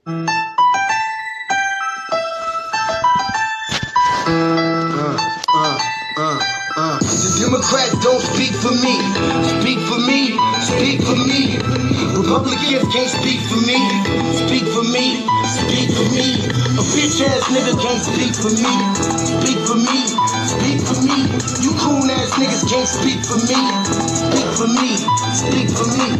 The Democrats don't speak for me. Speak for me. Speak for me. Republicans can't speak for me. Speak for me. Speak for me. A bitch ass nigga can't speak for me. Speak for me. Speak for me. You coon ass niggas can't speak for me. Speak for me. Speak for me.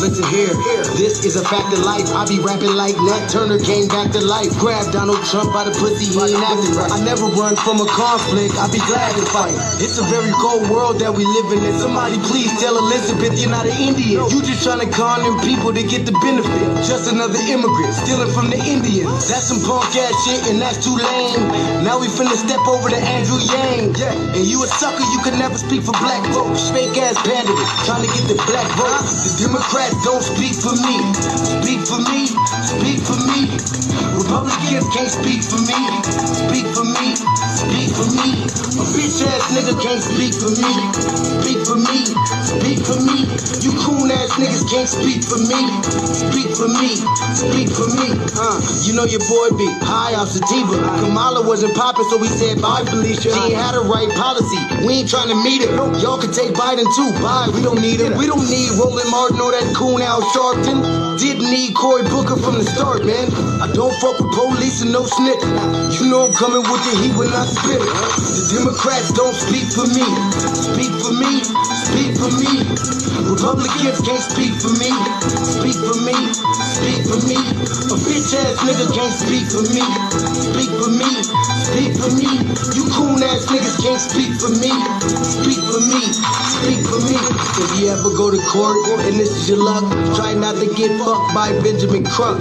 Listen here, this is a fact of life. I be rapping like Nat Turner came back to life. Grab Donald Trump by the pussy, he ain't acting right. I never run from a conflict, I be glad to fight. It's a very cold world that we live in. Somebody please tell Elizabeth you're not an Indian. You just trying to con them people to get the benefit. Just another immigrant, stealing from the Indians. That's some punk ass shit and that's too lame. Now we finna step over to Andrew Yang. And you a sucker, you can never speak for black folks. Fake ass pandemic, trying to get the black vote. The Democrats don't speak for me. Speak for me. Speak for me. Republicans can't speak for me. Speak for me. Speak for me. A bitch ass nigga can't speak for me. Speak for me. Speak for me. You coon ass niggas can't speak for me. Speak for me. Speak for me. You know your boy be high off sativa. Kamala wasn't popping, so we said bye, Felicia. She ain't had a right policy. We ain't trying to meet her. Y'all can take Biden too. Bye. We don't need him. We don't need Roland Martin or that coon Al Sharpton. Didn't need Cory Booker from the start, man. I don't fuck with police and no snitch. You know I'm coming with the heat when I spit it. The Democrats don't speak for me. Speak for me. Speak for me. Republicans can't speak for me. Speak for me. Speak for me. A bitch ass nigga can't speak for me. Speak for me. Speak for me. You coon ass niggas can't speak for me. Speak for me. Speak for me. If you ever go to court and this is your luck, try not to get fucked by Benjamin Crump.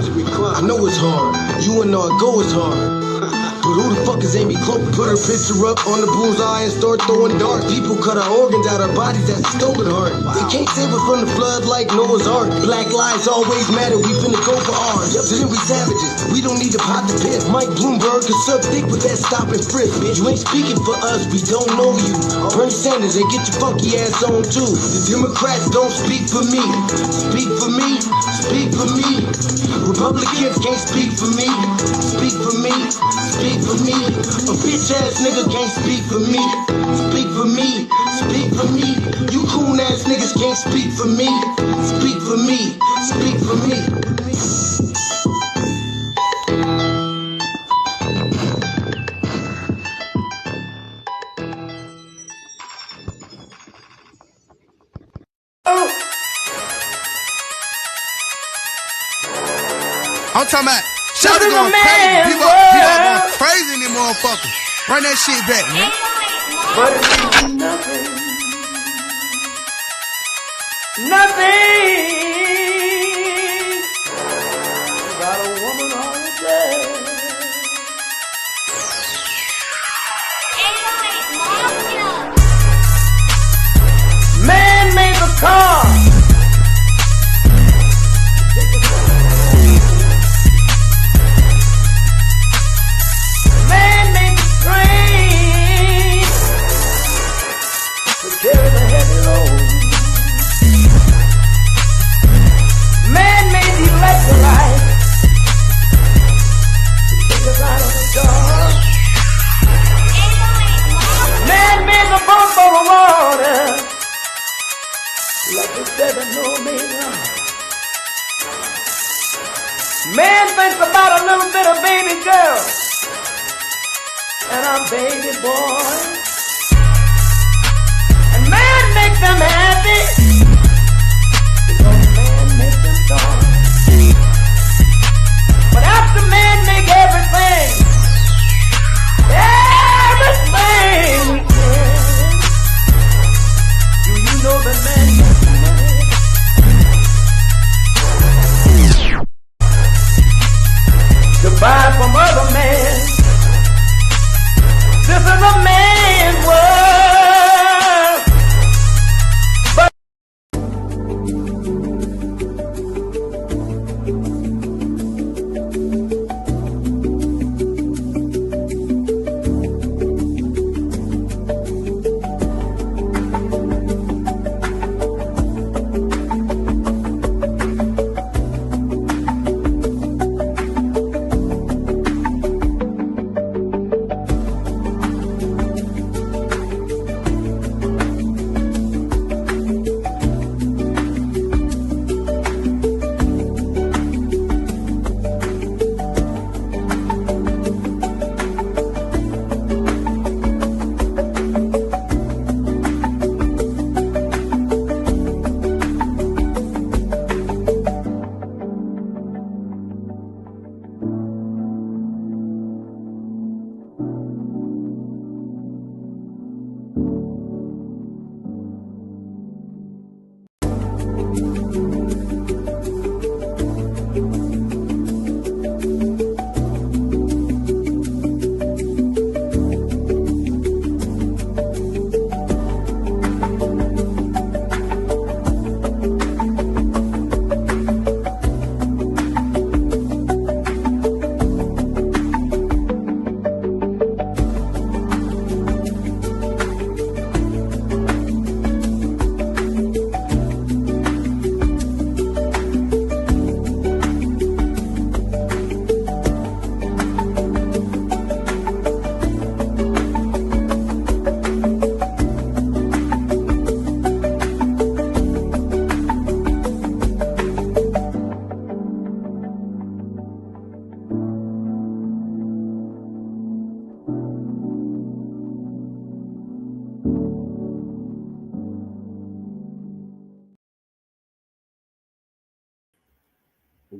I know it's hard. You and all go is hard. But who the fuck is Amy Cloak? Put her picture up on the bullseye and start throwing darts. People cut our organs out our bodies, that's a stolen heart. They can't save us from the flood like Noah's Ark. Black lives always matter, we finna go for ours. To them we savages, we don't need to pot the piss. Mike Bloomberg can suck dick with that stop and frisk, bitch. You ain't speaking for us, we don't know you. Bernie Sanders, and get your funky ass on too. The Democrats don't speak for me. Speak for me. Speak for me. Republicans can't speak for me. Speak for me. Speak for me. A bitch ass nigga can't speak for me. Speak for me. Speak for me. You coon ass niggas can't speak for me. Speak for me. Speak for me. I'm talking about shout going crazy. People going crazy in this motherfucker. Run that shit back, man. But it means nothing. Nothing. Got a woman on the bed. Man made the car. Carry the heavy load. Man made the electrolyte to take us out of the dark. Man made the boat for the water like the 7-no-meter. Man thinks about a little bit of baby girl and a baby boy. Make them happy because man makes them strong. But after man make everything we can, do you know that man makes money to buy from other men? This is a man's world.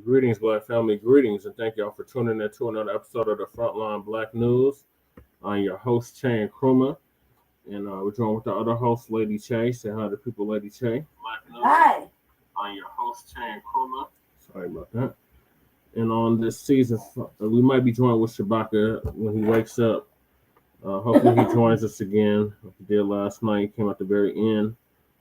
Greetings, Black family. Greetings, and thank y'all for tuning in to another episode of the Frontline Black News. I'm your host, Che Nkrumah, and we're joined with the other host, Lady Che. Say hi to people, Lady Che. Black News. Hi. I'm your host, Che Nkrumah. Sorry about that. And on this season, we might be joined with Shabaka when he wakes up. Hopefully he joins us again. Like he did last night. He came at the very end.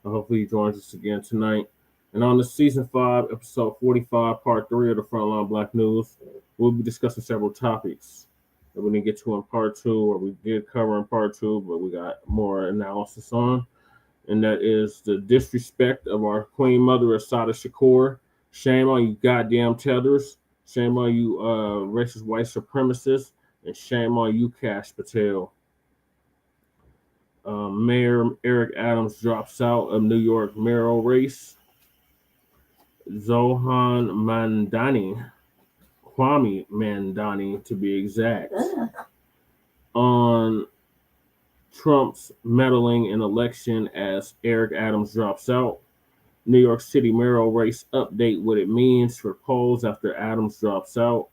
Hopefully he joins us again tonight. And on the season 5, episode 45, part 3 of the Frontline Black News, we'll be discussing several topics that we didn't get to in part 2, or we did cover in part 2, but we got more analysis on. And that is the disrespect of our Queen Mother, Assata Shakur. Shame on you goddamn tethers. Shame on you racist white supremacists. And shame on you, Cash Patel. Mayor Eric Adams drops out of New York mayoral race. Zohran Kwame Mamdani to be exact, on Trump's meddling in election as Eric Adams drops out. New York City mayoral race update, what it means for polls after Adams drops out.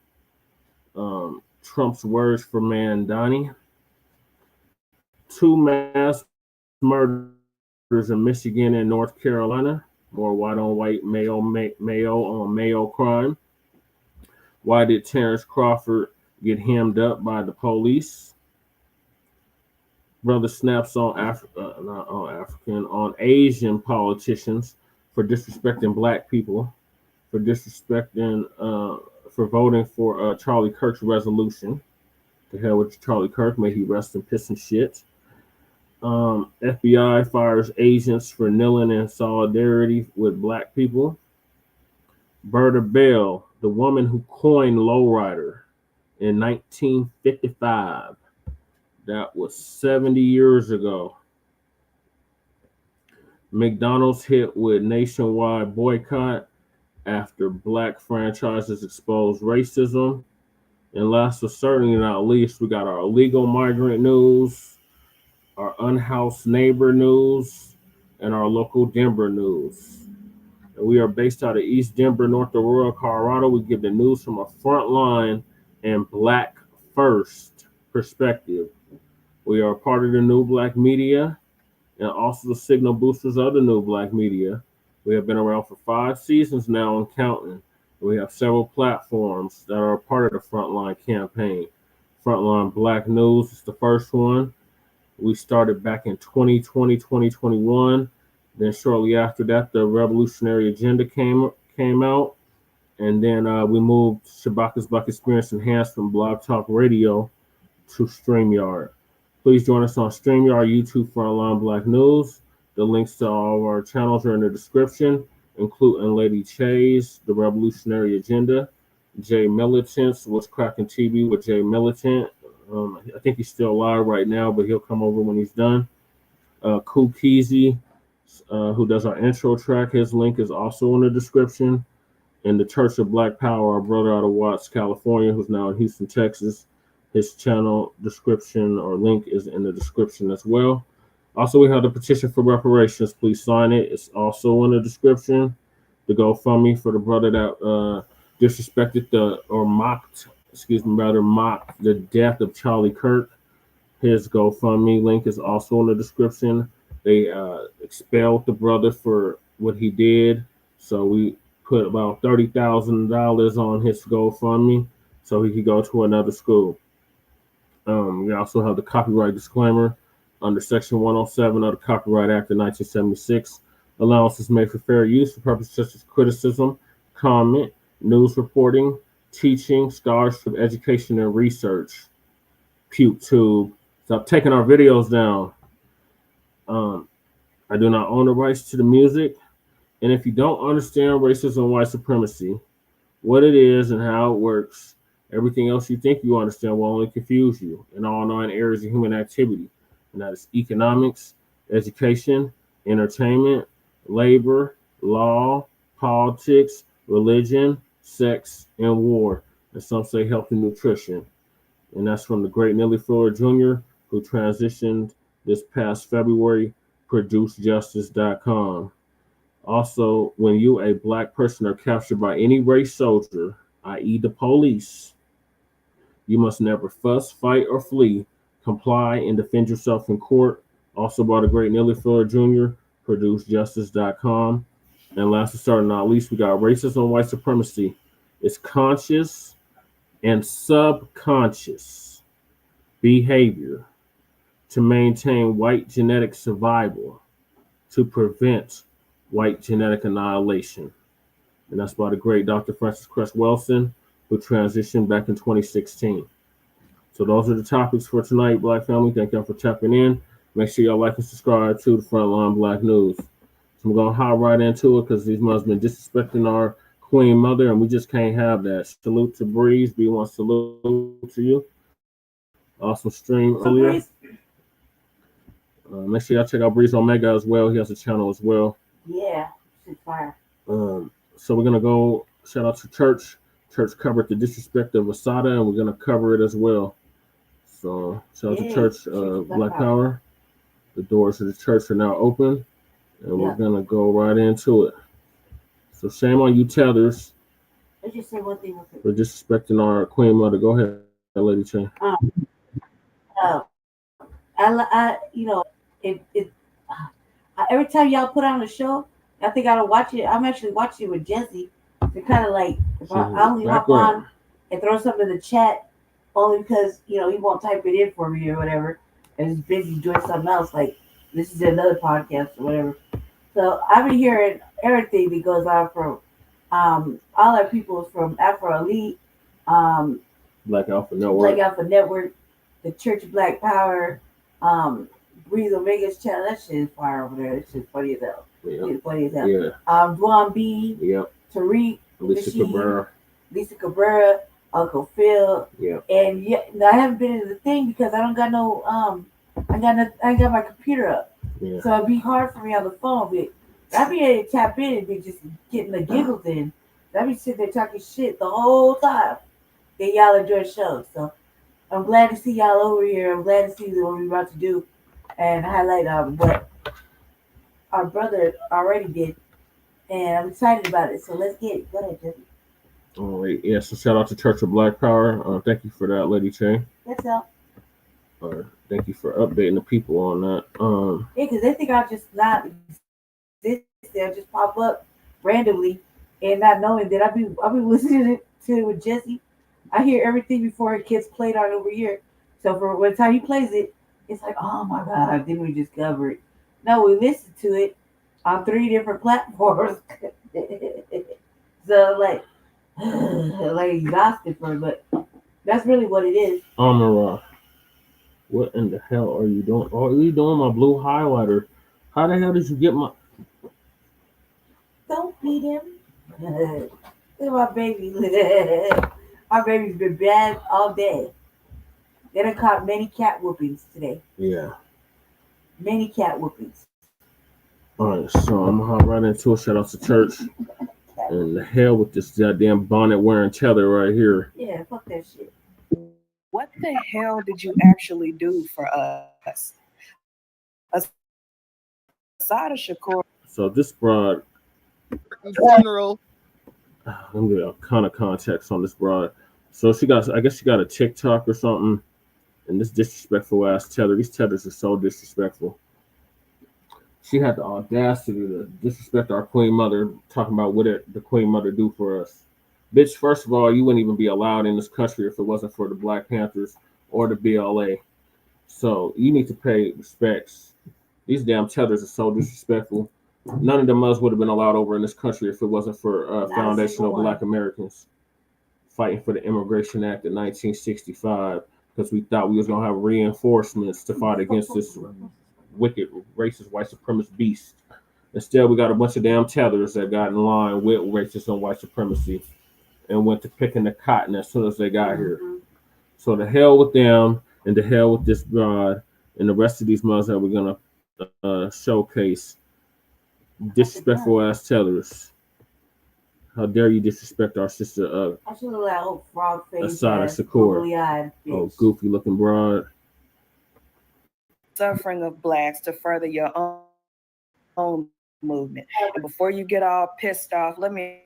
Trump's words for Mamdani. 2 mass murders in Michigan and North Carolina. More white-on-white, Mayo on Mayo crime. Why did Terence Crawford get hemmed up by the police? Brother snaps on on Asian politicians for disrespecting Black people, for disrespecting, for voting for Charlie Kirk's resolution. To hell with Charlie Kirk, may he rest in piss and shit. FBI fires agents for kneeling in solidarity with Black people. Berta, the woman who coined Lowrider in 1955. That was 70 years ago. McDonald's hit with nationwide boycott after Black franchises exposed racism. And last but certainly not least, we got our illegal migrant news, our unhoused neighbor news, and our local Denver news. And we are based out of East Denver, North Aurora, Colorado. We give the news from a frontline and Black first perspective. We are part of the New Black Media and also the signal boosters of the New Black Media. We have been around for 5 seasons now and counting. We have several platforms that are a part of the Frontline campaign. Frontline Black News is the first one. We started back in 2020, 2021. Then shortly after that, the Revolutionary Agenda came out. And then we moved Shabaka's Black Experience Enhanced from Blog Talk Radio to StreamYard. Please join us on StreamYard, YouTube, Frontline Black News. The links to all of our channels are in the description, including Lady Che's, The Revolutionary Agenda, Jay Militant's What's Cracking TV with Jay Militant. I think he's still alive right now, but he'll come over when he's done. Kool Keezy, who does our intro track, his link is also in the description. And the Church of Black Power, our brother out of Watts, California, who's now in Houston, Texas. His channel description or link is in the description as well. Also, we have the petition for reparations. Please sign it. It's also in the description. The GoFundMe for the brother that disrespected mocked the death of Charlie Kirk. His GoFundMe link is also in the description. They expelled the brother for what he did. So we put about $30,000 on his GoFundMe so he could go to another school. We also have the copyright disclaimer under Section 107 of the Copyright Act of 1976. Allowance is made for fair use for purposes such as criticism, comment, news reporting, teaching, scholarship, education, and research. PewTube. Stop taking our videos down. I do not own the rights to the music. And if you don't understand racism and white supremacy, what it is and how it works, everything else you think you understand will only confuse you in all 9 areas of human activity. And that is economics, education, entertainment, labor, law, politics, religion, sex, and war. And some say health and nutrition. And that's from the great Nelly Floyd Jr., who transitioned this past February, ProduceJustice.com. Also, when you, a black person, are captured by any race soldier, i.e., the police, you must never fuss, fight, or flee. Comply and defend yourself in court. Also by the great Neely Fuller Jr., ProduceJustice.com. And last but certainly not least, we got racism, white supremacy. It's conscious and subconscious behavior to maintain white genetic survival, to prevent white genetic annihilation. And that's by the great Dr. Francis Cress Welsing, who transitioned back in 2016. So those are the topics for tonight, Black family. Thank y'all for tapping in. Make sure y'all like and subscribe to the Frontline Black News. So I'm going to hop right into it because these mothers been disrespecting our Queen Mother, and we just can't have that. Salute to Breeze. B1 salute to you. Awesome stream earlier. Make sure y'all check out Breeze Omega as well. He has a channel as well. Yeah, she's fire. So we're going to go shout out to Church. Church covered the disrespect of Assata, and we're going to cover it as well. So shout out to Church, Black Power. The doors of the church are now open, and we're going to go right into it. So shame on you tethers. Let's just say one thing. For disrespecting our Queen Mother. Go ahead, Lady Chain. Every time y'all put on a show, I think I don't watch it. I'm actually watching it with Jesse. To kind of like, if I only hop on and throw something in the chat, only because, he won't type it in for me or whatever, and he's busy doing something else, like this is another podcast or whatever. So I've been hearing everything that goes on from all our people from Afro Elite, Black Alpha Network, the Church of Black Power, Breathe Omega's channel. That shit is fire over there. That shit's funny as hell. It's funny as hell. Yeah. Dwan B. Yep. Tariq. Lisa Cabrera, Uncle Phil. Yeah. And I haven't been in the thing because I don't got no I ain't got my computer up. Yeah. So it'd be hard for me on the phone, but I'd be able to tap in and be just getting the giggles in. I'd be sitting there talking shit the whole time that y'all are doing shows. So I'm glad to see y'all over here. I'm glad to see what we're about to do and highlight what our brother already did. And I'm excited about it. So let's get it. Go ahead, Jesse. All right. Yeah, so shout out to Church of Black Power. Thank you for that, Lady Chain. That's all. Thank you for updating the people on that. Yeah, because they think I'll just not exist. They'll just pop up randomly and not knowing that I'll be listening to it with Jesse. I hear everything before it gets played on over here. So for when the time he plays it, it's like, oh my God, didn't we just cover it? No, we listened to it on 3 different platforms. So like exhausted for it, but that's really what it is. Amara, what in the hell are you doing? Oh, are you doing my blue highlighter? How the hell did you get my... Don't beat him. Look at my baby. Our baby's been bad all day. They done caught many cat whoopings today. Yeah. Many cat whoopings. All right, so I'm gonna hop right into it. Shout out to Church. And the hell with this goddamn bonnet wearing tether right here. Yeah, fuck that shit. What the hell did you actually do for us? Assata Shakur. So this broad. General. Let me get a kind of context on this broad. So I guess she got a TikTok or something. And this disrespectful ass tether. These tethers are so disrespectful. She had the audacity to disrespect our Queen Mother, talking about what the Queen Mother do for us. Bitch, first of all, you wouldn't even be allowed in this country if it wasn't for the Black Panthers or the BLA. So you need to pay respects. These damn tethers are so disrespectful. None of them us would have been allowed over in this country if it wasn't for foundational Black Americans fighting for the Immigration Act of 1965 because we thought we was going to have reinforcements to fight against this wicked, racist, white supremacist beast. Instead, we got a bunch of damn tethers that got in line with racism and white supremacy and went to picking the cotton as soon as they got here. So the hell with them and the hell with this broad and the rest of these mothers that we're going to showcase. Disrespectful ass tethers. How dare you disrespect our sister I should look like old frog face. Assata Shakur. Oh, goofy looking broad. Suffering of blacks to further your own movement. And before you get all pissed off, let me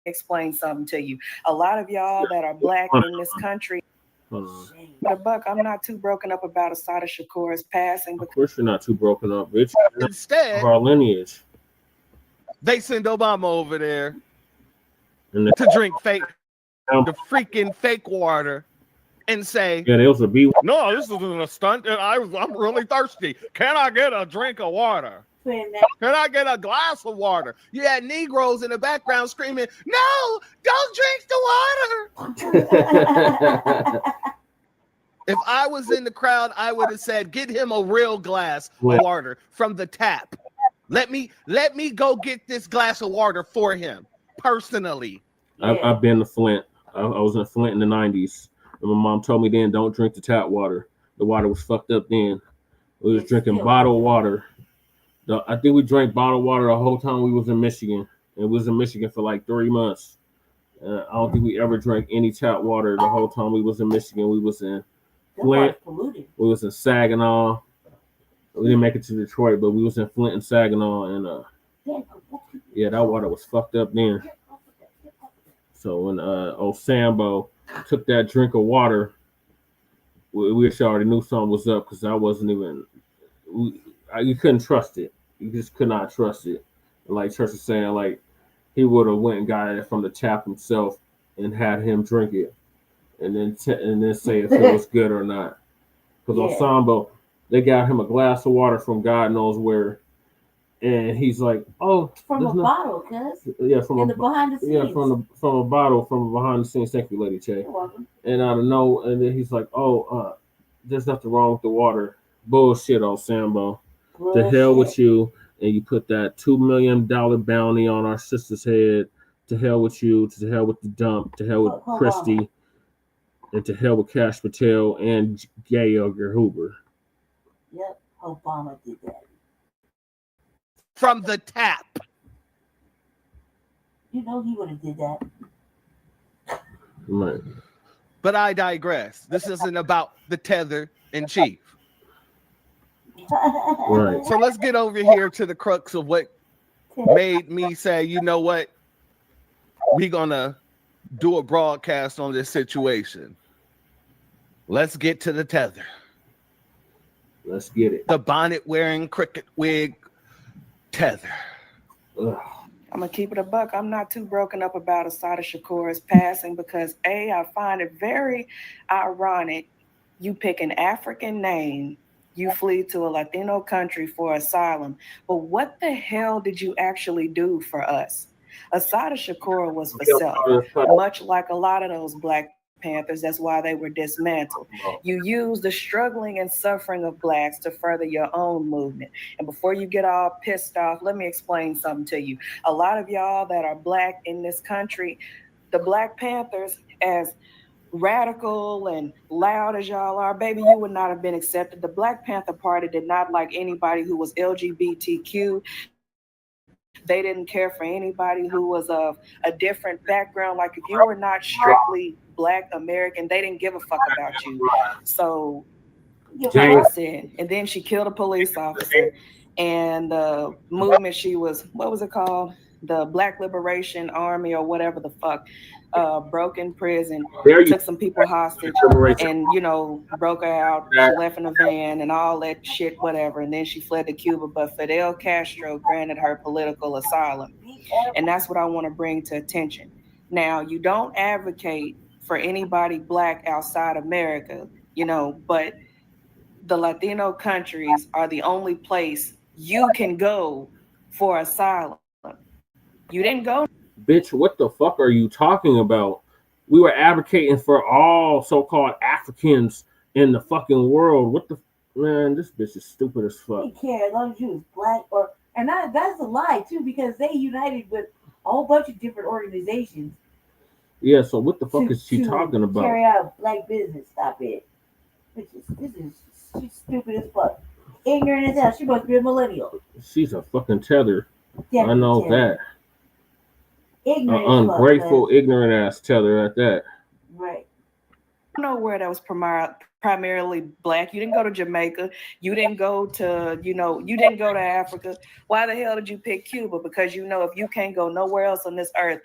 explain something to you. A lot of y'all that are Black in this country, the buck, I'm not too broken up about Assata Shakur's passing. Of course you're not too broken up, bitch. Instead, of our lineage. They send Obama over there And to drink the freaking fake water and say, yeah, there was a B. no, this isn't a stunt. I'm really thirsty. Can I get a drink of water? Can I get a glass of water? You had Negroes in the background screaming, no, don't drink the water. If I was in the crowd, I would have said, get him a real glass of water from the tap. Let me go get this glass of water for him personally. I've been to Flint. I was in Flint in the 90s. And my mom told me then, don't drink the tap water. The water was fucked up then. We was drinking bottled water. I think we drank bottled water the whole time we was in Michigan. And we was in Michigan for like 3 months. I don't think we ever drank any tap water the whole time we was in Michigan. We was in Flint. We was in Saginaw. We didn't make it to Detroit, but we was in Flint and Saginaw. And yeah, that water was fucked up then. So when old Sambo took that drink of water, we actually already knew something was up because I wasn't even. You couldn't trust it. You just could not trust it. And like Church was saying, like he would have went and got it from the tap himself and had him drink it, and then say if it was good or not. Because on Sambo, they got him a glass of water from God knows where. And he's like, "Oh, from a bottle, cuz." Yeah, from behind the scenes. Yeah, from a bottle from behind the scenes. Thank you, Lady Che. You're welcome. And I don't know. And then he's like, "Oh, there's nothing wrong with the water." Bullshit, old Sambo. To hell with you. And you put that $2 million bounty on our sister's head. To hell with you. To hell with the dump. To hell with Christie. And to hell with Cash Patel and Gay Edgar Hoover. Yep, Obama did that. From the tap. You know he would have did that. Right. But I digress. This isn't about the tether in chief. Right. So let's get over here to the crux of what made me say, you know what? We're gonna do a broadcast on this situation. Let's get to the tether. Let's get it. The bonnet wearing cricket wig tether. I'm gonna keep it a buck. I'm not too broken up about Assata Shakur's passing because I find it very ironic. You pick an African name, you flee to a Latino country for asylum, but what the hell did you actually do for us? Assata Shakur was for self, much like a lot of those Black Panthers. That's why they were dismantled. You use the struggling and suffering of Blacks to further your own movement. And before you get all pissed off, let me explain something to you. A lot of y'all that are Black in this country, the Black Panthers, as radical and loud as y'all are, baby, you would not have been accepted. The Black Panther Party did not like anybody who was LGBTQ. They didn't care for anybody who was of a different background. Like if you were not strictly Black American, they didn't give a fuck about you. So said, and then she killed a police officer. And the movement she was, what was it called? The Black Liberation Army or whatever the fuck, broke in prison, took some people hostage, and broke her out, she left in a van and all that shit, whatever. And then she fled to Cuba, but Fidel Castro granted her political asylum. And that's what I want to bring to attention. Now, you don't advocate for anybody Black outside America, but the Latino countries are the only place you can go for asylum. You didn't go. Bitch, what the fuck are you talking about? We were advocating for all so-called Africans in the fucking world. What the man? This bitch is stupid as fuck. They care as long as you was Black that's a lie too, because they united with a whole bunch of different organizations. Yeah, so what the fuck is she talking about? Carry out Black business. Stop it. She's stupid as fuck. Ignorant as hell. She must be a millennial. She's a fucking tether. Definitely I know tether. that. Ignorant, ungrateful, ignorant ass tether at that. Right. nowhere that was primarily black. You didn't go to Jamaica. You didn't go to, you didn't go to Africa. Why the hell did you pick Cuba? Because if you can't go nowhere else on this earth,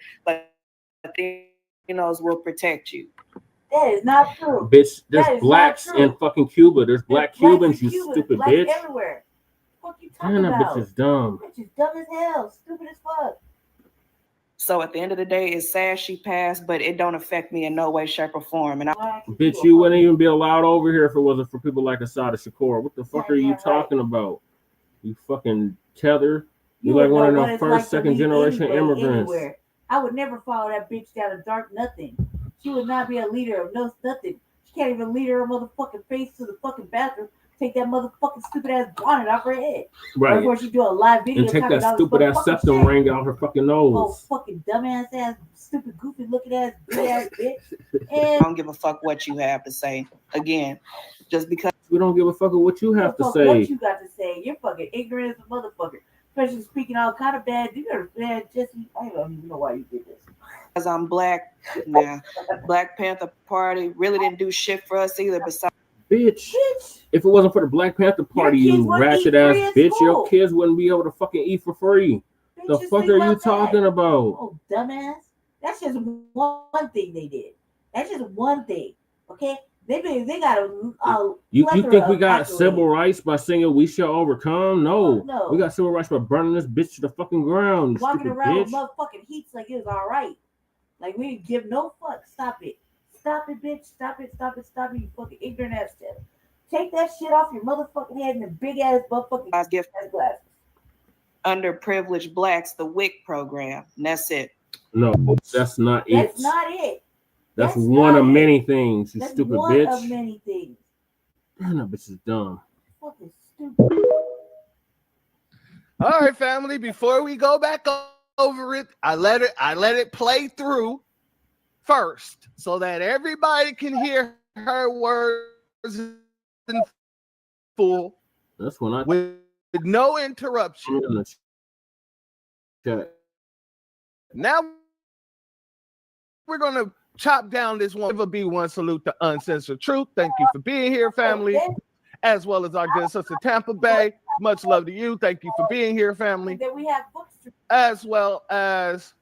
Latinos will protect you. That is not true. Bitch, there's blacks in fucking Cuba. There's black Cubans, you stupid bitch. Everywhere. What you talking about? That bitch is dumb. Bitch is dumb as hell. Stupid as fuck. So at the end of the day, it's sad she passed, but it don't affect me in no way, shape, or form. And bitch, you wouldn't even be allowed over here if it wasn't for people like Assata Shakur. What the fuck are you talking about? You fucking tether. You like one of them first, second generation immigrants. Anywhere. I would never follow that bitch down a dark nothing. She would not be a leader of nothing. She can't even lead her motherfucking face to the fucking bathroom. Take that motherfucking stupid ass bonnet off her head. Right. Before she do a live video. And take that stupid ass septum ring out her fucking nose. Oh, fucking dumbass ass, stupid, goofy looking ass, big ass bitch. And I don't give a fuck what you have to say. Again, just because we don't give a fuck what you have to say. What you got to say? You're fucking ignorant as a motherfucker. Especially speaking all kind of bad. You got bad, Jesse. I don't even know why you did this. Because I'm black. Nah. Black Panther Party really didn't do shit for us either. Besides. Bitch, if it wasn't for the Black Panther Party, you ratchet ass bitch, your kids wouldn't be able to fucking eat for free. Bitch, the fuck are you talking about? Oh, dumbass. That's just one thing they did. That's just one thing. Okay? They got a you think we got civil rights by singing "We Shall Overcome"? No. We got civil rights by burning this bitch to the fucking ground. Walking around bitch. with motherfucking heats like it was all right. Like we didn't give no fuck. Stop it. Stop it, bitch. Stop it, you fucking ignorant ass shit. Take that shit off your motherfucking head and the big ass motherfucking gift ass glasses. Underprivileged blacks, the WIC program. And that's it. No, that's not it. That's not it. That's one of many things, you that's stupid one bitch. One of many things. Damn, that bitch is dumb. Fucking stupid. All right, family. Before we go back over it, I let it play through first, so that everybody can hear her words in full. That's when with no interruption. Now we're gonna chop down this one. It'll be one salute to Uncensored Truth. Thank you for being here, family, as well as our good sister Tampa Bay. Much love to you. Thank you for being here, family. Then we have books as well as.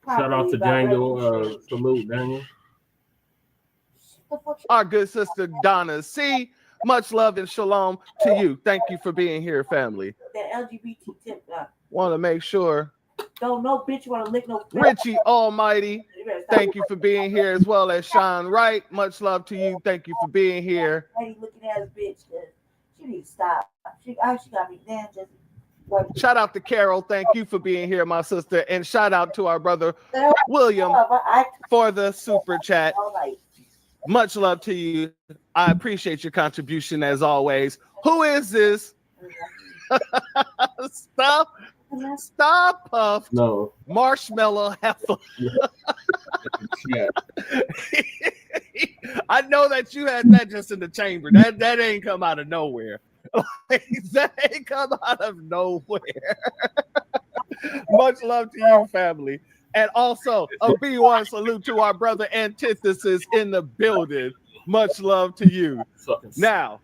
Shout out to Daniel. Salute, Daniel. Our good sister Donna C. Much love and shalom to you. Thank you for being here, family. That LGBT tip. Want to make sure. Don't know, bitch. Want to lick no. Richie Almighty. Thank you for being here, as well as Sean Wright. Much love to you. Thank you for being here. Lady looking ass bitch. She needs to stop. She got me damn just. Shout out to Carol. Thank you for being here, my sister. And shout out to our brother William for the super chat. Much love to you. I appreciate your contribution as always. Who is this? Stop, Puff. No. Marshmallow Heifer. I know that you had that just in the chamber. That ain't come out of nowhere. That ain't come out of nowhere. Much love to you, family. And also a B1 salute to our brother Antithesis in the building. Much love to you. Now,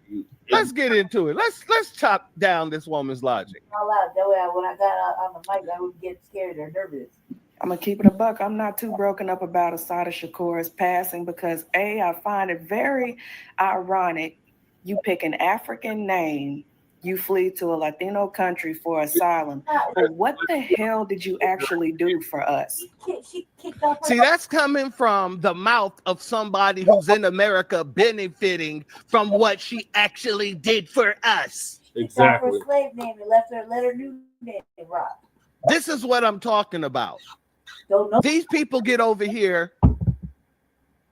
let's get into it. Let's chop down this woman's logic. That way, when I got on the mic, I would get scared or nervous. I'm gonna keep it a buck. I'm not too broken up about Assata Shakur's passing because I find it very ironic. You pick an African name, you flee to a Latino country for asylum. But what the hell did you actually do for us? See, that's coming from the mouth of somebody who's in America benefiting from what she actually did for us. Exactly. Her slave name and let her new name rock. This is what I'm talking about. These people get over here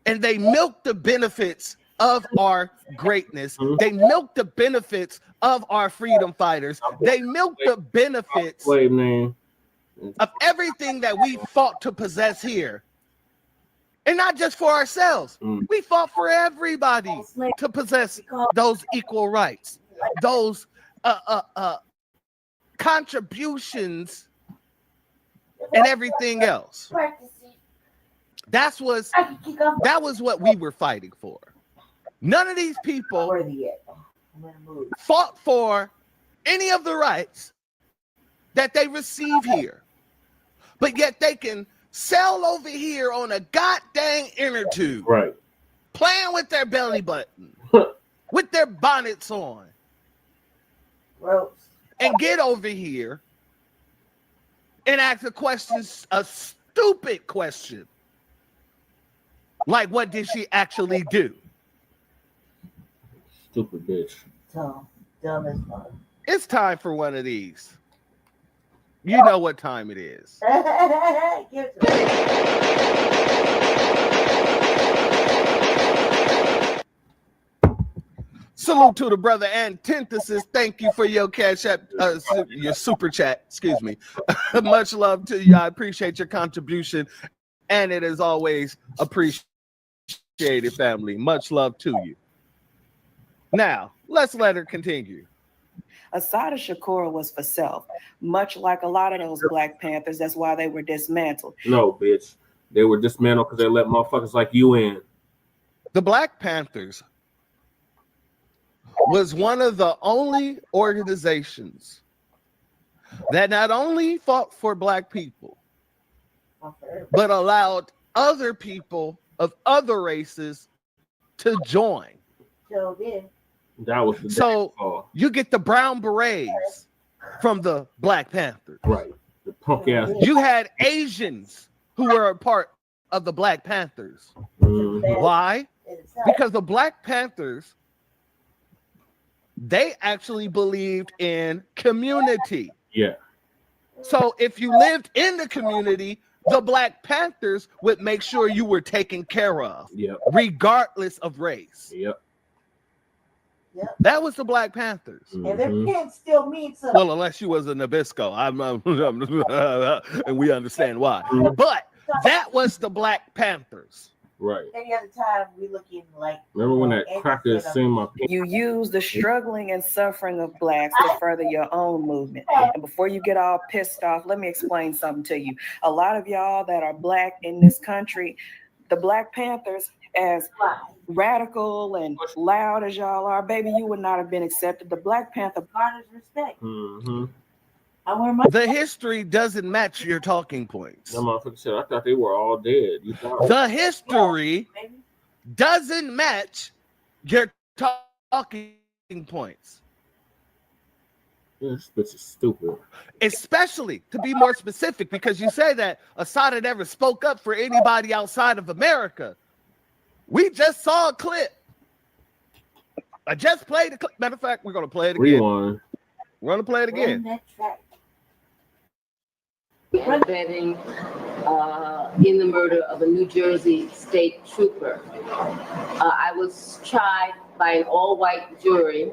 and they milk the benefits of our greatness. They milk the benefits of our freedom fighters. They milk the benefits of everything that we fought to possess here. And not just for ourselves. We fought for everybody to possess those equal rights, those contributions and everything else. that was what we were fighting for. None of these people fought for any of the rights that they receive here, but yet they can sell over here on a goddamn inner tube, right? Playing with their belly button, with their bonnets on, and get over here and ask a stupid question, like, what did she actually do? Stupid bitch. Dumb as fuck. It's time for one of these. You know what time it is. Give it to me. Salute to the brother Antithesis. Thank you for your cash app, your super chat. Excuse me. Much love to you. I appreciate your contribution, and it is always appreciated, family. Much love to you. Now, let's let her continue. Assata Shakur was for self, much like a lot of those Black Panthers. That's why they were dismantled. No, bitch. They were dismantled because they let motherfuckers like you in. The Black Panthers was one of the only organizations that not only fought for Black people, but allowed other people of other races to join. So did. That was the so you get the brown berets from the Black Panthers. Right. The punk ass. You had Asians who were a part of the Black Panthers. Mm-hmm. Why? Because the Black Panthers, they actually believed in community. Yeah. So if you lived in the community, the Black Panthers would make sure you were taken care of, regardless of race. Yep. Yep. That was the Black Panthers. And their pants still mean something. Well, unless you was a Nabisco, and we understand why. But that was the Black Panthers. Right. Any other time we looking like. Remember when that cracker seen my pants? You use the struggling and suffering of Blacks to further your own movement. And before you get all pissed off, let me explain something to you. A lot of y'all that are Black in this country, the Black Panthers, as radical and loud as y'all are, baby, you would not have been accepted. The Black Panther garners respect. Mm-hmm. The history doesn't match your talking points. That motherfucker said, I thought they were all dead. The history doesn't match your talking points. This bitch is stupid. Especially, to be more specific, because you say that Assata never spoke up for anybody outside of America. We just saw a clip. I just played the clip. Matter of fact, we're going to play it again. Rewind. We're going to play it again. Abetting in the murder of a New Jersey state trooper. I was tried by an all-white jury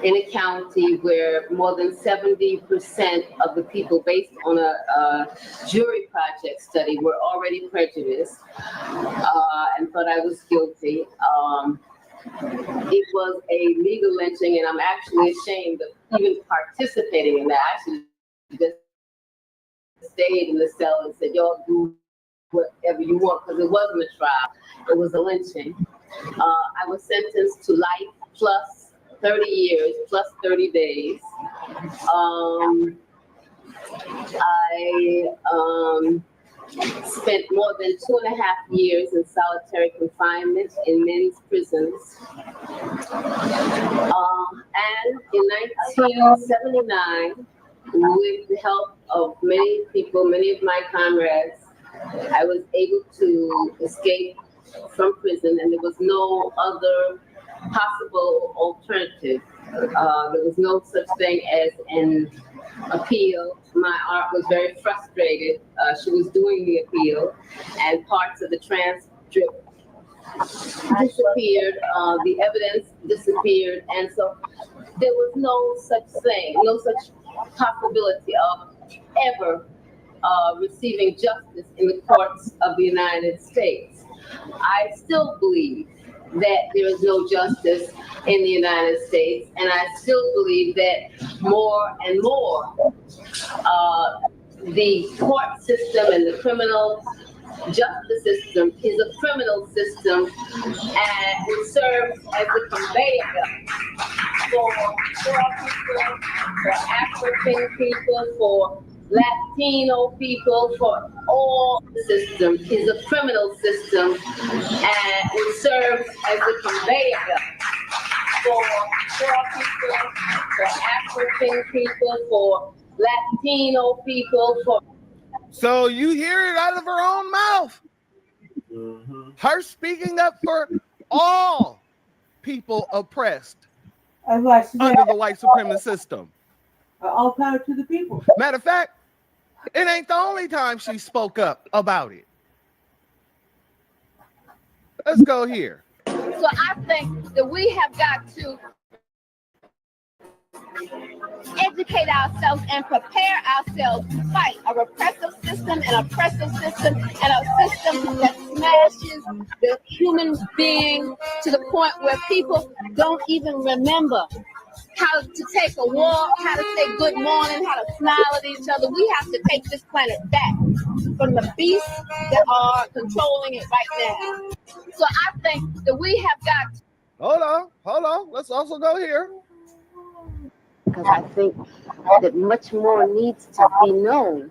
in a county where more than 70% of the people, based on a jury project study, were already prejudiced and thought I was guilty. It was a legal lynching, and I'm actually ashamed of even participating in that. I actually just stayed in the cell and said, y'all do whatever you want, because it wasn't a trial, it was a lynching. I was sentenced to life plus 30 years plus 30 days. I spent more than 2.5 years in solitary confinement in men's prisons. And in 1979, with the help of many people, many of my comrades, I was able to escape from prison, and there was no other possible alternative. There was no such thing as an appeal. My aunt was very frustrated. She was doing the appeal, and parts of the transcript disappeared. The evidence disappeared, and so there was no such thing, no such possibility of ever receiving justice in the courts of the United States. I still believe that there is no justice in the United States, and I still believe that more and more the court system and the criminal justice system is a criminal system and it serves as a conveyor belt for poor people, for African people, for Latino people, for all the system is a criminal system and it serves as a conveyor belt for poor people, for African people, for Latino people, for. So you hear it out of her own mouth. Her speaking up for all people oppressed under the white supremacist system. All power to the people. Matter of fact, it ain't the only time she spoke up about it. Let's go here. So I think that we have got to educate ourselves and prepare ourselves to fight a repressive system, an oppressive system, and a system that smashes the human being to the point where people don't even remember how to take a walk, how to say good morning, how to smile at each other. We have to take this planet back from the beasts that are controlling it right now. So I think that we have got to. Hold on. Let's also go here. Because I think that much more needs to be known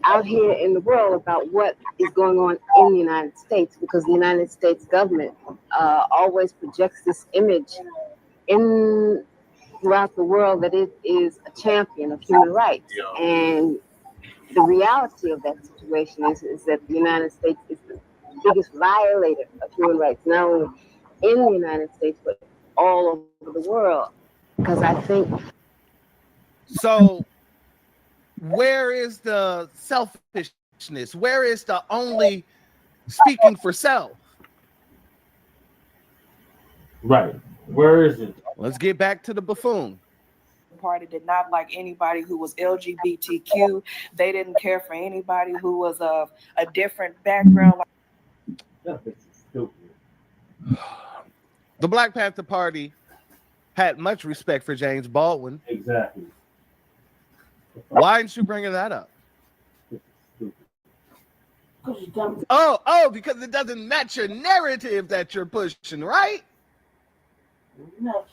out here in the world about what is going on in the United States, because the United States government always projects this image throughout the world that it is a champion of human rights. And the reality of that situation is that the United States is the biggest violator of human rights, not only in the United States, but all over the world. Because I think. So, where is the selfishness? Where is the only speaking for self? Right. Where is it? Let's get back to the buffoon. The party did not like anybody who was LGBTQ. They didn't care for anybody who was of a different background. The Black Panther Party had much respect for James Baldwin. Exactly. Why didn't you bring that up? Oh, because it doesn't match your narrative that you're pushing, right? No.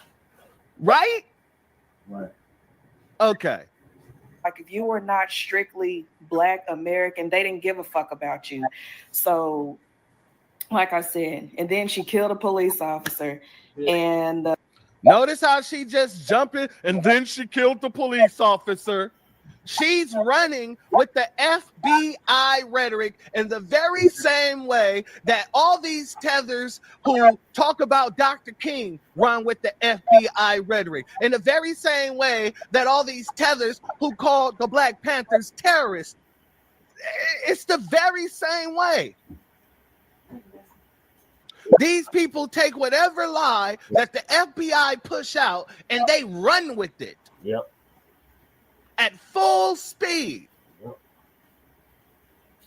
Right? Right. Okay. Like if you were not strictly Black American, they didn't give a fuck about you. So, like I said, and then she killed a police officer, and notice how she just jumped in and then she killed the police officer. She's running with the FBI rhetoric in the very same way that all these tethers who talk about Dr. King run with the FBI rhetoric. In the very same way that all these tethers who call the Black Panthers terrorists. It's the very same way. These people take whatever lie that the FBI push out and they run with it. Yep. At full speed. Yep.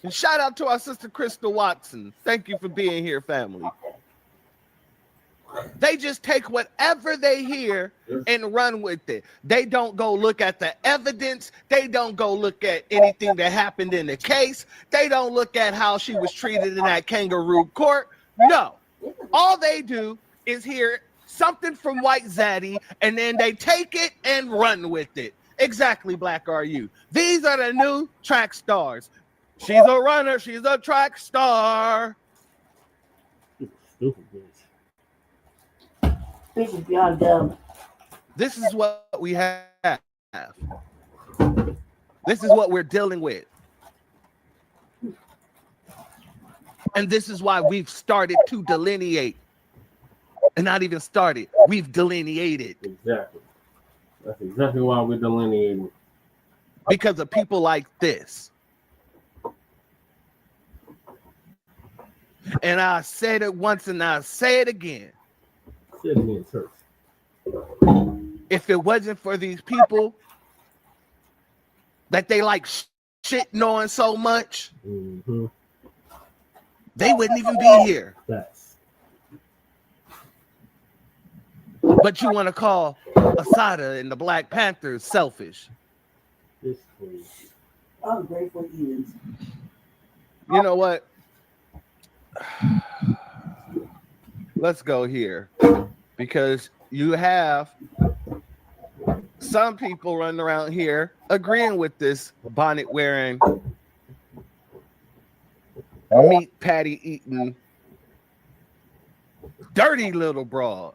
And shout out to our sister Crystal Watson. Thank you for being here, family. They just take whatever they hear and run with it. They don't go look at the evidence. They don't go look at anything that happened in the case. They don't look at how she was treated in that kangaroo court. No. All they do is hear something from White Zaddy, and then they take it and run with it. Exactly, Black are you. These are the new track stars. She's a runner. She's a track star. Stupid bitch is beyond dumb. This is what we have. This is what we're dealing with. And this is why we've started to delineate. And not even started. We've delineated. Exactly. That's exactly why we're delineating. Because of people like this. And I said it once and I say it again. Say it again, church. If it wasn't for these people that they like shitting on so much, they wouldn't even be here. That's. But you want to call Assata and the Black Panthers selfish. Ungrateful heathens. You know what? Let's go here, because you have some people running around here agreeing with this bonnet wearing, meat patty eating, dirty little broad.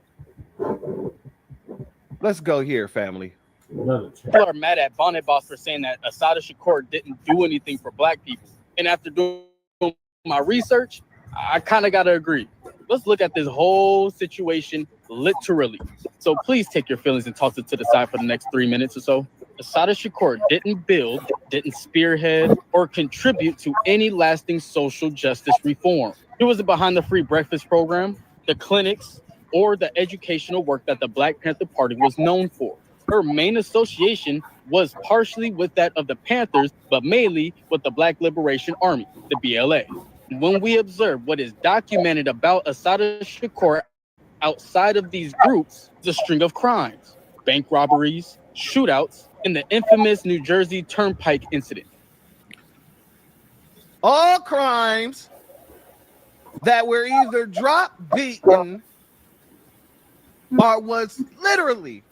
Let's go here, family. People are mad at Bonnet Boss for saying that Assata Shakur didn't do anything for black people. And after doing my research, I kind of got to agree. Let's look at this whole situation literally. So please take your feelings and toss it to the side for the next 3 minutes or so. Assata Shakur didn't build, didn't spearhead, or contribute to any lasting social justice reform. It wasn't behind the free breakfast program, the clinics, or the educational work that the Black Panther Party was known for. Her main association was partially with that of the Panthers, but mainly with the Black Liberation Army, the BLA. When we observe what is documented about Assata Shakur outside of these groups, it's a string of crimes, bank robberies, shootouts, and the infamous New Jersey Turnpike incident. All crimes that were either drop beaten or was literally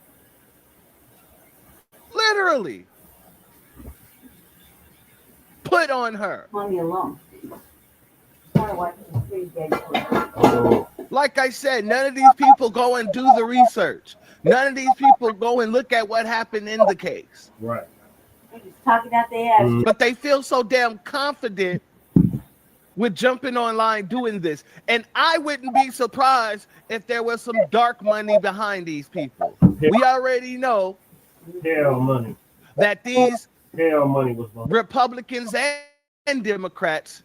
put on her. Money alone. Like I said, none of these people go and do the research. None of these people go and look at what happened in the case. Right. They're just talking out their ass. But they feel so damn confident with jumping online doing this. And I wouldn't be surprised if there was some dark money behind these people. We already know money. that these Money was Republicans and Democrats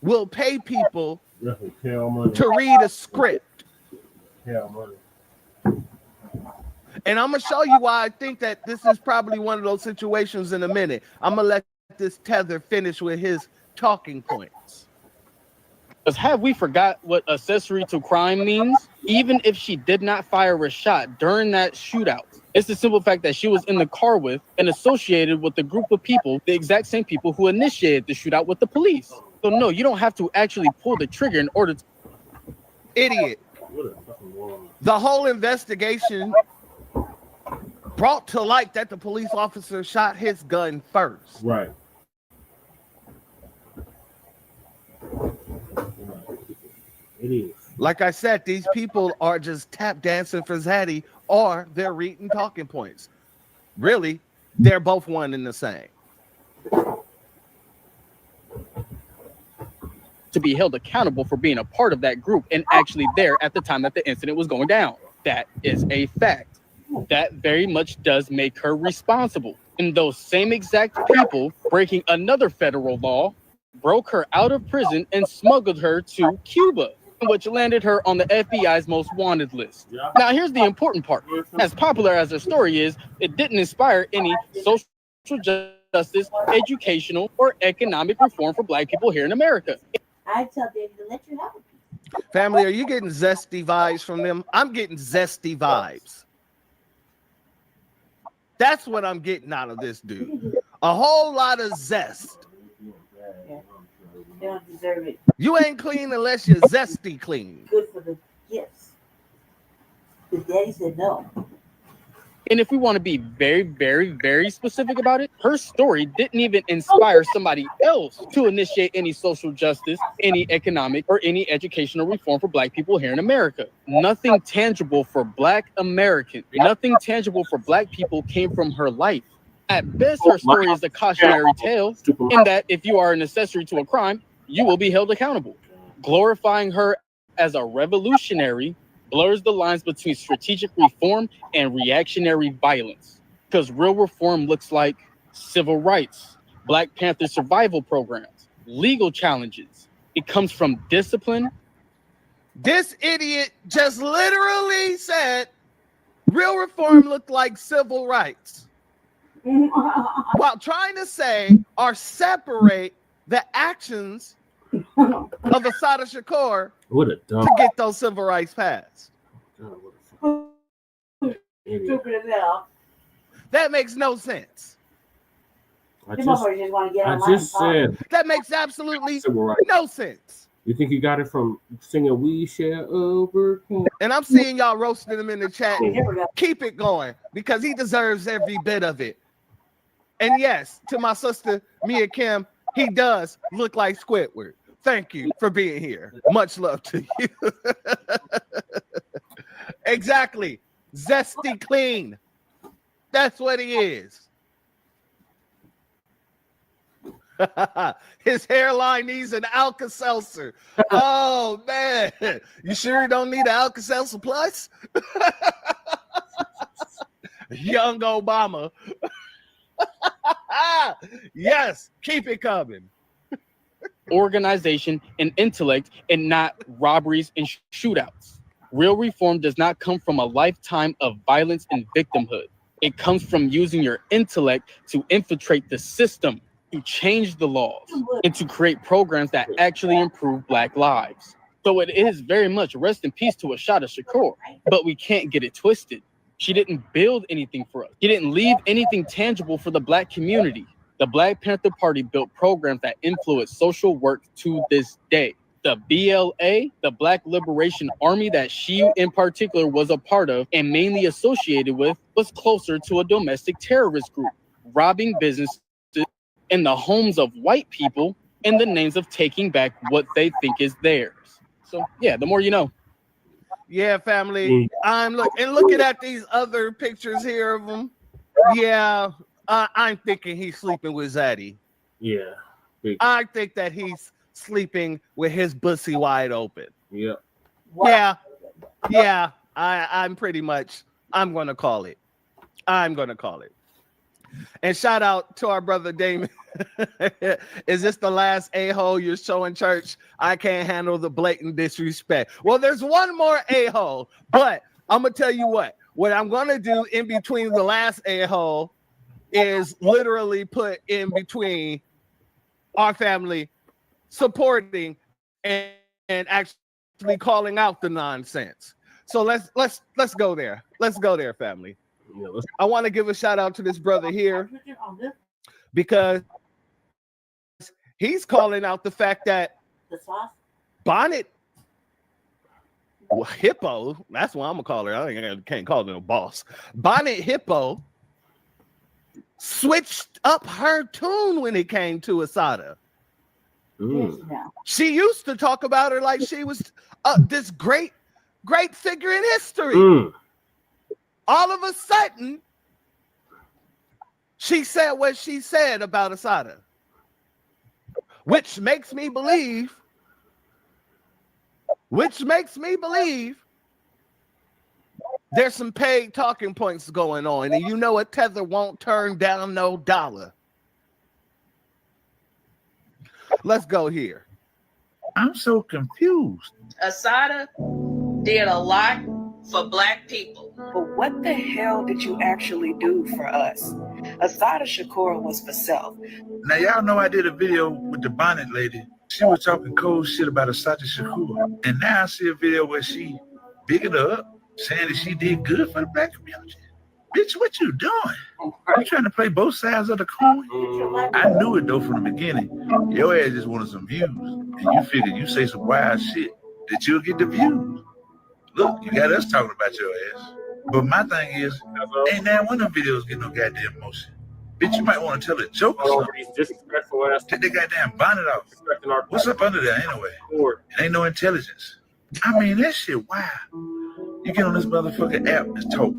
will pay people to read a script. Money. And I'm going to show you why I think that this is probably one of those situations in a minute. I'm going to let this tether finish with his talking points. Because have we forgot what accessory to crime means? Even if she did not fire a shot during that shootout, it's the simple fact that she was in the car with and associated with a group of people, the exact same people who initiated the shootout with the police. So no, you don't have to actually pull the trigger in order to... Idiot. The whole investigation brought to light that the police officer shot his gun first. Right. It is. Like I said, these people are just tap dancing for Zaddy, or they're reading talking points. Really, they're both one and the same. To be held accountable for being a part of that group and actually there at the time that the incident was going down. That is a fact. That very much does make her responsible. And those same exact people breaking another federal law broke her out of prison and smuggled her to Cuba, which landed her on the FBI's most wanted list. Yeah. Now, here's the important part. As popular as her story is, it didn't inspire any social justice, educational, or economic reform for Black people here in America. I tell David to let you have it. Family, are you getting zesty vibes from them? I'm getting zesty vibes. That's what I'm getting out of this dude. A whole lot of zest. Yeah. They don't deserve it. You ain't clean unless you're zesty clean. Good for the gifts. His daddy said no. And if we want to be very, very, very specific about it, her story didn't even inspire somebody else to initiate any social justice, any economic, or any educational reform for Black people here in America. Nothing tangible for Black Americans, nothing tangible for Black people came from her life. At best, her story is a cautionary tale in that if you are an accessory to a crime, you will be held accountable. Glorifying her as a revolutionary blurs the lines between strategic reform and reactionary violence. Because real reform looks like civil rights, Black Panther survival programs, legal challenges. It comes from discipline. This idiot just literally said real reform looked like civil rights. While trying to say or separate the actions of Assata Shakur to get those civil rights passed. That makes no sense. I Them motherfuckers just want to get online. just said That makes absolutely right. no sense. You think he got it from singing "We Share Over"? And I'm seeing y'all roasting him in the chat. Here we go. Keep it going because he deserves every bit of it. And yes, to my sister Mia Kim, he does look like Squidward. Thank you for being here. Much love to you. Exactly. Zesty clean. That's what he is. His hairline needs an Alka-Seltzer. Oh, man. You sure you don't need an Alka-Seltzer Plus? Young Obama. Yes, keep it coming. Organization and intellect and not robberies and shootouts. Real reform does not come from a lifetime of violence and victimhood. It comes from using your intellect to infiltrate the system, to change the laws, and to create programs that actually improve Black lives. So it is very much rest in peace to Assata Shakur, but we can't get it twisted. She didn't build anything for us. She didn't leave anything tangible for the Black community. The Black Panther Party built programs that influence social work to this day. The BLA, the Black Liberation Army that she in particular was a part of and mainly associated with, was closer to a domestic terrorist group, robbing businesses in the homes of white people in the names of taking back what they think is theirs. So yeah, the more you know. Yeah, family. I'm looking at these other pictures here of him. Yeah, I'm thinking he's sleeping with Zaddy. Yeah. I think that he's sleeping with his pussy wide open. Yeah. Yeah. I'm pretty much. I'm gonna call it. And shout out to our brother Damon. Is this the last a-hole you're showing, church? I can't handle the blatant disrespect. Well, there's one more a-hole, but I'm gonna tell you what I'm gonna do in between the last a-hole is literally put in between our family supporting and actually calling out the nonsense. So let's go there. Let's go there, family. I want to give a shout out to this brother here because he's calling out the fact that Bonnet Hippo, that's what I'm gonna call her. I can't call her no boss. Bonnet Hippo switched up her tune when it came to Assata. She used to talk about her like she was this great figure in history. All of a sudden, she said what she said about Assata, which makes me believe there's some paid talking points going on, and you know a tether won't turn down no dollar. Let's go here. I'm so confused. Assata did a lot for Black people. But what the hell did you actually do for us? Assata Shakur was for self. Now, y'all know I did a video with the bonnet lady. She was talking cold shit about Assata Shakur. And now I see a video where she bigged her up, saying that she did good for the Black community. Bitch, what you doing? You trying to play both sides of the coin? I knew it, though, from the beginning. Your ass just wanted some views. And you figured you say some wild shit that you'll get the views. Look, you got us talking about your ass. But my thing is, ain't that one of them videos get no goddamn motion. Bitch, you might want to tell a joke or something. Take the goddamn bonnet off. What's up under there anyway? It ain't no intelligence. I mean, that shit wild. You get on this motherfucking app and talk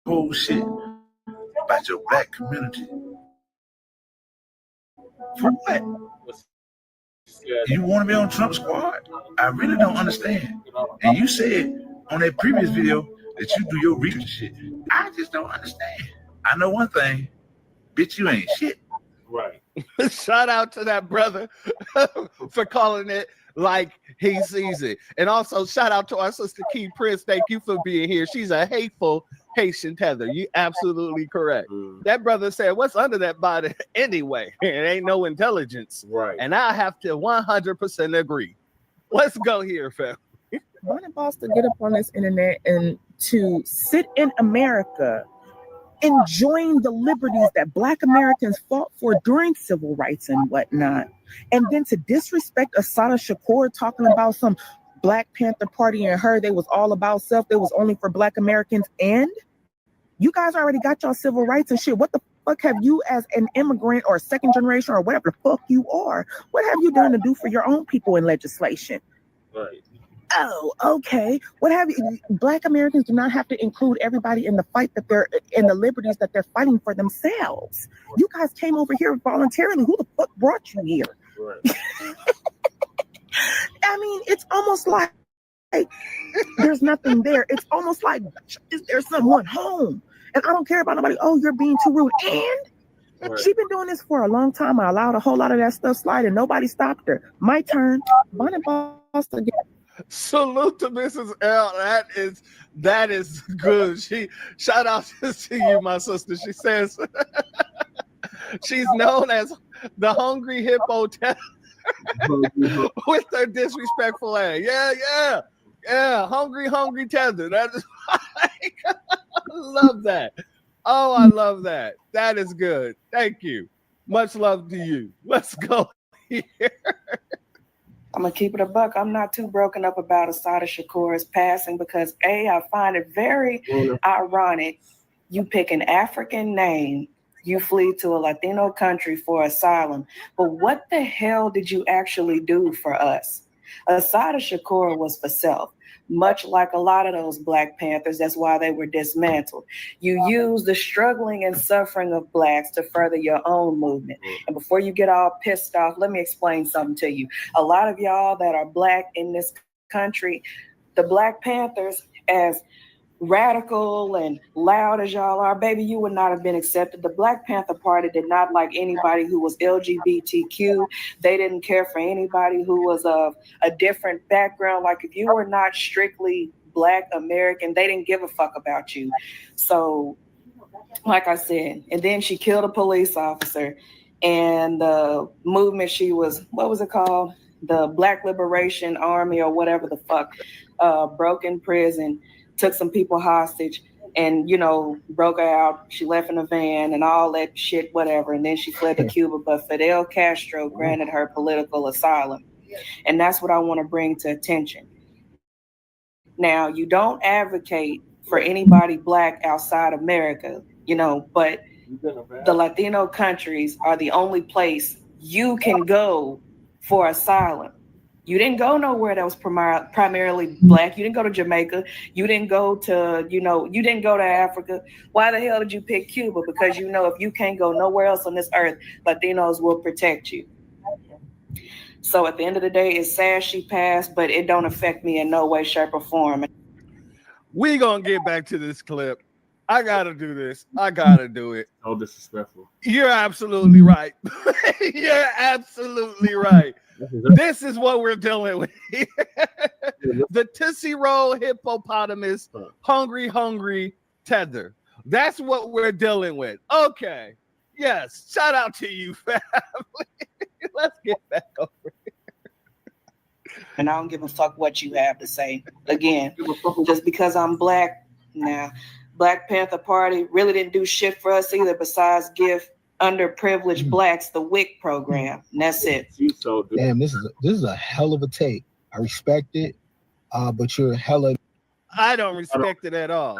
whole shit about your Black community. For what? You want to be on Trump's squad? I really don't understand. And you said on that previous video that you do your research shit. I just don't understand. I know one thing, bitch, you ain't shit. Right. Shout out to that brother for calling it like he sees it. And also shout out to our sister Key Prince. Thank you for being here. She's a hateful Haitian tether. You absolutely correct. That brother said, what's under that body anyway? It ain't no intelligence. Right. And I have to 100% agree. Let's go here, fam. Bonnet boss to get up on this internet and to sit in America enjoying the liberties that Black Americans fought for during civil rights and whatnot. And then to disrespect Assata Shakur talking about some Black Panther Party and her, they was all about self, they was only for Black Americans, and you guys already got your civil rights and shit. What the fuck have you as an immigrant or second generation or whatever the fuck you are? What have you done to do for your own people in legislation? Right. Oh, okay. What have you? Black Americans do not have to include everybody in the fight that they're in the liberties that they're fighting for themselves. You guys came over here voluntarily. Who the fuck brought you here? Right. I mean, it's almost like there's nothing there. It's almost like there's someone home. And I don't care about nobody. Oh, you're being too rude. And she's been doing this for a long time. I allowed a whole lot of that stuff slide and nobody stopped her. My turn. Bonnet boss again. Salute to Mrs. L. That is good. She shout out to you, my sister. She says she's known as the Hungry Hippo with her disrespectful ass. Yeah. Hungry tether. That is like, I love that. Oh, I love that. That is good. Thank you. Much love to you. Let's go here. I'm gonna keep it a buck. I'm not too broken up about Assata Shakur's passing because I find it very ironic. You pick an African name, you flee to a Latino country for asylum, but what the hell did you actually do for us? Assata Shakur was for self, much like a lot of those Black Panthers. That's why they were dismantled. You use the struggling and suffering of Blacks to further your own movement. And before you get all pissed off, let me explain something to you. A lot of y'all that are Black in this country, the Black Panthers, as radical and loud as y'all are, baby, you would not have been accepted. The Black Panther Party did not like anybody who was LGBTQ. They didn't care for anybody who was of a different background. Like if you were not strictly Black American, they didn't give a fuck about you. So, like I said, and then she killed a police officer, and the movement she was, what was it called? The Black Liberation Army or whatever the fuck, broke in prison, took some people hostage, and broke her out. She left in a van and all that shit, whatever. And then she fled to Cuba. But Fidel Castro granted her political asylum, and that's what I want to bring to attention. Now, you don't advocate for anybody Black outside America, but the Latino countries are the only place you can go for asylum. You didn't go nowhere that was primarily Black. You didn't go to Jamaica. You didn't go to, you didn't go to Africa. Why the hell did you pick Cuba? Because if you can't go nowhere else on this earth, Latinos will protect you. So at the end of the day, it's sad she passed, but it don't affect me in no way, shape, or form. We gonna get back to this clip. I gotta do this. I gotta do it. So disrespectful. You're absolutely right. You're absolutely right. This is what we're dealing with. The Tootsie Roll hippopotamus, hungry tether. That's what we're dealing with. Okay. Yes. Shout out to you, family. Let's get back over here. And I don't give a fuck what you have to say. Again, just because I'm Black, Black Panther Party really didn't do shit for us either besides give underprivileged Blacks the WIC program. And that's it. Damn, this is a hell of a take. I respect it, but you're hella. I don't respect it at all.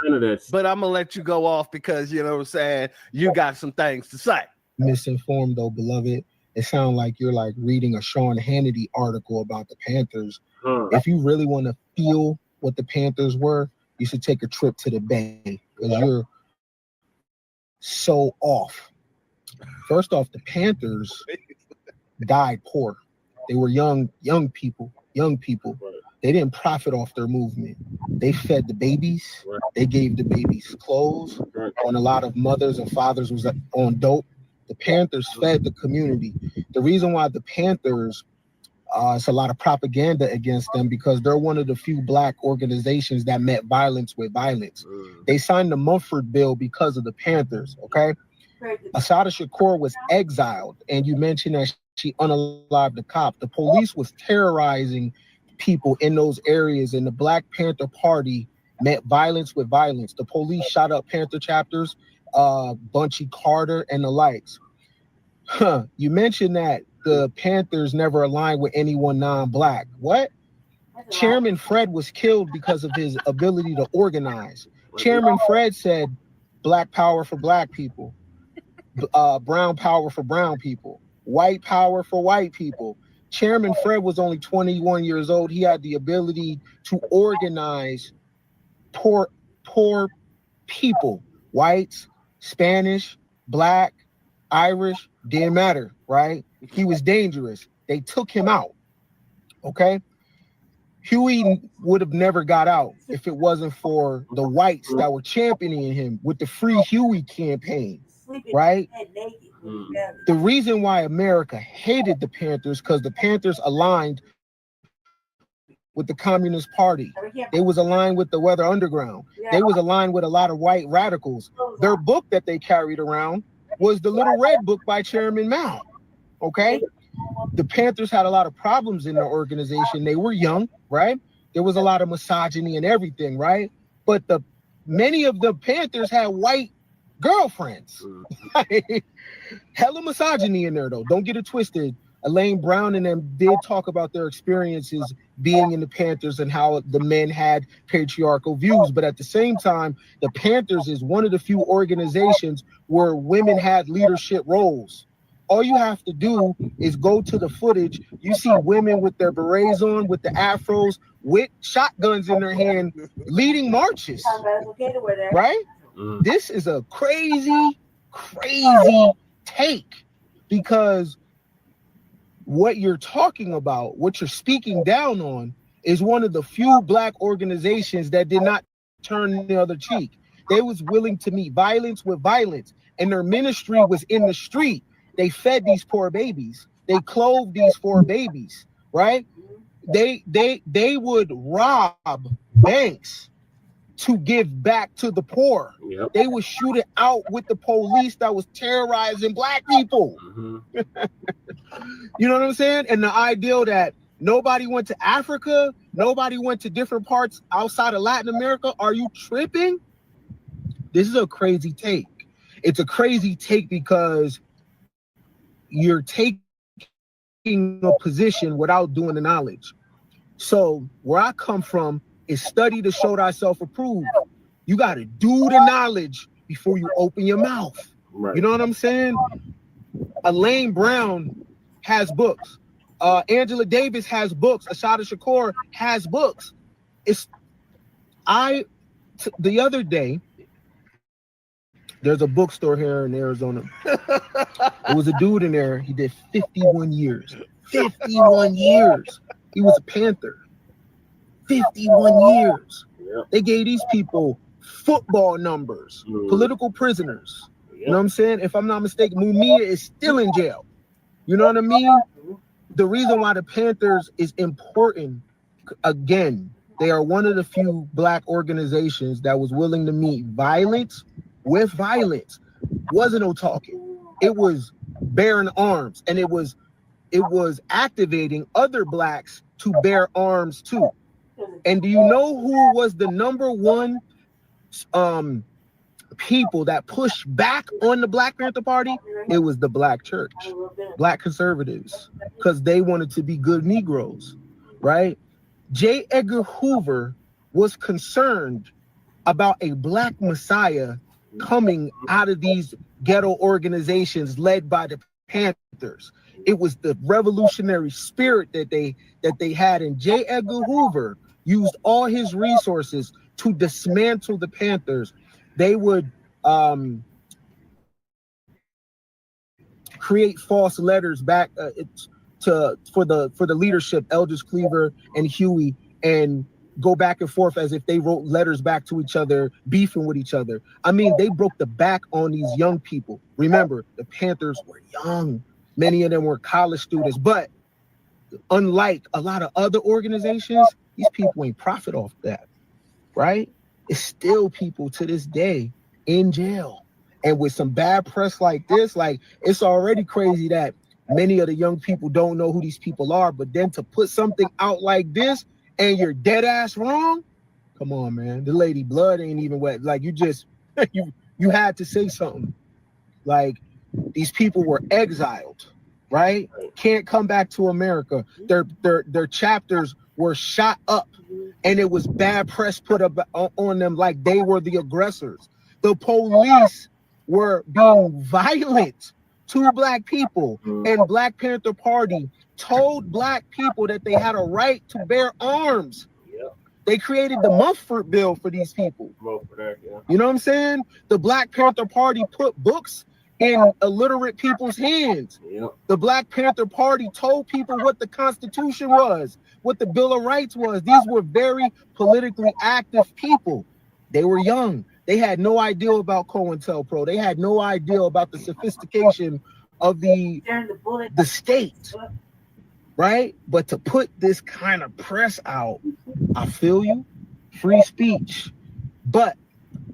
But I'm gonna let you go off because you know what I'm saying. You got some things to say. Misinformed though, beloved. It sounds like you're like reading a Sean Hannity article about the Panthers. If you really want to feel what the Panthers were, you should take a trip to the Bay because you're so off. First off, the Panthers died poor. They were young people. They didn't profit off their movement. They fed the babies. They gave the babies clothes. When a lot of mothers and fathers was on dope, the Panthers fed the community. The reason why the Panthers, it's a lot of propaganda against them because they're one of the few Black organizations that met violence with violence. They signed the Mumford Bill because of the Panthers, okay? Assata Shakur was exiled, and you mentioned that she unalived the cop. The police was terrorizing people in those areas, and the Black Panther Party met violence with violence. The police shot up Panther chapters. Bunchy Carter, and the likes. You mentioned that the Panthers never aligned with anyone non-black. What? Chairman Fred was killed because of his ability to organize. Chairman Fred said, "Black power for black people, brown power for brown people, white power for white people." Chairman Fred was only 21 years old. He had the ability to organize poor people, whites, Spanish, black, Irish, didn't matter, right? He was dangerous. They took him out, okay? Huey would have never got out if it wasn't for the whites that were championing him with the Free Huey campaign, right? The reason why America hated the Panthers because the Panthers aligned with the Communist Party. They was aligned with the Weather Underground. They was aligned with a lot of white radicals. Their book that they carried around was the Little Red Book by Chairman Mao, okay? The Panthers had a lot of problems in their organization. They were young, right? There was a lot of misogyny and everything, right? But many of the Panthers had white girlfriends. Hella misogyny in there, though. Don't get it twisted. Elaine Brown and them did talk about their experiences being in the Panthers and how the men had patriarchal views. But at the same time, the Panthers is one of the few organizations where women had leadership roles. All you have to do is go to the footage. You see women with their berets on, with the afros, with shotguns in their hand, leading marches, right? This is a crazy take, because what you're talking about, what you're speaking down on, is one of the few black organizations that did not turn the other cheek. They was willing to meet violence with violence, and their ministry was in the street. They fed these poor babies. They clothed these poor babies, right? They would rob banks to give back to the poor. Yep. They would shoot it out with the police that was terrorizing black people. You know what I'm saying? And the ideal that nobody went to Africa, nobody went to different parts outside of Latin America. Are you tripping? This is a crazy take. It's a crazy take because you're taking a position without doing the knowledge. So where I come from is study to show thyself approved. You got to do the knowledge before you open your mouth. Right. You know what I'm saying? Elaine Brown has books. Angela Davis has books. Assata Shakur has books. The other day, there's a bookstore here in Arizona. There was a dude in there. He did 51 years. 51 years. He was a Panther. 51 years. Yep. They gave these people football numbers, political prisoners. Yep. You know what I'm saying? If I'm not mistaken, Mumia is still in jail. You know what I mean? The reason why the Panthers is important, again, they are one of the few black organizations that was willing to meet violence with violence. Wasn't no talking. It was bearing arms, and it was activating other blacks to bear arms too. And do you know who was the number one people that pushed back on the Black Panther Party? It was the Black church, Black conservatives, because they wanted to be good Negroes, right? J. Edgar Hoover was concerned about a Black Messiah coming out of these ghetto organizations led by the Panthers. It was the revolutionary spirit that they had, and J. Edgar Hoover used all his resources to dismantle the Panthers. They would create false letters back for the leadership, Eldridge Cleaver and Huey, and go back and forth as if they wrote letters back to each other, beefing with each other. I mean, they broke the back on these young people. Remember, the Panthers were young. Many of them were college students, but unlike a lot of other organizations, these people ain't profit off that, right? It's still people to this day in jail. And with some bad press like this, like, it's already crazy that many of the young people don't know who these people are, but then to put something out like this and you're dead ass wrong, come on, man. The lady blood ain't even wet. Like, you you had to say something. Like, these people were exiled, right? Can't come back to America. Their chapters were shot up, and it was bad press put up on them like they were the aggressors. The police were being violent to Black people, and Black Panther Party told Black people that they had a right to bear arms. They created the Mumford Bill for these people. You know what I'm saying? The Black Panther Party put books in illiterate people's hands. The Black Panther Party told people what the Constitution was, what the Bill of Rights was. These were very politically active people. They were young. They had no idea about COINTELPRO. They had no idea about the sophistication of the state, right? But to put this kind of press out, I feel you, free speech, but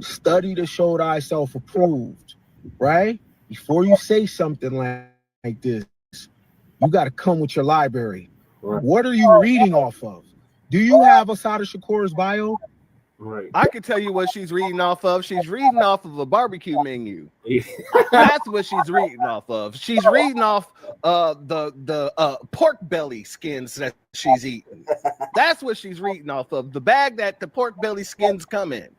study to show thyself approved, right? Before you say something like this, you got to come with your library. What are you reading off of? Do you have Assata Shakur's bio? Right. I can tell you what she's reading off of. She's reading off of a barbecue menu. That's what she's reading off of. She's reading off the pork belly skins that she's eating. That's what she's reading off of. The bag that the pork belly skins come in.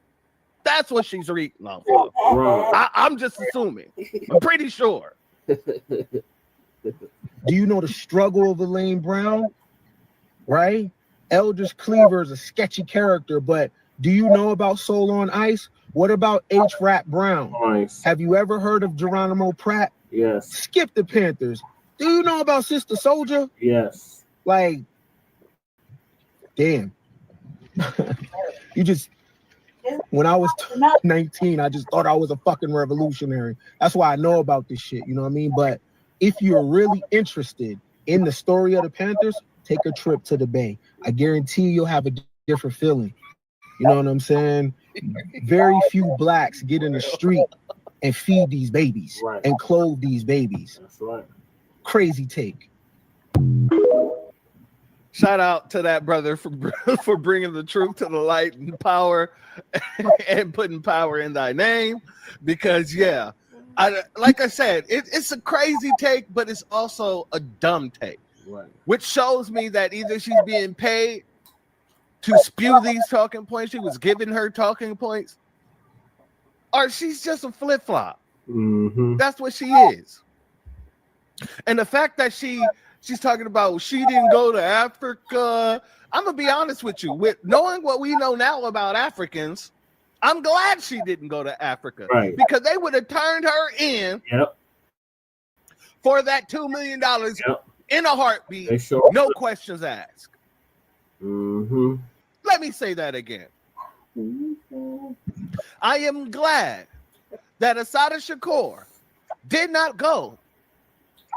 That's what she's reading off of. Right. I'm just assuming. I'm pretty sure. Do you know the struggle of Elaine Brown? Right? Eldridge Cleaver is a sketchy character, but do you know about Soul on Ice? What about H. Rap Brown? Nice. Have you ever heard of Geronimo Pratt? Yes. Skip the Panthers. Do you know about Sister Soldier? Yes. Like, damn. You just, when I was 19, I just thought I was a fucking revolutionary. That's why I know about this shit, you know what I mean? But if you're really interested in the story of the Panthers, take a trip to the Bay. I guarantee you'll have a different feeling. You know what I'm saying? Very few Blacks get in the street and feed these babies and clothe these babies. That's right. Crazy take. Shout out to that brother for bringing the truth to the light and power and putting power in thy name. Because, yeah, like I said, it's a crazy take, but it's also a dumb take. Right. Which shows me that either she's being paid to spew these talking points, she was giving her talking points, or she's just a flip-flop. That's what she is. And the fact that she's talking about she didn't go to Africa, I'm gonna be honest with you, with knowing what we know now about Africans, I'm glad she didn't go to Africa, because they would have turned her in for that $2 million in a heartbeat, no questions asked. Let me say that again. I am glad that Assata Shakur did not go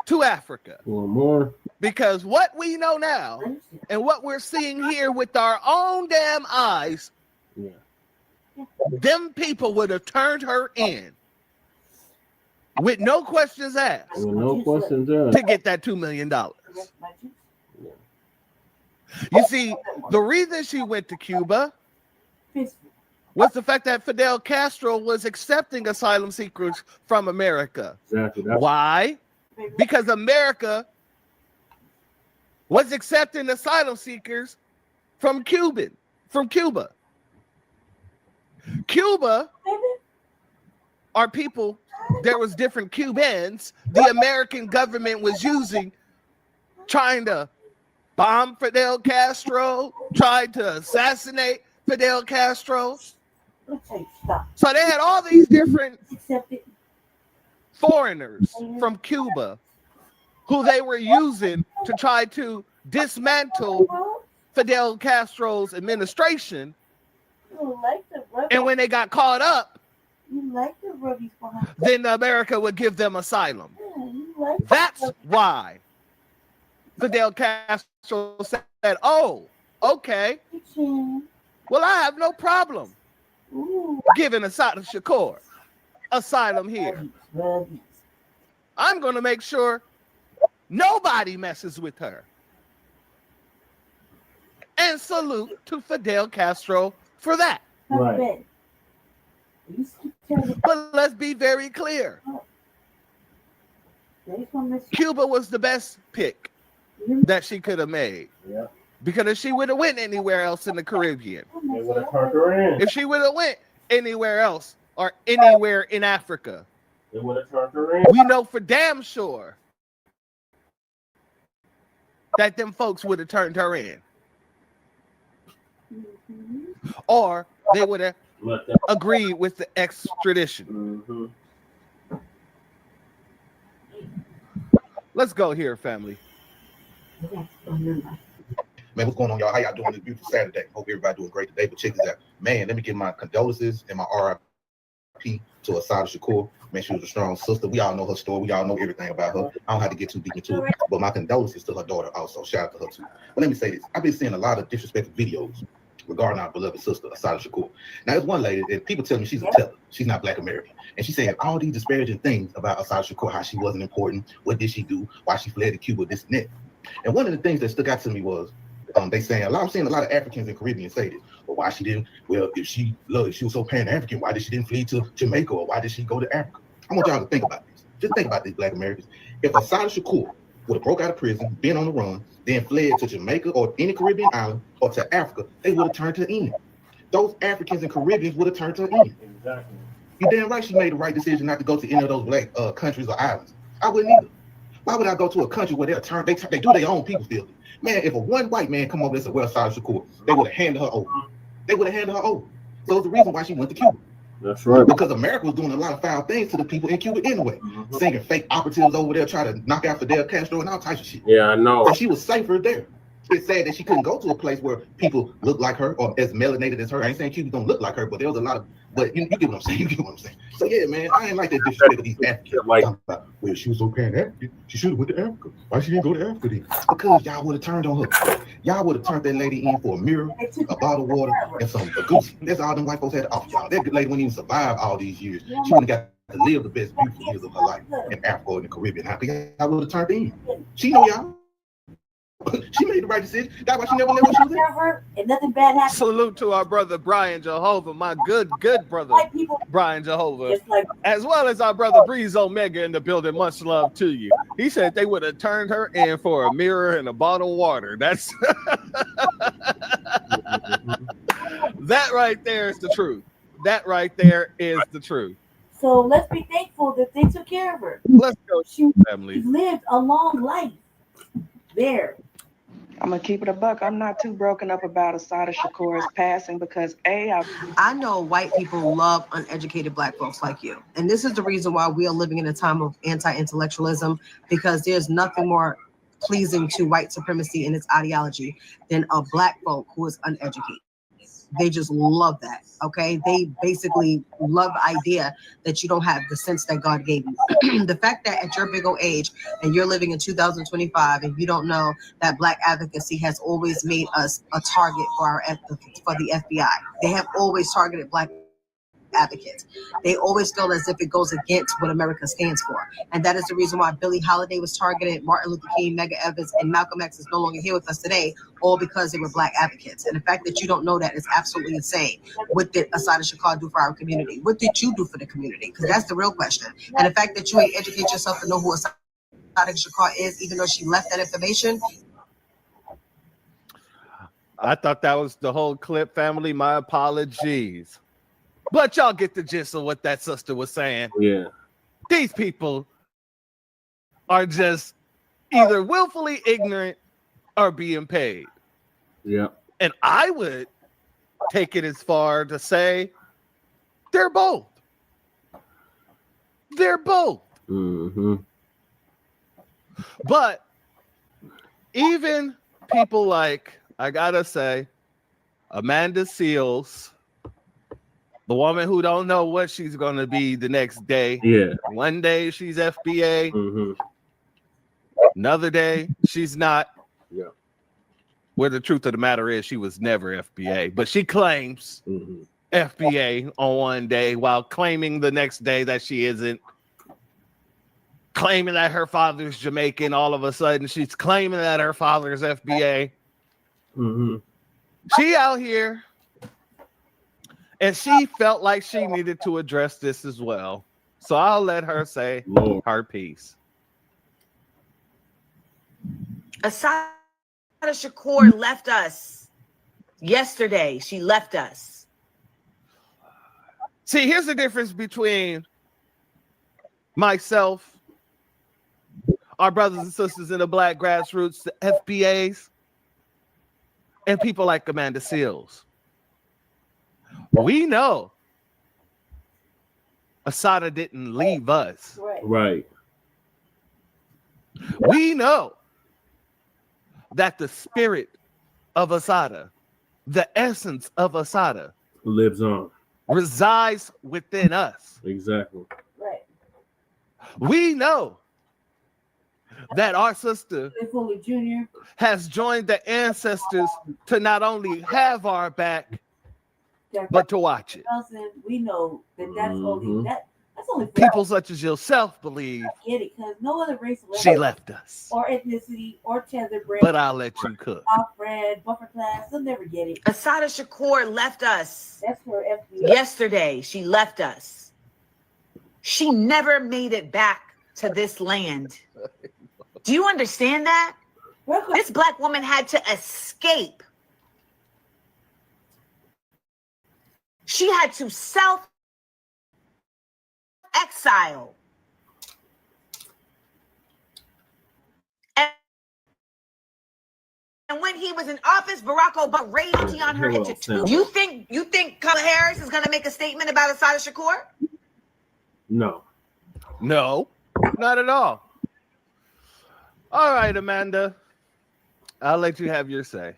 to Africa. One more. Because what we know now and what we're seeing here with our own damn eyes, them people would have turned her in with no questions asked. No questions asked. To get that $2 million. You see, the reason she went to Cuba was the fact that Fidel Castro was accepting asylum seekers from America. Exactly. Why? Because America was accepting asylum seekers from Cuba. Cuba are people, there was different Cubans the American government was using, trying to bomb Fidel Castro, tried to assassinate Fidel Castro. So they had all these different foreigners from Cuba who they were using to try to dismantle Fidel Castro's administration. And when they got caught up, then America would give them asylum. That's why Fidel Castro said, oh, okay. Well, I have no problem giving Assata Shakur asylum here. I'm going to make sure nobody messes with her. And salute to Fidel Castro for that. Right. But let's be very clear. Cuba was the best pick that she could have made. Yeah. Because if she would have went anywhere else in the Caribbean, They would have turned her in. if she would have went anywhere else or anywhere in Africa, They would have turned her in. we know for damn sure that them folks would have turned her in. Or they would have agreed with the extradition. Let's go here, family. Man, what's going on, y'all? How y'all doing this beautiful Saturday? Hope everybody doing great today. But check this out. Man, let me give my condolences and my RIP to Assata Shakur. Man, she was a strong sister. We all know her story. We all know everything about her. I don't have to get too deep into it. But my condolences to her daughter also. Shout out to her too. But let me say this. I've been seeing a lot of disrespectful videos regarding our beloved sister, Assata Shakur. Now, there's one lady, and people tell me she's a teller. She's not Black American. And she's saying all these disparaging things about Assata Shakur, how she wasn't important, what did she do, why she fled to Cuba, this and that. And one of the things that stuck out to me was, I'm seeing a lot of Africans and Caribbeans say this. But why she didn't? Well, if she was so Pan-African, why did she didn't flee to Jamaica, or why did she go to Africa? I want y'all to think about this. Just think about this, Black Americans. If Assata Shakur would have broke out of prison, been on the run, then fled to Jamaica or any Caribbean island or to Africa, they would have turned to England. Those Africans and Caribbeans would have turned to England. Exactly. You're damn right she made the right decision not to go to any of those Black countries or islands. I wouldn't either. Why would I go to a country where they do their own people filthy? Man, if a one white man come over and said, well, Assata Shakur, they would have handed her over. They would have handed her over. So it's the reason why she went to Cuba. That's right. Because America was doing a lot of foul things to the people in Cuba anyway. Sending fake operatives over there, trying to knock out Fidel Castro and all types of shit. Yeah, I know. So she was safer there. It's sad that she couldn't go to a place where people look like her or as melanated as her. I ain't saying Cubans don't look like her, but there was a lot of, but you get what I'm saying. You get what I'm saying. So yeah, man, I ain't like that disrespect of these Africans. Like, well, she was so Pan-African, she should have went to Africa. Why she didn't go to Africa then? Because y'all would have turned on her. Y'all would have turned that lady in for a mirror, a bottle of water, and some goose. That's all them white folks had to offer y'all. That lady wouldn't even survive all these years. She wouldn't have got to live the best beautiful years of her life in Africa or in the Caribbean. I think I would have turned in. She know y'all. She made the right decision. That's why she never left what she was there. And nothing bad happened. Salute to our brother Brian Jehovah, my good brother Brian Jehovah, as well as our brother Breeze Omega in the building. Much love to you. He said they would have turned her in for a mirror and a bottle of water. That's that right there is the truth. That right there is the truth. So let's be thankful that they took care of her. Let's go, family. She lived a long life there. I'm gonna keep it a buck. I'm not too broken up about Assata Shakur's passing because I know white people love uneducated Black folks like you. And this is the reason why we are living in a time of anti-intellectualism, because there's nothing more pleasing to white supremacy and its ideology than a Black folk who is uneducated. They just love that, okay? They basically love the idea that you don't have the sense that God gave you. The fact that at your big old age and you're living in 2025 and you don't know that Black advocacy has always made us a target for the FBI. They have always targeted Black advocates. They always feel as if it goes against what America stands for. And that is the reason why Billie Holiday was targeted, Martin Luther King, Medgar Evers, and Malcolm X is no longer here with us today, all because they were Black advocates. And the fact that you don't know that is absolutely insane. What did Assata Shakur do for our community? What did you do for the community? Because that's the real question. And the fact that you ain't educate yourself to know who Assata Shakur is, even though she left that information. I thought that was the whole clip, family. My apologies. But y'all get the gist of what that sister was saying. Yeah. These people are just either willfully ignorant or being paid. Yeah. And I would take it as far to say they're both. They're both. Mm-hmm. But even people like, I gotta say, Amanda Seals, the woman who don't know what she's going to be the next day. Yeah. One day she's FBA. Mm-hmm. Another day she's not. Yeah. Where the truth of the matter is she was never FBA. But she claims FBA on one day while claiming the next day that she isn't. Claiming that her father's Jamaican. All of a sudden she's claiming that her father's FBA. Mm-hmm. She out here And she felt like she needed to address this as well. So I'll let her say her piece. Assata Shakur left us yesterday. She left us. See, here's the difference between myself, our brothers and sisters in the Black grassroots, the FBAs, and people like Amanda Seals. We know Assata didn't leave us. Right. We know that the spirit of Assata, the essence of Assata, lives on, resides within us. Exactly. Right. We know that our sister Junior has joined the ancestors to not only have our back, but to watch it. We know that that's only that's only People such as yourself believe I get it, because no other race she left us. or ethnicity or tetherbred. But I'll let you cook. Off-red, buffer class, they'll never get it. Assata Shakur left us That's for FBI. yesterday. She left us. She never made it back to this land. Do you understand that? This Black woman had to escape. She had to self-exile. And when he was in office, Barack Obama raised on her into two. You think Kamala Harris is going to make a statement about Assata Shakur? No. No, not at all. All right, Amanda, I'll let you have your say.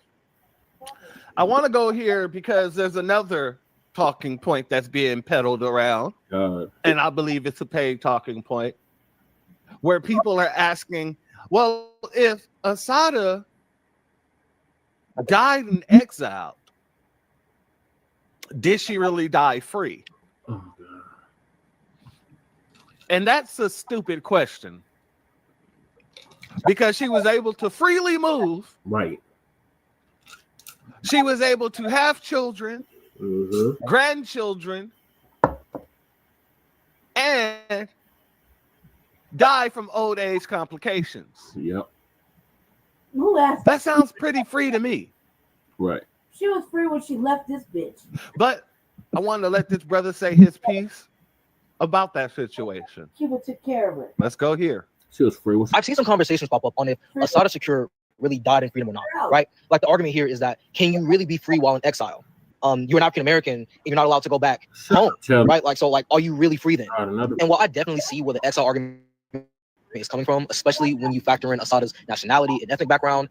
I want to go here because there's another talking point that's being peddled around, and I believe it's a paid talking point, where people are asking, well, if Assata died in exile, did she really die free? And that's a stupid question, because she was able to freely move. Right. She was able to have children, grandchildren, and die from old age complications. Yep. Who asked? That sounds pretty free to me. Right. She was free when she left this bitch. But I wanted to let this brother say his piece about that situation. Cuba took care of her. Let's go here. She was free. I've seen some conversations pop up on if Assata Shakur really died in freedom or not, right? Like the argument here is that, can you really be free while in exile? You're an African American, you're not allowed to go back home, right? Like, so like, are you really free then? And while I definitely see where the exile argument is coming from, especially when you factor in Assata's nationality and ethnic background,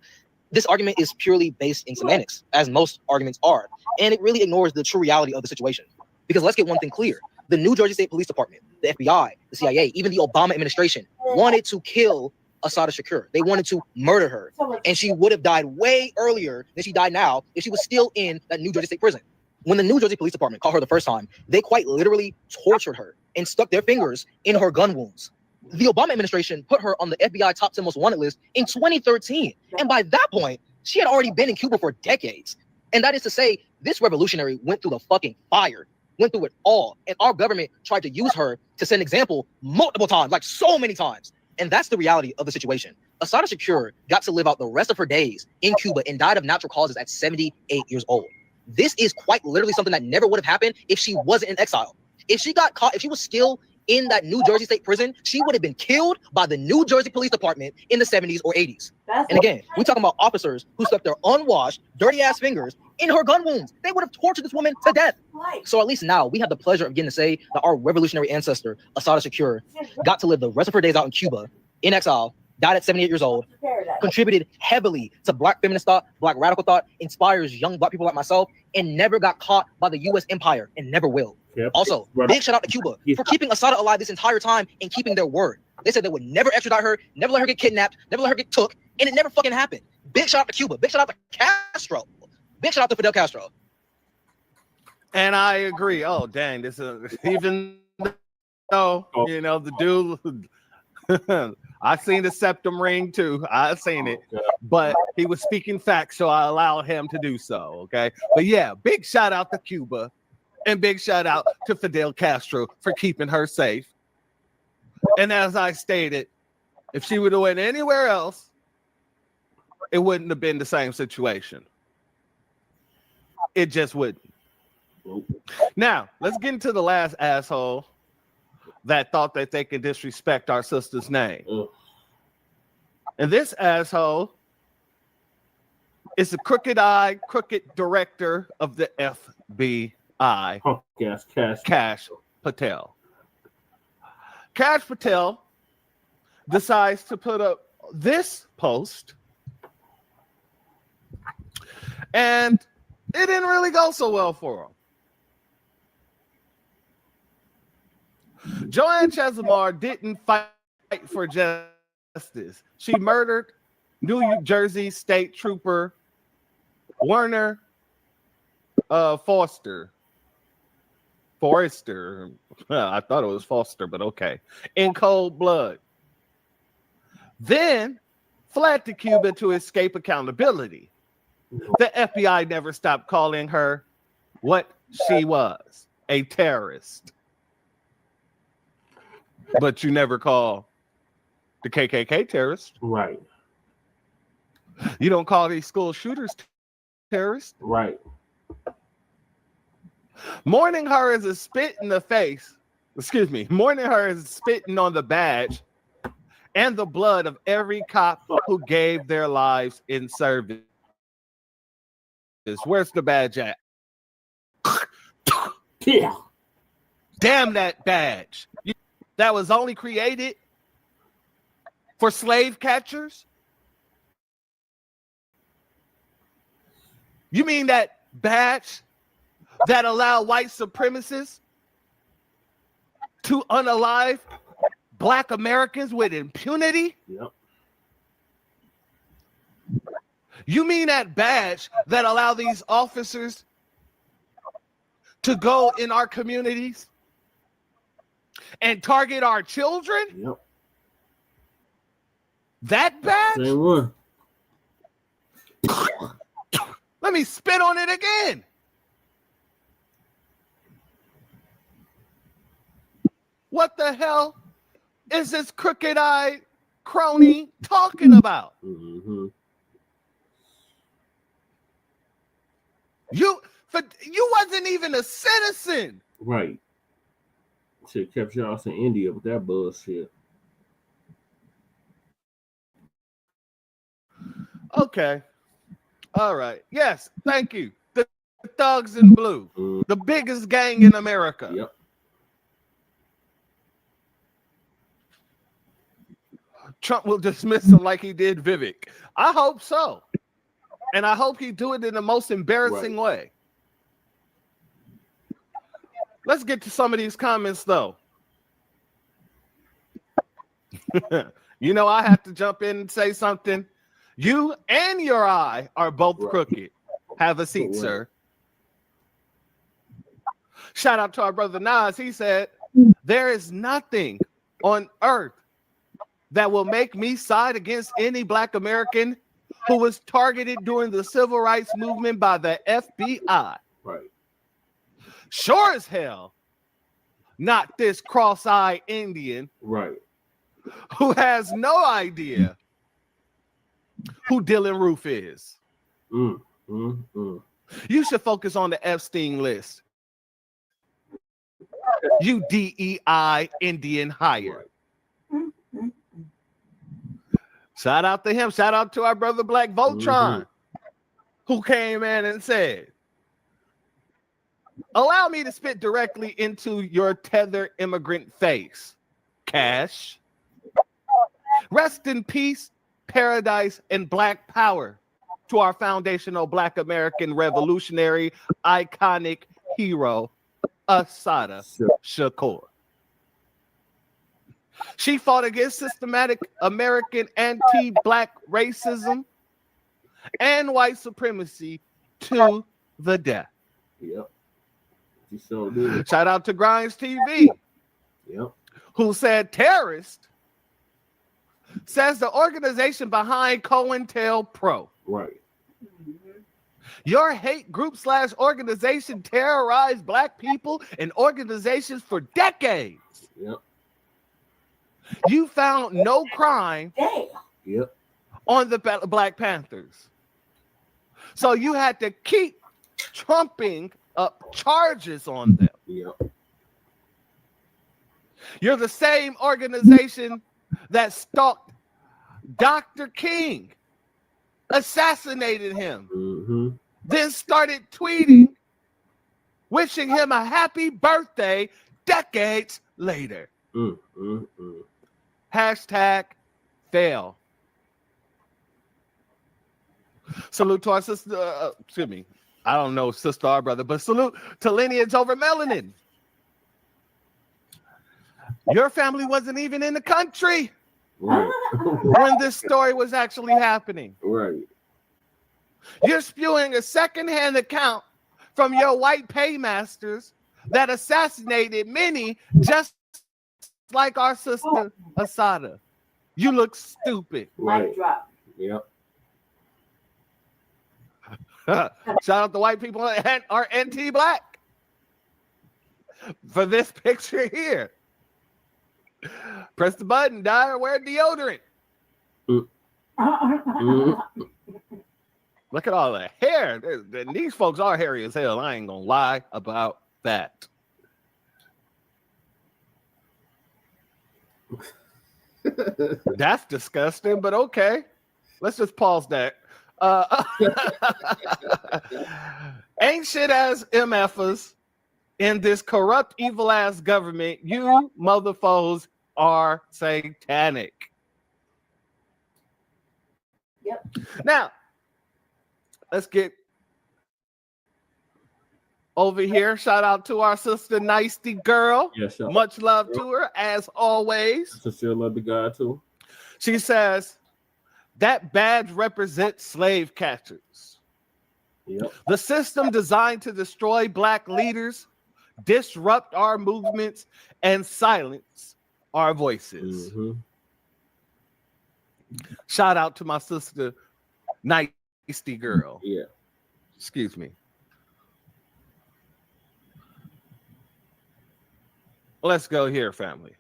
this argument is purely based in semantics, as most arguments are. And it really ignores the true reality of the situation. Because let's get one thing clear. The New Jersey State Police Department, the FBI, the CIA, even the Obama administration wanted to kill Assata Shakur. They wanted to murder her. And she would have died way earlier than she died now if she was still in that New Jersey State prison. When the New Jersey Police Department caught her the first time, they quite literally tortured her and stuck their fingers in her gun wounds. The Obama administration put her on the FBI top 10 most wanted list in 2013. And by that point, she had already been in Cuba for decades. And that is to say, this revolutionary went through the fucking fire, went through it all. And our government tried to use her to set an example multiple times, like so many times. And that's the reality of the situation. Assata Shakur got to live out the rest of her days in Cuba and died of natural causes at 78 years old. This is quite literally something that never would have happened if she wasn't in exile. If she got caught, if she was still in that New Jersey State prison, she would have been killed by the New Jersey Police Department in the 70s or 80s. And again, we're talking about officers who stuck their unwashed, dirty-ass fingers in her gun wounds. They would have tortured this woman to death. So at least now, we have the pleasure of getting to say that our revolutionary ancestor, Assata Shakur, got to live the rest of her days out in Cuba, in exile, died at 78 years old, contributed heavily to Black feminist thought, Black radical thought, inspires young Black people like myself, and never got caught by the U.S. empire, and never will. Also, big shout out to Cuba for keeping Assata alive this entire time and keeping their word. They said they would never extradite her, never let her get kidnapped, never let her get took, and it never fucking happened. Big shout out to Cuba. Big shout out to Castro. Big shout out to Fidel Castro. And I agree. Oh, dang. This is even though, you know, the dude, I seen the septum ring too. I seen it, but he was speaking facts, so I allowed him to do so. Okay. But yeah, big shout out to Cuba And big shout out to Fidel Castro for keeping her safe. And as I stated, if she would have went anywhere else, it wouldn't have been the same situation. It just wouldn't. Now, let's get into the last asshole that thought that they could disrespect our sister's name. And this asshole is the crooked director of the FBI, Cash Patel. Cash Patel decides to put up this post, and it didn't really go so well for him. Joanne Chesimard didn't fight for justice. She murdered New Jersey State Trooper Werner Forrester. I thought it was Foster, but okay. In cold blood. Then fled to Cuba to escape accountability. The FBI never stopped calling her what she was, a terrorist. But you never call the KKK terrorist. Right. You don't call these school shooters terrorists. Right. Mourning her is a spit in the face. Excuse me. Mourning her is spitting on the badge and the blood of every cop who gave their lives in service. Where's the badge at? Yeah. Damn that badge. That was only created for slave catchers? You mean that badge that allow white supremacists to unalive Black Americans with impunity? Yep. You mean that badge that allow these officers to go in our communities and target our children? Yep. That badge? Same one. Let me spit on it again. What the hell is this crooked-eyed crony talking about? Mm-hmm. You wasn't even a citizen. Right. Shit kept y'all in India with that bullshit. Okay. All right. Yes, thank you. The Thugs in Blue, the biggest gang in America. Yep. Trump will dismiss him like he did Vivek. I hope so. And I hope he do it in the most embarrassing way. Let's get to some of these comments, though. You know, I have to jump in and say something. You and your eye are both crooked. Have a seat, sir. Shout out to our brother Nas. He said, there is nothing on earth that will make me side against any Black American who was targeted during the civil rights movement by the FBI. Right. Sure as hell, not this cross-eyed Indian. Right. Who has no idea who Dylan Roof is. You should focus on the Epstein list. You DEI Indian hire. Shout out to him. Shout out to our brother Black Voltron, who came in and said, allow me to spit directly into your tether immigrant face, Cash. Rest in peace, paradise, and Black power to our foundational Black American revolutionary iconic hero, Assata Shakur. She fought against systematic American anti-Black racism and white supremacy to the death. Yep. She so did. Shout out to Grimes TV. Yep. Who said terrorist says the organization behind COINTELPRO. Right. Your hate group / organization terrorized Black people and organizations for decades. Yep. You found no crime Yep. on the Black Panthers. So you had to keep trumping up charges on them. Yep. You're the same organization that stalked Dr. King, assassinated him, then started tweeting, wishing him a happy birthday decades later. Hashtag fail. Salute to our sister, excuse me, I don't know sister or brother, but salute to lineage over melanin. Your family wasn't even in the country when this story was actually happening. Right. You're spewing a secondhand account from your white paymasters that assassinated many, just like our sister Assata. You look stupid. Mic drop. Yep. Shout out to white people and our anti-Black for this picture here. Press the button, die or wear deodorant. Look at all the hair. These folks are hairy as hell. I ain't gonna lie about that. That's disgusting, but okay. Let's just pause that. Ain't shit as MFers in this corrupt, evil ass government. You motherfuckers are satanic. Yep. Now, let's get over here. Shout out to our sister Nicety Girl. Yes, sir. Much love to her, as always. Sincere love to God, too. She says, that badge represents slave catchers. Yep. The system designed to destroy Black leaders, disrupt our movements, and silence our voices. Shout out to my sister, Nicety Girl. Yeah. Excuse me. Let's go here, family.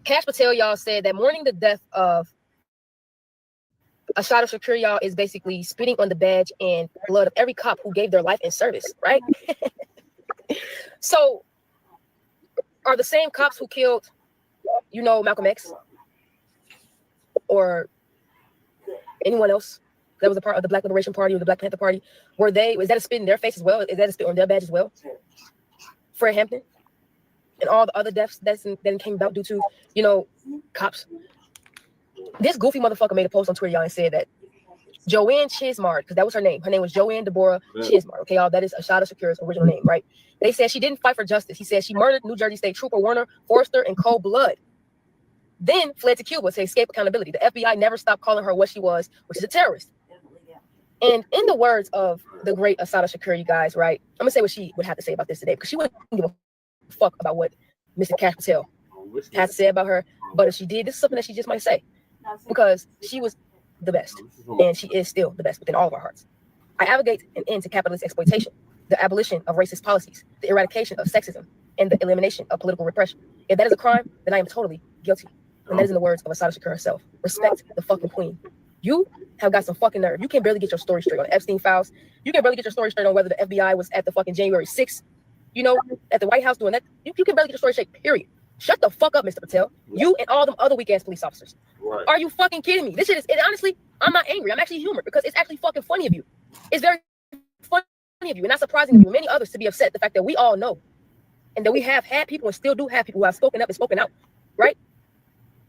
Cash Patel, y'all, said that mourning the death of Assata Shakur, y'all, is basically spitting on the badge and blood of every cop who gave their life in service, right? So, are the same cops who killed, you know, Malcolm X or anyone else that was a part of the Black Liberation Party or the Black Panther Party, was that a spit in their face as well? Is that a spit on their badge as well? Fred Hampton and all the other deaths that came about due to, you know, cops. This goofy motherfucker made a post on Twitter, y'all, and said that Joanne Chismard, because that was her name. Her name was Joanne Deborah Chismard. Okay, y'all, that is Assata Shakur's original name, right? They said she didn't fight for justice. He said she murdered New Jersey State Trooper Warner Forrester in cold blood, then fled to Cuba to escape accountability. The FBI never stopped calling her what she was, which is a terrorist. And in the words of the great Assata Shakur, you guys, right? I'm gonna say what she would have to say about this today, because she wouldn't give a fuck about what Mr. Cash Patel has to say about her. But if she did, this is something that she just might say, because she was the best, and she is still the best within all of our hearts. I advocate an end to capitalist exploitation, the abolition of racist policies, the eradication of sexism, and the elimination of political repression. If that is a crime, then I am totally guilty. And that is in the words of Assata Shakur herself. Respect the fucking queen. You have got some fucking nerve. You can barely get your story straight on the Epstein files. You can barely get your story straight on whether the FBI was at the fucking January 6th, you know, at the White House doing that. You can barely get your story straight, period. Shut the fuck up, Mr. Patel. You and all them other weak ass police officers. Right. Are you fucking kidding me? This shit is, honestly, I'm not angry. I'm actually humored because it's actually fucking funny of you. It's very funny of you and not surprising of you and many others to be upset. The fact that we all know and that we have had people and still do have people who have spoken up and spoken out, right?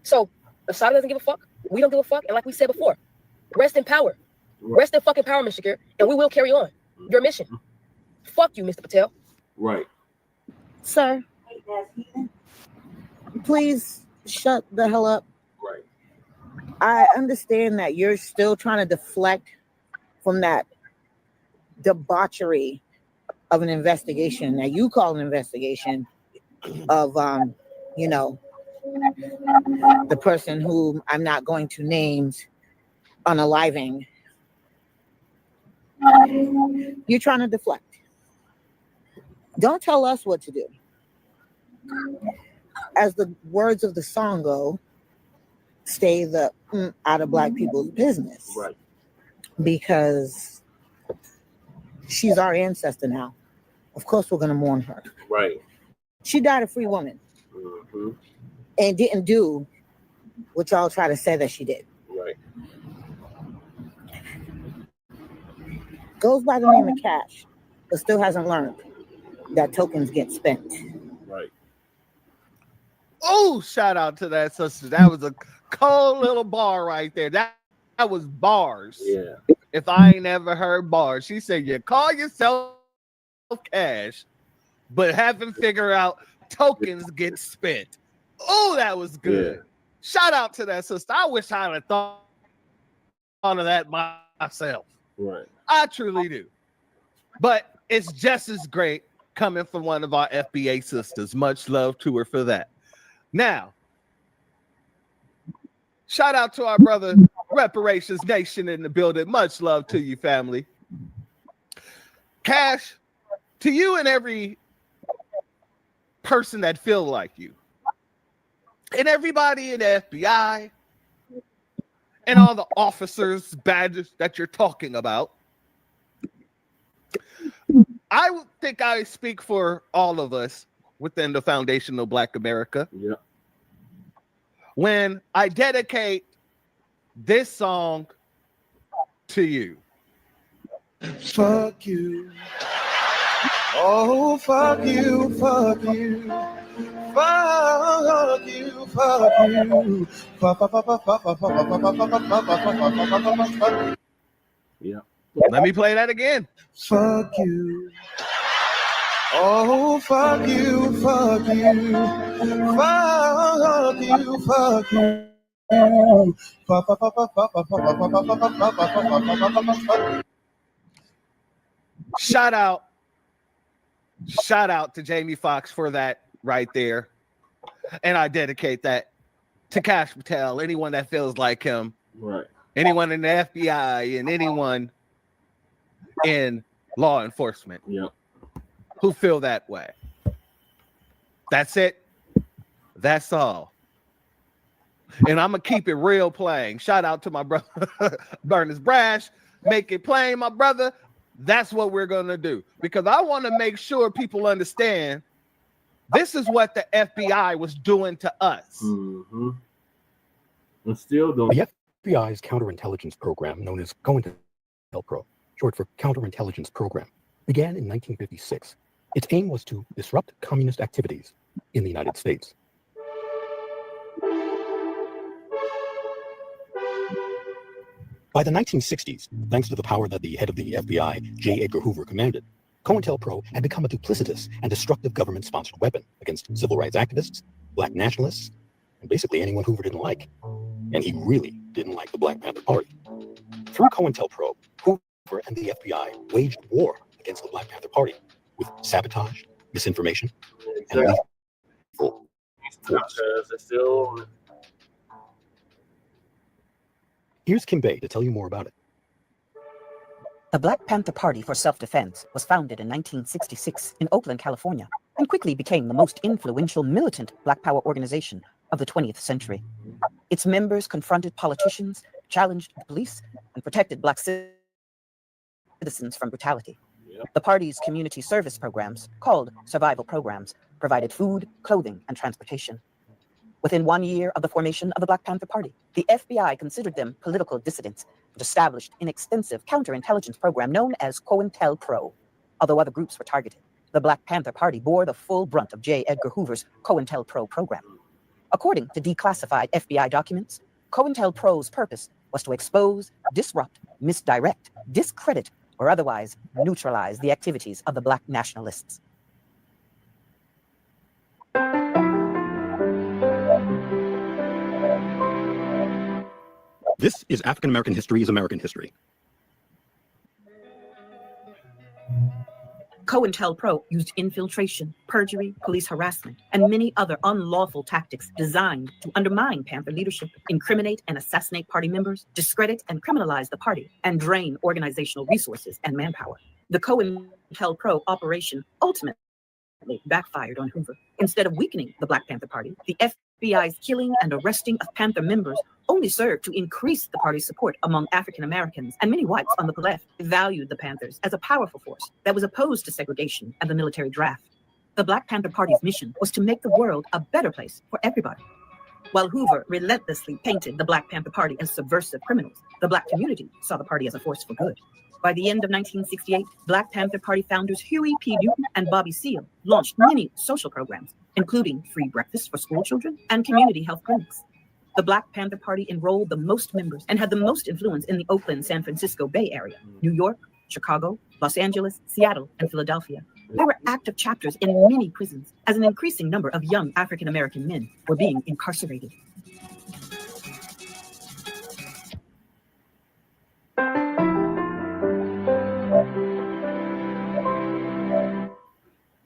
So Assata doesn't give a fuck. We don't give a fuck. And like we said before, rest in power. Rest in fucking power, Mr. Shakur, and we will carry on your mission. Fuck you, Mr. Patel. Right. Sir, please shut the hell up. Right. I understand that you're still trying to deflect from that debauchery of an investigation that you call an investigation of, you know, the person whom I'm not going to name unaliving. You're trying to deflect. Don't tell us what to do. As the words of the song go, stay the out of Black people's business. Right. Because she's our ancestor now. Of course, we're going to mourn her. Right. She died a free woman. Mm-hmm. And didn't do what y'all try to say that she did. Right. Goes by the name of Cash, but still hasn't learned that tokens get spent. Right. Oh, shout out to that sister. That was a cold little bar right there. That was bars. Yeah. If I ain't ever heard bars, she said, you call yourself Cash, but haven't figured out tokens get spent. Oh, that was good. Yeah. Shout out to that sister. I wish I'd have thought of that myself. Right. I truly do. But it's just as great coming from one of our FBA sisters. Much love to her for that. Now, shout out to our brother Reparations Nation in the building. Much love to you, family. Cash, to you and every person that feel like you, and everybody in the FBI, and all the officers' badges that you're talking about, I think I speak for all of us within the foundation of Black America. Yeah. When I dedicate this song to you. Fuck you. Oh, fuck you, fuck you. Fuck you, fuck you. Yeah. Let me play that again. Fuck you. Oh, fuck you, fuck you. Fuck you, fuck you. Shout out to Jamie Foxx for that right there. And I dedicate that to Cash Patel, anyone that feels like him. Right. Anyone in the FBI and anyone in law enforcement. Yep. Who feel that way. That's it. That's all. And I'm going to keep it real plain. Shout out to my brother, Burners Brash. Make it plain, my brother. That's what we're going to do. Because I want to make sure people understand this is what the FBI was doing to us. Mm-hmm. And still doing. The FBI's counterintelligence program, known as COINTELPRO, short for Counterintelligence Program, began in 1956. Its aim was to disrupt communist activities in the United States. By the 1960s, thanks to the power that the head of the FBI, J. Edgar Hoover, commanded, COINTELPRO had become a duplicitous and destructive government-sponsored weapon against civil rights activists, Black nationalists, and basically anyone Hoover didn't like. And he really didn't like the Black Panther Party. Through COINTELPRO, Hoover and the FBI waged war against the Black Panther Party with sabotage, misinformation, and lethal force. Here's Kim Bay to tell you more about it. The Black Panther Party for Self-Defense was founded in 1966 in Oakland, California, and quickly became the most influential militant Black Power organization of the 20th century. Its members confronted politicians, challenged the police, and protected Black citizens from brutality. The party's community service programs, called survival programs, provided food, clothing, and transportation. Within 1 year of the formation of the Black Panther Party, the FBI considered them political dissidents and established an extensive counterintelligence program known as COINTELPRO. Although other groups were targeted, the Black Panther Party bore the full brunt of J. Edgar Hoover's COINTELPRO program. According to declassified FBI documents, COINTELPRO's purpose was to expose, disrupt, misdirect, discredit, or otherwise neutralize the activities of the Black nationalists. This is African American History is American History. COINTELPRO used infiltration, perjury, police harassment, and many other unlawful tactics designed to undermine Panther leadership, incriminate and assassinate party members, discredit and criminalize the party, and drain organizational resources and manpower. The COINTELPRO operation ultimately backfired on Hoover. Instead of weakening the Black Panther Party, the FBI's killing and arresting of Panther members only served to increase the party's support among African Americans and many whites on the left. Valued the Panthers as a powerful force that was opposed to segregation and the military draft. The Black Panther Party's mission was to make the world a better place for everybody. While Hoover relentlessly painted the Black Panther Party as subversive criminals, the Black community saw the party as a force for good. By the end of 1968, Black Panther Party founders Huey P. Newton and Bobby Seale launched many social programs, including free breakfast for school children and community health clinics. The Black Panther Party enrolled the most members and had the most influence in the Oakland, San Francisco Bay Area, New York, Chicago, Los Angeles, Seattle, and Philadelphia. There were active chapters in many prisons, as an increasing number of young African American men were being incarcerated.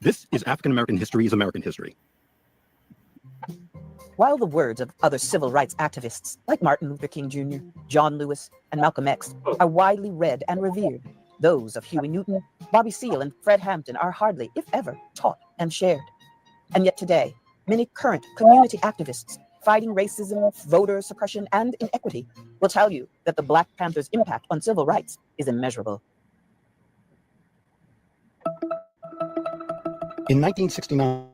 This is African American History is American History. While the words of other civil rights activists like Martin Luther King Jr., John Lewis, and Malcolm X are widely read and revered, those of Huey Newton, Bobby Seale, and Fred Hampton are hardly, if ever, taught and shared. And yet today, many current community activists fighting racism, voter suppression, and inequity will tell you that the Black Panthers' impact on civil rights is immeasurable. In 1969,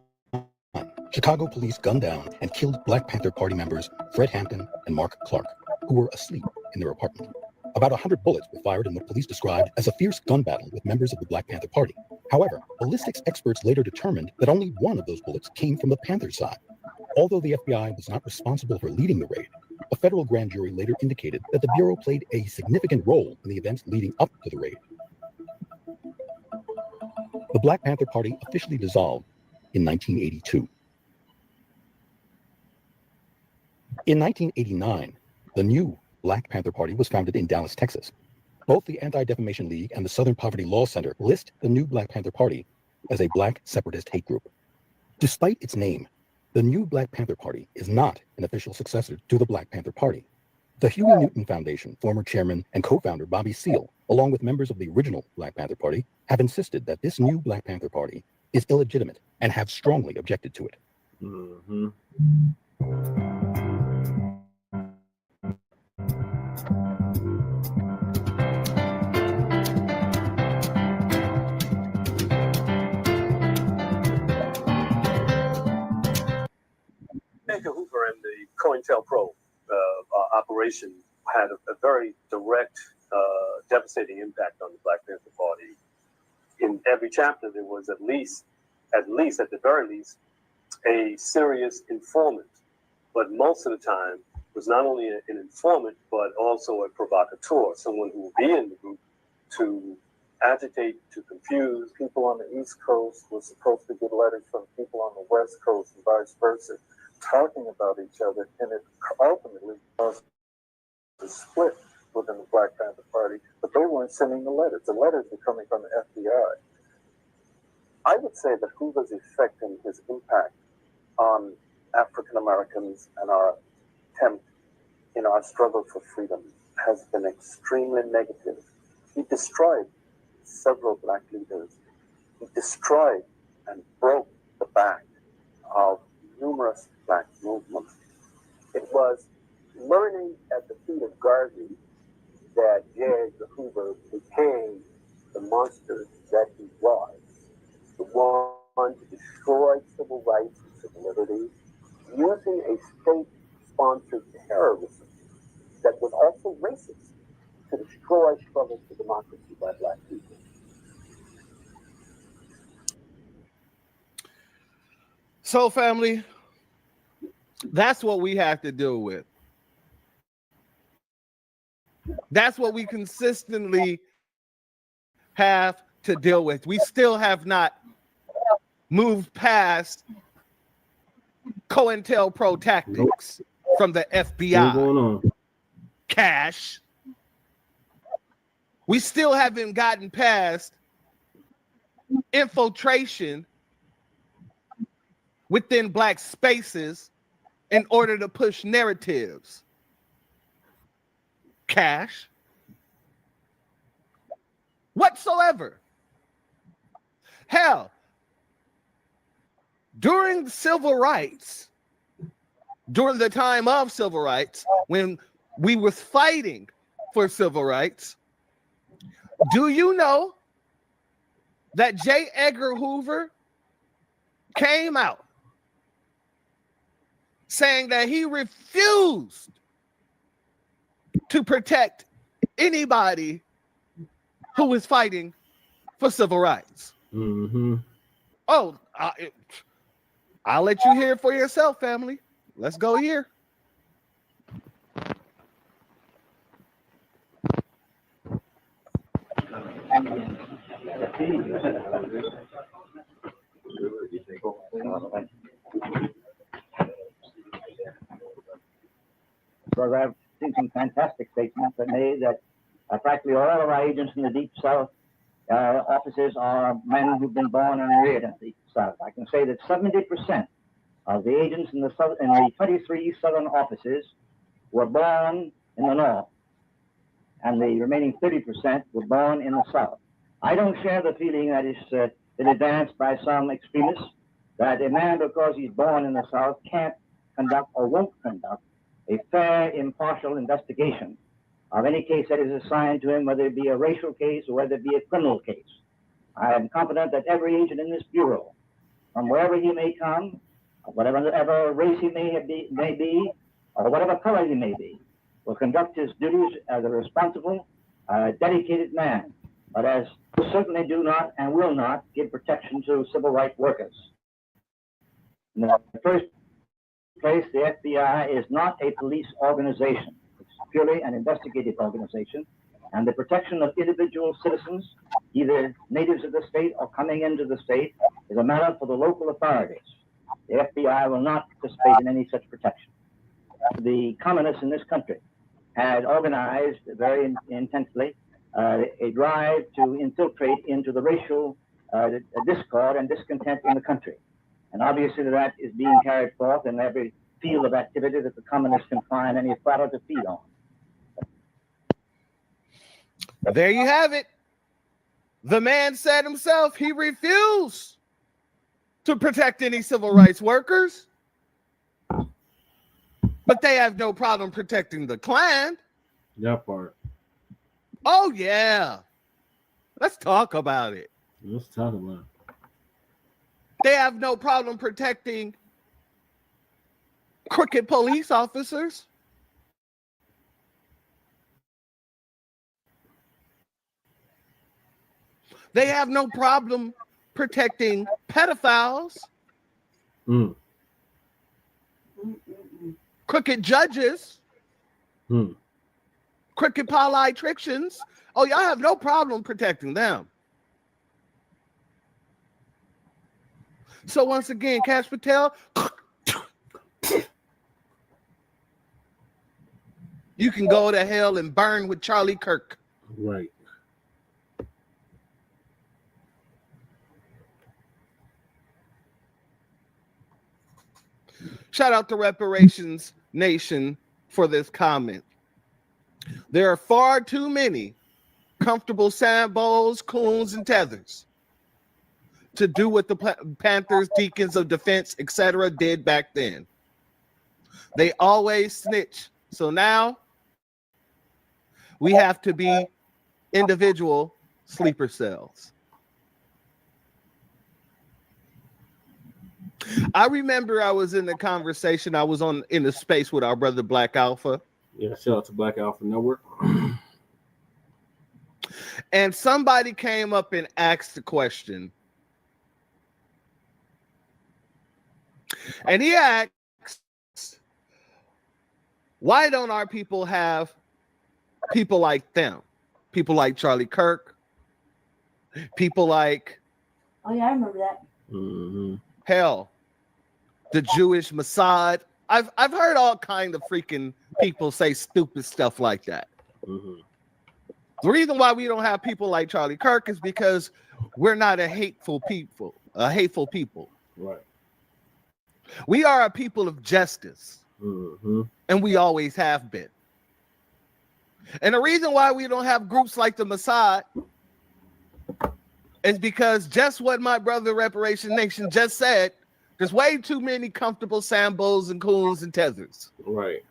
Chicago police gunned down and killed Black Panther Party members Fred Hampton and Mark Clark, who were asleep in their apartment. About 100 bullets were fired in what police described as a fierce gun battle with members of the Black Panther Party. However, ballistics experts later determined that only one of those bullets came from the Panther side. Although the FBI was not responsible for leading the raid, a federal grand jury later indicated that the Bureau played a significant role in the events leading up to the raid. The Black Panther Party officially dissolved in 1982. In 1989, the new Black Panther Party was founded in Dallas, Texas. Both the Anti-Defamation League and the Southern Poverty Law Center list the new Black Panther Party as a Black separatist hate group. Despite its name, the new Black Panther Party is not an official successor to the Black Panther Party. The Huey Newton Foundation, former chairman and co-founder Bobby Seale, along with members of the original Black Panther Party, have insisted that this new Black Panther Party is illegitimate and have strongly objected to it. Mm-hmm. Edgar Hoover and the COINTELPRO operation had a very direct, devastating impact on the Black Panther Party. In every chapter, there was at the very least, a serious informant. But most of the time, was not only an informant, but also a provocateur, someone who would be in the group to agitate, to confuse. People on the East Coast were supposed to get letters from people on the West Coast and vice versa, talking about each other, and it ultimately caused a split within the Black Panther Party, but they weren't sending the letters. The letters were coming from the FBI. I would say that Hoover's effect and his impact on African Americans and our attempt in our struggle for freedom has been extremely negative. He destroyed several Black leaders. He destroyed and broke the back of numerous Black movements. It was learning at the feet of Garvey that J. Edgar Hoover became the monster that he was, the one to destroy civil rights and civil liberties, using a state-sponsored terrorism that was also racist to destroy struggles for democracy by Black people. So, family, that's what we have to deal with. That's what we consistently have to deal with. We still have not moved past COINTELPRO tactics from the FBI. Cash. We still haven't gotten past infiltration within Black spaces in order to push narratives. Cash. Whatsoever. Hell, during civil rights, during the time of civil rights, when we was fighting for civil rights, do you know that J. Edgar Hoover came out saying that he refused to protect anybody who was fighting for civil rights? Mm-hmm. Oh, I'll let you hear it for yourself, family. Let's go here. Because I've seen some fantastic statements that made that practically all of our agents in the Deep South offices are men who've been born and reared in the Deep South. I can say that 70% of the agents in the 23 southern offices were born in the North, and the remaining 30% were born in the South. I don't share the feeling that is been advanced by some extremists that a man, because he's born in the South, can't conduct or won't conduct a fair, impartial investigation of any case that is assigned to him, whether it be a racial case or whether it be a criminal case. I am confident that every agent in this bureau, from wherever he may come, whatever race he may be, or whatever color he may be, will conduct his duties as a responsible, dedicated man, but as certainly do not and will not give protection to civil rights workers. In the first place, the FBI is not a police organization. It's purely an investigative organization, and the protection of individual citizens, either natives of the state or coming into the state, is a matter for the local authorities. The FBI will not participate in any such protection. The communists in this country had organized very intensely a drive to infiltrate into the racial discord and discontent in the country. And obviously that is being carried forth in every field of activity that the communists can find any fodder to feed on. There you have it. The man said himself he refused to protect any civil rights workers, but they have no problem protecting the Klan. That part. Oh, yeah. Let's talk about it. Let's talk about it. They have no problem protecting crooked police officers. They have no problem protecting pedophiles. Mm. Crooked judges. Mm. Crooked politicians. Oh, y'all have no problem protecting them. So once again, Cash Patel, you can go to hell and burn with Charlie Kirk. Right. Shout out to Reparations Nation for this comment. There are far too many comfortable sandbows, coons, and tethers to do what the Panthers, Deacons of Defense, etc. did back then. They always snitch. So now we have to be individual sleeper cells. I remember I was in the conversation. I was in the space with our brother Black Alpha. Yeah, shout out to Black Alpha Network. And somebody came up and asked the question. And he asked, why don't our people have people like them? People like Charlie Kirk? People like... Oh, yeah, I remember that. Mm-hmm. Hell, the Jewish Mossad. I've heard all kind of freaking people say stupid stuff like that. Mm-hmm. The reason why we don't have people like Charlie Kirk is because we're not a hateful people. Right. We are a people of justice, and we always have been. And the reason why we don't have groups like the Mossad is because just what my brother Reparation Nation just said, there's way too many comfortable Sambos and Coons and Tethers. Right.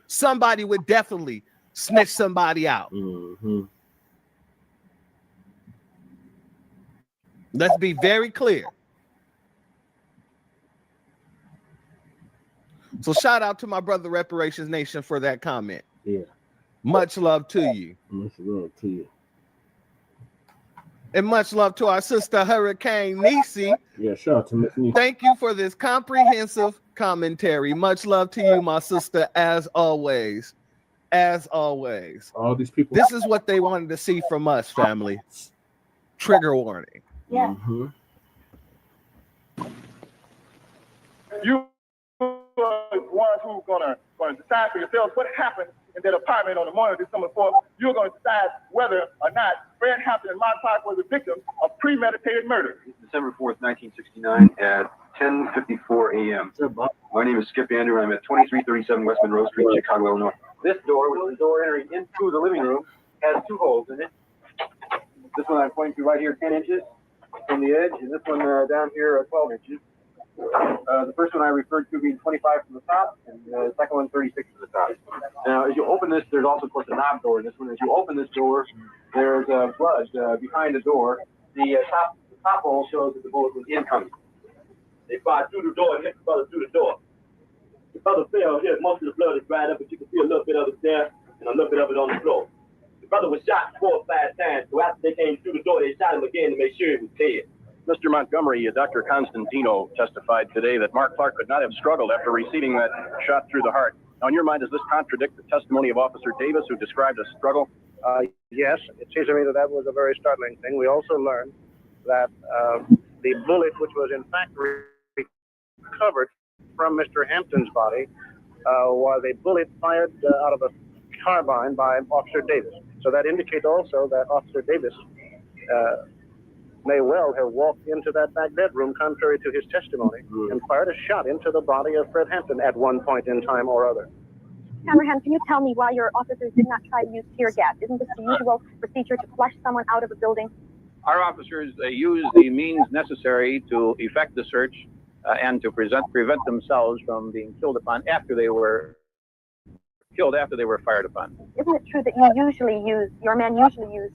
Somebody would definitely snitch somebody out. Let's be very clear. So shout out to my brother Reparations Nation for that comment. Yeah. Much love to you. Much love to you. And much love to our sister Hurricane Nisi. Yeah, shout out to Miss Nisi. Thank you for this comprehensive commentary. Much love to you, my sister, as always. As always. All these people. This is what they wanted to see from us, family. Trigger warning. Yeah. You are the ones who are going to decide for yourselves what happened in that apartment on the morning of December 4th. You're going to decide whether or not Fred Hampton and Mark Clark were the victims of premeditated murder. December 4th, 1969 at 10:54 a.m. My name is Skip Andrew. I'm at 2337 West Monroe Street, Chicago, Illinois. This door, which is the door entering into the living room, has two holes in it. This one I'm pointing to right here, 10 inches from the edge, and this one down here, 12 inches. The first one I referred to being 25 from the top, and the second one 36 from the top. Now, as you open this, there's also, of course, a knob door in this one. As you open this door, there's blood behind the door. The top hole shows that the bullet was incoming. They fired through the door and hit the brother through the door. The brother fell here. Most of the blood is dried up, but you can see a little bit of it there and a little bit of it on the floor. The brother was shot 4 or 5 times, so after they came through the door, they shot him again to make sure he was dead. Mr. Montgomery, Dr. Constantino testified today that Mark Clark could not have struggled after receiving that shot through the heart. Now, in your mind, does this contradict the testimony of Officer Davis, who described a struggle? Yes, it seems to me that was a very startling thing. We also learned that the bullet, which was in fact recovered from Mr. Hampton's body, was a bullet fired out of a carbine by Officer Davis. So that indicates also that Officer Davis may well have walked into that back bedroom, contrary to his testimony, and fired a shot into the body of Fred Hampton at one point in time or other. Cameraman, can you tell me why your officers did not try to use tear gas? Isn't this the usual procedure to flush someone out of a building? Our officers used the means necessary to effect the search and to prevent themselves from being killed upon after they were fired upon. Isn't it true that your men usually use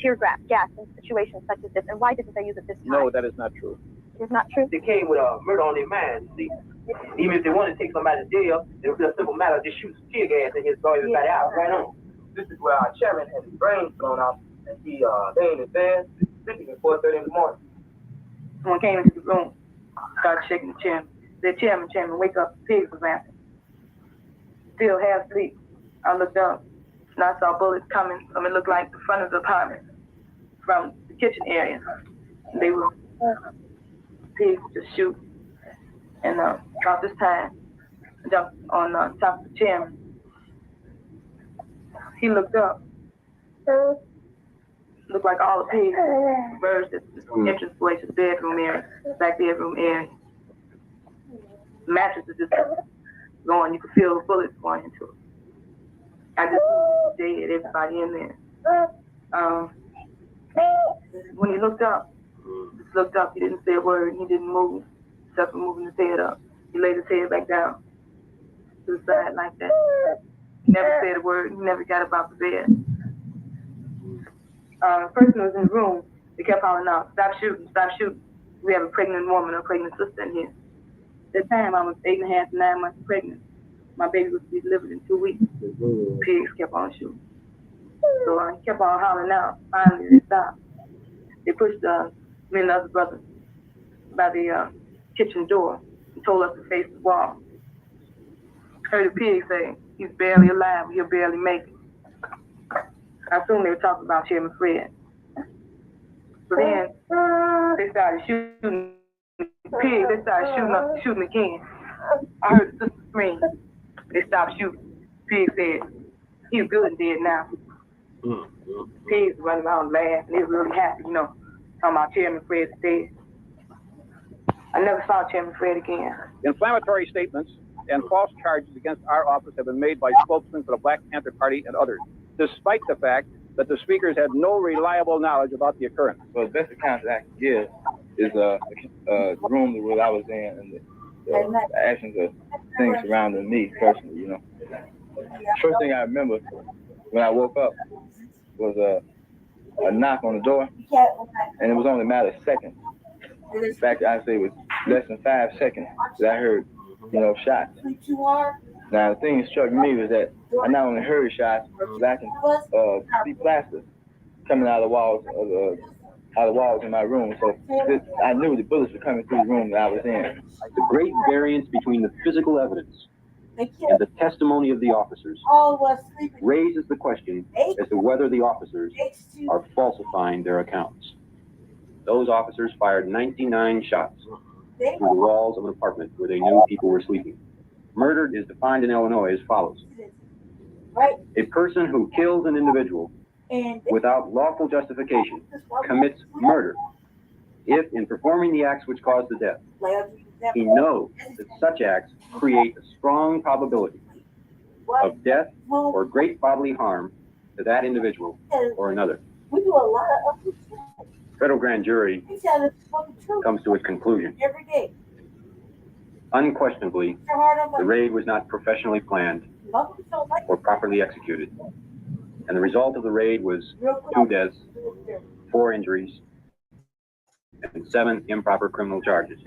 tear gas in situations such as this? And why didn't they use it this time? No, that is not true. It is not true? They came with a murder on their mind, see. Even if they wanted to take somebody to jail, it would be a simple matter of just shoot some tear gas and just throw everybody out right on. This is where our chairman had his brains blown out, and he lay in his bed, sleeping at 4:30 in the morning. Someone came into the room, started shaking the chairman. Said, chairman, wake up, pigs was rampant. Still half asleep. I looked up, and I saw bullets coming from, it looked like the front of the apartment, from the kitchen area. They were, pigs just shoot. And about this time, I jumped on top of the chairman. He looked up. Looked like all the pigs converged at the entranceway to the bedroom area, back bedroom area. The mattress is just going. You could feel the bullets going into it. I just dead, everybody in there. When he looked up, he didn't say a word. He didn't move, except for moving his head up. He laid his head back down to the side like that. He never said a word. He never got up out the bed. The person who was in the room, they kept hollering out, stop shooting, stop shooting. We have a pregnant woman, a pregnant sister in here. At that time, I was 8.5 to 9 months pregnant. My baby was to be delivered in 2 weeks. Pigs kept on shooting. So I kept on hollering out. Finally, they stopped. They pushed me and the other brother by the kitchen door and told us to face the wall. Heard the pig say, he's barely alive, he'll barely make it. I assume they were talking about Chairman Fred. So then they started shooting the pig. They started shooting again. I heard the sister scream. They stopped shooting. Pig said, He's good and dead now. Pigs running around laughing. They was really happy, you know, talking about Chairman Fred's dead. I never saw Chairman Fred again. Inflammatory statements and false charges against our office have been made by spokesmen for the Black Panther Party and others, despite the fact that the speakers had no reliable knowledge about the occurrence. So the best account that I can give is the room that I was in and the actions of things surrounding me personally, you know. First thing I remember when I woke up was a knock on the door, and it was only a matter of seconds. In fact, I'd say it was less than 5 seconds that I heard, you know, shots. Now, the thing that struck me was that I not only heard shots, but I can see plaster coming out of the walls in my room. So I knew the bullets were coming through the room that I was in. The great variance between the physical evidence and the testimony of the officers raises the question as to whether the officers are falsifying their accounts. Those officers fired 99 shots through the walls of an apartment where they knew people were sleeping. Murder is defined in Illinois as follows. A person who kills an individual without lawful justification commits murder if, in performing the acts which cause the death, he knows that such acts create a strong probability of death or great bodily harm to that individual or another. We do a lot of Federal grand jury comes to its conclusion. every day. Unquestionably, the raid was not professionally planned or properly executed. And the result of the raid was 2 deaths, 4 injuries, and 7 improper criminal charges.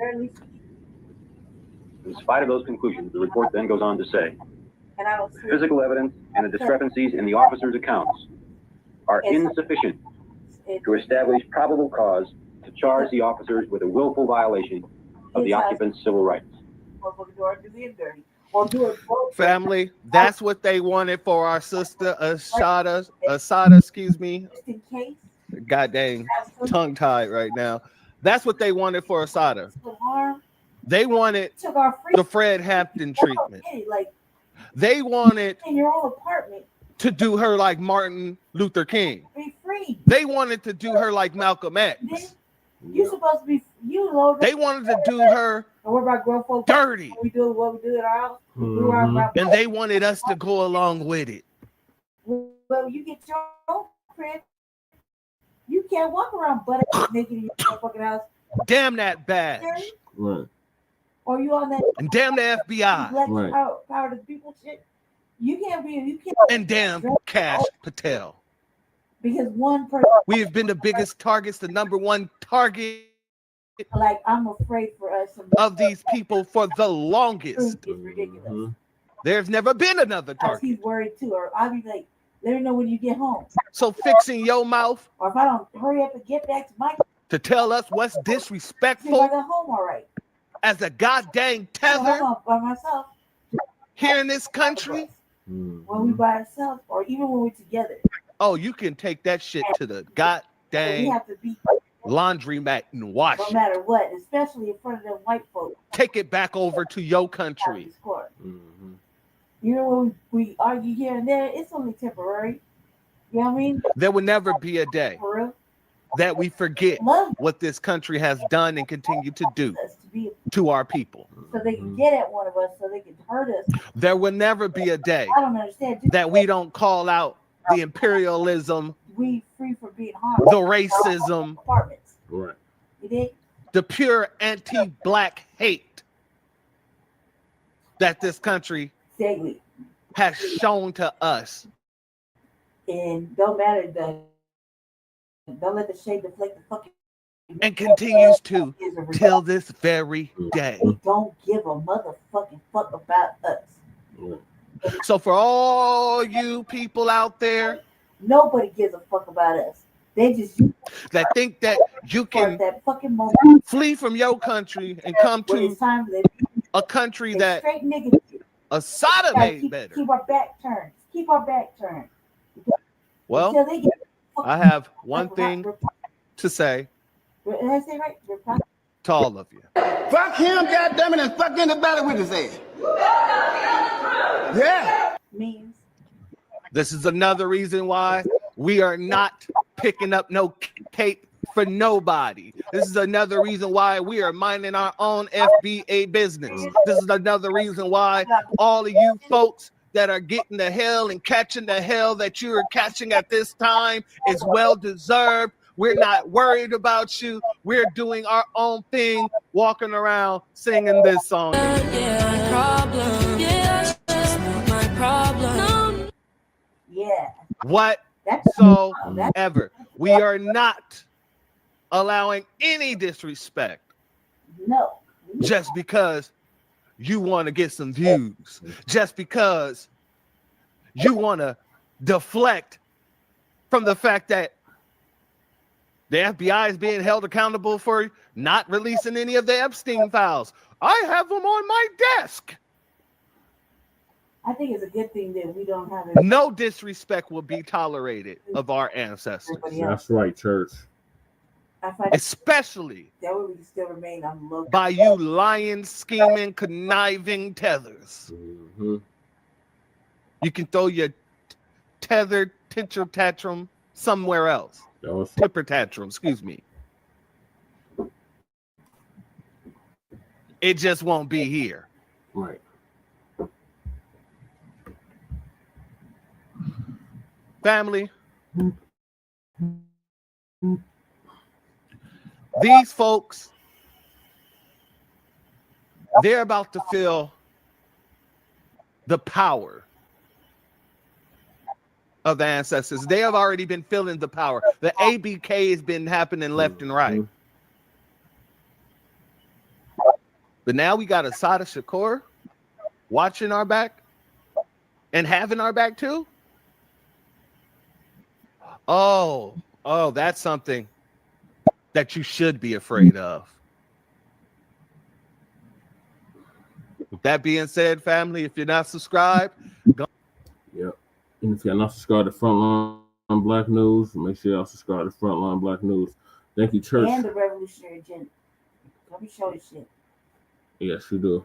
In spite of those conclusions, the report then goes on to say, physical evidence and the discrepancies in the officers' accounts are insufficient to establish probable cause to charge the officers with a willful violation of the occupant's civil rights. Family, that's what they wanted for our sister Assata, excuse me. God dang, tongue tied right now. That's what they wanted for Assata. They wanted the Fred Hampton treatment. They wanted to do her like Martin Luther King. They wanted to do her like Malcolm X. You're supposed to be They wanted to do her dirty. We do what we do at our house. And they wanted us to go along with it. Well, you get your own crib. You can't walk around butt naked in your fucking house. Damn that badge. Right. Or you on that and damn the FBI. Right. Power to the people shit. You can't. And damn Cash Patel. Because one person. We have been the biggest targets, the number one target. Like, I'm afraid for us. Of these people for the longest. It's ridiculous. There's never been another target. He's worried too. Or I'll be like, let me know when you get home. So fixing your mouth. Or if I don't hurry up and get back to my. To tell us what's disrespectful. I got home all right. As a goddamn tether. By myself. Here in this country. When we by ourselves, or even when we're together. Oh, you can take that shit to the goddamn we have to be laundromat and wash no matter what, especially in front of them white folks. Take it back over to your country. You know, when we argue here and there, it's only temporary. You know what I mean? There will never be a day that we forget what this country has done and continue to do to our people. So they can get at one of us, so they can hurt us. There will never be a day I don't understand. that we don't call out the imperialism, we free from being harmed. the racism, right? The pure anti-black hate that this country has shown to us. And don't matter don't let the shade deflect the fucking. And continues to till this very day. They don't give a motherfucking fuck about us. So for all you people out there, nobody gives a fuck about us. They just that think that you can that fucking flee from your country and come to a country that Assata made better. Keep our back turned. Keep our back turned. Well, I have one thing to say to all of you. Fuck him, goddammit, and fuck anybody with his ass. Yeah. Means This is another reason why we are not picking up no cape for nobody. This is another reason why we are minding our own FBA business. This is another reason why all of you folks that are getting the hell and catching the hell that you are catching at this time is well deserved. We're not worried about you. We're doing our own thing, walking around singing this song. Yeah. Whatsoever. We are not allowing any disrespect. No. Just because you want to get some views. Just because you want to deflect from the fact that the FBI is being held accountable for not releasing any of the Epstein files. I have them on my desk. I think it's a good thing that we don't have it. No disrespect will be tolerated of our ancestors. That's right, church. Especially that way we can still remain on the low by you lying, scheming, conniving tethers. Mm-hmm. You can throw your tethered tantrum tantrum somewhere else. Temper tantrum, excuse me. It just won't be here. Right. Family. These folks, they're about to feel the power of the ancestors. They have already been feeling the power. The ABK has been happening left and right. But now we got Assata Shakur watching our back and having our back too. Oh, that's something that you should be afraid of. With that being said, family, if you're not subscribed, go. Yep. And if you're not subscribed to Frontline Black News, make sure y'all subscribe to Frontline Black News. Thank you, church. And the Revolutionary Agenda. Let me show you shit. Yes, you do.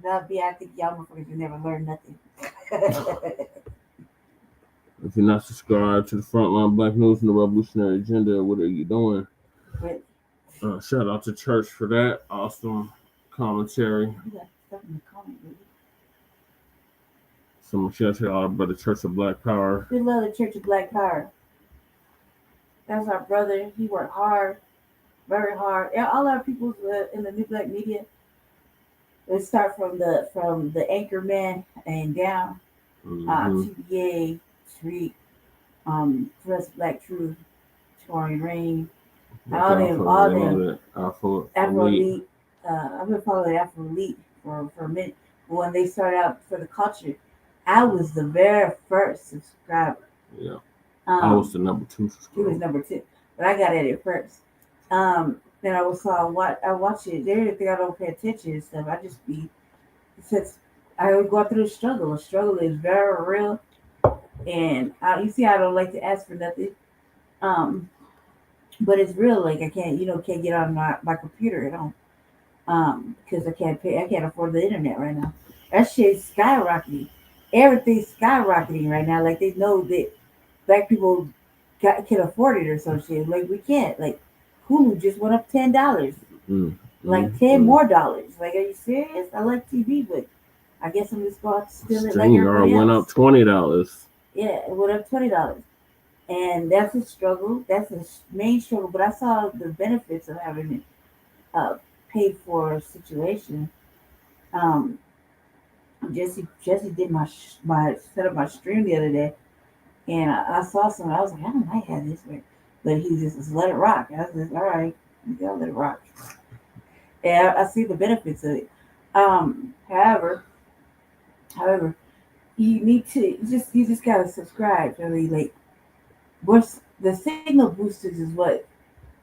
That'll be, I think y'all motherfuckers will never learn nothing. If you're not subscribed to the Frontline Black News and the Revolutionary Agenda, what are you doing? Shout out to church for that awesome commentary. Some shout out about the Church of Black Power. We love the Church of Black Power. That's our brother. He worked hard, very hard. All our people in the New Black media. Let's start from the anchor man and down. TBA, Street, Press Black Truth, Tory Rain, all them. Afro Elite. I've been following Afro Elite for a minute. But when they started out for the culture, I was the very first subscriber. Yeah. I was the number 2 subscriber. He was number 2, but I got at it first. Then I watch it. They didn't think I don't pay attention and stuff. I just be, since I would go through the struggle. The struggle is very real, and you see, I don't like to ask for nothing. But it's real. Like I can't get on my computer at home, because I can't afford the internet right now. That shit's skyrocketing. Everything's skyrocketing right now. Like they know that black people can afford it or some shit. Like we can't. Like Hulu just went up $10. Like $10 more. Like, are you serious? I like TV, but I guess I'm just going to steal it like everybody else. Went up $20. Yeah, it went up $20. And that's a struggle. That's a main struggle. But I saw the benefits of having it paid for situation. Jesse did my set up my stream the other day, and I saw something. I was like, I might have this, but he just let it rock. I was like, all right, you gotta let it rock. And I see the benefits of it. However, you need to you just gotta subscribe. Really, like, what's the signal boosters is what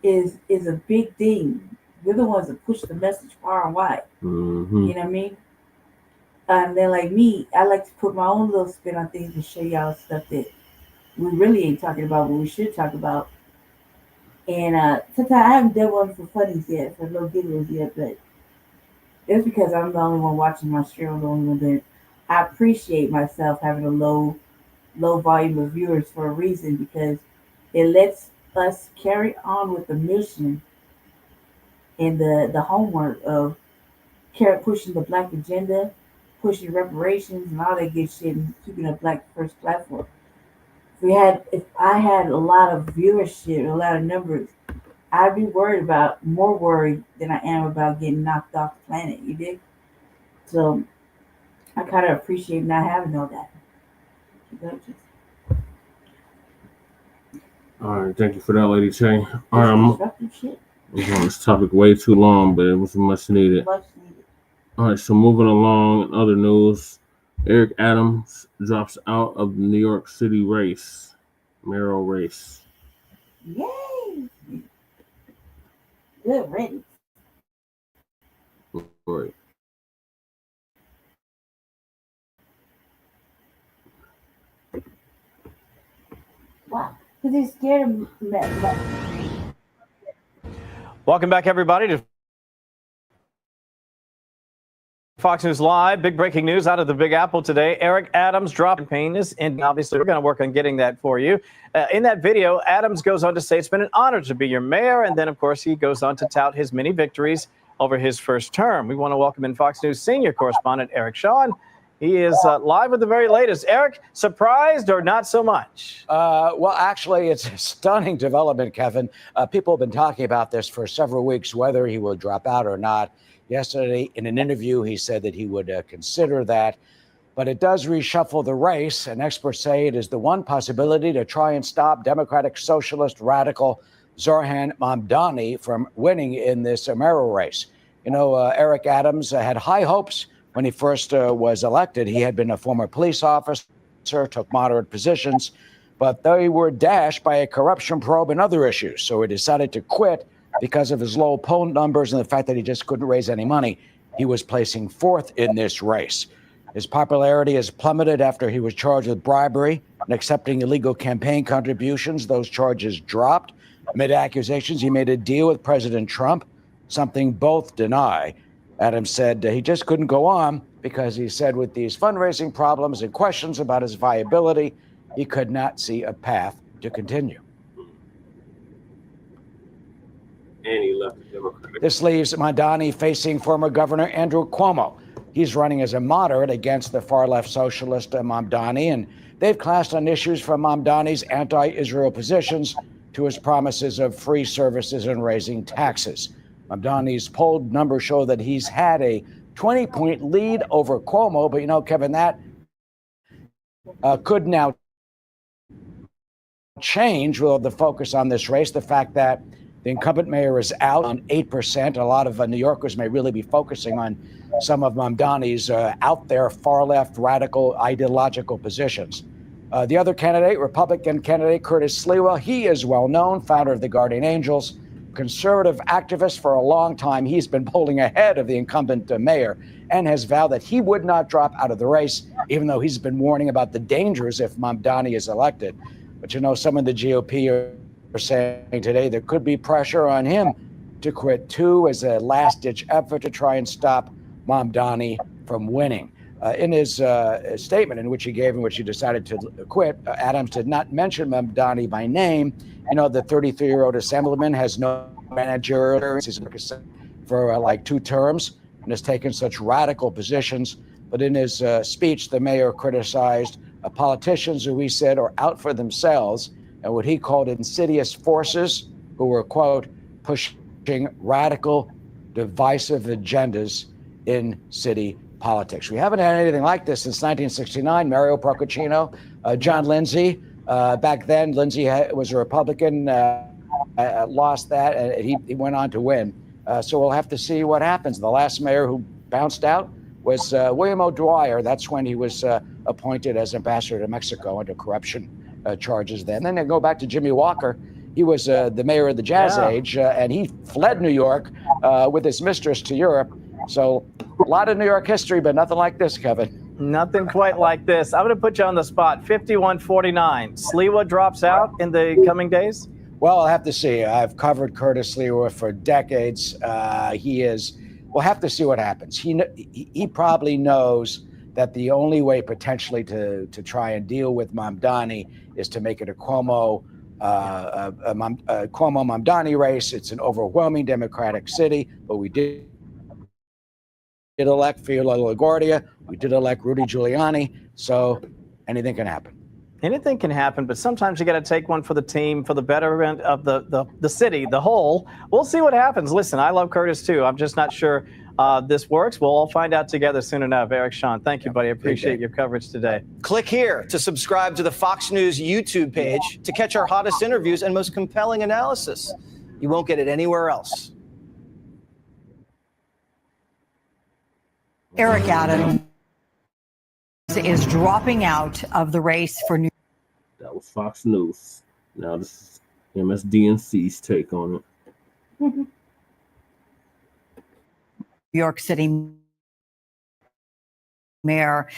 is a big thing. We're the ones that push the message far and wide. Mm-hmm. You know what I mean? And then, like me, I like to put my own little spin on things and show y'all stuff that we really ain't talking about, but we should talk about. And sometimes I haven't done one for funnies yet, for no giggles yet, but it's because I'm the only one watching my stream, the only one doing it. I appreciate myself having a low low volume of viewers for a reason because it lets us carry on with the mission and the homework of pushing the Black agenda, pushing reparations and all that good shit, and keeping a Black first platform. If I had a lot of viewership, a lot of numbers, I'd be more worried than I am about getting knocked off the planet. You dig? So I kind of appreciate not having all that. All right, thank you for that, Lady Che. I'm on this topic way too long, but it was much needed. All right, so moving along in other news, Eric Adams drops out of the New York City race, mayoral race. Yay! Good riddance. Right. Wow, because he's scared of me. Welcome back, everybody, to Fox News Live. Big breaking news out of the Big Apple today. Eric Adams dropping campaign is, and obviously we're going to work on getting that for you. In that video, Adams goes on to say it's been an honor to be your mayor, and then, of course, he goes on to tout his many victories over his first term. We want to welcome in Fox News senior correspondent Eric Shawn. He is live with the very latest. Eric, surprised or not so much? Well, actually, it's a stunning development, Kevin. People have been talking about this for several weeks, whether he will drop out or not. Yesterday, in an interview, he said that he would consider that. But it does reshuffle the race, and experts say it is the one possibility to try and stop Democratic Socialist radical Zohran Mamdani from winning in this mayoral race. You know, Eric Adams had high hopes when he first was elected. He had been a former police officer, took moderate positions, but they were dashed by a corruption probe and other issues. So he decided to quit because of his low poll numbers and the fact that he just couldn't raise any money. He was placing fourth in this race. His popularity has plummeted after he was charged with bribery and accepting illegal campaign contributions. Those charges dropped. Amid accusations, he made a deal with President Trump, something both deny. Adams said he just couldn't go on because he said with these fundraising problems and questions about his viability, he could not see a path to continue. And he left the Democratic. This leaves Mamdani facing former Governor Andrew Cuomo. He's running as a moderate against the far-left socialist Mamdani, and they've clashed on issues from Mamdani's anti-Israel positions to his promises of free services and raising taxes. Mamdani's poll numbers show that he's had a 20-point lead over Cuomo, but you know, Kevin, that could now change with the focus on this race. The fact that the incumbent mayor is out on 8%. A lot of New Yorkers may really be focusing on some of Mamdani's out there far-left radical ideological positions. The other candidate, Republican candidate Curtis Sliwa, he is well known, founder of the Guardian Angels, conservative activist for a long time. He's been polling ahead of the incumbent mayor and has vowed that he would not drop out of the race, even though he's been warning about the dangers if Mamdani is elected. But you know, some of the GOP are saying today there could be pressure on him to quit too as a last-ditch effort to try and stop Mamdani from winning. In his statement in which he gave in which he decided to quit, Adams did not mention Mamdani by name. You know, the 33-year-old assemblyman has no managerial experience for like 2 terms and has taken such radical positions. But in his speech, the mayor criticized politicians who he said are out for themselves and what he called insidious forces who were, quote, pushing radical, divisive agendas in city politics. We haven't had anything like this since 1969. Mario Procaccino, John Lindsay. Back then, Lindsay was a Republican, lost that, and he went on to win. So we'll have to see what happens. The last mayor who bounced out was William O'Dwyer. That's when he was appointed as ambassador to Mexico under corruption charges then. Then they go back to Jimmy Walker. He was the mayor of the Jazz Age, and he fled New York with his mistress to Europe. So a lot of New York history, but nothing like this, Kevin. Nothing quite like this. I'm going to put you on the spot. 51-49. Sliwa drops out in the coming days? Well, I'll have to see. I've covered Curtis Sliwa for decades. We'll have to see what happens. He probably knows that the only way potentially to try and deal with Mamdani is to make it a Cuomo Mamdani race. It's an overwhelming Democratic city, but we did elect Fiorello LaGuardia. We did elect Rudy Giuliani. So anything can happen. Anything can happen, but sometimes you got to take one for the team, for the betterment of the city, the whole. We'll see what happens. Listen, I love Curtis too. I'm just not sure this works. We'll all find out together soon enough. Eric, Sean, thank you, buddy. I appreciate your coverage today. Click here to subscribe to the Fox News YouTube page to catch our hottest interviews and most compelling analysis. You won't get it anywhere else. Eric Adams is dropping out of the race for New York. That was Fox News. Now this is MSDNC's take on it. New York City mayor.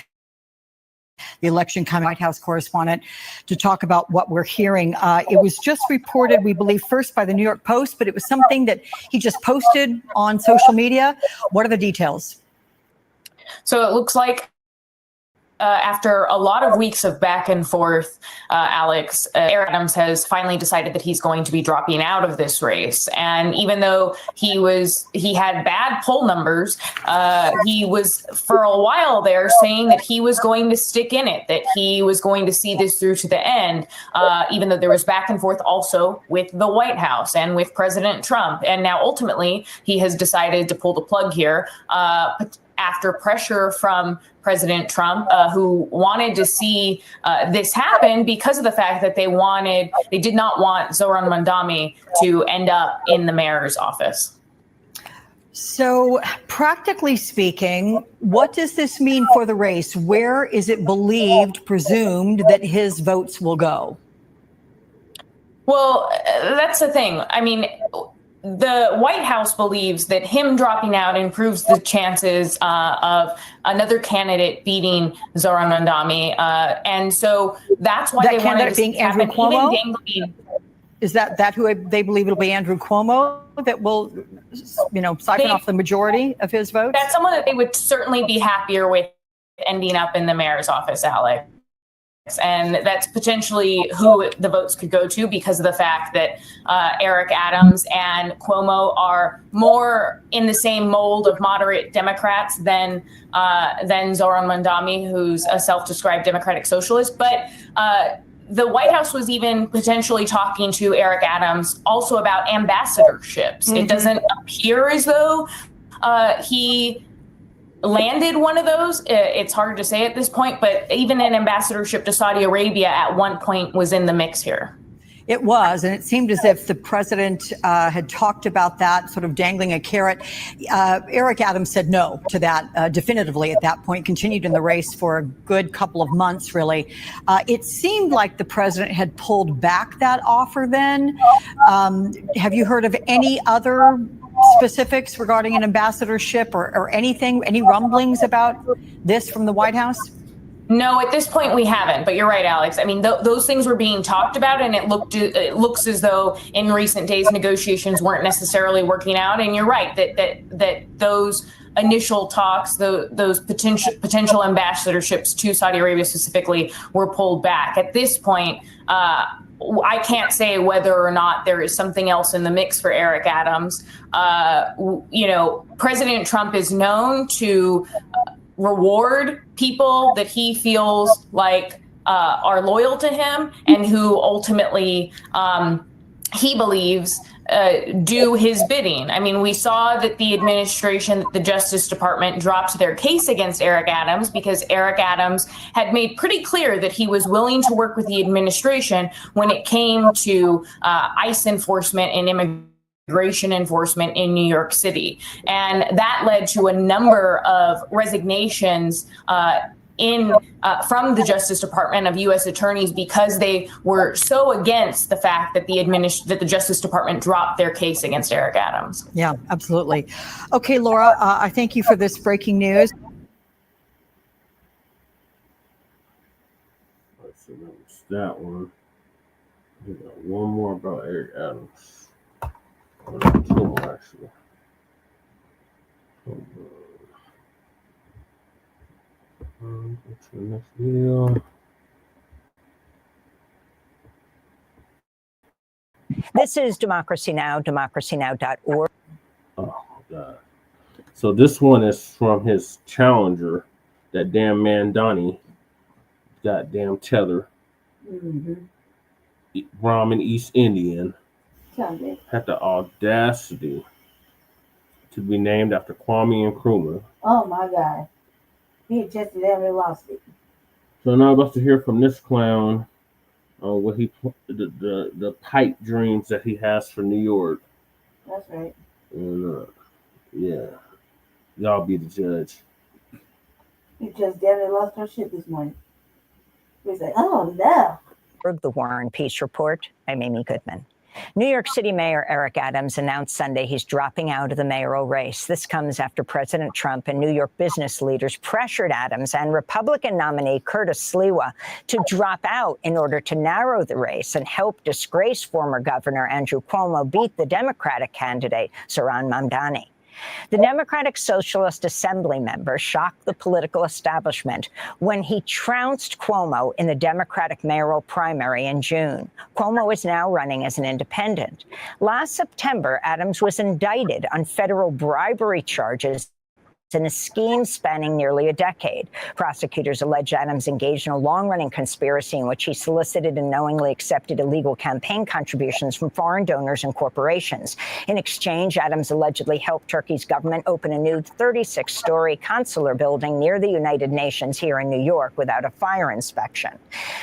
The election coming, White House correspondent, to talk about what we're hearing. It was just reported, we believe, first by the New York Post, but it was something that he just posted on social media. What are the details? So it looks like after a lot of weeks of back and forth, Alex, Eric Adams has finally decided that he's going to be dropping out of this race. And even though he had bad poll numbers, he was for a while there saying that he was going to stick in it, that he was going to see this through to the end, even though there was back and forth also with the White House and with President Trump. And now ultimately he has decided to pull the plug here after pressure from President Trump, who wanted to see this happen because of the fact that they did not want Zohran Mamdani to end up in the mayor's office. So practically speaking, what does this mean for the race? Where is it presumed that his votes will go? Well, that's the thing. I mean, the White House believes that him dropping out improves the chances of another candidate beating Zohran Mamdani, and so that's why they wanted to being Andrew Cuomo. Is that who they believe it'll be? Andrew Cuomo that will, siphon off the majority of his votes. That's someone that they would certainly be happier with ending up in the mayor's office, Alex. And that's potentially who the votes could go to because of the fact that Eric Adams and Cuomo are more in the same mold of moderate Democrats than Zohran Mamdani, who's a self-described democratic socialist. But the White House was even potentially talking to Eric Adams also about ambassadorships. Mm-hmm. It doesn't appear as though he landed one of those. It's hard to say at this point, but even an ambassadorship to Saudi Arabia at one point was in the mix here. It was, and it seemed as if the president had talked about that, sort of dangling a carrot. Eric Adams said no to that definitively at that point, continued in the race for a good couple of months, really. It seemed like the president had pulled back that offer then. Have you heard of any other specifics regarding an ambassadorship or anything, any rumblings about this from the White House? No, at this point we haven't, but you're right, Alex. I mean, those things were being talked about, and it looks as though in recent days negotiations weren't necessarily working out. And you're right that those initial talks, those potential ambassadorships to Saudi Arabia specifically, were pulled back. At this point, I can't say whether or not there is something else in the mix for Eric Adams. President Trump is known to reward people that he feels like are loyal to him and who ultimately he believes do his bidding. I mean, we saw that the administration, the Justice Department, dropped their case against Eric Adams because Eric Adams had made pretty clear that he was willing to work with the administration when it came to ICE enforcement and immigration enforcement in New York City. And that led to a number of resignations from the Justice Department of U.S. attorneys because they were so against the fact that the Justice Department dropped their case against Eric Adams. Yeah, absolutely. Okay, Laura, I thank you for this breaking news. So that was that one. We got one more about Eric Adams. Two more, actually. Next video. This is Democracy Now!, democracynow.org. Oh, God. So this one is from his challenger, that damn Mamdani, goddamn tether, Brahmin East Indian, had the audacity to be named after Kwame Nkrumah. Oh my God. He just never lost it. So now I'm about to hear from this clown what the pipe dreams that he has for New York. That's right. And yeah, y'all be the judge. He just never lost our shit this morning. He's like, oh no. The War and Peace Report. I'm Amy Goodman. New York City Mayor Eric Adams announced Sunday he's dropping out of the mayoral race. This comes after President Trump and New York business leaders pressured Adams and Republican nominee Curtis Sliwa to drop out in order to narrow the race and help disgraced former Governor Andrew Cuomo beat the Democratic candidate Zohran Mamdani. The Democratic Socialist Assembly member shocked the political establishment when he trounced Cuomo in the Democratic mayoral primary in June. Cuomo is now running as an independent. Last September, Adams was indicted on federal bribery charges in a scheme spanning nearly a decade. Prosecutors allege Adams engaged in a long-running conspiracy in which he solicited and knowingly accepted illegal campaign contributions from foreign donors and corporations. In exchange, Adams allegedly helped Turkey's government open a new 36-story consular building near the United Nations here in New York without a fire inspection.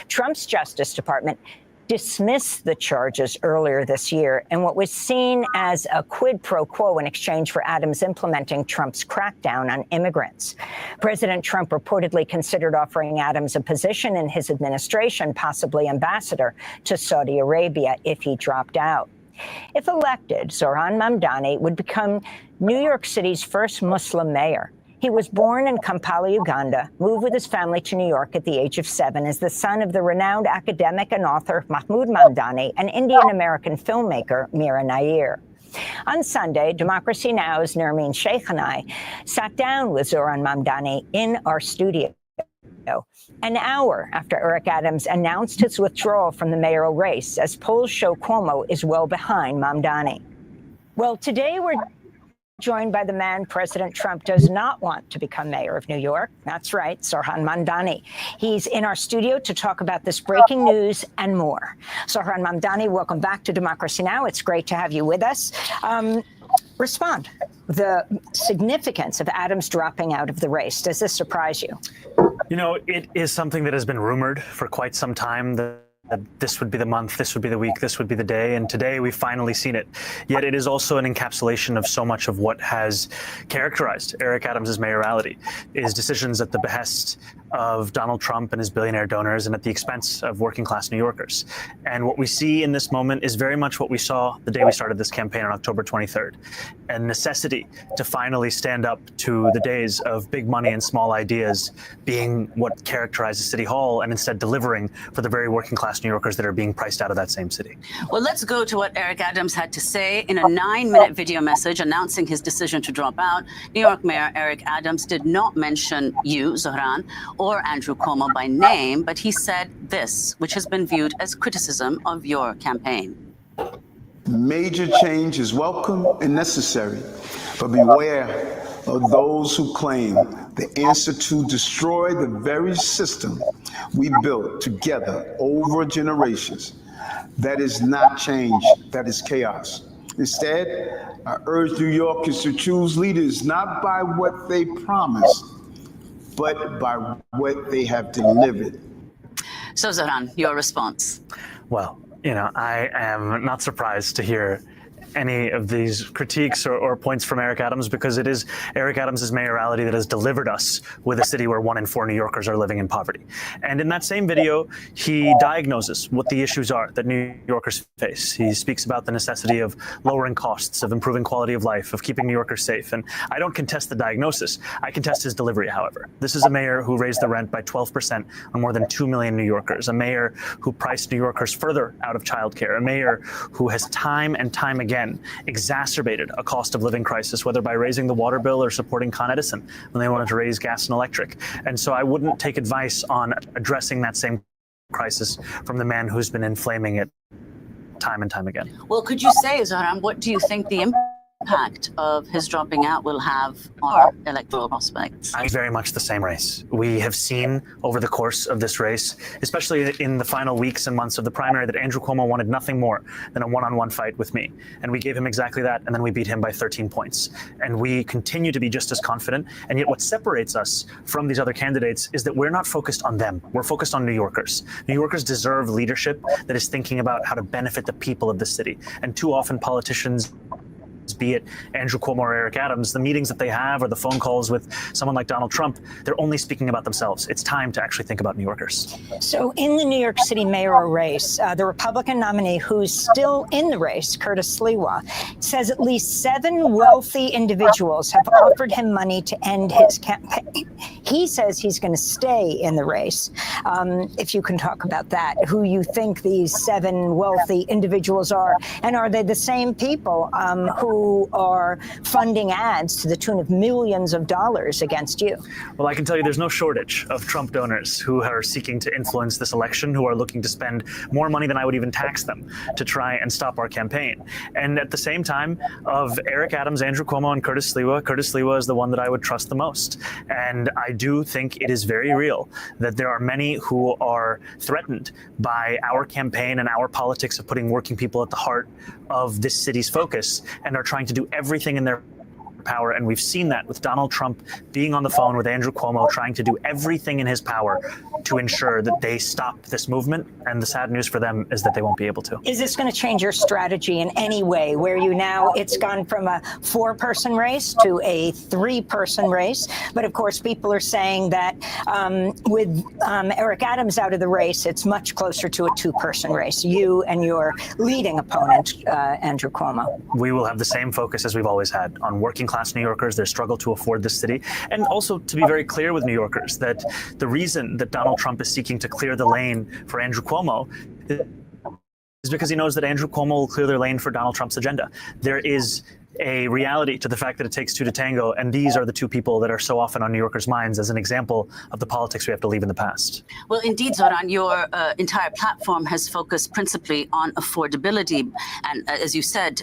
Trump's Justice Department dismissed the charges earlier this year in what was seen as a quid pro quo in exchange for Adams implementing Trump's crackdown on immigrants. President Trump reportedly considered offering Adams a position in his administration, possibly ambassador to Saudi Arabia, if he dropped out. If elected, Zohran Mamdani would become New York City's first Muslim mayor. He was born in Kampala, Uganda, moved with his family to New York at the age of 7 as the son of the renowned academic and author Mahmoud Mamdani and Indian-American filmmaker Mira Nair. On Sunday, Democracy Now!'s Nermeen Sheikh and I sat down with Zohran Mamdani in our studio. An hour after Eric Adams announced his withdrawal from the mayoral race, as polls show Cuomo is well behind Mamdani. Well, today we're joined by the man President Trump does not want to become mayor of New York. That's right, Zohran Mamdani. He's in our studio to talk about this breaking news and more. Zohran Mamdani, welcome back to Democracy Now! It's great to have you with us. Respond. The significance of Adams dropping out of the race, does this surprise you? You know, it is something that has been rumored for quite some time. That this would be the month, this would be the week, this would be the day, and today we've finally seen it. Yet it is also an encapsulation of so much of what has characterized Eric Adams' mayoralty, his decisions at the behest of Donald Trump and his billionaire donors and at the expense of working class New Yorkers. And what we see in this moment is very much what we saw the day we started this campaign on October 23rd, a necessity to finally stand up to the days of big money and small ideas being what characterizes City Hall and instead delivering for the very working class New Yorkers that are being priced out of that same city. Well, let's go to what Eric Adams had to say in a 9-minute video message announcing his decision to drop out. New York Mayor Eric Adams did not mention you, Zohran, or Andrew Cuomo by name, but he said this, which has been viewed as criticism of your campaign. Major change is welcome and necessary, but beware of those who claim the answer to destroy the very system we built together over generations. That is not change, that is chaos. Instead, I urge New Yorkers to choose leaders not by what they promise, but by what they have delivered. So, Zohran, your response? Well, you know, I am not surprised to hear any of these critiques or points from Eric Adams, because it is Eric Adams' mayoralty that has delivered us with a city where 1 in 4 New Yorkers are living in poverty. And in that same video, he diagnoses what the issues are that New Yorkers face. He speaks about the necessity of lowering costs, of improving quality of life, of keeping New Yorkers safe. And I don't contest the diagnosis. I contest his delivery, however. This is a mayor who raised the rent by 12% on more than 2 million New Yorkers, a mayor who priced New Yorkers further out of childcare, a mayor who has time and time again again exacerbated a cost of living crisis, whether by raising the water bill or supporting Con Edison when they wanted to raise gas and electric. And so I wouldn't take advice on addressing that same crisis from the man who's been inflaming it time and time again. Well, could you say, Zohran, what do you think the impact of his dropping out will have on our electoral prospects? It's very much the same race. We have seen over the course of this race, especially in the final weeks and months of the primary, that Andrew Cuomo wanted nothing more than a one-on-one fight with me. And we gave him exactly that, and then we beat him by 13 points. And we continue to be just as confident. And yet what separates us from these other candidates is that we're not focused on them. We're focused on New Yorkers. New Yorkers deserve leadership that is thinking about how to benefit the people of the city. And too often politicians, be it Andrew Cuomo or Eric Adams, the meetings that they have or the phone calls with someone like Donald Trump, they're only speaking about themselves. It's time to actually think about New Yorkers. So in the New York City mayoral race, the Republican nominee who's still in the race, Curtis Sliwa, says at least 7 wealthy individuals have offered him money to end his campaign. He says he's going to stay in the race. If you can talk about that, who you think these 7 wealthy individuals are, and are they the same people who are funding ads to the tune of millions of dollars against you? Well, I can tell you there's no shortage of Trump donors who are seeking to influence this election, who are looking to spend more money than I would even tax them to try and stop our campaign. And at the same time, of Eric Adams, Andrew Cuomo, and Curtis Sliwa is the one that I would trust the most. And I do think it is very real that there are many who are threatened by our campaign and our politics of putting working people at the heart of this city's focus, and are trying to do everything in their power. And we've seen that with Donald Trump being on the phone with Andrew Cuomo, trying to do everything in his power to ensure that they stop this movement. And the sad news for them is that they won't be able to. Is this going to change your strategy in any way, where you now, it's gone from a 4-person race to a 3-person race? But of course, people are saying that with Eric Adams out of the race, it's much closer to a 2-person race, you and your leading opponent, Andrew Cuomo. We will have the same focus as we've always had on working class New Yorkers, their struggle to afford this city, and also to be very clear with New Yorkers that the reason that Donald Trump is seeking to clear the lane for Andrew Cuomo is because he knows that Andrew Cuomo will clear their lane for Donald Trump's agenda. There is a reality to the fact that it takes 2 to tango, and these are the 2 people that are so often on New Yorkers' minds as an example of the politics we have to leave in the past. Well, indeed, Zohran, your entire platform has focused principally on affordability and, as you said,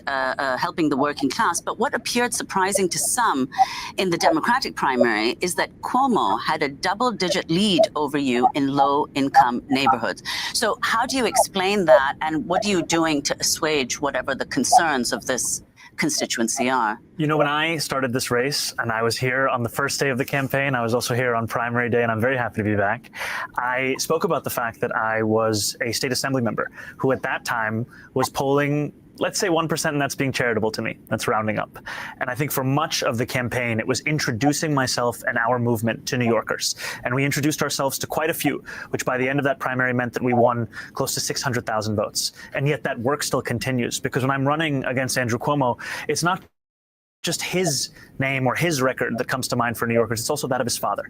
helping the working class. But what appeared surprising to some in the Democratic primary is that Cuomo had a double-digit lead over you in low-income neighborhoods. So how do you explain that, and what are you doing to assuage whatever the concerns of this constituency are? You know, when I started this race, and I was here on the first day of the campaign, I was also here on primary day, and I'm very happy to be back. I spoke about the fact that I was a state assembly member who at that time was polling, let's say 1%, and that's being charitable to me. That's rounding up. And I think for much of the campaign, it was introducing myself and our movement to New Yorkers. And we introduced ourselves to quite a few, which by the end of that primary meant that we won close to 600,000 votes. And yet that work still continues, because when I'm running against Andrew Cuomo, it's not just his name or his record that comes to mind for New Yorkers, it's also that of his father.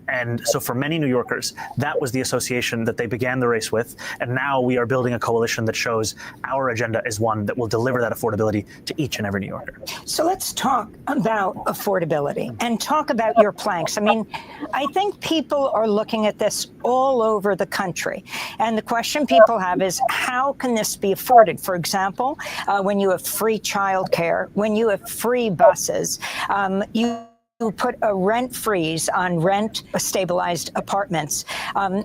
And so for many New Yorkers, that was the association that they began the race with. And now we are building a coalition that shows our agenda is one that will deliver that affordability to each and every New Yorker. So let's talk about affordability and talk about your planks. I mean, I think people are looking at this all over the country. And the question people have is, how can this be afforded? For example, when you have free childcare, when you have free buses, you put a rent freeze on rent-stabilized apartments.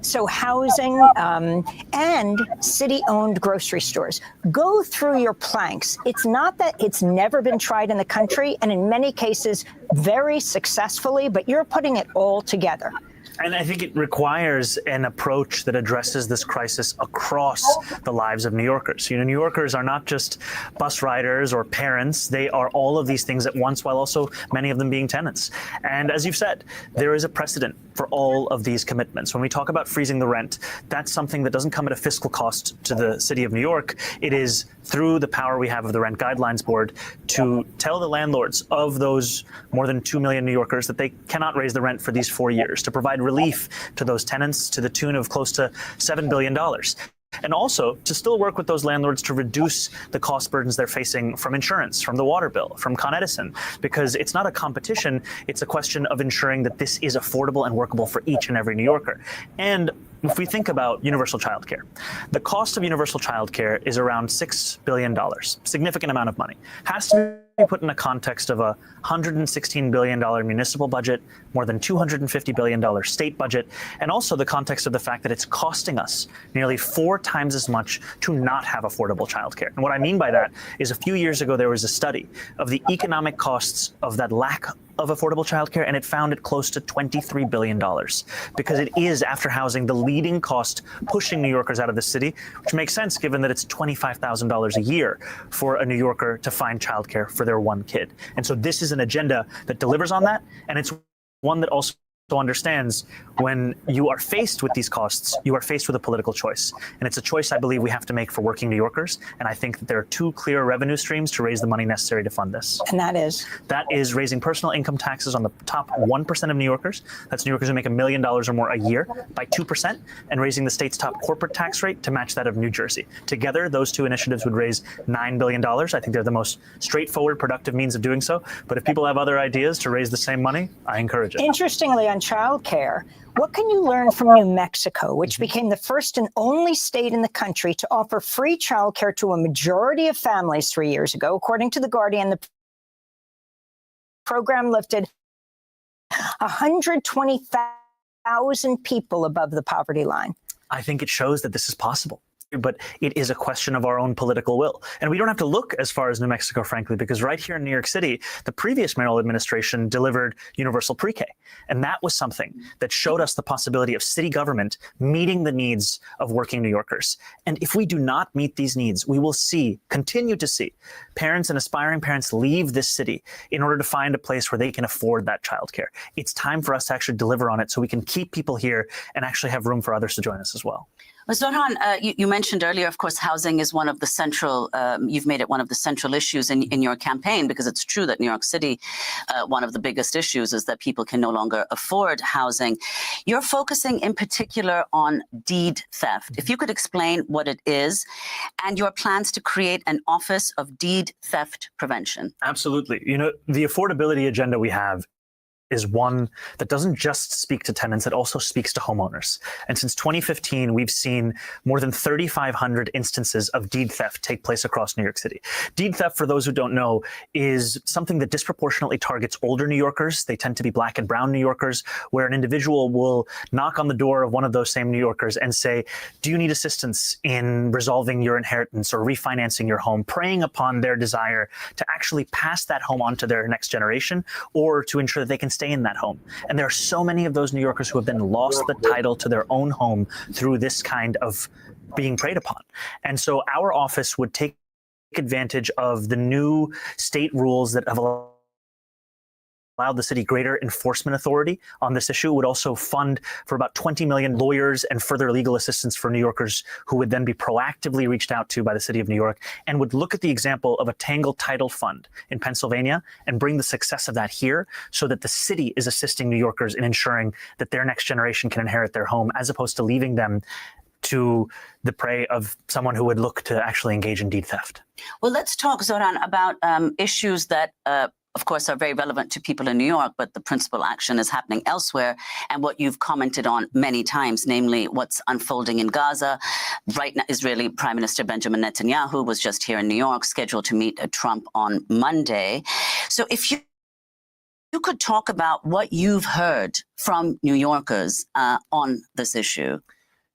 So housing and city-owned grocery stores. Go through your planks. It's not that it's never been tried in the country, and in many cases, very successfully, but you're putting it all together. And I think it requires an approach that addresses this crisis across the lives of New Yorkers. You know, New Yorkers are not just bus riders or parents. They are all of these things at once, while also many of them being tenants. And as you've said, there is a precedent for all of these commitments. When we talk about freezing the rent, that's something that doesn't come at a fiscal cost to the city of New York. It is through the power we have of the Rent Guidelines Board to tell the landlords of those more than 2 million New Yorkers that they cannot raise the rent for these 4 years, to provide relief to those tenants to the tune of close to $7 billion. And also to still work with those landlords to reduce the cost burdens they're facing from insurance, from the water bill, from Con Edison, because it's not a competition. It's a question of ensuring that this is affordable and workable for each and every New Yorker. And if we think about universal childcare, the cost of universal childcare is around $6 billion, significant amount of money. Has to be put in a context of a $116 billion municipal budget, more than $250 billion state budget, and also the context of the fact that it's costing us nearly 4 times as much to not have affordable childcare. And what I mean by that is a few years ago, there was a study of the economic costs of that lack of affordable childcare, and it found it close to $23 billion, because it is, after housing, the leading cost pushing New Yorkers out of the city, which makes sense given that it's $25,000 a year for a New Yorker to find childcare for their one kid. And so this is an agenda that delivers on that, and it's one that also understands when you are faced with these costs, you are faced with a political choice. And it's a choice I believe we have to make for working New Yorkers. And I think that there are 2 clear revenue streams to raise the money necessary to fund this. And that is? That is raising personal income taxes on the top 1% of New Yorkers. That's New Yorkers who make $1 million or more a year by 2%, and raising the state's top corporate tax rate to match that of New Jersey. Together, those 2 initiatives would raise $9 billion. I think they're the most straightforward, productive means of doing so. But if people have other ideas to raise the same money, I encourage it. Interestingly, on childcare, what can you learn from New Mexico, which became the first and only state in the country to offer free childcare to a majority of families 3 years ago? According to The Guardian, the program lifted 120,000 people above the poverty line. I think it shows that this is possible. But it is a question of our own political will. And we don't have to look as far as New Mexico, frankly, because right here in New York City, the previous mayoral administration delivered universal pre-K. And that was something that showed us the possibility of city government meeting the needs of working New Yorkers. And if we do not meet these needs, we will continue to see parents and aspiring parents leave this city in order to find a place where they can afford that childcare. It's time for us to actually deliver on it so we can keep people here and actually have room for others to join us as well. Well, Zohran, you mentioned earlier, of course, housing is one of the central, you've made it one of the central issues in your campaign, because it's true that New York City, one of the biggest issues is that people can no longer afford housing. You're focusing in particular on deed theft. If you could explain what it is and your plans to create an Office of Deed Theft Prevention. Absolutely. You know, the affordability agenda we have is one that doesn't just speak to tenants, it also speaks to homeowners. And since 2015, we've seen more than 3,500 instances of deed theft take place across New York City. Deed theft, for those who don't know, is something that disproportionately targets older New Yorkers. They tend to be Black and brown New Yorkers, where an individual will knock on the door of one of those same New Yorkers and say, do you need assistance in resolving your inheritance or refinancing your home, preying upon their desire to actually pass that home on to their next generation, or to ensure that they can stay in that home. And there are so many of those New Yorkers who have then lost the title to their own home through this kind of being preyed upon. And so our office would take advantage of the new state rules that have allowed the city greater enforcement authority on this issue. It would also fund for about 20 million lawyers and further legal assistance for New Yorkers who would then be proactively reached out to by the city of New York, and would look at the example of a Tangle Title Fund in Pennsylvania and bring the success of that here so that the city is assisting New Yorkers in ensuring that their next generation can inherit their home, as opposed to leaving them to the prey of someone who would look to actually engage in deed theft. Well, let's talk, Zohran, about issues that of course, are very relevant to people in New York, but the principal action is happening elsewhere. And what you've commented on many times, namely what's unfolding in Gaza. Right now, Israeli Prime Minister Benjamin Netanyahu was just here in New York, scheduled to meet Trump on Monday. So if you could talk about what you've heard from New Yorkers on this issue.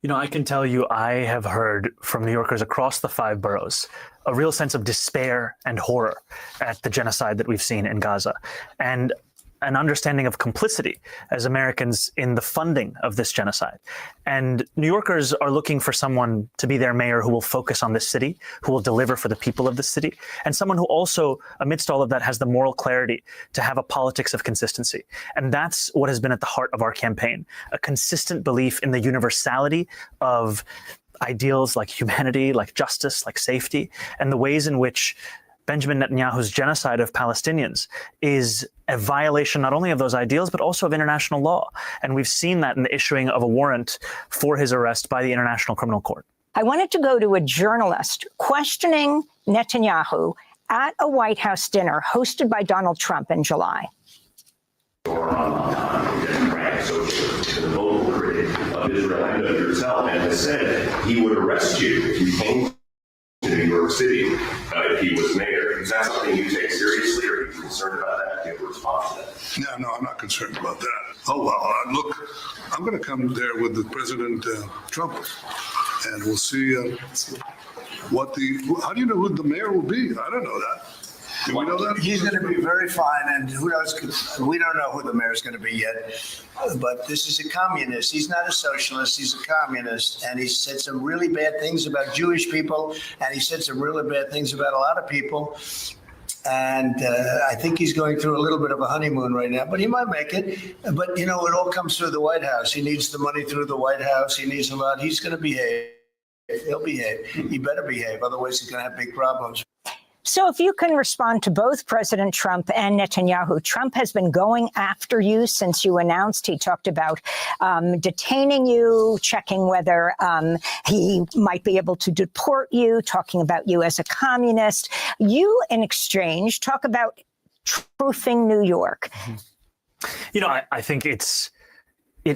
You know, I can tell you I have heard from New Yorkers across the 5 boroughs a real sense of despair and horror at the genocide that we've seen in Gaza, and an understanding of complicity as Americans in the funding of this genocide. And New Yorkers are looking for someone to be their mayor who will focus on this city, who will deliver for the people of the city, and someone who also, amidst all of that, has the moral clarity to have a politics of consistency. And that's what has been at the heart of our campaign, a consistent belief in the universality of ideals like humanity, like justice, like safety, and the ways in which Benjamin Netanyahu's genocide of Palestinians is a violation not only of those ideals, but also of international law. And we've seen that in the issuing of a warrant for his arrest by the International Criminal Court. I wanted to go to a journalist questioning Netanyahu at a White House dinner hosted by Donald Trump in July. Democratic socialist, the vocal critic of Israel and of yourself, and has said he would arrest you if you came to New York City if he was mayor. Is that something you take seriously, or are you concerned about that? Do you have a response to that? No, I'm not concerned about that. Oh, well, look, I'm going to come there with the President Trump, and we'll see how do you know who the mayor will be? I don't know that. Do we know that? He's going to be very fine, and who knows? We don't know who the mayor's going to be yet. But this is a communist. He's not a socialist. He's a communist, and he said some really bad things about Jewish people, and he said some really bad things about a lot of people. And I think he's going through a little bit of a honeymoon right now, but he might make it. But, you know, it all comes through the White House. He needs the money through the White House. He needs a lot. He's going to behave. He'll behave. He better behave. Otherwise, he's going to have big problems. So if you can respond to both President Trump and Netanyahu, Trump has been going after you since you announced. He talked about detaining you, checking whether he might be able to deport you, talking about you as a communist. You, in exchange, talk about truthing New York. You know, I think it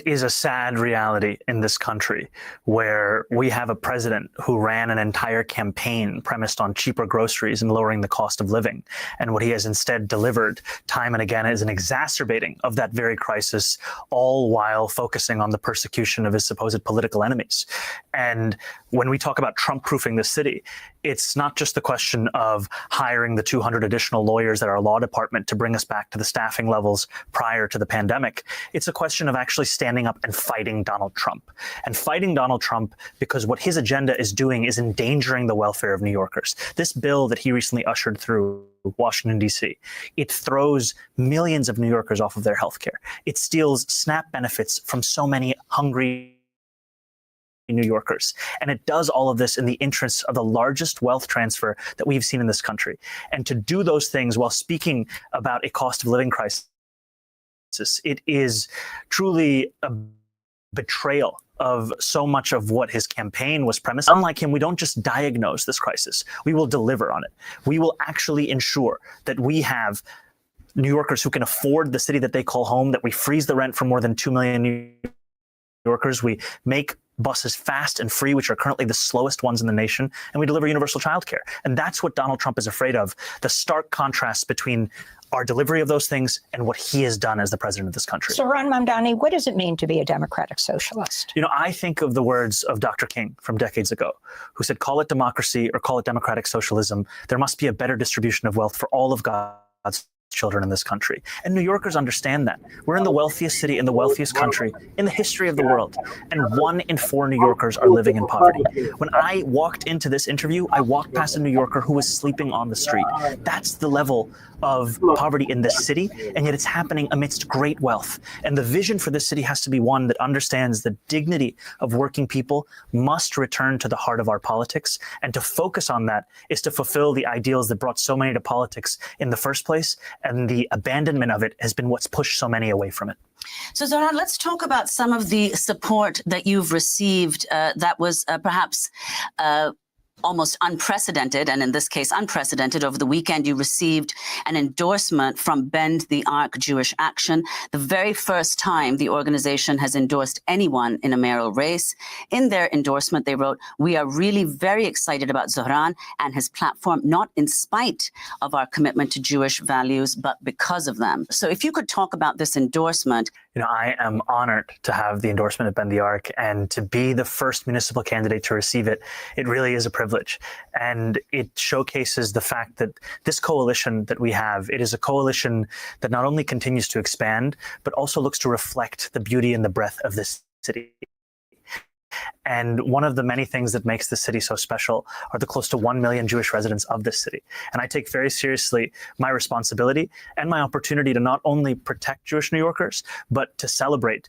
is a sad reality in this country where we have a president who ran an entire campaign premised on cheaper groceries and lowering the cost of living. And what he has instead delivered time and again is an exacerbating of that very crisis, all while focusing on the persecution of his supposed political enemies. And when we talk about Trump-proofing the city, it's not just the question of hiring the 200 additional lawyers at our law department to bring us back to the staffing levels prior to the pandemic. It's a question of actually standing up and fighting Donald Trump. And fighting Donald Trump because what his agenda is doing is endangering the welfare of New Yorkers. This bill that he recently ushered through Washington, D.C., it throws millions of New Yorkers off of their health care. It steals SNAP benefits from so many hungry New Yorkers. And it does all of this in the interests of the largest wealth transfer that we've seen in this country. And to do those things while speaking about a cost of living crisis, it is truly a betrayal of so much of what his campaign was premised. Unlike him, we don't just diagnose this crisis. We will deliver on it. We will actually ensure that we have New Yorkers who can afford the city that they call home, that we freeze the rent for more than 2 million New Yorkers. We make buses fast and free, which are currently the slowest ones in the nation, and we deliver universal childcare. And that's what Donald Trump is afraid of, the stark contrast between our delivery of those things and what he has done as the president of this country. Zohran Mamdani, what does it mean to be a democratic socialist? You know, I think of the words of Dr. King from decades ago, who said, call it democracy or call it democratic socialism. There must be a better distribution of wealth for all of God's children in this country. And New Yorkers understand that. We're in the wealthiest city in the wealthiest country in the history of the world. And 1 in 4 New Yorkers are living in poverty. When I walked into this interview, I walked past a New Yorker who was sleeping on the street. That's the level of poverty in this city, and yet it's happening amidst great wealth. And the vision for this city has to be one that understands the dignity of working people must return to the heart of our politics. And to focus on that is to fulfill the ideals that brought so many to politics in the first place. And the abandonment of it has been what's pushed so many away from it. So, Zohran, let's talk about some of the support that you've received that was perhaps almost unprecedented, and in this case unprecedented. Over the weekend, you received an endorsement from Bend the Arc Jewish Action, the very first time the organization has endorsed anyone in a mayoral race. In their endorsement, they wrote, "We are really very excited about Zohran and his platform, not in spite of our commitment to Jewish values, but because of them." So if you could talk about this endorsement. You know, I am honored to have the endorsement of Bend the Arc, and to be the first municipal candidate to receive it. It really is a privilege. And it showcases the fact that this coalition that we have, it is a coalition that not only continues to expand, but also looks to reflect the beauty and the breadth of this city. And one of the many things that makes this city so special are the close to 1 million Jewish residents of this city. And I take very seriously my responsibility and my opportunity to not only protect Jewish New Yorkers, but to celebrate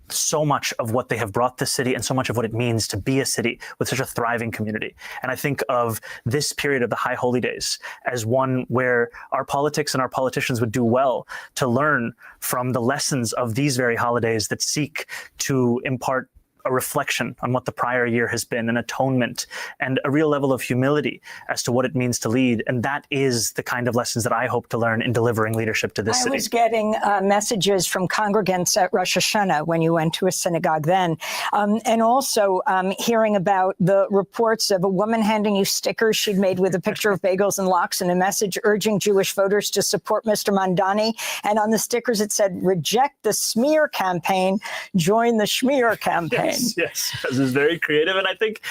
so much of what they have brought this city and so much of what it means to be a city with such a thriving community. And I think of this period of the High Holy Days as one where our politics and our politicians would do well to learn from the lessons of these very holidays that seek to impart a reflection on what the prior year has been, an atonement, and a real level of humility as to what it means to lead. And that is the kind of lessons that I hope to learn in delivering leadership to this city. I was getting messages from congregants at Rosh Hashanah when you went to a synagogue then, and also hearing about the reports of a woman handing you stickers she'd made with a picture of bagels and lox and a message urging Jewish voters to support Mr. Mamdani. And on the stickers it said, reject the smear campaign, join the schmear campaign. Yes, this is very creative, and I think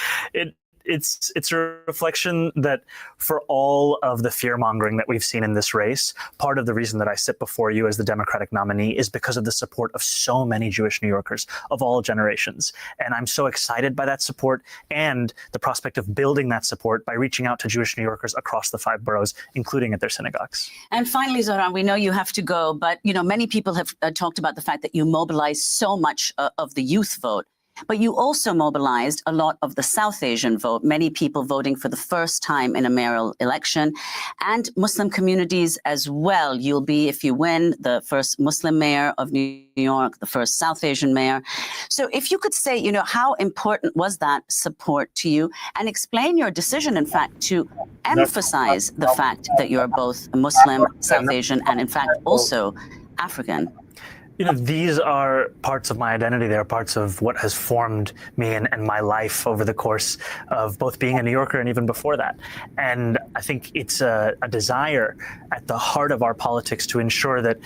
it's a reflection that for all of the fear-mongering that we've seen in this race, part of the reason that I sit before you as the Democratic nominee is because of the support of so many Jewish New Yorkers of all generations. And I'm so excited by that support and the prospect of building that support by reaching out to Jewish New Yorkers across the 5 boroughs, including at their synagogues. And finally, Zohran, we know you have to go, but many people have talked about the fact that you mobilize so much of the youth vote. But you also mobilized a lot of the South Asian vote, many people voting for the first time in a mayoral election, and Muslim communities as well. You'll be, if you win, the first Muslim mayor of New York, the first South Asian mayor. So if you could say, how important was that support to you, and explain your decision, in fact, to emphasize the fact that you're both Muslim, South Asian, and in fact also African. These are parts of my identity. They're parts of what has formed me and my life over the course of both being a New Yorker and even before that. And I think it's a desire at the heart of our politics to ensure that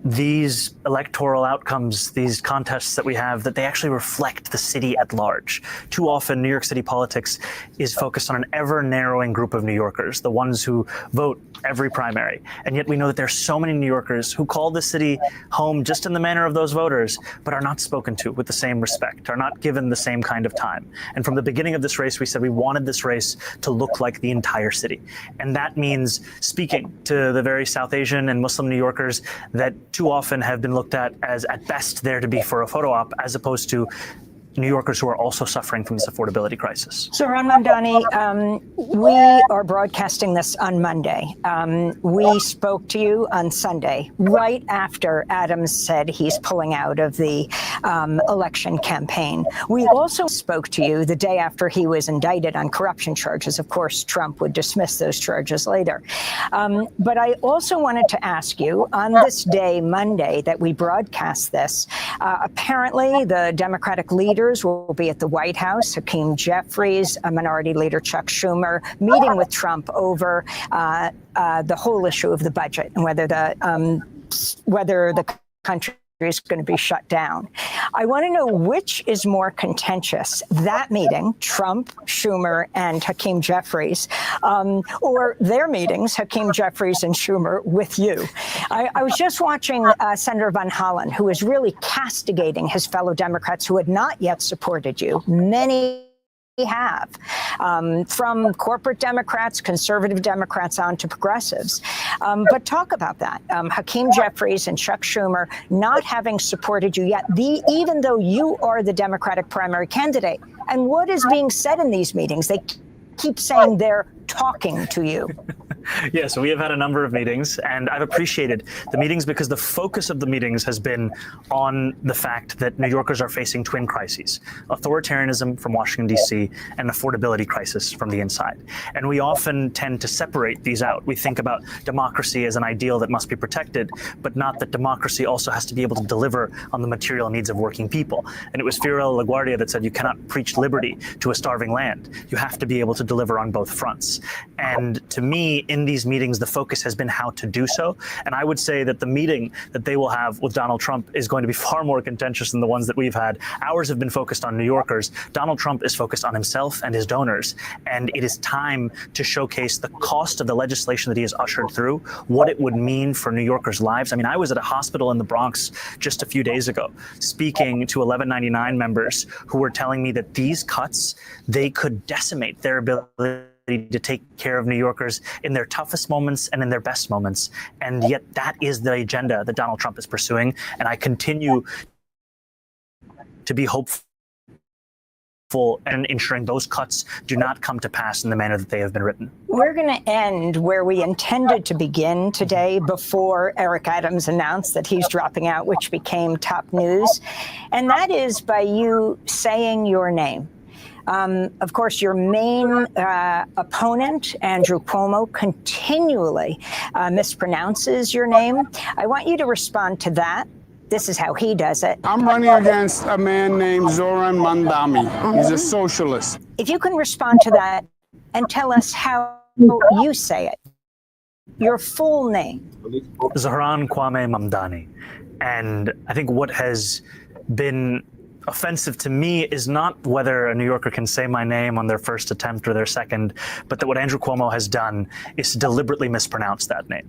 these electoral outcomes, these contests that we have, that they actually reflect the city at large. Too often, New York City politics is focused on an ever-narrowing group of New Yorkers, the ones who vote every primary. And yet we know that there are so many New Yorkers who call the city home just in the manner of those voters, but are not spoken to with the same respect, are not given the same kind of time. And from the beginning of this race, we said we wanted this race to look like the entire city. And that means speaking to the very South Asian and Muslim New Yorkers that too often have been looked at as, at best, there to be for a photo op, as opposed to New Yorkers who are also suffering from this affordability crisis. So, Ron Mamdani, we are broadcasting this on Monday. We spoke to you on Sunday, right after Adams said he's pulling out of the election campaign. We also spoke to you the day after he was indicted on corruption charges. Of course, Trump would dismiss those charges later. But I also wanted to ask you, on this day, Monday, that we broadcast this, apparently the Democratic leaders will be at the White House. Hakeem Jeffries, Minority Leader Chuck Schumer, meeting with Trump over the whole issue of the budget and whether the country is going to be shut down. I want to know which is more contentious, that meeting, Trump, Schumer, and Hakeem Jeffries, or their meetings, Hakeem Jeffries and Schumer, with you. I was just watching Senator Van Hollen, who is really castigating his fellow Democrats who had not yet supported you. Many have, from corporate Democrats, conservative Democrats on to progressives. But talk about that. Hakeem Jeffries and Chuck Schumer not having supported you yet, even though you are the Democratic primary candidate. And what is being said in these meetings? They keep saying they're talking to you. Yes, we have had a number of meetings, and I've appreciated the meetings because the focus of the meetings has been on the fact that New Yorkers are facing twin crises: authoritarianism from Washington, D.C., and affordability crisis from the inside. And we often tend to separate these out. We think about democracy as an ideal that must be protected, but not that democracy also has to be able to deliver on the material needs of working people. And it was Fiorello LaGuardia that said you cannot preach liberty to a starving land. You have to be able to deliver on both fronts. And to me, in these meetings, the focus has been how to do so. And I would say that the meeting that they will have with Donald Trump is going to be far more contentious than the ones that we've had. Ours have been focused on New Yorkers. Donald Trump is focused on himself and his donors. And it is time to showcase the cost of the legislation that he has ushered through, what it would mean for New Yorkers' lives. I mean, I was at a hospital in the Bronx just a few days ago, speaking to 1199 members who were telling me that these cuts, they could decimate their ability to take care of New Yorkers in their toughest moments and in their best moments. And yet that is the agenda that Donald Trump is pursuing. And I continue to be hopeful and ensuring those cuts do not come to pass in the manner that they have been written. We're going to end where we intended to begin today before Eric Adams announced that he's dropping out, which became top news. And that is by you saying your name. Of course, your main opponent, Andrew Cuomo, continually mispronounces your name. I want you to respond to that. This is how he does it. I'm running against a man named Zohran Mamdani. He's a socialist. If you can respond to that and tell us how you say it, your full name. Zohran Kwame Mamdani. And I think what has been offensive to me is not whether a New Yorker can say my name on their first attempt or their second, but that what Andrew Cuomo has done is to deliberately mispronounce that name.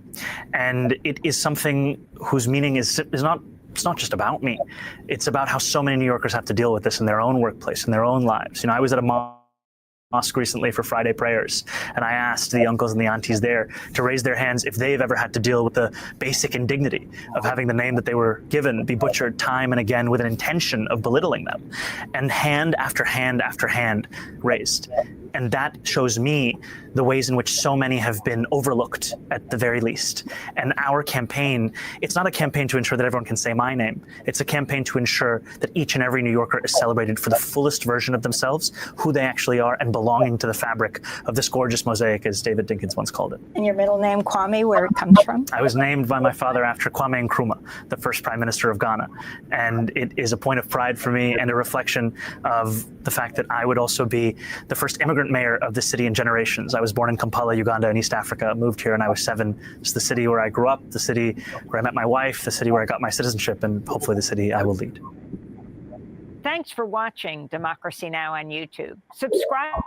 And it is something whose meaning is not, it's not just about me. It's about how so many New Yorkers have to deal with this in their own workplace, in their own lives. You know, I was at a mosque recently for Friday prayers, and I asked the uncles and the aunties there to raise their hands if they've ever had to deal with the basic indignity of having the name that they were given be butchered time and again with an intention of belittling them. And hand after hand after hand raised. And that shows me the ways in which so many have been overlooked at the very least. And our campaign, it's not a campaign to ensure that everyone can say my name. It's a campaign to ensure that each and every New Yorker is celebrated for the fullest version of themselves, who they actually are, and belonging to the fabric of this gorgeous mosaic, as David Dinkins once called it. And your middle name, Kwame, where it comes from? I was named by my father after Kwame Nkrumah, the first Prime Minister of Ghana. And it is a point of pride for me and a reflection of the fact that I would also be the first immigrant mayor of the city in generations. I was born in Kampala, Uganda in East Africa, moved here when I was 7. It's the city where I grew up, the city where I met my wife, the city where I got my citizenship, and hopefully the city I will lead. Thanks for watching Democracy Now! On YouTube. Subscribe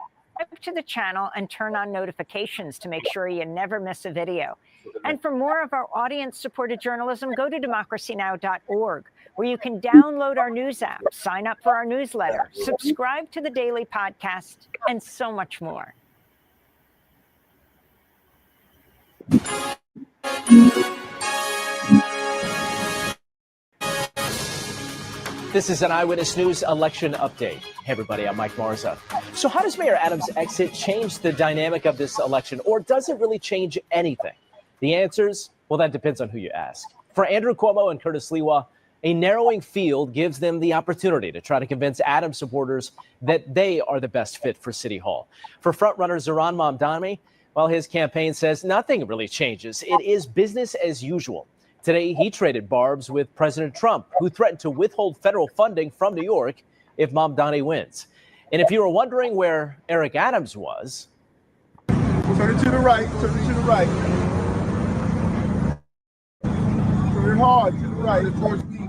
to the channel and turn on notifications to make sure you never miss a video. And for more of our audience-supported journalism, go to democracynow.org, where you can download our news app, sign up for our newsletter, subscribe to the daily podcast, and so much more. This is an Eyewitness News election update. Hey everybody, I'm Mike Marza. So how does Mayor Adams' exit change the dynamic of this election, or does it really change anything? The answers, well, that depends on who you ask. For Andrew Cuomo and Curtis Lewa, a narrowing field gives them the opportunity to try to convince Adams supporters that they are the best fit for City Hall. For frontrunner Zohran Mamdani, well, his campaign says nothing really changes. It is business as usual. Today, he traded barbs with President Trump, who threatened to withhold federal funding from New York if Mamdani wins. And if you were wondering where Eric Adams was... Turn it to the right, turn it to the right. Turn it hard to the right, towards me.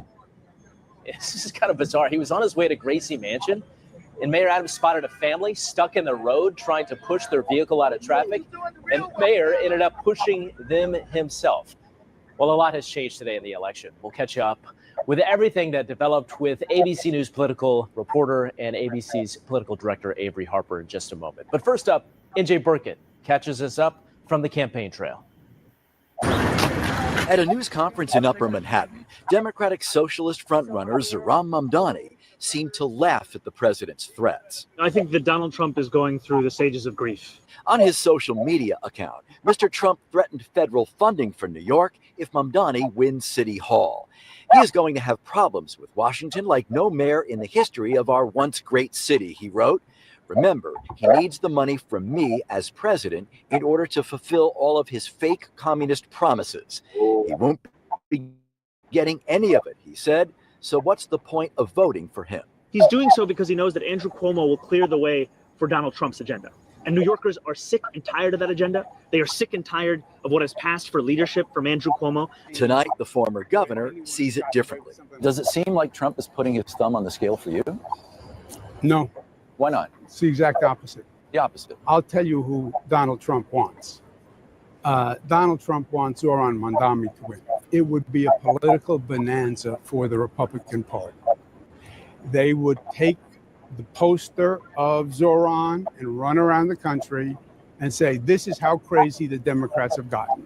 This is kind of bizarre. He was on his way to Gracie Mansion, and Mayor Adams spotted a family stuck in the road trying to push their vehicle out of traffic, and Mayor ended up pushing them himself. Well, a lot has changed today in the election. We'll catch you up with everything that developed with ABC News political reporter and ABC's political director, Avery Harper, in just a moment. But first up, NJ Burkett catches us up from the campaign trail. At a news conference in Upper Manhattan, Democratic Socialist frontrunner Zohran Mamdani seemed to laugh at the president's threats. I think that Donald Trump is going through the stages of grief. On his social media account, Mr. Trump threatened federal funding for New York if Mamdani wins City Hall. He is going to have problems with Washington like no mayor in the history of our once great city, he wrote. Remember, he needs the money from me as president in order to fulfill all of his fake communist promises. He won't be getting any of it, he said. So what's the point of voting for him? He's doing so because he knows that Andrew Cuomo will clear the way for Donald Trump's agenda. And New Yorkers are sick and tired of that agenda. They are sick and tired of what has passed for leadership from Andrew Cuomo. Tonight, the former governor sees it differently. Does it seem like Trump is putting his thumb on the scale for you? No. Why not? It's the exact opposite. The opposite. I'll tell you who Donald Trump wants. Donald Trump wants Zohran Mamdani to win. It would be a political bonanza for the Republican Party. They would take the poster of Zohran and run around the country and say, this is how crazy the Democrats have gotten.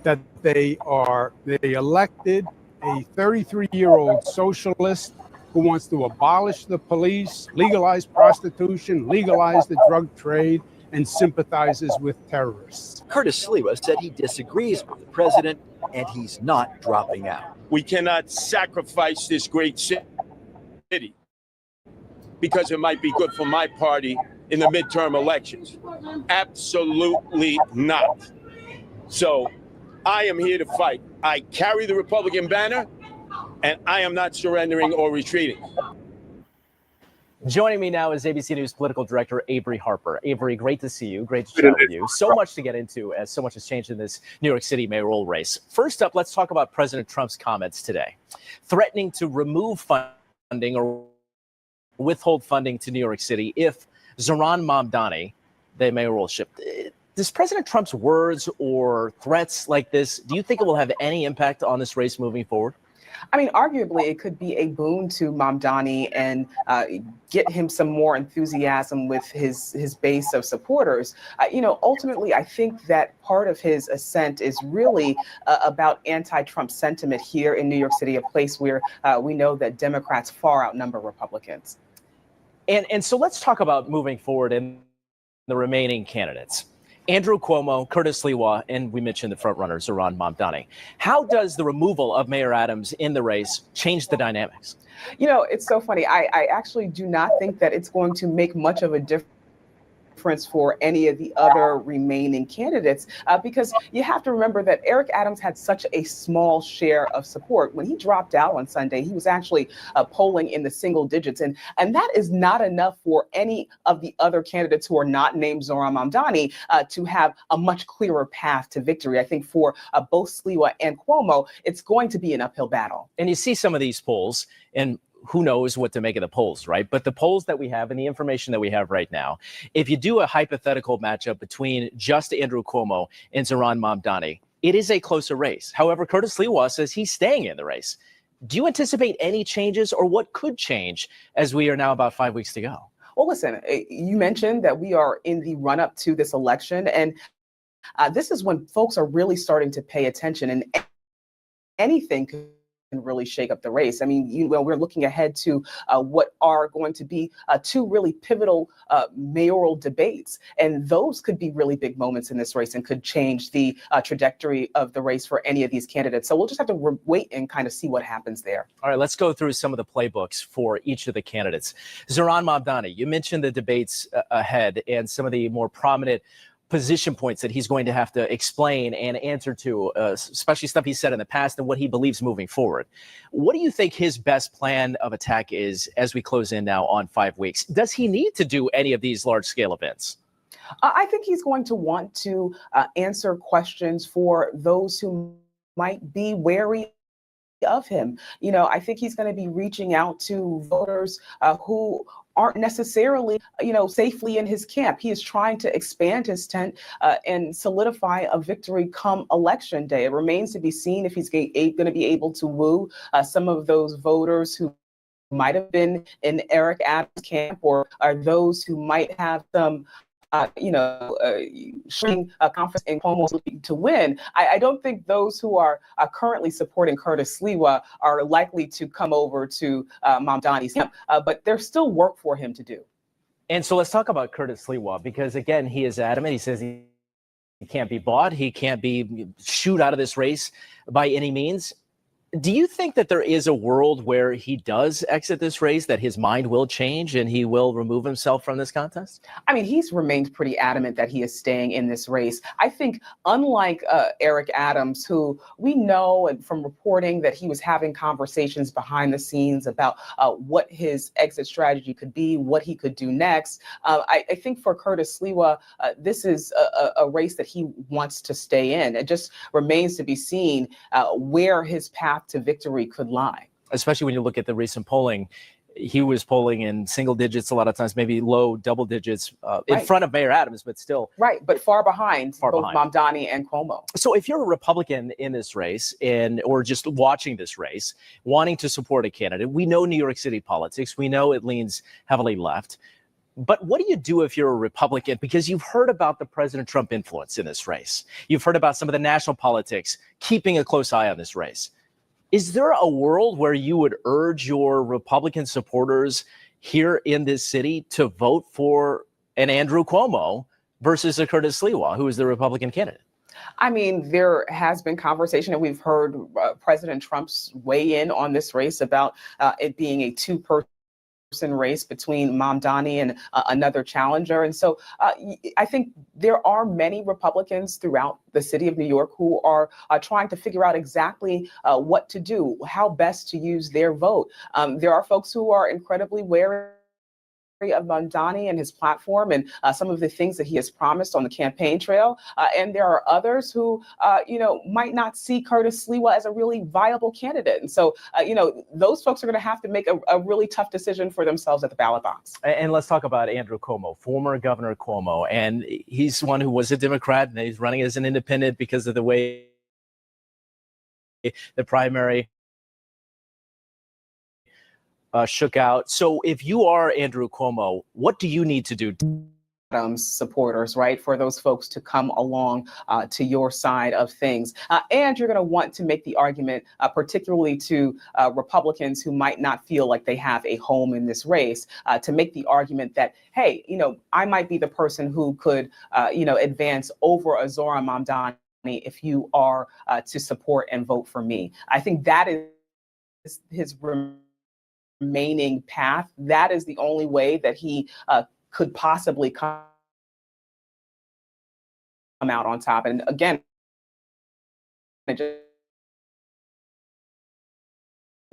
That they elected a 33-year-old socialist who wants to abolish the police, legalize prostitution, legalize the drug trade, and sympathizes with terrorists. Curtis Sliwa said he disagrees with the president and he's not dropping out. We cannot sacrifice this great city because it might be good for my party in the midterm elections. Absolutely not. So I am here to fight. I carry the Republican banner, and I am not surrendering or retreating. Joining me now is ABC News political director Avery Harper. Avery, great to see you. Great to chat with you. So much to get into as so much has changed in this New York City mayoral race. First up, let's talk about President Trump's comments today, threatening to remove funding or withhold funding to New York City if Zohran Mamdani, the mayoralship. Does President Trump's words or threats like this, do you think it will have any impact on this race moving forward? I mean, arguably, it could be a boon to Mamdani and get him some more enthusiasm with his base of supporters. Ultimately, I think that part of his ascent is really about anti-Trump sentiment here in New York City, a place where we know that Democrats far outnumber Republicans. And so let's talk about moving forward in the remaining candidates. Andrew Cuomo, Curtis Sliwa, and we mentioned the frontrunner, Zohran Mamdani. How does the removal of Mayor Adams in the race change the dynamics? It's so funny. I actually do not think that it's going to make much of a difference for any of the other remaining candidates, because you have to remember that Eric Adams had such a small share of support. When he dropped out on Sunday, he was actually polling in the single digits, and that is not enough for any of the other candidates who are not named Zohran Mamdani to have a much clearer path to victory. I think for both Sliwa and Cuomo, it's going to be an uphill battle. And you see some of these polls, and who knows what to make of the polls, right? But the polls that we have and the information that we have right now, if you do a hypothetical matchup between just Andrew Cuomo and Zohran Mamdani, it is a closer race. However, Curtis Sliwa says he's staying in the race. Do you anticipate any changes, or what could change as we are now about 5 weeks to go? Well, listen, you mentioned that we are in the run-up to this election, and this is when folks are really starting to pay attention, and anything could really shake up the race. I mean, we're looking ahead to what are going to be two really pivotal mayoral debates, and those could be really big moments in this race and could change the trajectory of the race for any of these candidates. So we'll just have to wait and kind of see what happens there. All right, let's go through some of the playbooks for each of the candidates. Zohran Mamdani, you mentioned the debates ahead and some of the more prominent position points that he's going to have to explain and answer to, especially stuff he said in the past and what he believes moving forward. What do you think his best plan of attack is as we close in now on 5 weeks? Does he need to do any of these large-scale events? I think he's going to want to answer questions for those who might be wary of him. I think he's going to be reaching out to voters who aren't necessarily, safely in his camp. He is trying to expand his tent and solidify a victory come election day. It remains to be seen if he's going to be able to woo some of those voters who might have been in Eric Adams' camp, or are those who might have some showing confidence in Cuomo's to win. I don't think those who are currently supporting Curtis Sliwa are likely to come over to Mamdani's camp, but there's still work for him to do. And so let's talk about Curtis Sliwa, because again, he is adamant. He says he can't be bought. He can't be shooed out of this race by any means. Do you think that there is a world where he does exit this race, that his mind will change and he will remove himself from this contest? I mean, he's remained pretty adamant that he is staying in this race. I think unlike Eric Adams, who we know from reporting that he was having conversations behind the scenes about what his exit strategy could be, what he could do next. I think for Curtis Sliwa, this is a race that he wants to stay in. It just remains to be seen where his path to victory could lie. Especially when you look at the recent polling, he was polling in single digits a lot of times, maybe low double digits in front of Mayor Adams, but still. Right, but far behind both Mamdani and Cuomo. So if you're a Republican in this race or just watching this race, wanting to support a candidate, we know New York City politics, we know it leans heavily left. But what do you do if you're a Republican? Because you've heard about the President Trump influence in this race. You've heard about some of the national politics keeping a close eye on this race. Is there a world where you would urge your Republican supporters here in this city to vote for an Andrew Cuomo versus a Curtis Sliwa, who is the Republican candidate? I mean, there has been conversation, and we've heard President Trump's weigh in on this race about it being a two-person race between Mamdani and another challenger. And so I think there are many Republicans throughout the city of New York who are trying to figure out exactly what to do, how best to use their vote. There are folks who are incredibly wary of Mamdani and his platform and some of the things that he has promised on the campaign trail. And there are others who, might not see Curtis Sliwa as a really viable candidate. And so, those folks are going to have to make a really tough decision for themselves at the ballot box. And let's talk about Andrew Cuomo, former Governor Cuomo. And he's one who was a Democrat, and he's running as an independent because of the way the primary shook out. So if you are Andrew Cuomo, what do you need to do? Supporters, right, for those folks to come along to your side of things. And you're going to want to make the argument, particularly to Republicans who might not feel like they have a home in this race, to make the argument that, hey, I might be the person who could, advance over a Zohran Mamdani if you are to support and vote for me. I think that is his remaining path. That is the only way that he could possibly come out on top. And again, it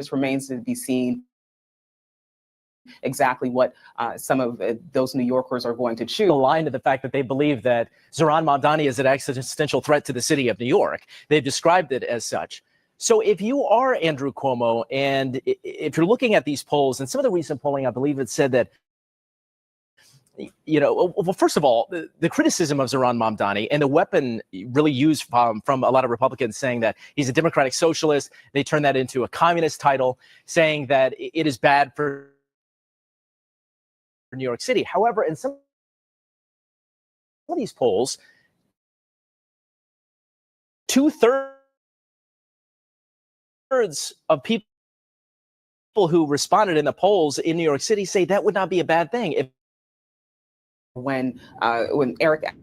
just remains to be seen exactly what some of those New Yorkers are going to choose. Aligned to the fact that they believe that Zohran Mamdani is an existential threat to the city of New York. They've described it as such. So if you are Andrew Cuomo, and if you're looking at these polls, and some of the recent polling, I believe it said that, well, first of all, the criticism of Zohran Mamdani and the weapon really used from a lot of Republicans saying that he's a democratic socialist, they turn that into a communist title, saying that it is bad for New York City. However, in some of these polls, 2/3 of people who responded in the polls in New York City say that would not be a bad thing. When Eric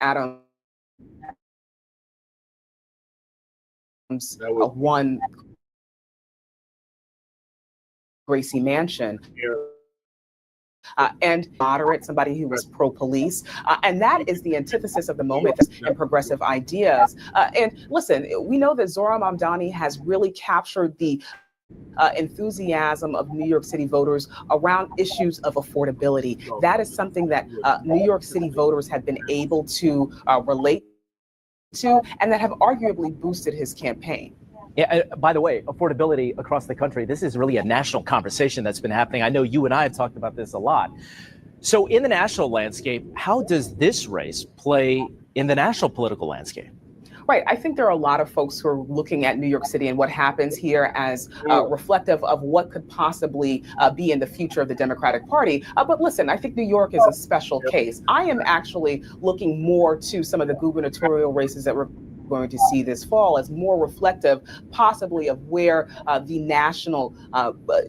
Adams won Gracie Mansion, and moderate, somebody who was pro-police. And that is the antithesis of the moment and progressive ideas. And listen, we know that Zohran Mamdani has really captured the enthusiasm of New York City voters around issues of affordability. That is something that New York City voters have been able to relate to, and that have arguably boosted his campaign. Yeah, by the way, affordability across the country, this is really a national conversation that's been happening. I know you and I have talked about this a lot. So in the national landscape, how does this race play in the national political landscape? Right. I think there are a lot of folks who are looking at New York City and what happens here as reflective of what could possibly be in the future of the Democratic Party. But listen, I think New York is a special case. I am actually looking more to some of the gubernatorial races that we're going to see this fall as more reflective possibly of where the national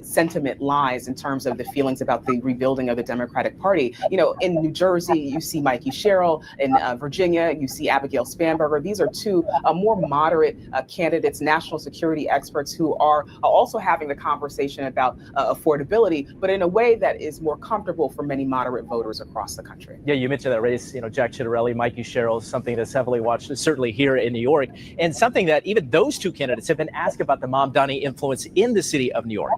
sentiment lies in terms of the feelings about the rebuilding of the Democratic Party. In New Jersey, you see Mikey Sherrill. In Virginia, you see Abigail Spanberger. These are two more moderate candidates, national security experts who are also having the conversation about affordability, but in a way that is more comfortable for many moderate voters across the country. Yeah, you mentioned that race, Jack Ciattarelli, Mikey Sherrill, something that's heavily watched, certainly here in New York, and something that even those two candidates have been asked about the Mamdani influence in the city of New York.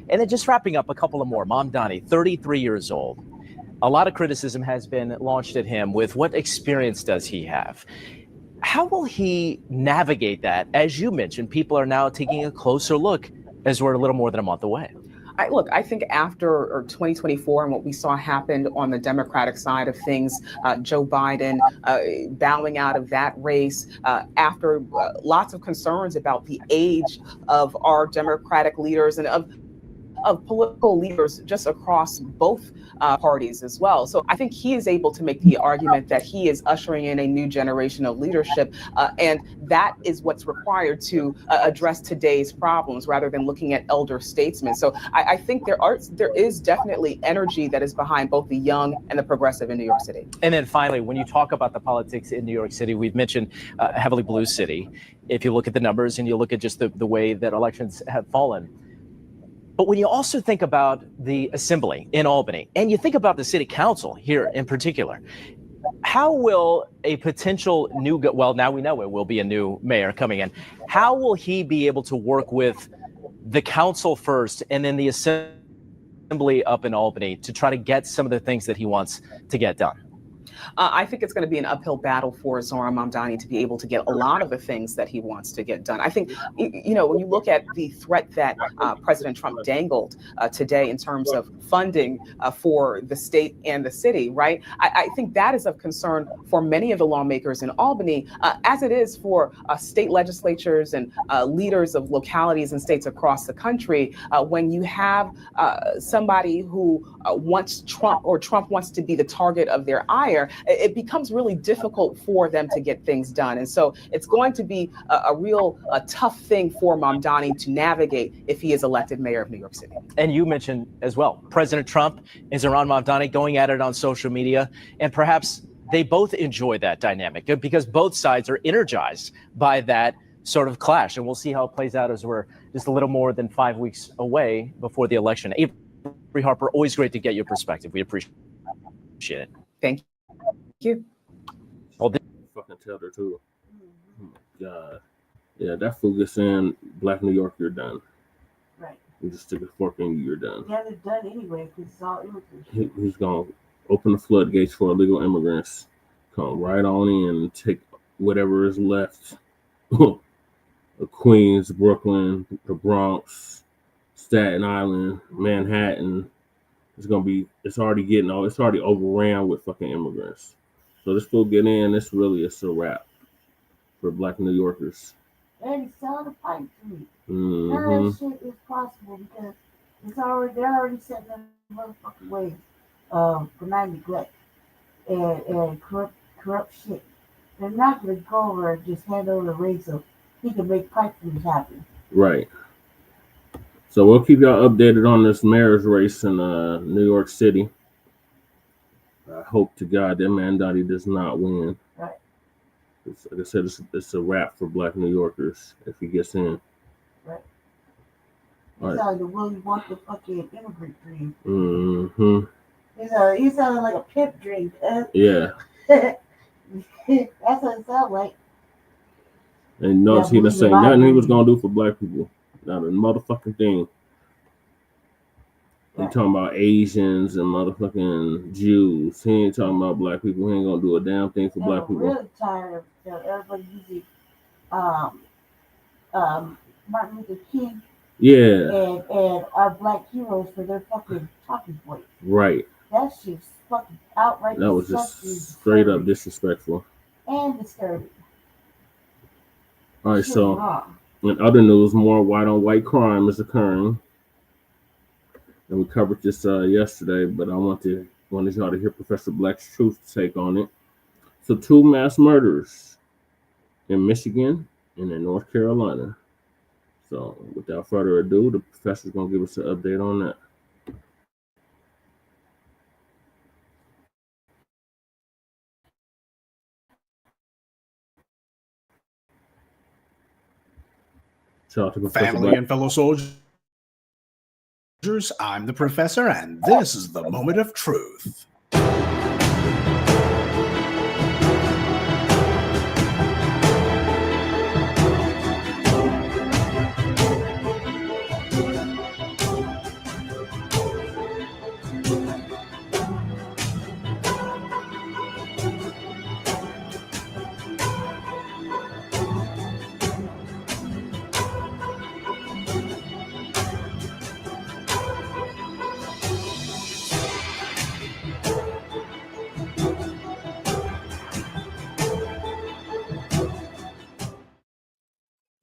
And then just wrapping up a couple of more. Mamdani, 33 years old. A lot of criticism has been launched at him with what experience does he have? How will he navigate that? As you mentioned, people are now taking a closer look as we're a little more than a month away. I think after 2024 and what we saw happened on the Democratic side of things, Joe Biden bowing out of that race after lots of concerns about the age of our Democratic leaders and of of political leaders just across both parties as well. So I think he is able to make the argument that he is ushering in a new generation of leadership, and that is what's required to address today's problems rather than looking at elder statesmen. So I think there is definitely energy that is behind both the young and the progressive in New York City. And then finally, when you talk about the politics in New York City, we've mentioned a heavily blue city. If you look at the numbers and you look at just the way that elections have fallen. But when you also think about the assembly in Albany, and you think about the city council here in particular, how will a potential new, well, now we know it will be a new mayor coming in. How will he be able to work with the council first and then the assembly up in Albany to try to get some of the things that he wants to get done? I think it's going to be an uphill battle for Zohran Mamdani to be able to get a lot of the things that he wants to get done. I think, you know, when you look at the threat that President Trump dangled today in terms of funding for the state and the city, right? I think that is of concern for many of the lawmakers in Albany, as it is for state legislatures and leaders of localities and states across the country. When you have somebody who wants Trump, or Trump wants to be the target of their ire, it becomes really difficult for them to get things done. And so it's going to be a tough thing for Mamdani to navigate if he is elected mayor of New York City. And you mentioned as well, President Trump and Zohran Mamdani going at it on social media, and perhaps they both enjoy that dynamic because both sides are energized by that sort of clash. And we'll see how it plays out as we're just a little more than 5 weeks away before the election. Avery Harper, always great to get your perspective. We appreciate it. Thank you. Fucking tell her too. Oh my God. Yeah, that fool gets in Black New York, you're done. Right. You just stick a fork in you, you're done. Yeah, they're done anyway because it's all immigrants. He's going to open the floodgates for illegal immigrants. Come right on in and take whatever is left. Queens, Brooklyn, the Bronx, Staten Island, Manhattan. It's already overran with fucking immigrants. So this fool get in, it's a wrap for Black New Yorkers. And he's selling a pipe to me. Mm-hmm. None of that shit is possible because they're already set in the motherfucking ways of benign neglect and corrupt shit. They're not going to go over and just hand over the reins so he can make pipe things happen. Right. So we'll keep y'all updated on this mayor's race in New York City. I hope to God that Mamdani does not win. Right. Like I said, it's a wrap for Black New Yorkers if he gets in. Right. All He's right. like the Willy Wonka fucking immigrant dream. Mm-hmm. He's sounding like a pimp dream. Yeah. That's what it sounds like. And notice he didn't say nothing he was gonna do for Black people. Not a motherfucking thing. He talking about Asians and motherfucking Jews. He ain't talking about Black people. He ain't gonna do a damn thing for Black people. I'm really tired of everybody using Martin Luther King and our Black heroes for their fucking talking points. Right. That shit's fucking outright. That was just straight up disrespectful. And disturbing. All right, so in other news, more white-on-white crime is occurring. And we covered this yesterday, but I wanted y'all to hear Professor Black's truth take on it. So 2 mass murders in Michigan and in North Carolina. So without further ado, the professor's going to give us an update on that. Family and fellow soldiers, I'm the professor, and this is the moment of truth.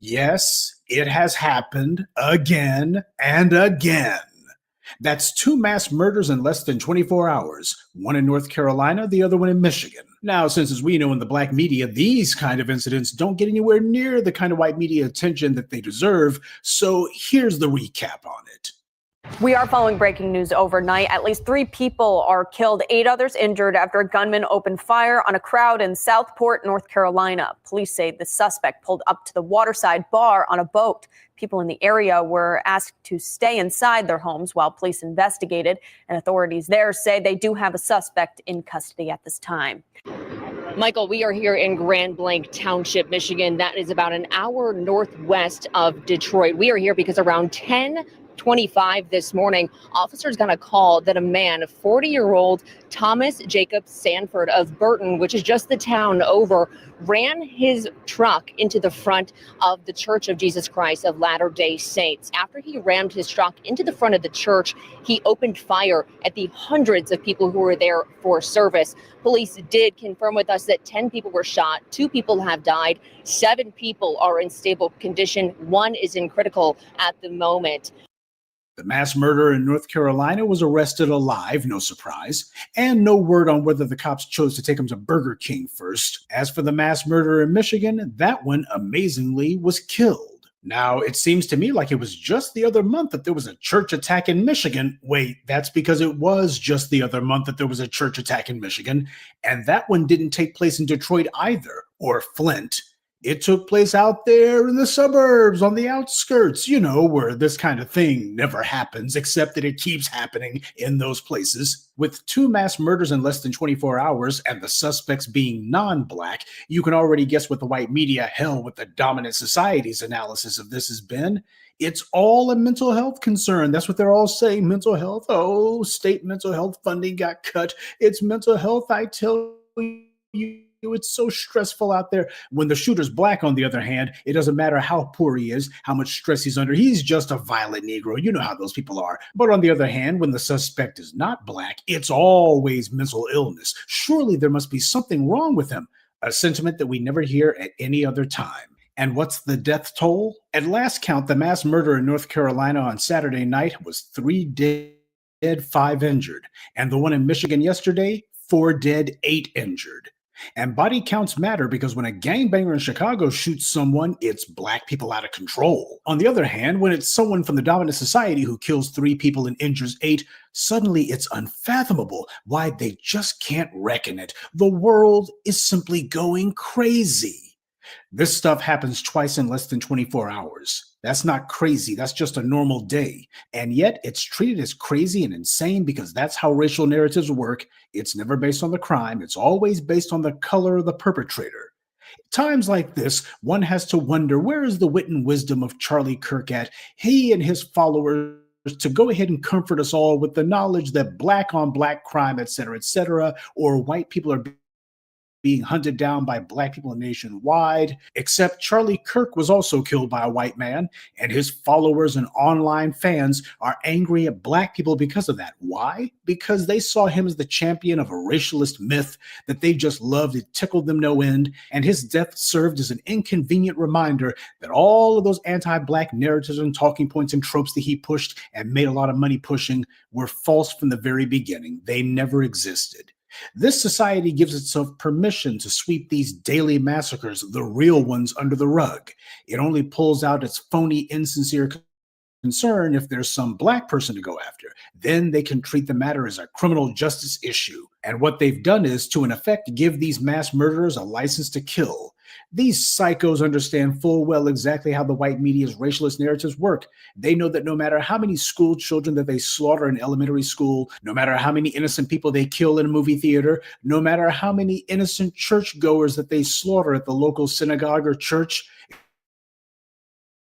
Yes, it has happened again and again. That's 2 mass murders in less than 24 hours, one in North Carolina, the other one in Michigan. Now, since as we know in the black media, these kind of incidents don't get anywhere near the kind of white media attention that they deserve, so here's the recap on it. We are following breaking news overnight. At least 3 people are killed, 8 others injured after a gunman opened fire on a crowd in Southport, North Carolina. Police say the suspect pulled up to the waterside bar on a boat. People in the area were asked to stay inside their homes while police investigated, and authorities there say they do have a suspect in custody at this time. Michael, we are here in Grand Blanc Township, Michigan. That is about an hour northwest of Detroit. We are here because around 10:25 this morning, officers got a call that a man, 40-year-old Thomas Jacob Sanford of Burton, which is just the town over, ran his truck into the front of the Church of Jesus Christ of Latter-day Saints. After he rammed his truck into the front of the church, he opened fire at the hundreds of people who were there for service. Police did confirm with us that 10 people were shot, 2 people have died, 7 people are in stable condition, 1 is in critical at the moment. The mass murderer in North Carolina was arrested alive, no surprise, and no word on whether the cops chose to take him to Burger King first. As for the mass murderer in Michigan, that one, amazingly, was killed. Now, it seems to me like it was just the other month that there was a church attack in Michigan. Wait, that's because it was just the other month that there was a church attack in Michigan, and that one didn't take place in Detroit either, or Flint. It took place out there in the suburbs, on the outskirts, you know, where this kind of thing never happens, except that it keeps happening in those places. With 2 mass murders in less than 24 hours and the suspects being non-black, you can already guess what the white media, hell, with the dominant society's analysis of this has been. It's all a mental health concern. That's what they're all saying. Mental health. Oh, state mental health funding got cut. It's mental health, I tell you. It's so stressful out there. When the shooter's black, on the other hand, it doesn't matter how poor he is, how much stress he's under. He's just a violent Negro. You know how those people are. But on the other hand, when the suspect is not black, it's always mental illness. Surely there must be something wrong with him. A sentiment that we never hear at any other time. And what's the death toll? At last count, the mass murder in North Carolina on Saturday night was 3 dead, 5 injured. And the one in Michigan yesterday, 4 dead, 8 injured. And body counts matter because when a gangbanger in Chicago shoots someone, it's black people out of control. On the other hand, when it's someone from the dominant society who kills 3 people and injures 8, suddenly it's unfathomable why they just can't reckon it. The world is simply going crazy. This stuff happens twice in less than 24 hours. That's not crazy. That's just a normal day. And yet it's treated as crazy and insane because that's how racial narratives work. It's never based on the crime. It's always based on the color of the perpetrator. Times like this, one has to wonder, where is the wit and wisdom of Charlie Kirk at? He and his followers to go ahead and comfort us all with the knowledge that black on black crime, et cetera, or white people are being hunted down by black people nationwide, except Charlie Kirk was also killed by a white man, and his followers and online fans are angry at black people because of that. Why? Because they saw him as the champion of a racialist myth that they just loved. It tickled them no end, and his death served as an inconvenient reminder that all of those anti-black narratives and talking points and tropes that he pushed and made a lot of money pushing were false from the very beginning. They never existed. This society gives itself permission to sweep these daily massacres, the real ones, under the rug. It only pulls out its phony, insincere concern if there's some black person to go after. Then they can treat the matter as a criminal justice issue. And what they've done is, to in effect, give these mass murderers a license to kill. These psychos understand full well exactly how the white media's racialist narratives work. They know that no matter how many school children that they slaughter in elementary school, no matter how many innocent people they kill in a movie theater, no matter how many innocent churchgoers that they slaughter at the local synagogue or church,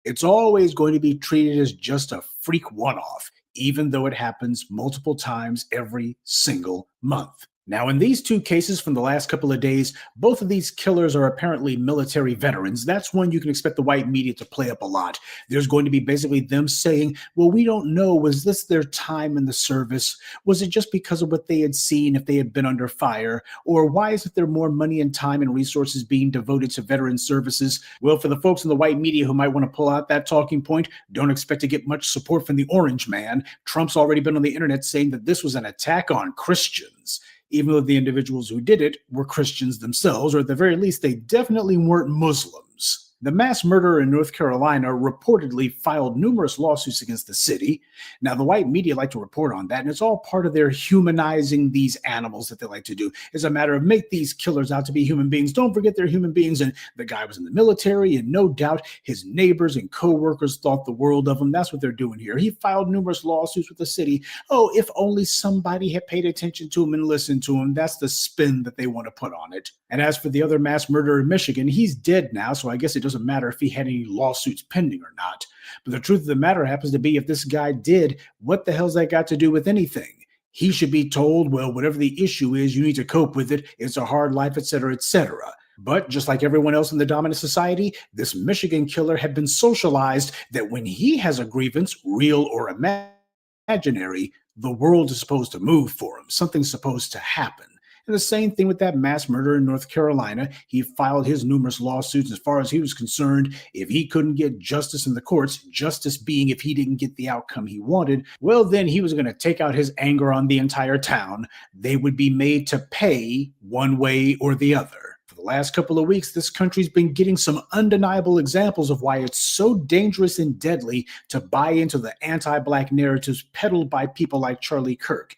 it's always going to be treated as just a freak one-off, even though it happens multiple times every single month. Now, in these two cases from the last couple of days, both of these killers are apparently military veterans. That's one you can expect the white media to play up a lot. There's going to be basically them saying, well, we don't know, was this their time in the service? Was it just because of what they had seen if they had been under fire? Or why isn't there more money and time and resources being devoted to veteran services? Well, for the folks in the white media who might want to pull out that talking point, don't expect to get much support from the orange man. Trump's already been on the internet saying that this was an attack on Christians, even though the individuals who did it were Christians themselves, or at the very least, they definitely weren't Muslims. The mass murderer in North Carolina reportedly filed numerous lawsuits against the city. Now, the white media like to report on that, and it's all part of their humanizing these animals that they like to do. It's a matter of make these killers out to be human beings. Don't forget they're human beings, and the guy was in the military, and no doubt his neighbors and co-workers thought the world of him. That's what they're doing here. He filed numerous lawsuits with the city. Oh, if only somebody had paid attention to him and listened to him. That's the spin that they want to put on it. And as for the other mass murderer in Michigan, he's dead now, so I guess it doesn't matter if he had any lawsuits pending or not. But the truth of the matter happens to be, if this guy did, what the hell's that got to do with anything? He should be told, well, whatever the issue is, you need to cope with it. It's a hard life, etc., etc. But just like everyone else in the dominant society, this Michigan killer had been socialized that when he has a grievance, real or imaginary, the world is supposed to move for him. Something's supposed to happen. And the same thing with that mass murderer in North Carolina. He filed his numerous lawsuits. As far as he was concerned, if he couldn't get justice in the courts, justice being if he didn't get the outcome he wanted, well, then he was going to take out his anger on the entire town. They would be made to pay one way or the other. For the last couple of weeks, this country's been getting some undeniable examples of why it's so dangerous and deadly to buy into the anti-Black narratives peddled by people like Charlie Kirk.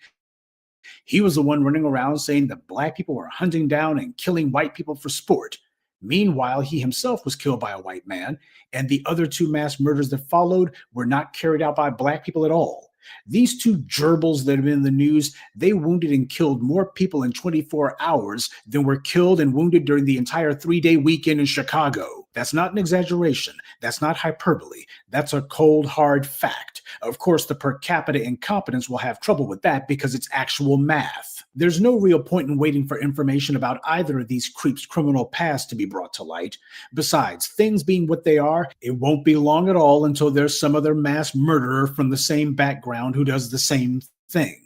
He was the one running around saying that Black people were hunting down and killing white people for sport. Meanwhile, he himself was killed by a white man, and the other two mass murders that followed were not carried out by Black people at all. These two gerbils that have been in the news, they wounded and killed more people in 24 hours than were killed and wounded during the entire 3-day weekend in Chicago. That's not an exaggeration. That's not hyperbole. That's a cold, hard fact. Of course, the per capita incompetence will have trouble with that because it's actual math. There's no real point in waiting for information about either of these creeps' criminal past to be brought to light. Besides, things being what they are, it won't be long at all until there's some other mass murderer from the same background who does the same thing.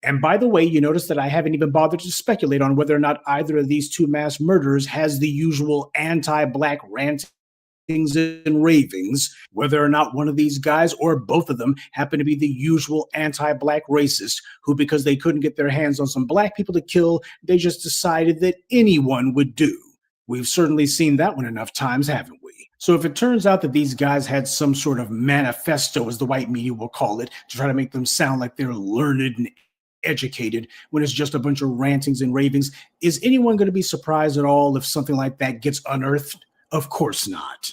And by the way, you notice that I haven't even bothered to speculate on whether or not either of these two mass murderers has the usual anti-Black rantings and ravings, whether or not one of these guys or both of them happen to be the usual anti-Black racist who, because they couldn't get their hands on some Black people to kill, they just decided that anyone would do. We've certainly seen that one enough times, haven't we? So if it turns out that these guys had some sort of manifesto, as the white media will call it, to try to make them sound like they're learned and educated when it's just a bunch of rantings and ravings, is anyone going to be surprised at all if something like that gets unearthed? Of course not.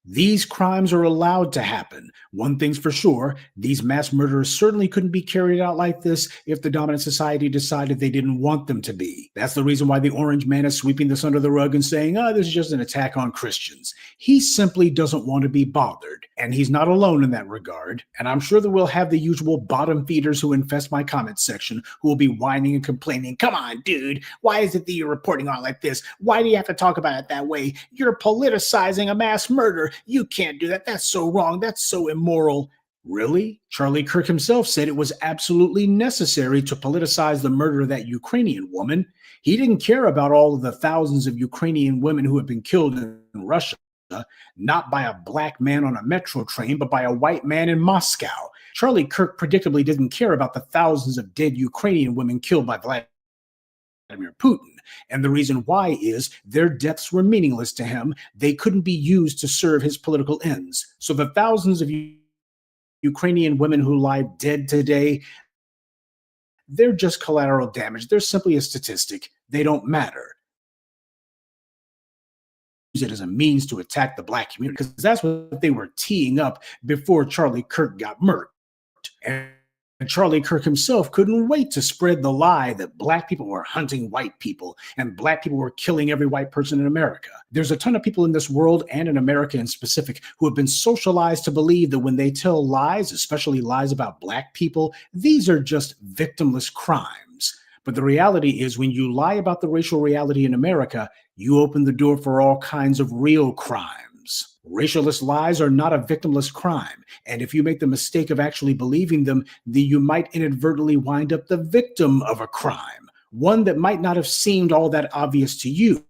These crimes are allowed to happen. One thing's for sure, these mass murderers certainly couldn't be carried out like this if the dominant society decided they didn't want them to be. That's the reason why the orange man is sweeping this under the rug and saying, oh, this is just an attack on Christians. He simply doesn't want to be bothered. And he's not alone in that regard. And I'm sure that we'll have the usual bottom feeders who infest my comment section who will be whining and complaining. Come on, dude. Why is it that you're reporting on it like this? Why do you have to talk about it that way? You're politicizing a mass murder. You can't do that. That's so wrong. That's so immoral. Really? Charlie Kirk himself said it was absolutely necessary to politicize the murder of that Ukrainian woman. He didn't care about all of the thousands of Ukrainian women who have been killed in Russia, not by a Black man on a metro train, but by a white man in Moscow. Charlie Kirk predictably didn't care about the thousands of dead Ukrainian women killed by Vladimir Putin. And the reason why is their deaths were meaningless to him. They couldn't be used to serve his political ends. So the thousands of Ukrainian women who lie dead today, they're just collateral damage. They're simply a statistic. They don't matter. Use it as a means to attack the Black community, because that's what they were teeing up before Charlie Kirk got murdered. And Charlie Kirk himself couldn't wait to spread the lie that Black people were hunting white people and Black people were killing every white person in America. There's a ton of people in this world, and in America in specific, who have been socialized to believe that when they tell lies, especially lies about Black people, these are just victimless crimes. But the reality is, when you lie about the racial reality in America, you open the door for all kinds of real crimes. Racialist lies are not a victimless crime. And if you make the mistake of actually believing them, then you might inadvertently wind up the victim of a crime, one that might not have seemed all that obvious to you,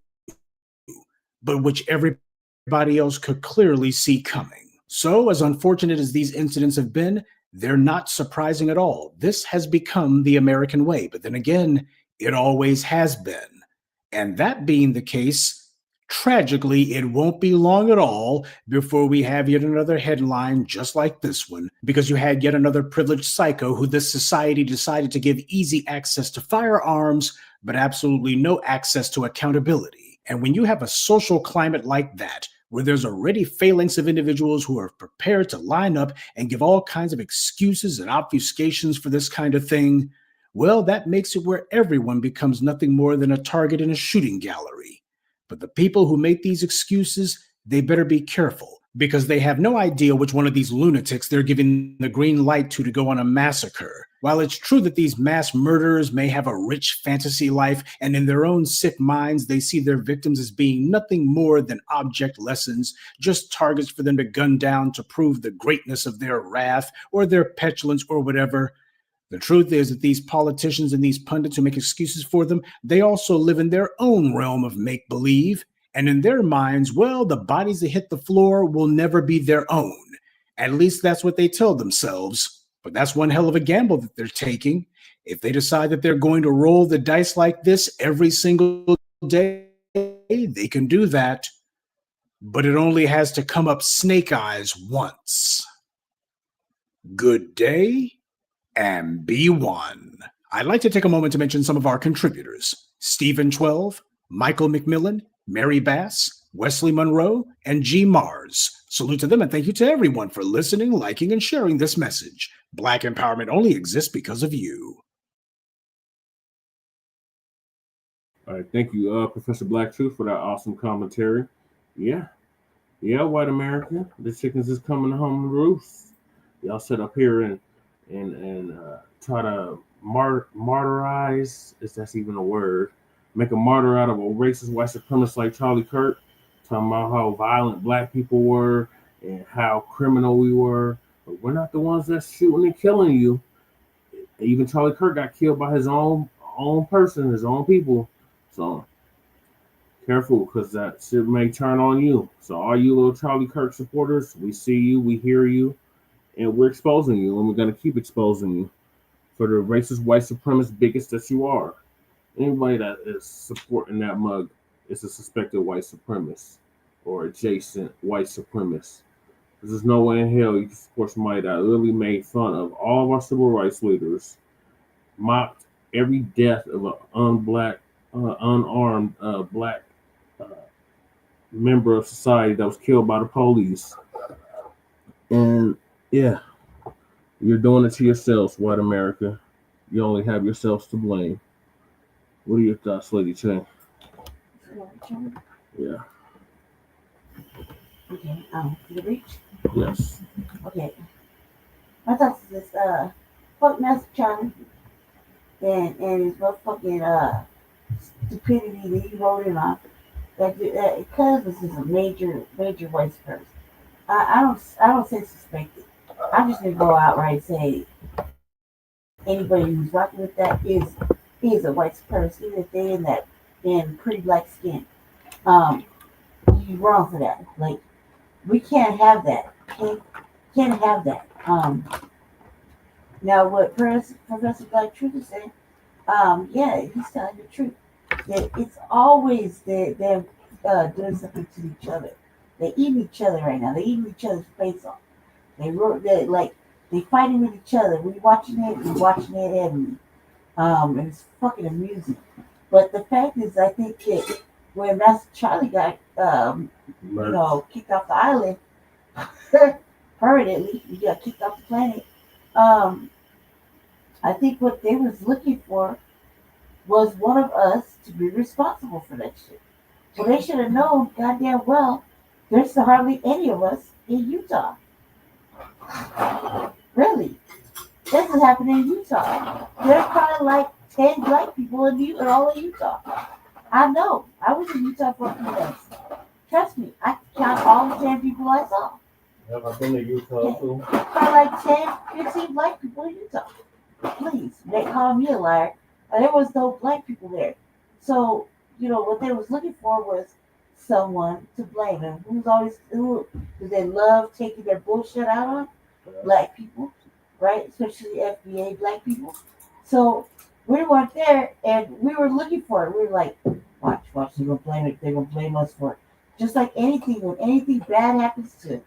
but which everybody else could clearly see coming. So, as unfortunate as these incidents have been, they're not surprising at all. This has become the American way. But then again, it always has been. And that being the case, tragically, it won't be long at all before we have yet another headline just like this one, because you had yet another privileged psycho who this society decided to give easy access to firearms, but absolutely no access to accountability. And when you have a social climate like that, where there's already phalanx of individuals who are prepared to line up and give all kinds of excuses and obfuscations for this kind of thing, well, that makes it where everyone becomes nothing more than a target in a shooting gallery. But the people who make these excuses, they better be careful, because they have no idea which one of these lunatics they're giving the green light to go on a massacre. While it's true that these mass murderers may have a rich fantasy life, and in their own sick minds they see their victims as being nothing more than object lessons, just targets for them to gun down to prove the greatness of their wrath or their petulance or whatever, the truth is that these politicians and these pundits who make excuses for them, they also live in their own realm of make-believe. And in their minds, well, the bodies that hit the floor will never be their own. At least that's what they tell themselves. But that's one hell of a gamble that they're taking. If they decide that they're going to roll the dice like this every single day, they can do that. But it only has to come up snake eyes once. Good day and be one. I'd like to take a moment to mention some of our contributors: Stephen 12, Michael McMillan, Mary Bass, Wesley Monroe, and G. Mars. Salute to them, and thank you to everyone for listening, liking, and sharing this message. Black empowerment only exists because of you. All right, thank you, Professor Black Truth, for that awesome commentary. Yeah, white America, the chickens is coming home to roost. Y'all sit up here and try to martyrize, if that's even a word, make a martyr out of a racist white supremacist like Charlie Kirk, talking about how violent black people were and how criminal we were. But we're not the ones that's shooting and killing you. Even Charlie Kirk got killed by his own person, his own people. So careful, because that shit may turn on you. So all you little Charlie Kirk supporters, we see you, we hear you, and we're exposing you, and we're going to keep exposing you for the racist white supremacist bigots that you are. Anybody that is supporting that mug is a suspected white supremacist or adjacent white supremacist. There's no way in hell you can support somebody that literally made fun of all of our civil rights leaders, mocked every death of an unarmed black member of society that was killed by the police. And yeah, you're doing it to yourselves, white America. You only have yourselves to blame. What are your thoughts, Lady Chen? Yeah. Okay, can you reach? Yes. Okay. My thoughts is this, fuck Master Charlie and his motherfucking, stupidity that he wrote in on. That because this is a major white supremacist. I don't say suspected. I'm just gonna go outright and say anybody who's rocking with that is a white supremacist, even if they're in pretty black skin. You're wrong for that. Like, we can't have that. Can't have that. Now what Professor Black Truth is saying, yeah, he's telling the truth. That it's always they're doing something to each other. They eat each other right now. They eat each other's face off. They fighting with each other. We watching it heavily. And it's fucking amusing. But the fact is, I think that when Master Charlie got kicked off the island, permanently, he got kicked off the planet. I think what they was looking for was one of us to be responsible for that shit. Well, they should have known goddamn well there's hardly any of us in Utah. Really. This is happening in Utah. There's probably like 10 black people in all of Utah. I know. I was in Utah for a few months. Trust me, I can count all the 10 people I saw. Have I been to Utah too? Probably like 10, 15 black people in Utah. Please, they call me a liar. There was no black people there. So, what they was looking for was someone to blame. And who do they love taking their bullshit out on? Black people, right? Especially FBA black people. So we weren't there, and we were looking for it. We were like, watch, they're gonna blame it. They're gonna blame us for it. Just like anything, when anything bad happens to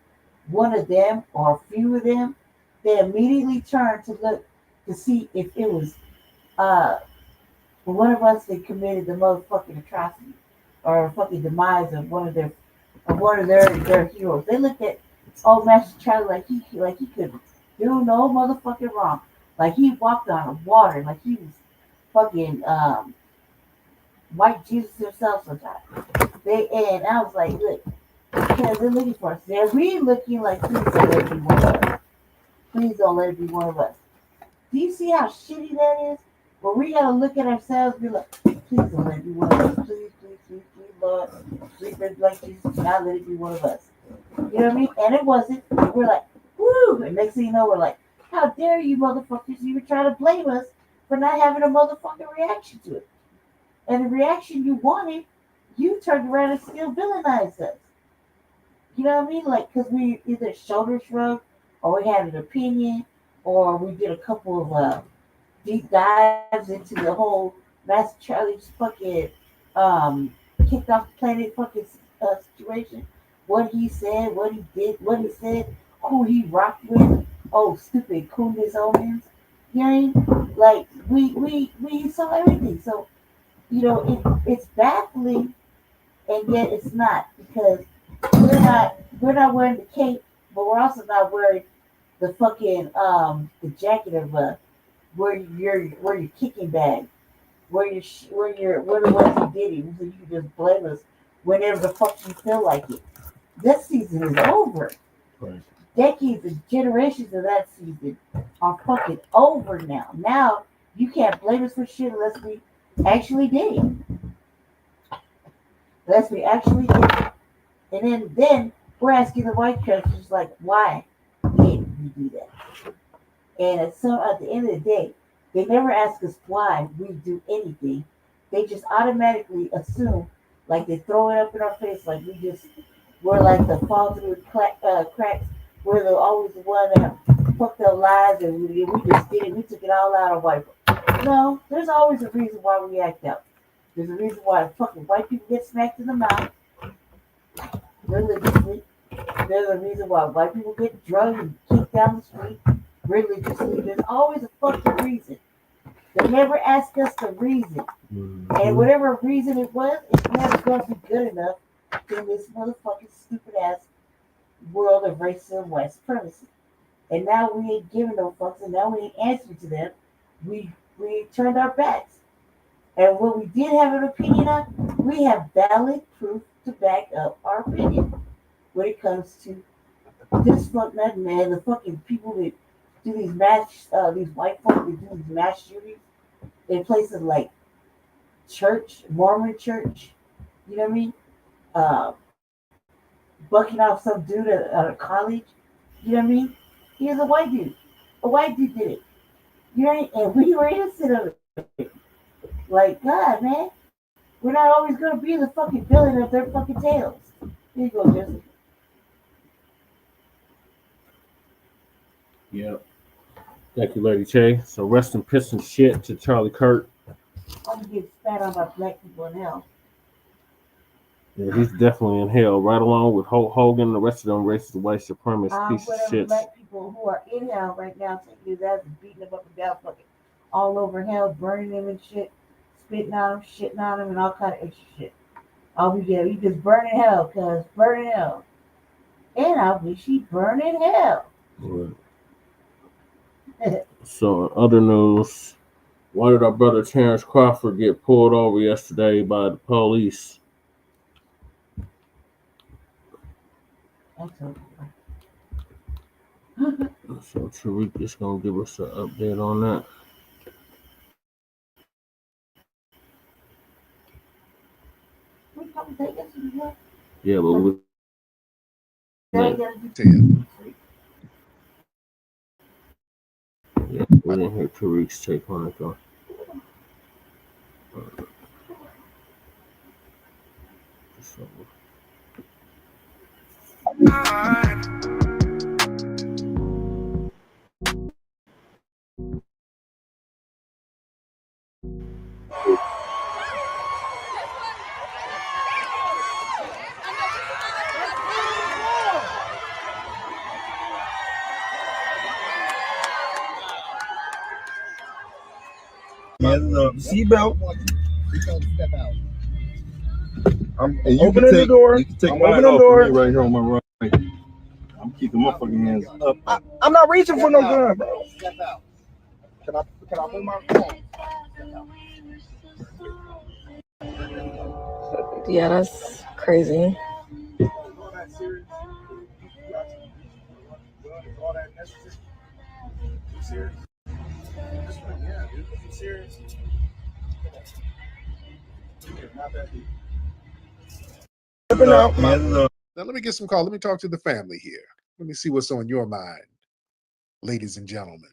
one of them or a few of them, they immediately turn to look to see if it was one of us that committed the motherfucking atrocity or fucking demise of one of their heroes. They looked at old Master Charlie like he could do no motherfucking wrong. Like he walked on water, like he was fucking white Jesus himself sometimes. And I was like, look, because they're looking for us. They're really looking like, please don't let it be one of us. Please don't let it be one of us. Do you see how shitty that is? Well, we gotta look at ourselves and be like, please don't let it be one of us. Please, Lord. Please, like Jesus, do not let it be one of us. You know what I mean? And it wasn't. We're like, woo! And next thing you know, we're like, how dare you motherfuckers even try to blame us for not having a motherfucking reaction to it. And the reaction you wanted, you turned around and still villainized us. You know what I mean? Like, because we either shoulder shrugged, or we had an opinion, or we did a couple of deep dives into the whole Master Charlie's fucking kicked off the planet fucking situation. What he said, what he did, what he said, who he rocked with. Oh, stupid Kundis omens. You know what I mean? Like, we saw everything. So, it's baffling, and yet it's not, because we're not wearing the cape, but we're also not wearing the fucking the jacket of where your kicking bag, where the ones who did it, so you can just blame us whenever the fuck you feel like it. This season is over. Right. Decades and generations of that season are fucking over now. Now you can't blame us for shit unless we actually did it. Unless we actually did it. And then we're asking the white churches, like, why did we do that? And at the end of the day, they never ask us why we do anything. They just automatically assume, like they throw it up in our face, like we're like the fall through the cracks. We're always the one that fucked up lives, and we just did it. We took it all out of white people. No, there's always a reason why we act out. There's a reason why fucking white people get smacked in the mouth religiously. There's a reason why white people get drugged and kicked down the street religiously. There's always a fucking reason. They never ask us the reason. And whatever reason it was, it's never going to be good enough in this motherfucking stupid ass world of racism and white supremacy. And now we ain't giving no fucks, and now we ain't answering to them. We turned our backs. And what we did have an opinion on, we have valid proof to back up our opinion when it comes to this fucking man, the fucking people that do these these white folk that do these mass shootings in places like church, Mormon church, you know what I mean? Bucking off some dude at a college, you know what I mean? He was a white dude. A white dude did it. You know what I mean? And we were innocent of it. Like, God, man. We're not always going to be the fucking villain of their fucking tales. Here you go, Jesse. Yep. Thank you, Lady Che. So rest in piss and shit to Charlie Kirk. I'm going to get spat on by black people in hell. Yeah, he's definitely in hell, right along with Hulk Hogan and the rest of them racist white supremacist piece of shit. Black people who are in hell right now taking his ass and beating them up and down, fucking all over hell, burning them and shit, spitting on them, shitting on them, and all kind of extra shit. All we get, we just burn in hell, cuz burn in hell. And I wish he burn in hell. Right. So, in other news, why did our brother Terence Crawford get pulled over yesterday by the police? So Tariq is gonna give us an update on that. Yeah, but we. Yeah, we didn't hear Tariq's take on it though. Seatbelt. I'm opening the door. You can take I'm opening the door. Right here on my right. I'm keeping my fucking hands up. I'm not reaching for no gun, bro. Can I hold my phone? Yeah, that's crazy. Now, let me get some call. Let me talk to the family here. Let me see what's on your mind, ladies and gentlemen.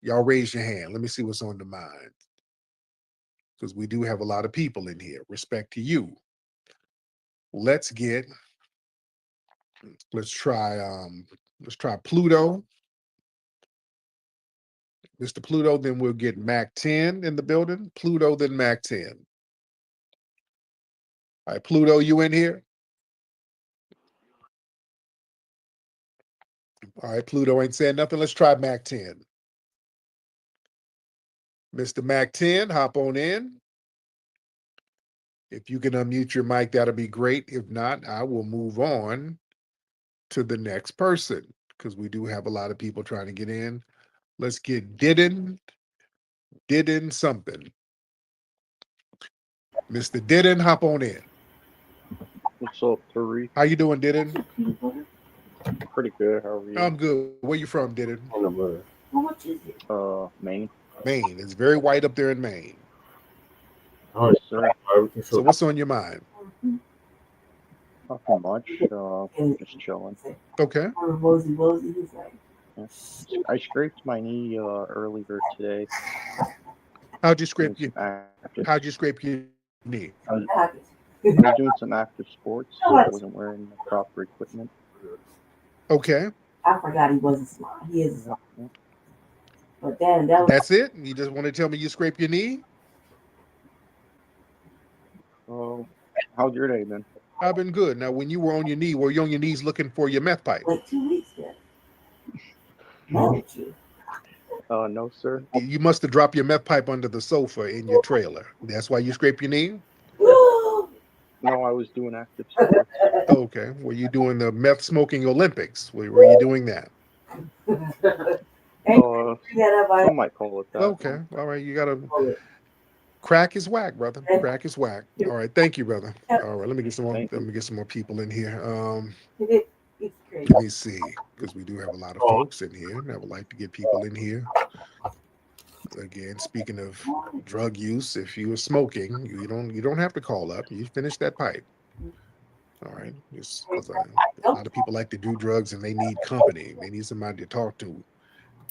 Y'all raise your hand. Let me see what's on the mind. Because we do have a lot of people in here. Respect to you. Let's try Pluto. Mr. Pluto, then we'll get Mac 10 in the building. Pluto, then Mac 10. All right, Pluto, you in here? All right, Pluto ain't saying nothing. Let's try Mac 10. Mr. Mac 10, hop on in. If you can unmute your mic, that'll be great. If not, I will move on to the next person because we do have a lot of people trying to get in. Let's get Didden something. Mr. Didden, hop on in. What's up, Tariq? How you doing, Didden? Pretty good. How are you? I'm good. Where you from, Didden? Maine. Maine. It's very white up there in Maine. Yes, sir. So what's on your mind? Nothing much. Just chilling. Okay. Yeah. I scraped my knee earlier today. How'd you scrape your knee? I was doing some active sports, so I wasn't wearing the proper equipment. Okay. I forgot he wasn't smart. He is smart. But that's it? You just want to tell me you scraped your knee? How's your day been? I've been good. Now, when you were on your knee, were you on your knees looking for your meth pipe? Like 2 weeks ago. No, sir. You must have dropped your meth pipe under the sofa in your trailer. That's why you scraped your knee? No, I was doing active sports. Okay. Were you doing the meth smoking Olympics? Were you doing that? Some might call it that. Okay. All right. You got to... Crack is whack, brother. Crack is whack. All right. Thank you, brother. All right. Let me get some more people in here. Let me see, because we do have a lot of folks in here. I would like to get people in here. Again, speaking of drug use, if you are smoking, you don't have to call up. You finish that pipe. All right. Just because a lot of people like to do drugs and they need company. They need somebody to talk to.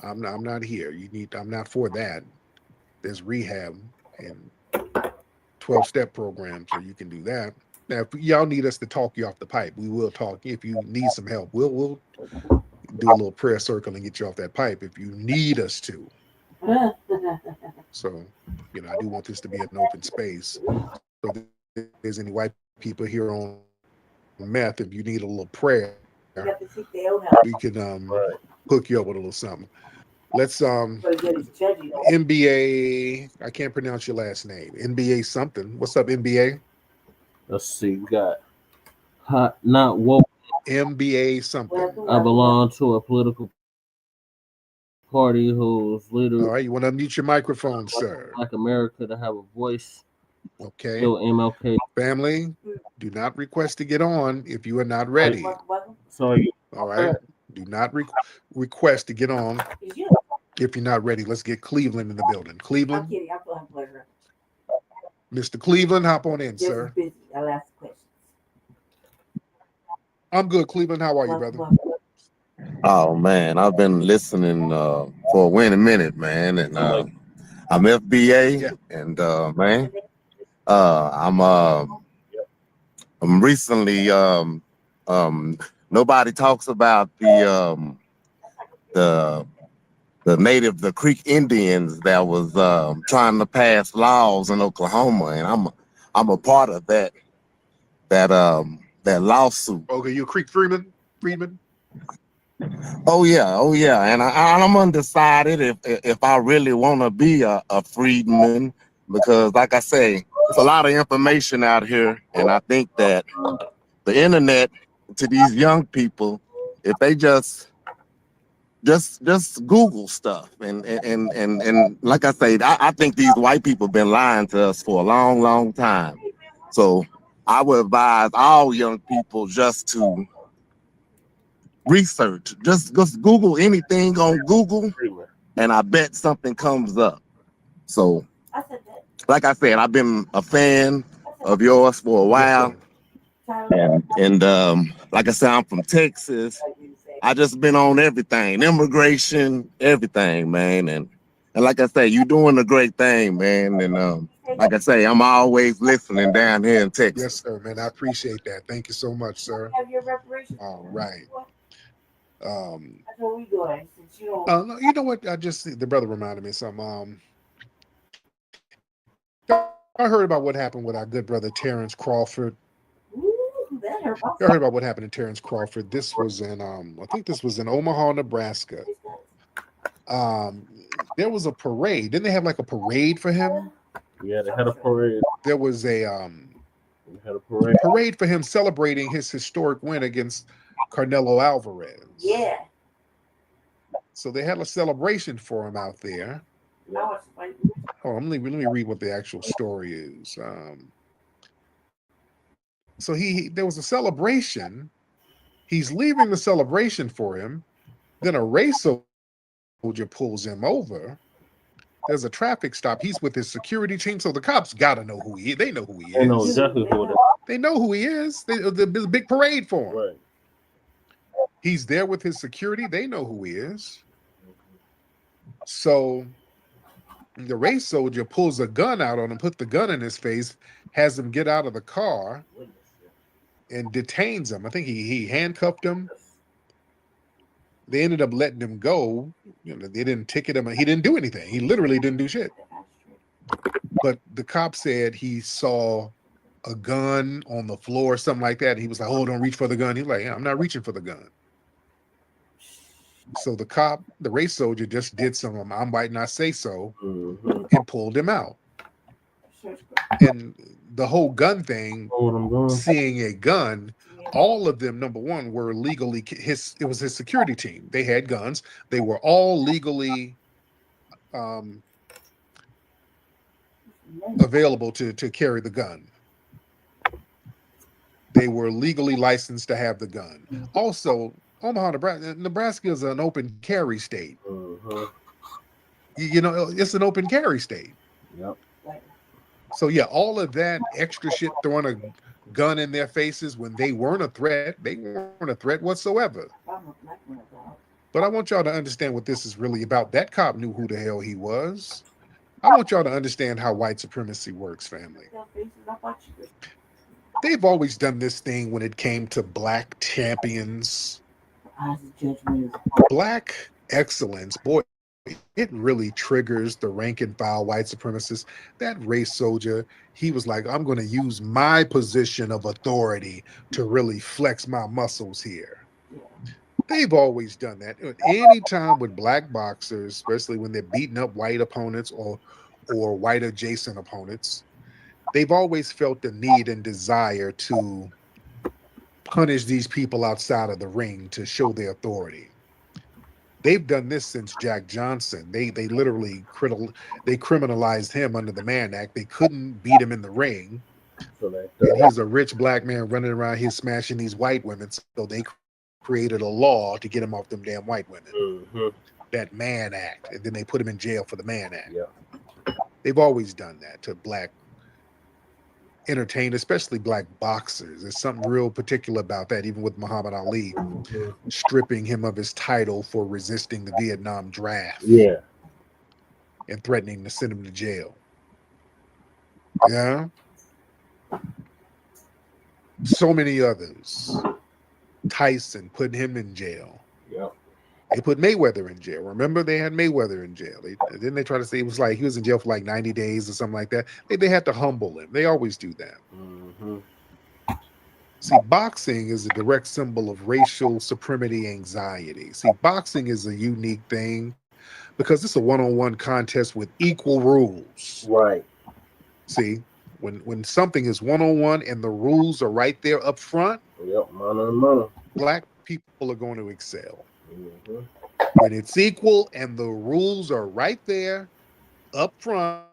I'm not here. I'm not for that. There's rehab and 12-step programs, so you can do that. Now, if y'all need us to talk you off the pipe, we will talk. If you need some help, we'll do a little prayer circle and get you off that pipe if you need us to. So, I do want this to be an open space. So if there's any white people here on meth, if you need a little prayer, we can hook you up with a little something. Let's NBA. I can't pronounce your last name. NBA something. What's up, NBA? Let's see. We got hot, not woke. NBA something. I belong to a political party whose leader. All right, you want to unmute your microphone, sir? Like America to have a voice. Okay. Still MLK. Family, do not request to get on if you are not ready. Sorry. All right. Do not request to get on if you're not ready. Let's get Cleveland in the building. Cleveland. I'm kidding. I'm playing pleasure. Mr. Cleveland, hop on in, Just sir. busy. I'll ask questions. I'm good, Cleveland. How are you, brother? Oh man, I've been listening for a minute, man, and I'm FBA, and man, I'm recently nobody talks about the the Creek Indians that was trying to pass laws in Oklahoma, and I'm a part of that lawsuit. Okay, you a Creek Freedman? Oh yeah, and I'm undecided if I really want to be a freedman, because like I say, there's a lot of information out here, and I think that the internet to these young people, if they just Google stuff, and like I say, I think these white people been lying to us for a long time. So I would advise all young people just to research, just Google anything on Google, and I bet something comes up. So like I said, I've been a fan of yours for a while, and like I said, I'm from Texas. I just been on everything, immigration, everything, man, and like I say, you doing a great thing, man, and like I say, I'm always listening down here in Texas. Yes, sir, man. I appreciate that. Thank you so much, sir. All right. That's what we doing. Since you don't. No, you know what? The brother reminded me of something. I heard about what happened with our good brother Terence Crawford. I heard about what happened to Terence Crawford. This was in I think this was in Omaha, Nebraska. There was a parade. Didn't they have like a parade for him? Yeah, they had a parade. There was a parade for him celebrating his historic win against Canelo Alvarez. Yeah. So they had a celebration for him out there. Oh, let me read what the actual story is. So there was a celebration. He's leaving the celebration for him. Then a race soldier pulls him over. There's a traffic stop. He's with his security team. So the cops got to know who he is. They know who he is. They know exactly who it is. They know who he is. There's a big parade for him. Right. He's there with his security. They know who he is. So the race soldier pulls a gun out on him, put the gun in his face, has him get out of the car, and detains him. I think he handcuffed him. They ended up letting him go. You know, they didn't ticket him. He didn't do anything. He literally didn't do shit. But the cop said he saw a gun on the floor or something like that. And he was like, "Oh, don't reach for the gun." He's like, "Yeah, I'm not reaching for the gun." So the race soldier just did some "I might not say so" and pulled him out. And the whole gun thing, seeing a gun, all of them, number one, were legally it was his security team. They had guns. They were all legally available to carry the gun. They were legally licensed to have the gun. Also, Omaha, Nebraska is an open carry state. You know, it's an open carry state. Yep. So yeah, all of that extra shit, throwing a gun in their faces when they weren't a threat. They weren't a threat whatsoever. But I want y'all to understand what this is really about. That cop knew who the hell he was. I want y'all to understand how white supremacy works, family. They've always done this thing when it came to black champions. Black excellence, boy, it really triggers the rank and file white supremacists. That race soldier, he was like, I'm going to use my position of authority to really flex my muscles here. They've always done that. Anytime with black boxers, especially when they're beating up white opponents or white adjacent opponents, they've always felt the need and desire to punish these people outside of the ring to show their authority. They've done this since Jack Johnson. They literally criminalized him under the Mann Act. They couldn't beat him in the ring. And he's a rich black man running around here smashing these white women. So they created a law to get him off them damn white women. That Mann Act. And then they put him in jail for the Mann Act. Yeah. They've always done that to black entertain, especially black boxers. There's something real particular about that, even with Muhammad Ali stripping him of his title for resisting the Vietnam draft. Yeah. And threatening to send him to jail. Yeah. So many others. Tyson putting him in jail. Yep. They put Mayweather in jail. Remember, they had Mayweather in jail. Then they try to say it was like he was in jail for like 90 days or something like that. They had to humble him. They always do that. Mm-hmm. See, boxing is a direct symbol of racial supremacy anxiety. See, boxing is a unique thing because it's a one-on-one contest with equal rules. Right. See, when something is one-on-one and the rules are right there up front, yep, mano a mano, black people are going to excel. Mm-hmm. When it's equal and the rules are right there up front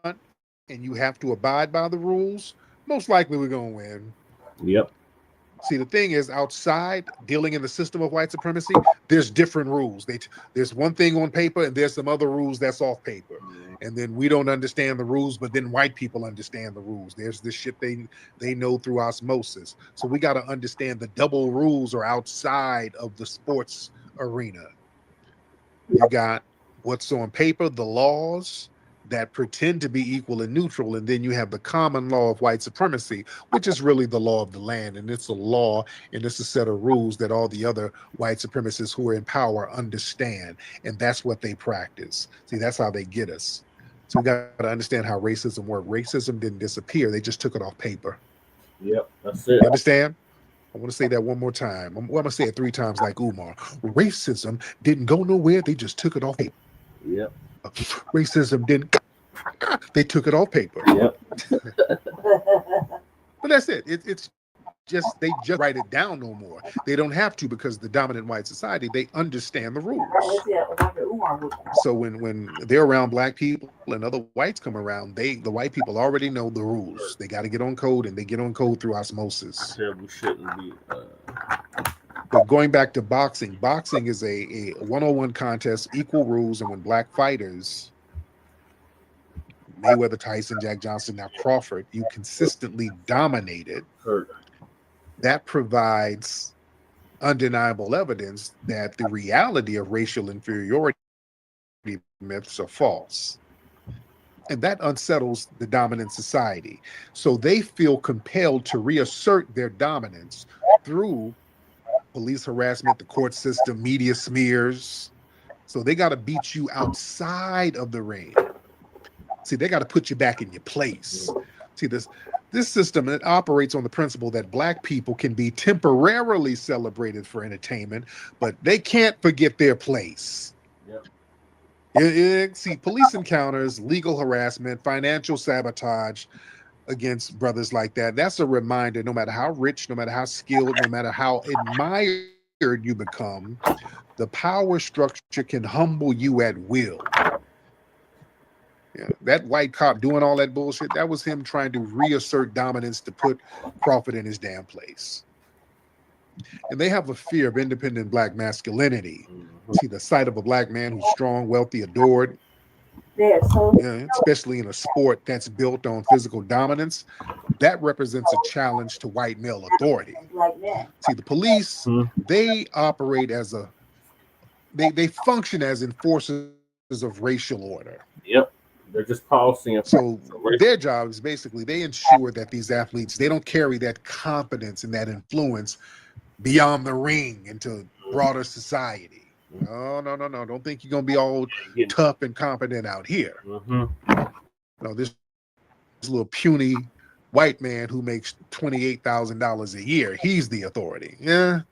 and you have to abide by the rules, most likely we're going to win. Yep. See, the thing is, outside, dealing in the system of white supremacy, there's different rules. There's one thing on paper and there's some other rules that's off paper. And then we don't understand the rules, but then white people understand the rules. There's this shit they know through osmosis. So we got to understand the double rules are outside of the sports arena. You got what's on paper, the laws that pretend to be equal and neutral, and then you have the common law of white supremacy, which is really the law of the land, and it's a law and it's a set of rules that all the other white supremacists who are in power understand, and that's what they practice. See, that's how they get us. So we got to understand how racism works. Racism didn't disappear; they just took it off paper. Yep, that's it. You understand? I want to say that one more time. I'm going to say it 3 times like Umar. Racism didn't go nowhere; they just took it off paper. Yep. Racism didn't. They took it off paper. Yep. But that's it. It's just they just write it down no more. They don't have to because the dominant white society, they understand the rules. So when they're around black people and other whites come around, the white people already know the rules. They got to get on code, and they get on code through osmosis. We shouldn't be. But going back to boxing, boxing is a one-on-one contest, equal rules, and when black fighters, Mayweather, Tyson, Jack Johnson, now Crawford, you consistently dominated. That provides undeniable evidence that the reality of racial inferiority myths are false. And that unsettles the dominant society. So they feel compelled to reassert their dominance through police harassment, the court system, media smears. So they got to beat you outside of the ring. See, they got to put you back in your place. See, this system, it operates on the principle that black people can be temporarily celebrated for entertainment, but they can't forget their place. Yep. See, police encounters, legal harassment, financial sabotage against brothers like that, that's a reminder, no matter how rich, no matter how skilled, no matter how admired you become, the power structure can humble you at will. Yeah, that white cop doing all that bullshit, that was him trying to reassert dominance to put Crawford in his damn place. And they have a fear of independent black masculinity. See, the sight of a black man who's strong, wealthy, adored, especially in a sport that's built on physical dominance, that represents a challenge to white male authority. See, the police, they operate as they function as enforcers of racial order. Yep. They're just policy. So their job is basically they ensure that these athletes, they don't carry that confidence and that influence beyond the ring into broader society. No. Don't think you're going to be all tough and confident out here. No, this little puny white man who makes $28,000 a year, he's the authority. Yeah.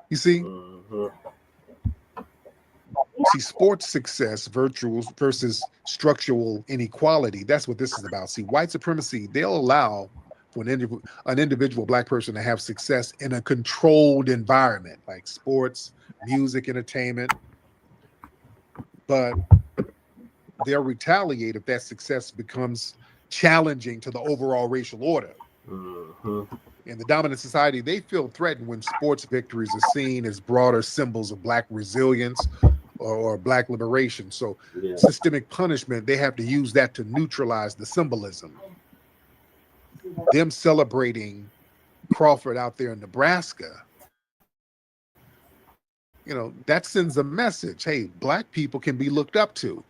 You see? See, sports success, virtual versus structural inequality, that's what this is about. See, white supremacy, they'll allow for an individual black person to have success in a controlled environment, like sports, music, entertainment. But they'll retaliate if that success becomes challenging to the overall racial order. In the dominant society, they feel threatened when sports victories are seen as broader symbols of black resilience or black liberation. So systemic punishment, they have to use that to neutralize the symbolism. them celebrating Crawford out there in Nebraska, that sends a message. Hey, black people can be looked up to.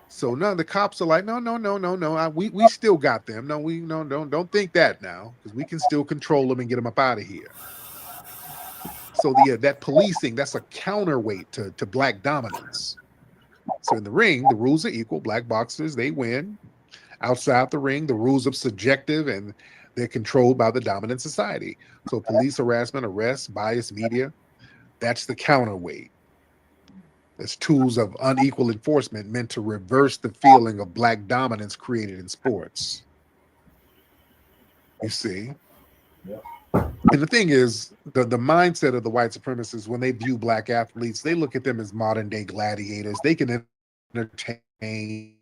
So none of the cops are like, no. We still got them. No, don't think that now, because we can still control them and get them up out of here. So that policing, that's a counterweight to black dominance. So in the ring, the rules are equal. Black boxers, they win. Outside the ring, the rules are subjective and they're controlled by the dominant society. So police harassment, arrests, biased media, that's the counterweight. It's tools of unequal enforcement meant to reverse the feeling of black dominance created in sports. You see? Yep. And the thing is, the mindset of the white supremacists, when they view black athletes, they look at them as modern day gladiators. They can entertain,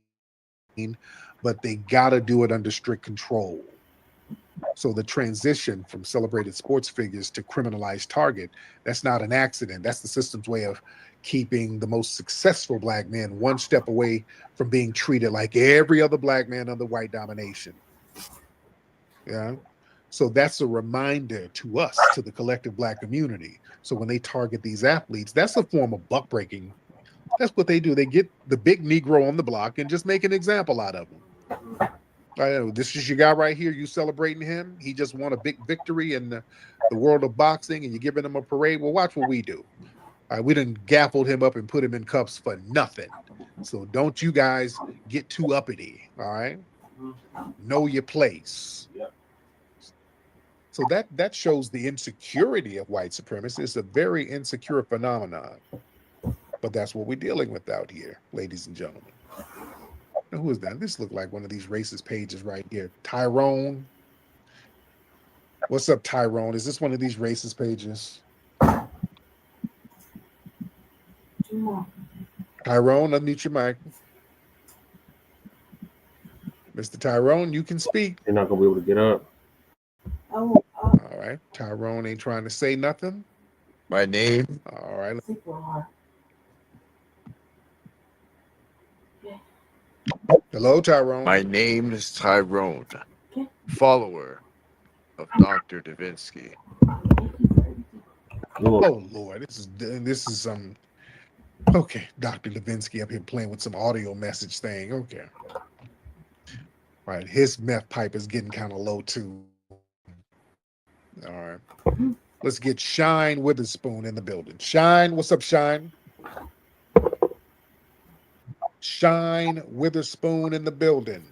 but they got to do it under strict control. So the transition from celebrated sports figures to criminalized target, that's not an accident. That's the system's way of keeping the most successful black men one step away from being treated like every other black man under white domination. Yeah. So that's a reminder to us, to the collective black community. So when they target these athletes, that's a form of buck breaking. That's what they do. They get the big Negro on the block and just make an example out of him. This is your guy right here. You celebrating him. He just won a big victory in the world of boxing, and you're giving him a parade. Well, watch what we do. We done gaffled him up and put him in cuffs for nothing. So don't you guys get too uppity. All right. Know your place. Yep. So that shows the insecurity of white supremacy. It's a very insecure phenomenon. But that's what we're dealing with out here, ladies and gentlemen. Now, who is that? This looked like one of these racist pages right here. Tyrone. What's up, Tyrone? Is this one of these racist pages? Tyrone, unmute your mic. Mr. Tyrone, you can speak. You're not going to be able to get up. All right. Tyrone ain't trying to say nothing. My name. All right. Hello, Tyrone. My name is Tyrone, follower of Dr. Davinsky. Oh Lord, this is okay. Dr. Davinsky up here playing with some audio message thing. Okay. All right, his meth pipe is getting kind of low too. All right. Let's get Shine Witherspoon in the building. Shine, what's up, Shine? Shine Witherspoon in the building.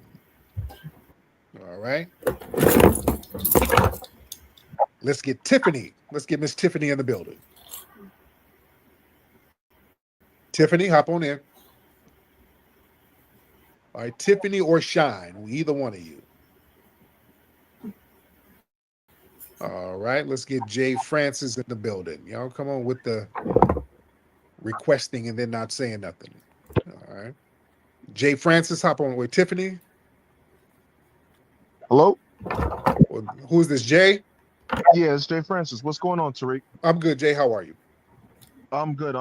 All right. Let's get Tiffany. Let's get Miss Tiffany in the building. Tiffany, hop on in. All right, Tiffany or Shine, either one of you. All right, let's get Jay Francis in the building. Y'all come on with the requesting and then not saying nothing. All right. Jay Francis, hop on with Tiffany. Hello? Who's this, Jay? Yeah, it's Jay Francis. What's going on, Tariq? I'm good, Jay. How are you? I'm good.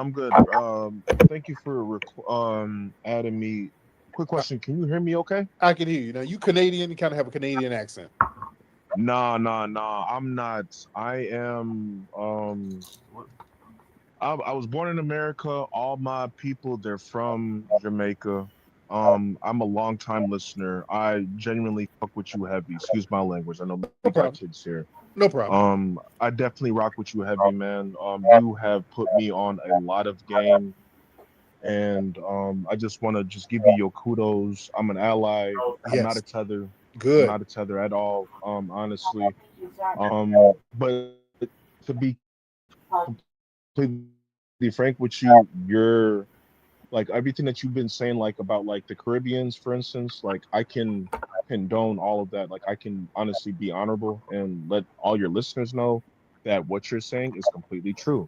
Thank you for adding me. Quick question. Can you hear me okay? I can hear you. Now, you Canadian? You kind of have a Canadian accent. Nah. I'm not. I am. I was born in America. All my people, they're from Jamaica. I'm a long-time listener. I genuinely fuck with you heavy. Excuse my language. I know we got kids here. No problem. I definitely rock with you heavy, man. You have put me on a lot of game, and I just want to give you your kudos. I'm an ally. I'm not a tether. Good. I'm not a tether at all. Honestly. But to be completely frank with you, you're like everything that you've been saying, like about like the Caribbeans, for instance, like I can condone all of that. Like I can honestly be honorable and let all your listeners know that what you're saying is completely true.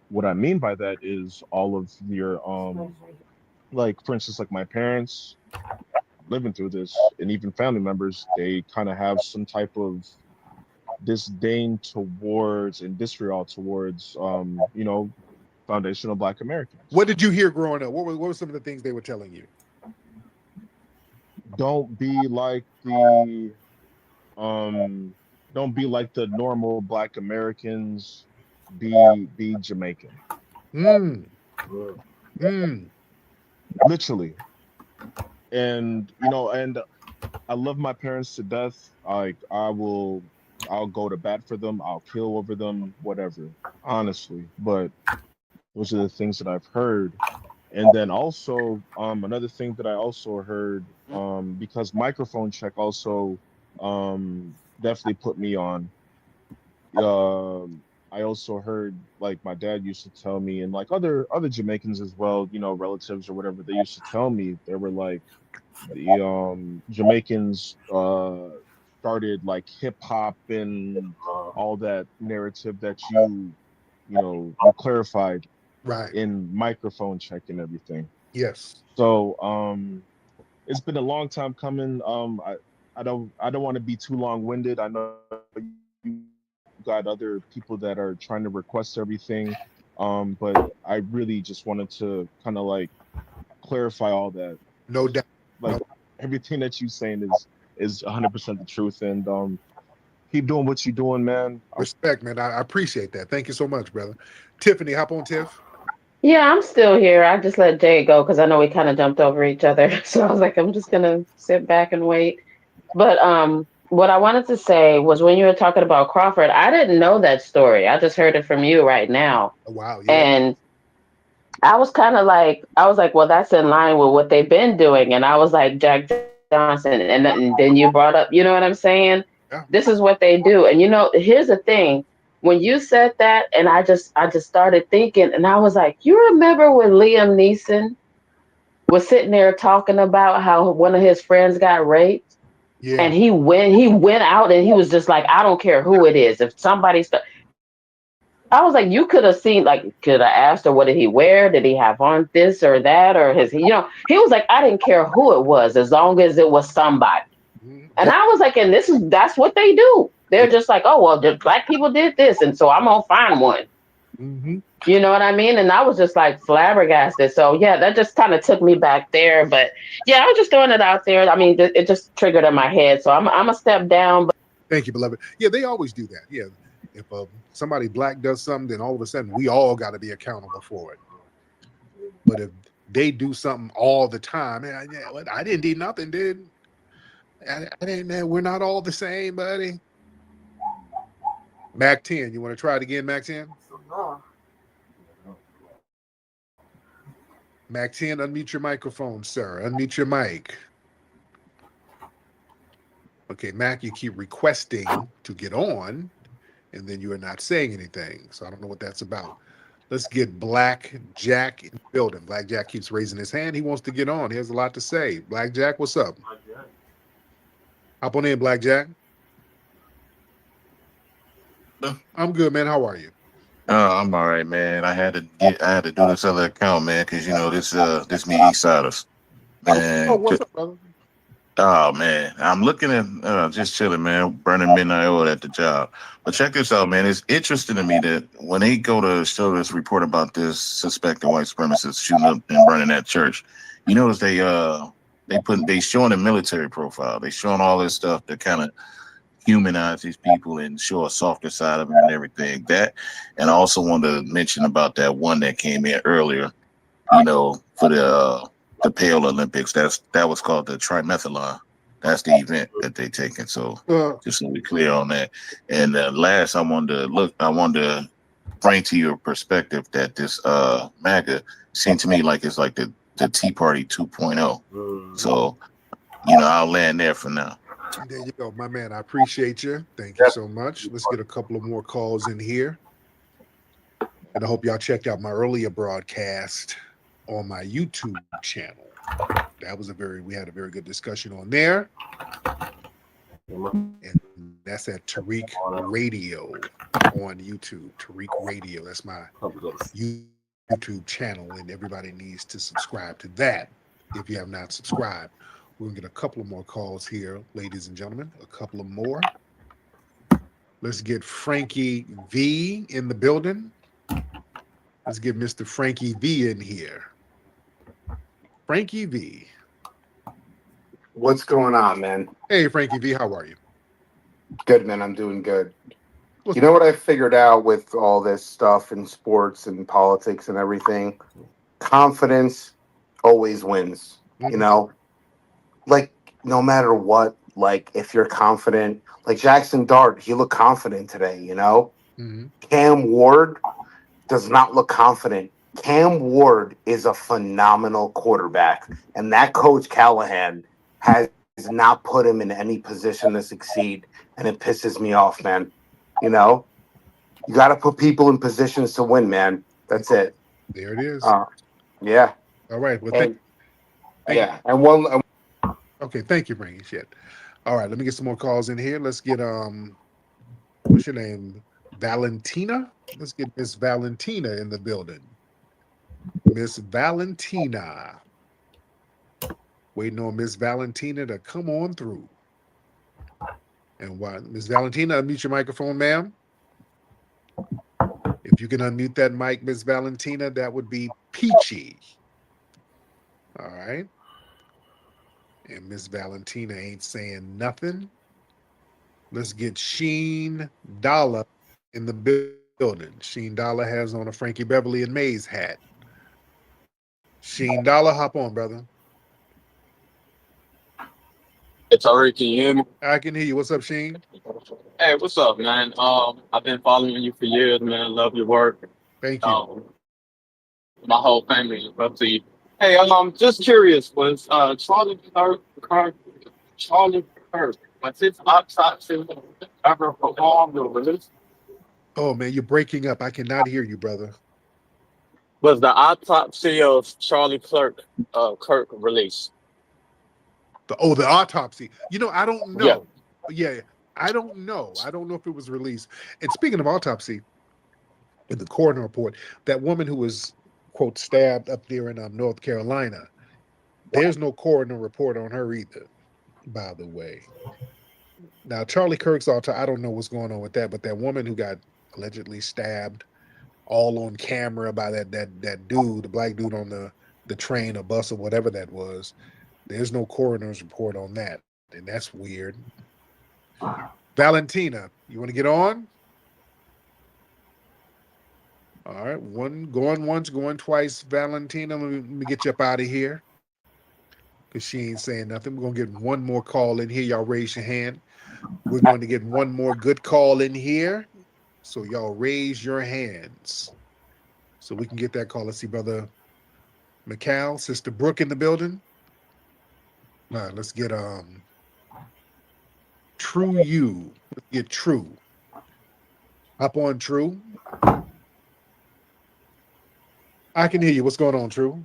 What I mean by that is all of your like, for instance, like my parents living through this, and even family members, they kind of have some type of disdain towards and disregard towards foundational Black Americans. What did you hear growing up? What were some of the things they were telling you? Don't be like the don't be like the normal Black Americans. Be Jamaican. Literally. And and I love my parents to death. Like I'll go to bat for them. I'll kill over them, whatever. Honestly, but those are the things that I've heard. And then also, another thing that I also heard, because microphone check also definitely put me on. I also heard, like, my dad used to tell me, and like other Jamaicans as well, relatives or whatever, they used to tell me, they were like, the Jamaicans started like hip hop and all that narrative that you clarified right in microphone check and everything. Yes. So it's been a long time coming. I don't want to be too long-winded. I know you got other people that are trying to request everything, but I really just wanted to kind of like clarify all that. No doubt. Like everything that you're saying is 100% the truth, and keep doing what you're doing, man. Respect, man. I appreciate that. Thank you so much, brother. Tiffany, hop on, Tiff. Yeah, I'm still here. I just let Jay go because I know we kind of jumped over each other. So I was like, I'm just gonna sit back and wait. But what I wanted to say was when you were talking about Crawford, I didn't know that story. I just heard it from you right now. Oh, wow. Yeah. And I was kind of like, well, that's in line with what they've been doing. And I was like, Jack Johnson. And then you brought up, you know what I'm saying? Yeah. This is what they do. And here's the thing. When you said that, and I just started thinking, and I was like, you remember when Liam Neeson was sitting there talking about how one of his friends got raped? Yeah. And he went out and he was just like, I don't care who it is. If somebody I was like, you could have seen, like, could have asked her, what did he wear? Did he have on this or that? Or he was like, I didn't care who it was, as long as it was somebody. And I was like, and that's what they do. They're just like, oh, well, the Black people did this, and so I'm going to find one. Mm-hmm. You know what I mean? And I was just like flabbergasted. So, yeah, that just kind of took me back there. But, yeah, I was just throwing it out there. I mean, it just triggered in my head. So I'm a step down. But Thank you, beloved. Yeah, they always do that. Yeah. If somebody Black does something, then all of a sudden we all got to be accountable for it. But if they do something all the time, I didn't do nothing, dude. I didn't. We're not all the same, buddy. Mac 10, you want to try it again, Mac 10? Mac 10, unmute your microphone, sir. Unmute your mic. Okay, Mac, you keep requesting to get on, and then you are not saying anything. So I don't know what that's about. Let's get Black Jack in the building. Black Jack keeps raising his hand. He wants to get on. He has a lot to say. Black Jack, what's up? Hop on in, Black Jack. I'm good, man. How are you? I'm all right, man. I had to do this other account, man, because this me Eastsiders. Man. Oh, what's up, brother? Oh man, I'm looking at just chilling, man, burning midnight oil at the job. But check this out, man. It's interesting to me that when they go to show this report about this suspected white supremacist shooting up and burning that church, you notice they showing a military profile. They showing all this stuff that kind of humanize these people and show a softer side of them and everything. That, and I also want to mention about that one that came in earlier, for the Pale Olympics. That was called the Trimethalon. That's the event that they taking. So just to be clear on that. And last, I wanted to bring to your perspective that this MAGA seemed to me like it's like the Tea Party 2.0. So, I'll land there for now. There you go, my man. I appreciate you. Thank you so much. Let's get a couple of more calls in here. And I hope y'all checked out my earlier broadcast on my YouTube channel. We had a very good discussion on there. And that's at Tariq Radio on YouTube. Tariq Radio. That's my YouTube channel, and everybody needs to subscribe to that if you have not subscribed. We're going to get a couple of more calls here, ladies and gentlemen. A couple of more. Let's get Frankie V in the building. Let's get Mr. Frankie V in here. Frankie V. What's going on, man? Hey, Frankie V, how are you? Good, man. I'm doing good. You know what I figured out with all this stuff in sports and politics and everything? Confidence always wins. You know, like no matter what, like if you're confident, like Jackson Dart, he looked confident today, you know? Cam Ward does not look confident. Cam Ward is a phenomenal quarterback, and that coach Callahan has not put him in any position to succeed, and it pisses me off, man. You know, you got to put people in positions to win, man. That's it. There it is. Yeah. All right. Well, And, thank yeah, and one. Okay, thank you, Brain Shit. All right, let me get some more calls in here. Let's get what's your name? Valentina? Let's get Miss Valentina in the building. Miss Valentina. Waiting on Miss Valentina to come on through. And what, Miss Valentina, unmute your microphone, ma'am. If you can unmute that mic, Miss Valentina, that would be peachy. All right. And Miss Valentina ain't saying nothing. Let's get Sheen Dollar in the building. Sheen Dollar has on a Frankie Beverly and Mays hat. Sheen Dollar, hop on, brother. It's already. Can you hear me? I can hear you. What's up, Sheen? Hey, what's up, man? I've been following you for years, man. Love your work. Thank you. My whole family is up to you. Hey, just curious, was Charlie Kirk, was his autopsy ever performed or released? Oh man, you're breaking up. I cannot hear you, brother. Was the autopsy of Charlie Kirk released? The autopsy. You know, I don't know. Yeah, I don't know. I don't know if it was released. And speaking of autopsy, in the coroner report, that woman who was, quote, stabbed up there in North Carolina, there's no coroner report on her either, by the way. Now, Charlie Kirk's autopsy, I don't know what's going on with that, but that woman who got allegedly stabbed all on camera by that dude, the black dude on the train or bus or whatever that was, there's no coroner's report on that. And that's weird. Valentina, you want to get on? All right, going once, going twice. Valentina, let me get you up out of here because she ain't saying nothing. We're going to get one more call in here. Y'all raise your hand. We're going to get one more good call in here. So y'all raise your hands so we can get that call. Let's see, Brother McCall, Sister Brooke in the building. All right, let's get True You. Let's get True. Hop on, True. I can hear you. What's going on, True?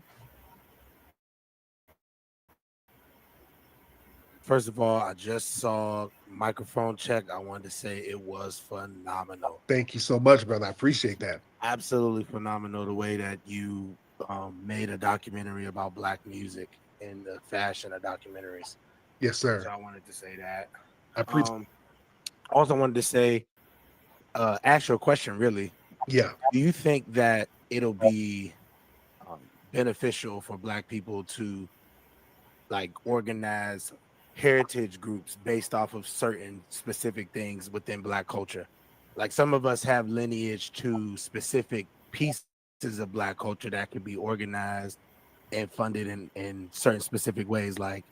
First of all, I just saw microphone check. I wanted to say it was phenomenal. Thank you so much, brother. I appreciate that. Absolutely phenomenal the way that you made a documentary about Black music and the fashion of documentaries. Yes, sir. So I wanted to say that. I appreciate. Also wanted to say, ask you a question, really. Yeah. Do you think that it'll be beneficial for Black people to like organize heritage groups based off of certain specific things within Black culture? Like some of us have lineage to specific pieces of Black culture that can be organized and funded in certain specific ways. Like,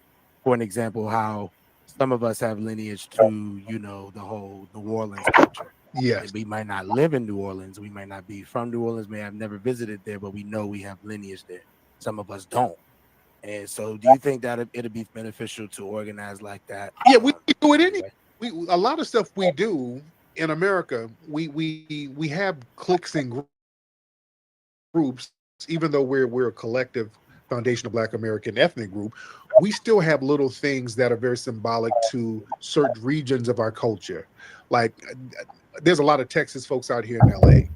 for an example, how some of us have lineage to, you know, the whole New Orleans culture. Yes. And we might not live in New Orleans. We might not be from New Orleans, may have never visited there, but we know we have lineage there. Some of us don't. And so do you think that it'll be beneficial to organize like that? Yeah, we do it anyway. A lot of stuff we do in America, we have cliques and groups, even though we're a collective foundational Black American ethnic group, we still have little things that are very symbolic to certain regions of our culture. Like there's a lot of Texas folks out here in LA,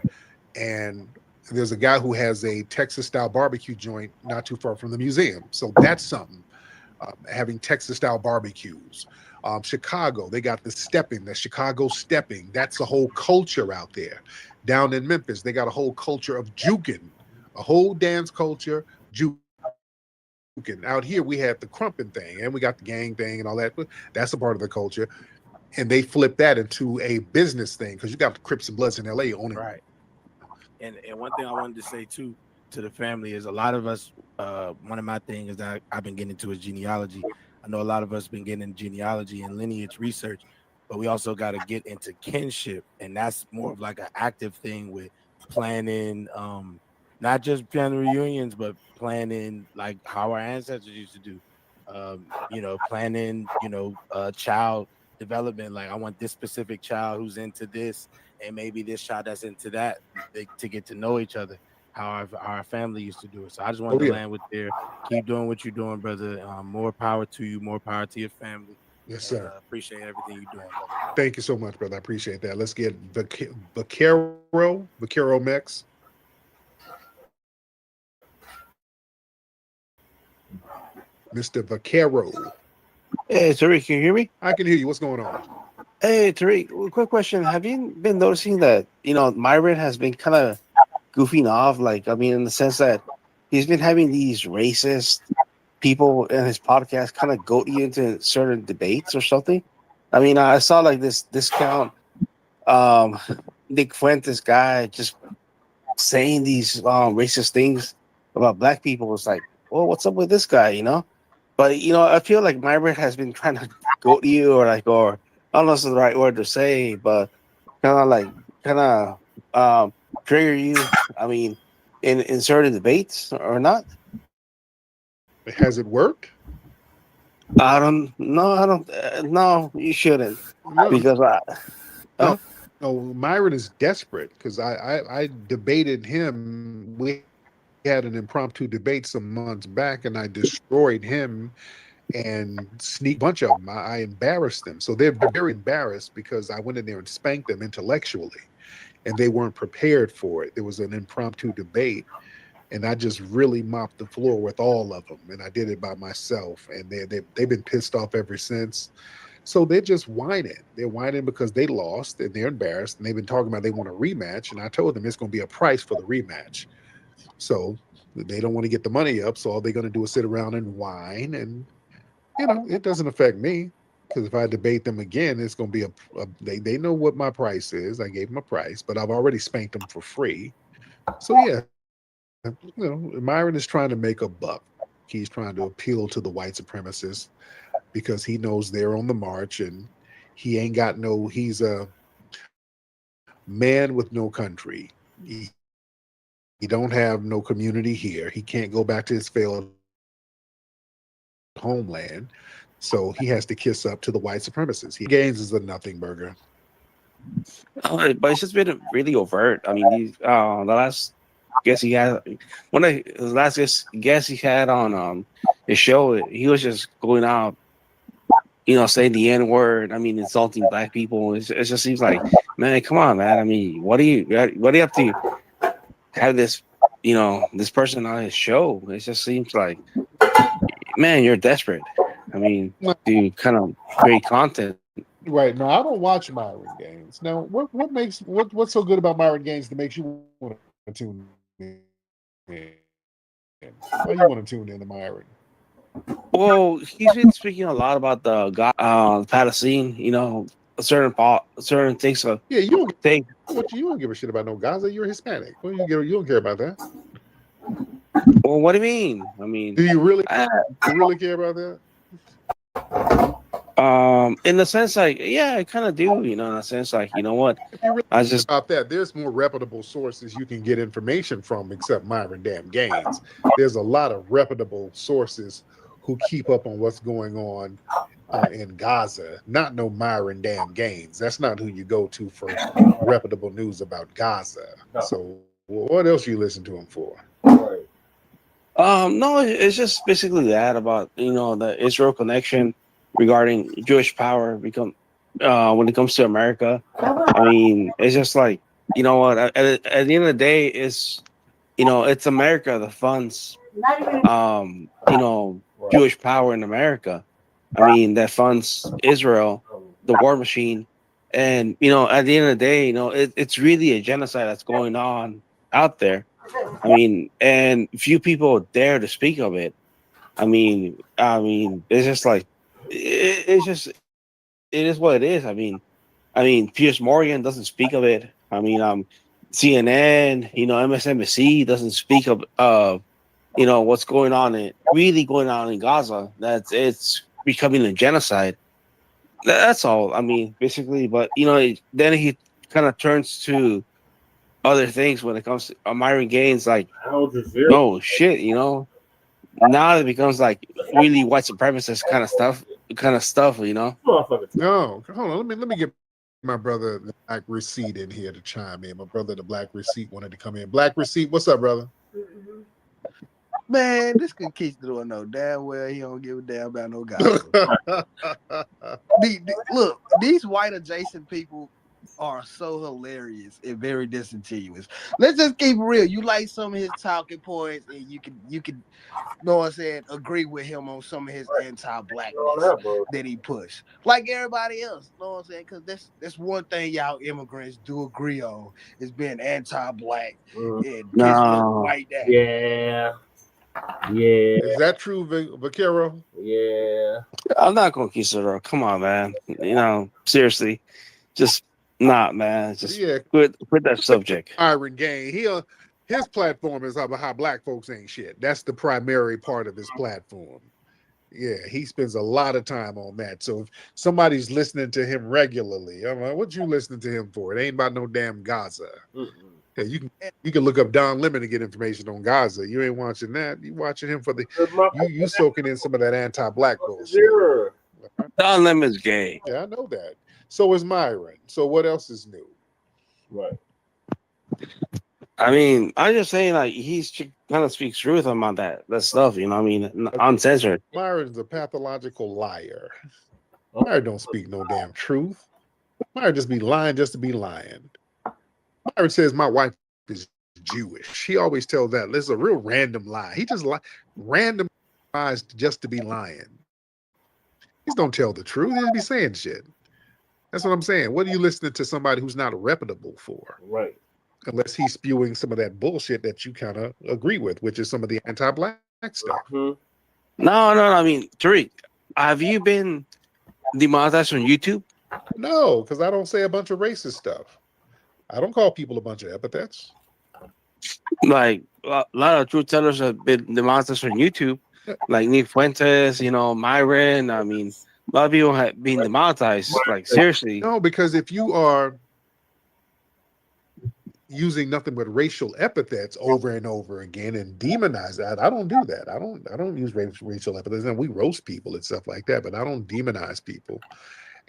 and there's a guy who has a Texas style barbecue joint not too far from the museum. So that's something, having Texas style barbecues. Chicago, they got the stepping, the Chicago stepping. That's a whole culture out there. Down in Memphis, they got a whole culture of juking, a whole dance culture, juking. Out here, we have the crumping thing, and we got the gang thing and all that. That's a part of the culture. and they flip that into a business thing because you got the Crips and Bloods in LA owning. Right. And one thing I wanted to say too to the family is a lot of us. One of my things that I've been getting into is genealogy. I know a lot of us been getting into genealogy and lineage research, but we also got to get into kinship, and that's more of like an active thing with planning, not just family reunions, but planning like how our ancestors used to do. Planning, child development. Like I want this specific child who's into this, and maybe this child that's into that, to get to know each other. How our family used to do it. So I just wanted to land with there. Keep doing what you're doing, brother. More power to you. More power to your family. Yes, sir. Appreciate everything you're doing, brother. Thank you so much, brother. I appreciate that. Let's get Vaquero Mex. Mr. Vaquero. Hey, Tariq, can you hear me? I can hear you. What's going on? Hey, Tariq, quick question. Have you been noticing that, Migrant has been kind of goofing off? Like, I mean, in the sense that he's been having these racist people in his podcast kind of goat you into certain debates or something. I mean, I saw like this discount Nick Fuentes guy just saying these racist things about black people. It's like, well, what's up with this guy, But I feel like Migrant has been trying to goat you, or I don't know if it's the right word to say, but kind of trigger you. I mean, in certain debates or not. Has it worked? I don't know. No, you shouldn't. No. Because No, Myron is desperate because I debated him. We had an impromptu debate some months back, and I destroyed him and sneak bunch of them. I embarrassed them. So they're very embarrassed because I went in there and spanked them intellectually, and they weren't prepared for it. There was an impromptu debate, and I just really mopped the floor with all of them, and I did it by myself, and they've been pissed off ever since. So they're just whining. They're whining because they lost, and they're embarrassed, and they've been talking about they want a rematch, and I told them it's going to be a price for the rematch. So they don't want to get the money up, so all they're going to do is sit around and whine, and it doesn't affect me, because if I debate them again, it's going to be they know what my price is. I gave them a price, but I've already spanked them for free. So yeah, Myron is trying to make a buck. He's trying to appeal to the white supremacists because he knows they're on the march, and he's a man with no country. He don't have no community here. He can't go back to his failed homeland, so he has to kiss up to the white supremacists. He gains is a nothing burger. But it's just been really overt. I mean, the last guest he had, his last guest he had on his show, he was just going out, saying the N word. I mean, insulting black people. It just seems like, man, come on, man. I mean, what do you have to have this, this person on his show? It just seems like, man, you're desperate. I mean, to kind of create content. Right. No, I don't watch Myron Gaines. Now, what's so good about Myron Gaines that makes you want to tune in? Why you want to tune in to Myron? Well, he's been speaking a lot about the Palestine, certain things. Yeah, you don't give a shit about no Gaza. You're Hispanic. Well, you don't care about that. Well, what do you mean? I mean, do you really care about that? In the sense, like, yeah, I kind of do. In a sense, like, you know what? If you really about that, there's more reputable sources you can get information from except Myron damn Gaines. There's a lot of reputable sources who keep up on what's going on in Gaza. Not no Myron damn Gaines. That's not who you go to for reputable news about Gaza. So, what else you listen to him for? No, it's just basically that about the Israel connection regarding Jewish power when it comes to America. I mean, it's just like, what, at the end of the day, it's America that funds Jewish power in America. I mean, that funds Israel, the war machine. And at the end of the day, it's really a genocide that's going on out there. I mean, and few people dare to speak of it. I mean, it's just like, it's just it is what it is. I mean, Piers Morgan doesn't speak of it. I mean, CNN, MSNBC doesn't speak of what's going on in Gaza. It's becoming a genocide. That's all. I mean, basically, but then he kind of turns to other things when it comes to Myron Gaines. Like, oh shit, now it becomes like really white supremacist kind of stuff. No, hold on. Let me get my brother the Black Receipt in here to chime in. My brother the Black Receipt wanted to come in. Black Receipt, what's up, brother? Man, this could keep doing no damn well. He don't give a damn about no gospel. Look, these white adjacent people are so hilarious and very disingenuous. Let's just keep it real. You like some of his talking points, and you can know what I'm saying, agree with him on some of his anti-blackness that he pushed. Like everybody else, know what I'm saying? Because that's one thing y'all immigrants do agree on is being anti-black and kissing up white dad. Yeah. Is that true, Vaquero? Yeah. I'm not gonna kiss it up. Come on, man. Seriously, just not, man. Just quit that subject. Iron Gang. His platform is about how black folks ain't shit. That's the primary part of his platform. Yeah, he spends a lot of time on that. So if somebody's listening to him regularly, I'm like, what you listening to him for? It ain't about no damn Gaza. Yeah, you can look up Don Lemon to get information on Gaza. You ain't watching that. You watching him for you soaking in some of that anti-black bullshit. Sure. Don Lemon's gay. Yeah, I know that. So is Myron. So what else is new? Right. I mean, I'm just saying, like, he's kind of speaks truth about that stuff, uncensored. Myron's a pathological liar. Myron don't speak no damn truth. Myron just be lying just to be lying. Myron says my wife is Jewish. He always tells that. This is a real random lie. He just random lies just to be lying. He don't tell the truth. He just be saying shit. That's what I'm saying. What are you listening to somebody who's not reputable for? Right. Unless he's spewing some of that bullshit that you kind of agree with, which is some of the anti-black stuff. No. I mean, Tariq, have you been demonetized on YouTube? No, because I don't say a bunch of racist stuff. I don't call people a bunch of epithets. Like a lot of truth tellers have been demonetized on YouTube, like Nick Fuentes, Myron. I mean, a lot of people have been demonetized. Like, seriously. No, because if you are using nothing but racial epithets over and over again and demonize that, I don't do that. I don't use racial epithets, and we roast people and stuff like that, but I don't demonize people.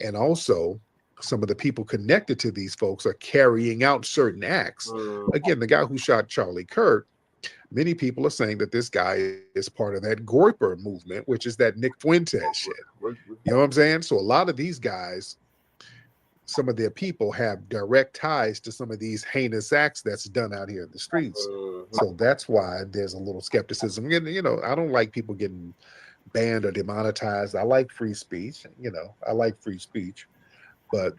And also, some of the people connected to these folks are carrying out certain acts. Again, the guy who shot Charlie Kirk, many people are saying that this guy is part of that Goiper movement, which is that Nick Fuentes shit. You know what I'm saying? So a lot of these guys, some of their people have direct ties to some of these heinous acts that's done out here in the streets. So that's why there's a little skepticism. I don't like people getting banned or demonetized. I like free speech. I like free speech. But,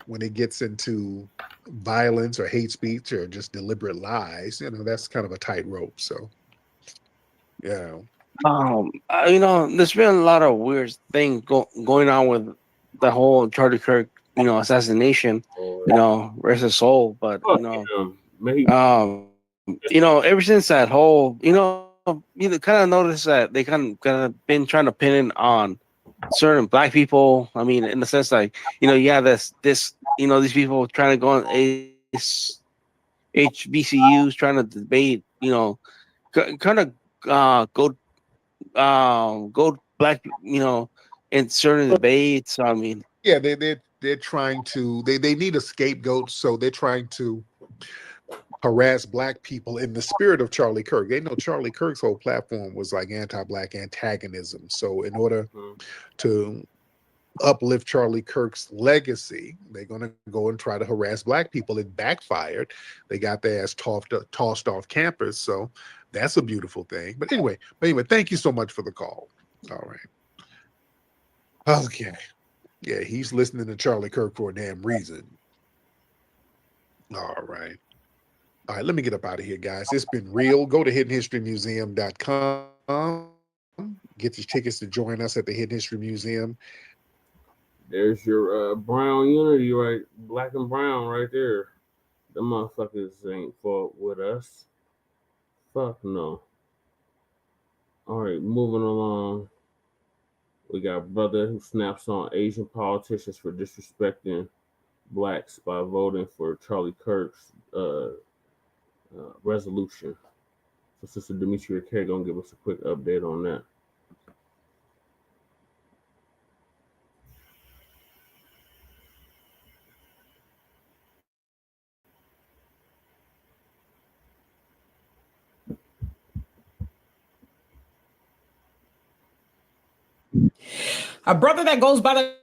when it gets into violence or hate speech or just deliberate lies, that's kind of a tightrope. So, yeah. There's been a lot of weird things going on with the whole Charlie Kirk, assassination, rest his soul. But, ever since that whole, you kind of notice that they kind of been trying to pin it on certain black people. I mean, in the sense like, you have this, these people trying to go on HBCUs, trying to debate, kind of go black, in certain debates. I mean, yeah, they're trying to, they need a scapegoat, so they're trying to harass black people in the spirit of Charlie Kirk. They know Charlie Kirk's whole platform was like anti-black antagonism. So in order to uplift Charlie Kirk's legacy, they're going to go and try to harass black people. It backfired. They got their ass tossed off campus. So that's a beautiful thing. But anyway, thank you so much for the call. All right. Okay. Yeah, he's listening to Charlie Kirk for a damn reason. All right. All right, let me get up out of here, guys. It's been real. Go to hiddenhistorymuseum.com. Get your tickets to join us at the Hidden History Museum. There's your brown unity, right? Black and brown right there. The motherfuckers ain't fought with us. Fuck no. All right, moving along. We got Brotha who snaps on Asian politicians for disrespecting blacks by voting for Charlie Kirk's resolution. So Sister Demetria K gonna give us a quick update on that. A brother that goes by the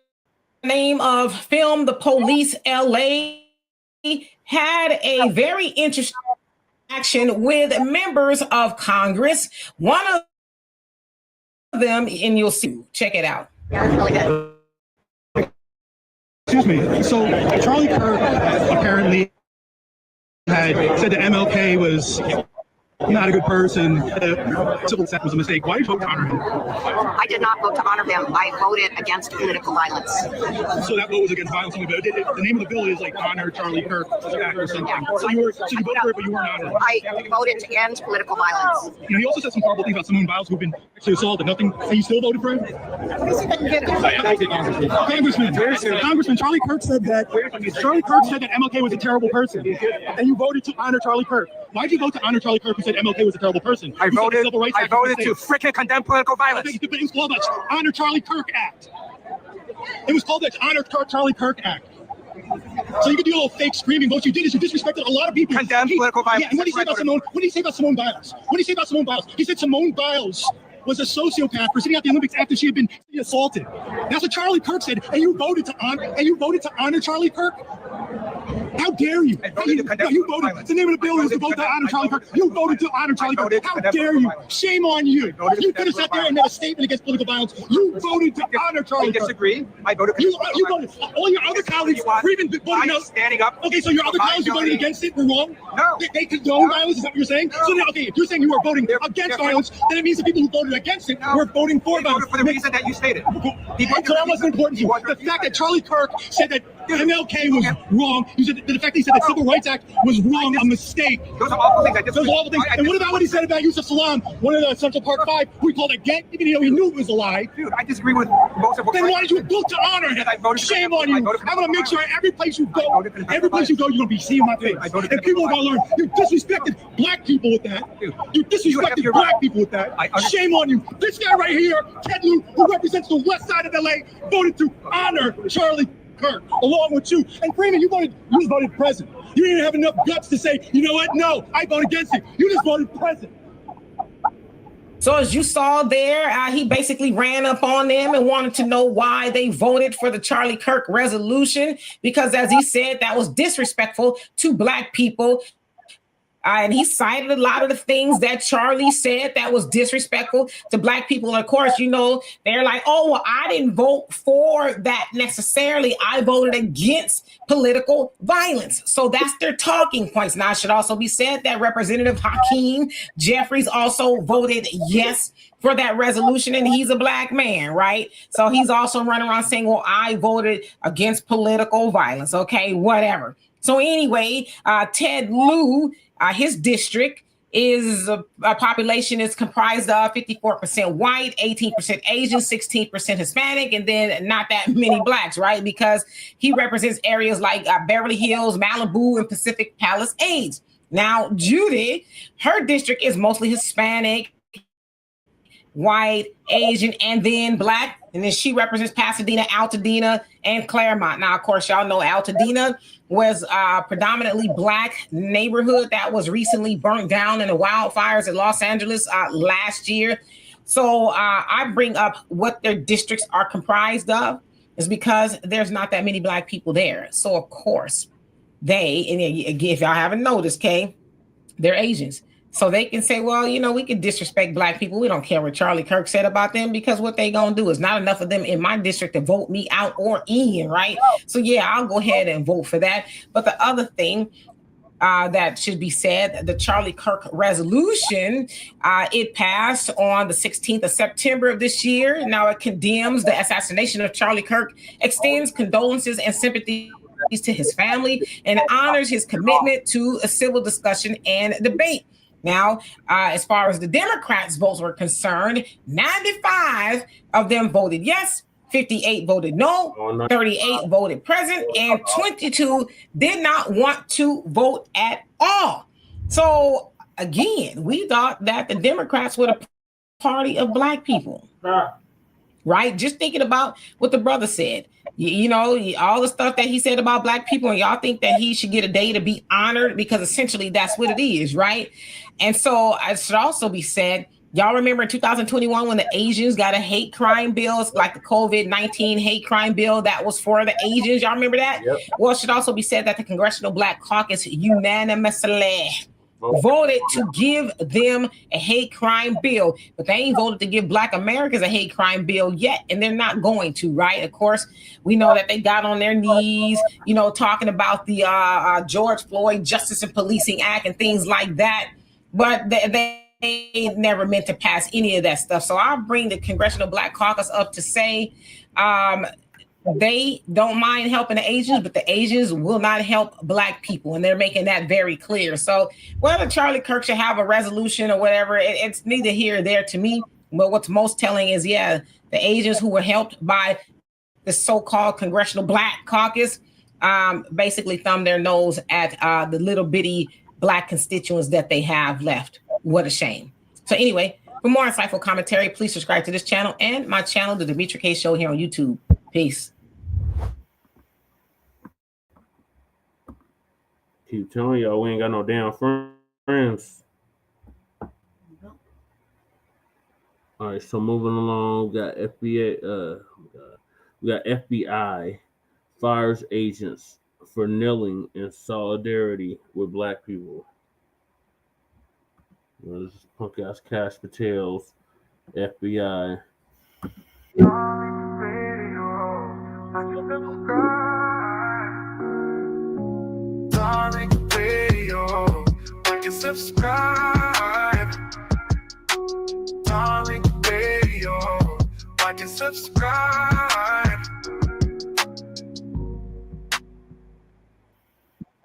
name of Film the Police LA had a very interesting action with members of Congress. One of them, and you'll see, check it out. Excuse me. So Charlie Kirk apparently had said that MLK was not a good person. Civil was a mistake. Why did you vote to honor him? I did not vote to honor him. I voted against political violence. So that vote was against violence. But the name of the bill is like honor Charlie Kirk act or something. So you voted for it, but you weren't honoring. I voted to end political violence. You know, he also said some horrible things about Simone Biles, who've been actually assaulted. Nothing. And you still voted for him? Congressman, Charlie Kirk said that MLK was a terrible person, and you voted to honor Charlie Kirk. Why did you vote to honor Charlie Kirk, who said MLK was a terrible person? I voted to freaking condemn political violence. It was called the Honor Charlie Kirk Act. It was called the Honor Charlie Kirk Act. So you could do a little fake screaming. What you did is you disrespected a lot of people. Condemn political violence. Yeah, and what did he say about Simone? What did he say about Simone Biles? What did he say about Simone Biles? He said Simone Biles was a sociopath for sitting at the Olympics after she had been assaulted. That's what Charlie Kirk said, and you voted to honor Charlie Kirk. How dare you? You voted. The name of the bill is to vote to honor Charlie Kirk. You voted to honor Charlie Kirk. How dare you? Shame on you. You could have sat there and made a statement against political violence. You voted to honor Charlie Kirk. I disagree. I voted for you voted. All your other colleagues were even voting no. Standing up. Okay, so your other colleagues who voted against it were wrong? No. They condone violence? Is that what you're saying? So now, okay, if you're saying you were voting against violence, then it means the people who voted against it were voting for violence. For the reason that you stated. So that wasn't important to you. The fact that Charlie Kirk said that MLK was wrong, you said the fact that he said the Civil Rights Act was wrong, a mistake. Those are awful things. Those are awful things. And what about what he said about Yusuf Salaam, one of the Central Park Five, who he called a gang, even though he knew it was a lie? Dude, I disagree with most of what. Then why did you vote to honor him? Shame on you. I'm going to make sure every place you go, you're going to be seeing my face. And people are going to learn. You disrespected black people with that. You disrespected black people with that. Shame on you. This guy right here, Ted Lieu, who represents the west side of LA, voted to honor Charlie Kirk, along with you. And Freeman, you voted president. You didn't have enough guts to say, you know what? No, I vote against it. You just voted president. So as you saw there, he basically ran up on them and wanted to know why they voted for the Charlie Kirk resolution, because as he said, that was disrespectful to black people. And he cited a lot of the things that Charlie said that was disrespectful to black people. And of course, you know, they're like, oh, well, I didn't vote for that necessarily. I voted against political violence. So that's their talking points. Now, it should also be said that Representative Hakeem Jeffries also voted yes for that resolution, and he's a black man, right? So he's also running around saying, well, I voted against political violence. Okay, whatever. So anyway, Ted Lieu, his district is a population is comprised of 54% white, 18% Asian, 16% Hispanic, and then not that many blacks, right? Because he represents areas like Beverly Hills, Malibu, and Pacific Palisades. Now, Judy, her district is mostly Hispanic, white, Asian, and then black. And then she represents Pasadena, Altadena, and Claremont. Now, of course, y'all know Altadena was a predominantly black neighborhood that was recently burnt down in the wildfires in Los Angeles last year. So I bring up what their districts are comprised of is because there's not that many black people there. So, of course, they, and if y'all haven't noticed, okay, they're Asians. So they can say, well, you know, we can disrespect black people. We don't care what Charlie Kirk said about them, because what they gonna do is not enough of them in my district to vote me out or in, right? So yeah, I'll go ahead and vote for that. But the other thing, that should be said. The Charlie Kirk resolution, it passed on the 16th of September of this year. Now it condemns the assassination of Charlie Kirk, extends condolences and sympathy to his family, and honors his commitment to a civil discussion and debate. Now, as far as the Democrats' votes were concerned, 95 of them voted yes, 58 voted no, 38 voted present, and 22 did not want to vote at all. So, again, we thought that the Democrats were the party of Black people. Right? Just thinking about what the brother said. You know, all the stuff that he said about Black people, and y'all think that he should get a day to be honored, because essentially that's what it is, right? And so it should also be said, y'all remember in 2021 when the Asians got a hate crime bill, like the COVID-19 hate crime bill that was for the Asians? Y'all remember that? Yep. Well, it should also be said that the Congressional Black Caucus unanimously voted to give them a hate crime bill, but they ain't voted to give Black Americans a hate crime bill yet, and they're not going to, right? Of course, we know that they got on their knees, you know, talking about the George Floyd Justice and Policing Act and things like that, but they never meant to pass any of that stuff. So I'll bring the Congressional Black Caucus up to say, they don't mind helping the Asians, but the Asians will not help Black people, and they're making that very clear. So whether Charlie Kirk should have a resolution or whatever, it's neither here or there to me. But what's most telling is, yeah, the Asians who were helped by the so-called Congressional Black Caucus basically thumb their nose at the little bitty Black constituents that they have left. What a shame. So anyway, for more insightful commentary, please subscribe to this channel and my channel, The Demetri K Show, here on YouTube. Peace. Keep telling y'all we ain't got no damn friends. All right, so moving along, we got FBI fires agents for kneeling in solidarity with Black people. This is punk ass Cash Patel's FBI. Darling Radio, like and subscribe. Darling Radio, like and subscribe.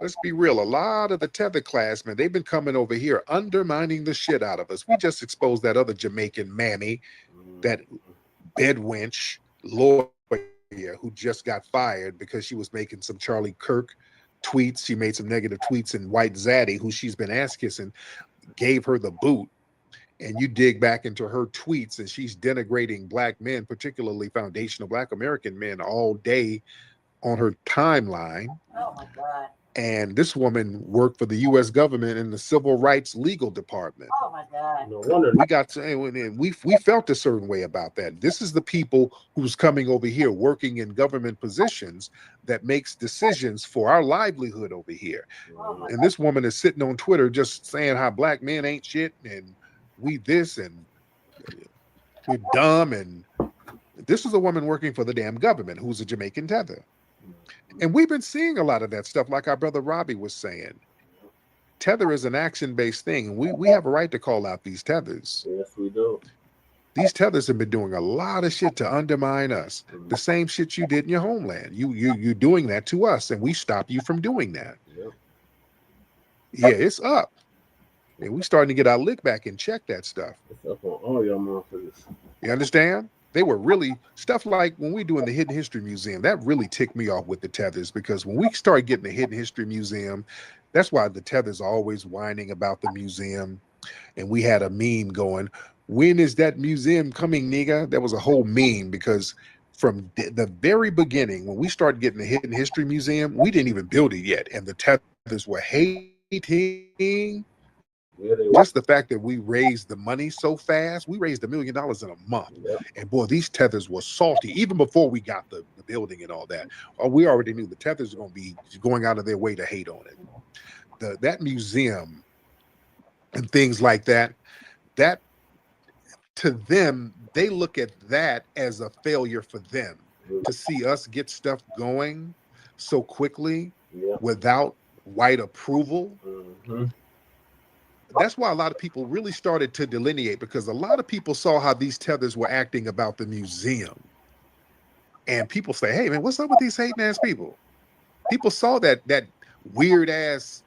Let's be real. A lot of the Tether classmen, they've been coming over here undermining the shit out of us. We just exposed that other Jamaican mammy, that bed wench lawyer who just got fired because she was making some Charlie Kirk tweets. She made some negative tweets, and White Zaddy, who she's been ass kissing, gave her the boot. And you dig back into her tweets, and she's denigrating Black men, particularly foundational Black American men, all day on her timeline. Oh my God. And this woman worked for the U.S. government in the Civil Rights Legal Department. Oh my God. No wonder We got to, and we felt a certain way about that. This is the people who's coming over here working in government positions that makes decisions for our livelihood over here. Oh And this woman is sitting on Twitter just saying how Black men ain't shit, and we this, and we're dumb. And this is a woman working for the damn government who's a Jamaican Tether. And we've been seeing a lot of that stuff, like our brother Robbie was saying. Tether is an action-based thing, and we have a right to call out these tethers. Yes, we do. These tethers have been doing a lot of shit to undermine us. The same shit you did in your homeland. You're doing that to us, and we stop you from doing that. Yep. Yeah, it's up. And we starting to get our lick back and check that stuff. It's up on all y'all motherfuckers. You understand? They were really stuff like when we doing the Hidden History Museum, that really ticked me off with the tethers, because when we started getting the Hidden History Museum, that's why the tethers are always whining about the museum. And we had a meme going, when is that museum coming, nigga? That was a whole meme, because from the very beginning, when we started getting the Hidden History Museum, we didn't even build it yet. And the tethers were hating. Just the fact that we raised the money so fast, we raised $1 million in a month. Yep. And boy, these tethers were salty even before we got the building and all that. We already knew the tethers are going to be going out of their way to hate on it. That museum and things like that, that to them, they look at that as a failure for them to see us get stuff going so quickly without white approval. That's why a lot of people really started to delineate, because a lot of people saw how these tethers were acting about the museum. And people say, hey, man, what's up with these hating ass people? People saw that weird ass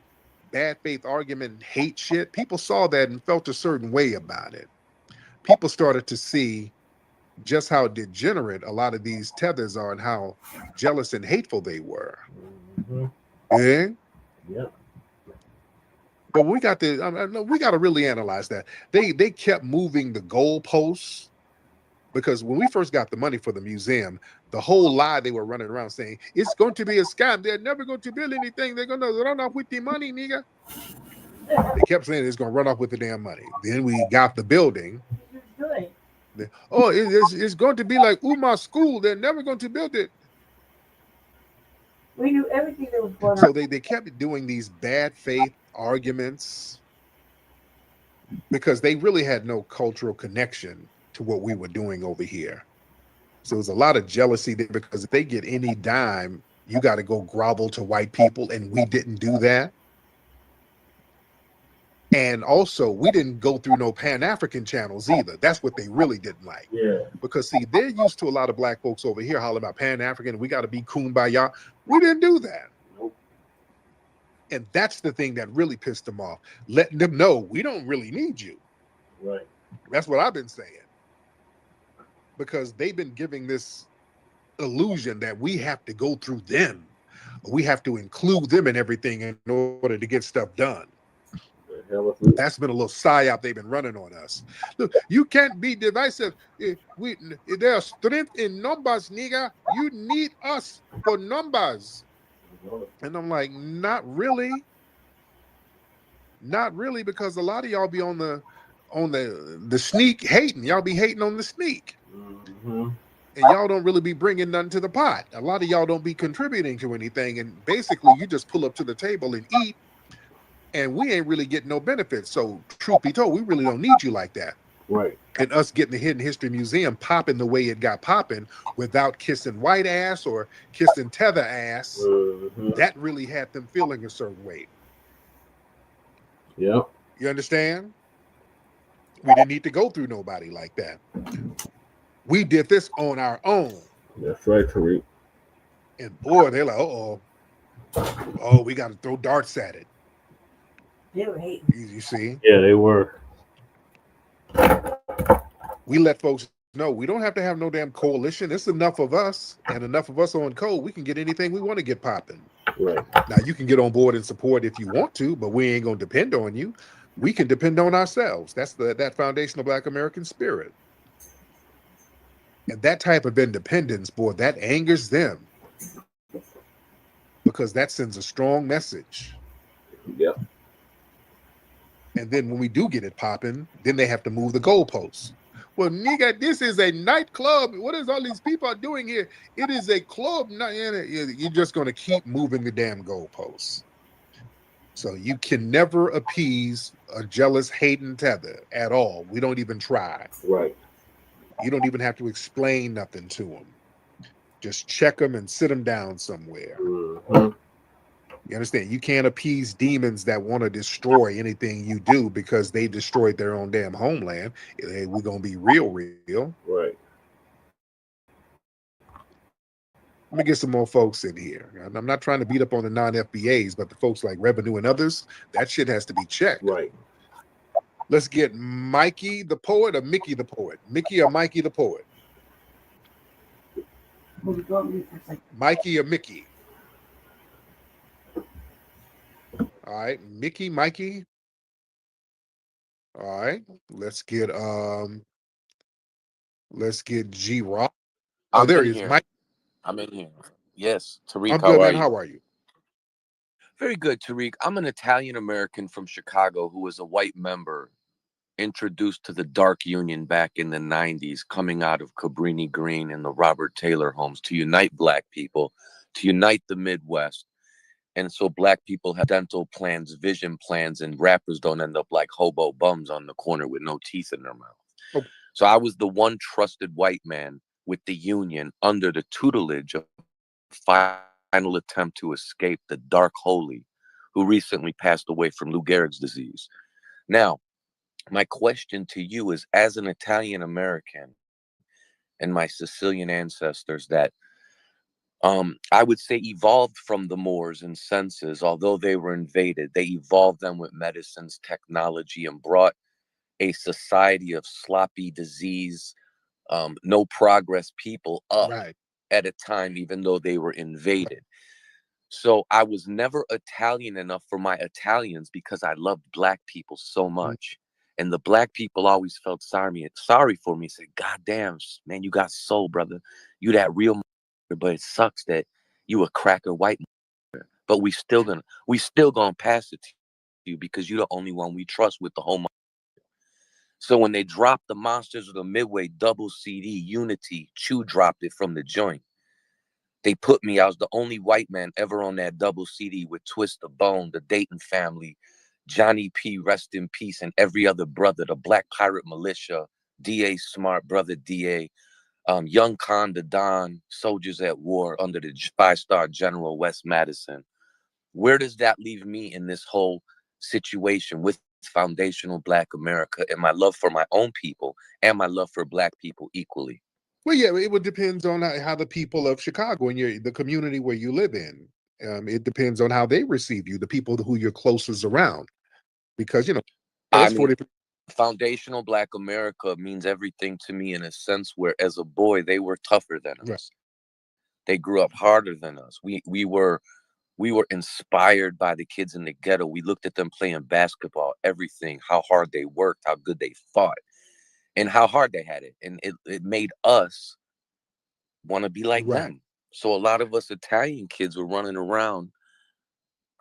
bad faith argument, hate shit. People saw that and felt a certain way about it. People started to see just how degenerate a lot of these tethers are and how jealous and hateful they were. Yeah. Yep. But we got to really analyze that. They kept moving the goalposts, because when we first got the money for the museum, the whole lie they were running around saying it's going to be a scam. They're never going to build anything. They're going to run off with the money, nigga. They kept saying it's going to run off with the damn money. Then we got the building. Oh, it's going to be like Umar School. They're never going to build it. We knew everything that was going on. So they kept doing these bad faith arguments because they really had no cultural connection to what we were doing over here. So there's a lot of jealousy there, because if they get any dime, you got to go grovel to white people, and we didn't do that. And also, we didn't go through no Pan-African channels either. That's what they really didn't like. Yeah. Because, see, they're used to a lot of black folks over here hollering about Pan-African, we got to be kumbaya. We didn't do that. Nope. And that's the thing that really pissed them off. Letting them know we don't really need you. Right. That's what I've been saying. Because they've been giving this illusion that we have to go through them. We have to include them in everything in order to get stuff done. That's been a little psyop they've been running on us. Look, you can't be divisive. There's strength in numbers, nigga. You need us for numbers. And I'm like, not really. Not really, because a lot of y'all be on the sneak hating. Y'all be hating on the sneak. And y'all don't really be bringing nothing to the pot. A lot of y'all don't be contributing to anything. And basically, you just pull up to the table and eat. And we ain't really getting no benefits. So, truth be told, we really don't need you like that. Right. And us getting the Hidden History Museum popping the way it got popping without kissing white ass or kissing tether ass, that really had them feeling a certain way. Yep. You understand? We didn't need to go through nobody like that. We did this on our own. That's right, Tariq. And boy, they're like, oh, we got to throw darts at it. They were hating. You see? Yeah, they were. We let folks know we don't have to have no damn coalition. It's enough of us, and enough of us on code. We can get anything we want to get popping. Right. Now, you can get on board and support if you want to, but we ain't going to depend on you. We can depend on ourselves. That's that foundational Black American spirit. And that type of independence, boy, that angers them, because that sends a strong message. Yep. And then when we do get it popping, then they have to move the goalposts. Well, nigga, this is a nightclub. What is all these people doing here? It is a club. You're just going to keep moving the damn goalposts. So you can never appease a jealous, hating tether at all. We don't even try. Right. You don't even have to explain nothing to them. Just check them and sit them down somewhere. You understand? You can't appease demons that want to destroy anything you do because they destroyed their own damn homeland. We're going to be real. Right. Let me get some more folks in here. I'm not trying to beat up on the non-FBAs, but the folks like Revenue and others, that shit has to be checked. Right. Let's get Mikey the poet or Mickey the poet? Mickey or Mikey the poet? Mikey or Mickey? All right, Mickey, Mikey. All right, let's get G-Rock. Oh, there he is, Mike. I'm in here. Yes, Tariq. I'm good, man. How are you? Very good, Tariq. I'm an Italian American from Chicago who was a white member introduced to the Dark Union back in the 90s, coming out of Cabrini Green and the Robert Taylor homes to unite Black people, to unite the Midwest. And so Black people have dental plans, vision plans, and rappers don't end up like hobo bums on the corner with no teeth in their mouth. Oh. So I was the one trusted white man with the Union under the tutelage of final attempt to escape the Dark Holy, who recently passed away from Lou Gehrig's disease. Now, my question to you is, as an Italian American and my Sicilian ancestors that I would say evolved from the Moors in senses, although they were invaded, they evolved them with medicines, technology, and brought a society of sloppy disease, no progress people up Right. at a time, even though they were invaded. So I was never Italian enough for my Italians because I loved Black people so much. And the Black people always felt sorry for me. Said, "God damn, man, you got soul, brother. You that real, but it sucks that you a cracker white, but we still gonna pass it to you because you're the only one we trust with the whole." So when they dropped the Monsters of the Midway double CD Unity, Chew dropped it from the joint. They put me, I was the only white man ever on that double CD with Twist the Bone, the Dayton Family, Johnny P, rest in peace, and every other brother, the Black Pirate Militia, D.A. Smart, Brother D.A., Young Khan, the Don, Soldiers at War under the 5-star General Wes Madison. Where does that leave me in this whole situation with foundational Black America and my love for my own people and my love for Black people equally? Well, yeah, it would depend on how the people of Chicago and the community where you live in. It depends on how they receive you, the people who you're closest around, because I mean, foundational Black America means everything to me in a sense where, as a boy, they were tougher than us. Right. They grew up harder than us. We were inspired by the kids in the ghetto. We looked at them playing basketball, everything, how hard they worked, how good they fought, and how hard they had it. And it made us want to be like them. So a lot of us Italian kids were running around,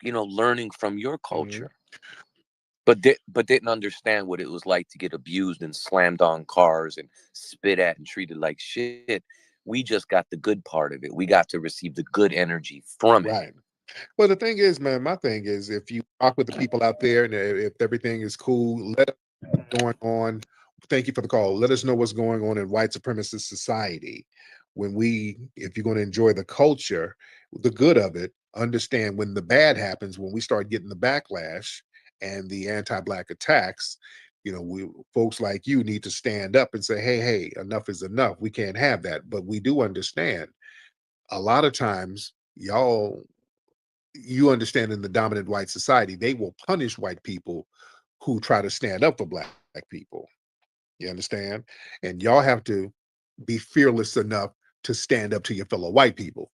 learning from your culture, but didn't understand what it was like to get abused and slammed on cars and spit at and treated like shit. We just got the good part of it. We got to receive the good energy from it. Right. Well, the thing is, man, my thing is, if you talk with the people out there and if everything is cool, let us know what's going on. Thank you for the call. Let us know what's going on in white supremacist society. If you're going to enjoy the culture, the good of it, understand when the bad happens, when we start getting the backlash and the anti-Black attacks, folks like you need to stand up and say, hey, enough is enough. We can't have that. But we do understand a lot of times, you understand in the dominant white society, they will punish white people who try to stand up for Black people. You understand? And y'all have to be fearless enough to stand up to your fellow white people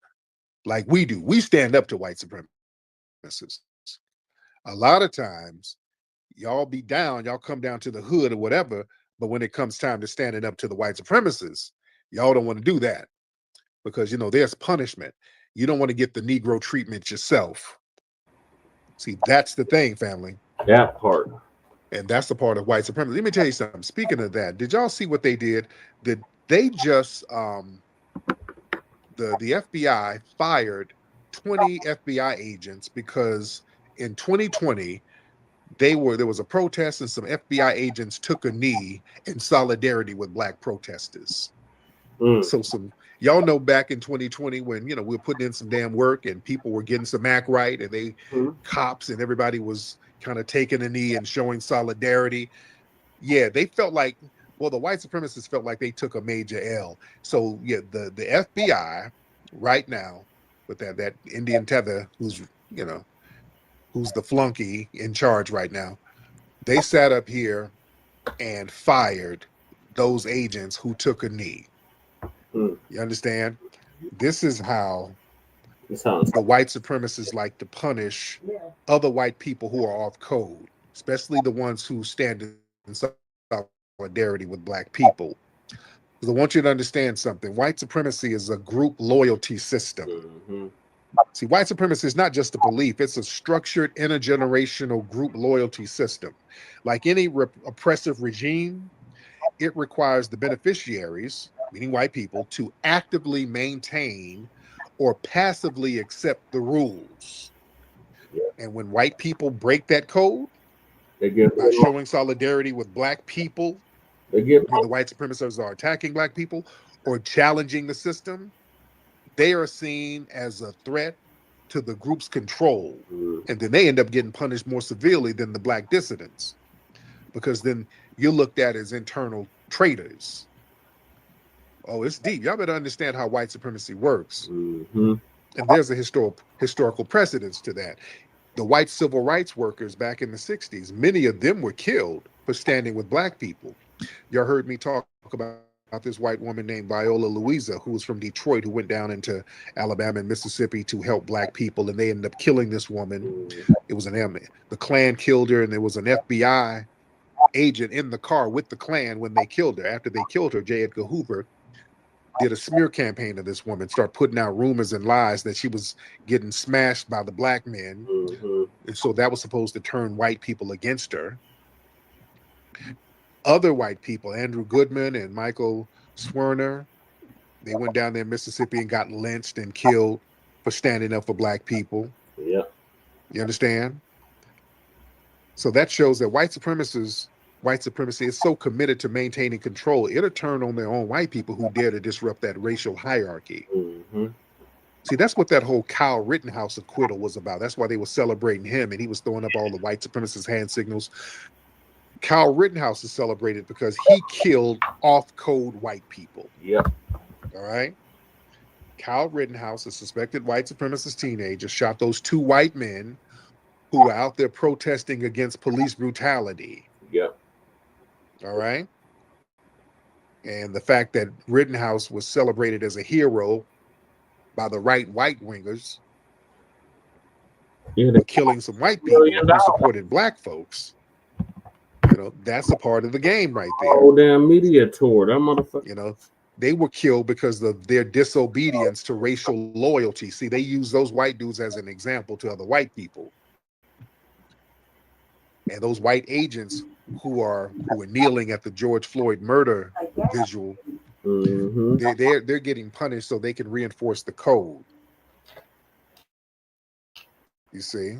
like we do. We stand up to white supremacists. A lot of times, y'all be down, y'all come down to the hood or whatever, but when it comes time to standing up to the white supremacists, y'all don't want to do that because, there's punishment. You don't want to get the Negro treatment yourself. See, that's the thing, family. That part. And that's the part of white supremacy. Let me tell you something. Speaking of that, did y'all see what they did? Did they just the FBI fired 20 FBI agents because in 2020 there was a protest and some FBI agents took a knee in solidarity with Black protesters. So y'all know back in 2020 when we were putting in some damn work and people were getting some act right and cops and everybody was kind of taking a knee and showing solidarity. Yeah, they felt like, well, the white supremacists felt like they took a major L. So yeah, the FBI right now with that Indian tether who's the flunky in charge right now, they sat up here and fired those agents who took a knee. You understand? This is how the white supremacists like to punish other white people who are off code, especially the ones who stand in solidarity with Black people. Because I want you to understand something. White supremacy is a group loyalty system. See, white supremacy is not just a belief. It's a structured intergenerational group loyalty system. Like any oppressive regime, it requires the beneficiaries, meaning white people, to actively maintain or passively accept the rules. And when white people break that code by showing solidarity with Black people, when the white supremacists are attacking Black people or challenging the system, they are seen as a threat to the group's control. And then they end up getting punished more severely than the black dissidents, because then you're looked at as internal traitors. Oh, it's deep. Y'all better understand how white supremacy works. And there's a historical precedence to that. The white civil rights workers back in the 60s, many of them were killed for standing with black people. Y'all heard me talk about this white woman named Viola Louisa, who was from Detroit, who went down into Alabama and Mississippi to help black people, and they ended up killing this woman. It was the Klan killed her, and there was an FBI agent in the car with the Klan when they killed her. After they killed her, J. Edgar Hoover did a smear campaign of this woman, start putting out rumors and lies that she was getting smashed by the black men. And so that was supposed to turn white people against her. Other white people, Andrew Goodman and Michael Swerner, they went down there in Mississippi and got lynched and killed for standing up for black people. Yeah. You understand? So that shows that white supremacy is so committed to maintaining control, it'll turn on their own white people who dare to disrupt that racial hierarchy. See, that's what that whole Kyle Rittenhouse acquittal was about. That's why they were celebrating him, and he was throwing up all the white supremacist hand signals. Kyle Rittenhouse is celebrated because he killed off-code white people. Yep. All right? Kyle Rittenhouse, a suspected white supremacist teenager, shot those two white men who were out there protesting against police brutality. Yep. All right? And the fact that Rittenhouse was celebrated as a hero by the right wingers, for killing some white people who supported black folks. You know, that's a part of the game right there. Oh, damn media tour, that motherfucker. You know, they were killed because of their disobedience to racial loyalty. See, they use those white dudes as an example to other white people. And those white agents who were kneeling at the George Floyd murder visual, they're getting punished so they can reinforce the code. You see?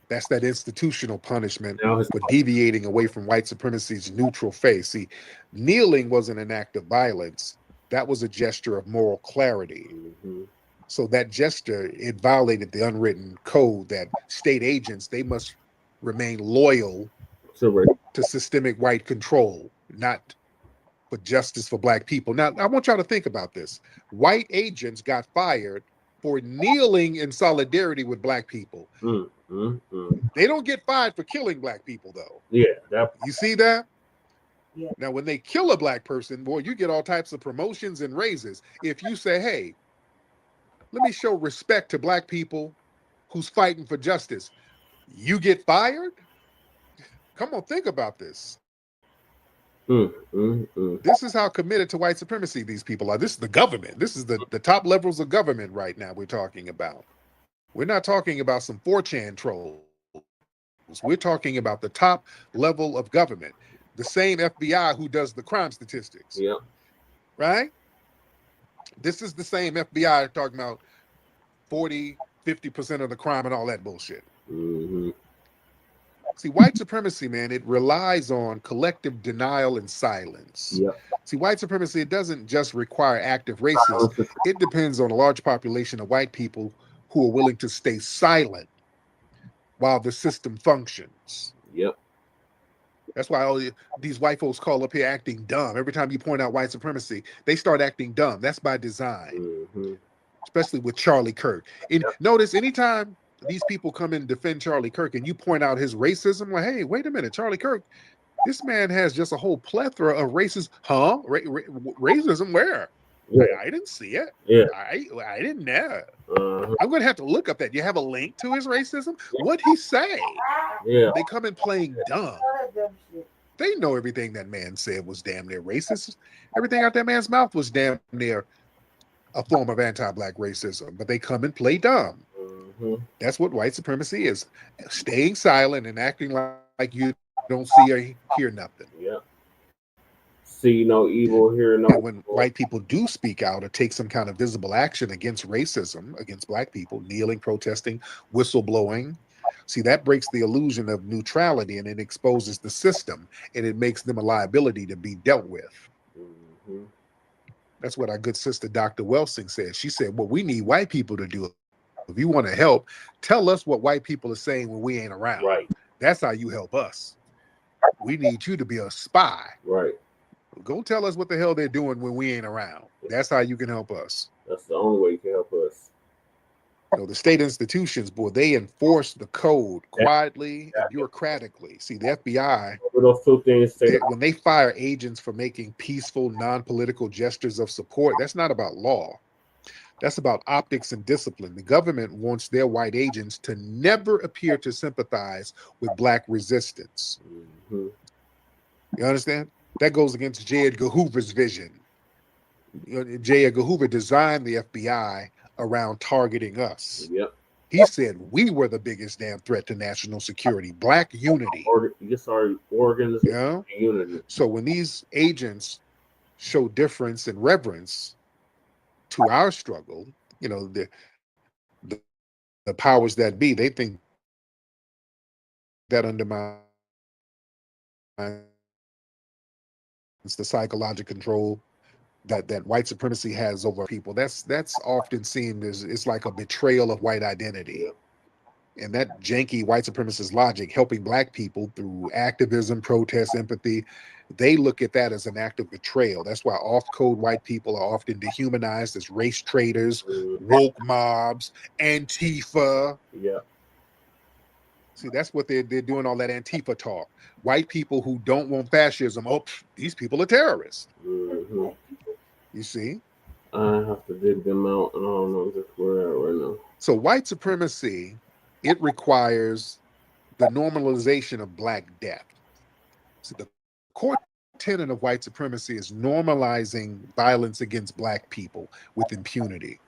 That's that institutional punishment for deviating away from white supremacy's neutral face. See, kneeling wasn't an act of violence. That was a gesture of moral clarity. So that gesture, it violated the unwritten code that state agents, they must remain loyal to systemic white control, not for justice for black people. Now, I want y'all to think about this. White agents got fired for kneeling in solidarity with black people. They don't get fired for killing black people, though. Yeah. You see that? Yeah. Now, when they kill a black person, boy, you get all types of promotions and raises. If you say, hey, let me show respect to black people who's fighting for justice, you get fired? Come on, think about this. This is how committed to white supremacy these people are. This is the government. This is the top levels of government right now we're talking about. We're not talking about some 4chan trolls. We're talking about the top level of government. The same FBI who does the crime statistics. Yep. Right? This is the same FBI talking about 40, 50% of the crime and all that bullshit. See, white supremacy, man, it relies on collective denial and silence. Yep. See, white supremacy, it doesn't just require active racists. It depends on a large population of white people who are willing to stay silent while the system functions. Yep. That's why all these white folks call up here acting dumb. Every time you point out white supremacy, they start acting dumb. That's by design, especially with Charlie Kirk. And notice anytime these people come and defend Charlie Kirk and you point out his racism, like, hey, wait a minute, Charlie Kirk, this man has just a whole plethora of racism. Huh? Racism where? Yeah. I didn't see it. Yeah. I didn't know. I'm going to have to look up that. You have a link to his racism? What'd he say? Yeah. They come in playing dumb. They know everything that man said was damn near racist. Everything out that man's mouth was damn near a form of anti-black racism, but they come and play dumb. That's what white supremacy is. Staying silent and acting like you don't see or hear nothing. Yeah. See no evil, hear no evil. When white people do speak out or take some kind of visible action against racism, against black people, kneeling, protesting, whistleblowing, see, that breaks the illusion of neutrality and it exposes the system and it makes them a liability to be dealt with. That's what our good sister Dr. Welsing said. She said, what we need white people to do If you want to help, tell us what white people are saying when we ain't around. Right. That's how you help us. We need you to be a spy. Right. Go tell us what the hell they're doing when we ain't around. That's how you can help us. That's the only way you can help us. You know, the state institutions, boy, they enforce the code quietly and bureaucratically. See, the FBI, those two things when they fire agents for making peaceful, non-political gestures of support, that's not about law. That's about optics and discipline. The government wants their white agents to never appear to sympathize with black resistance. Mm-hmm. You understand? That goes against J. Edgar Hoover's vision. You know, J. Edgar Hoover designed the FBI around targeting us. Yep. He said we were the biggest damn threat to national security. Black unity. Organs, you know? unity. So when these agents show difference and reverence to our struggle, you know, the powers that be, they think that undermines the psychological control that white supremacy has over people. That's often seen as it's like a betrayal of white identity. And that janky white supremacist logic, helping black people through activism, protest, empathy, they look at that as an act of betrayal. That's why off-code white people are often dehumanized as race traitors, woke mobs, Antifa. Yeah. See, that's what they're doing, all that Antifa talk. White people who don't want fascism, these people are terrorists. Mm-hmm. You see? I have to dig them out, and I don't know just where they're at right now. So white supremacy, it requires the normalization of black death. So the core tenet of white supremacy is normalizing violence against black people with impunity,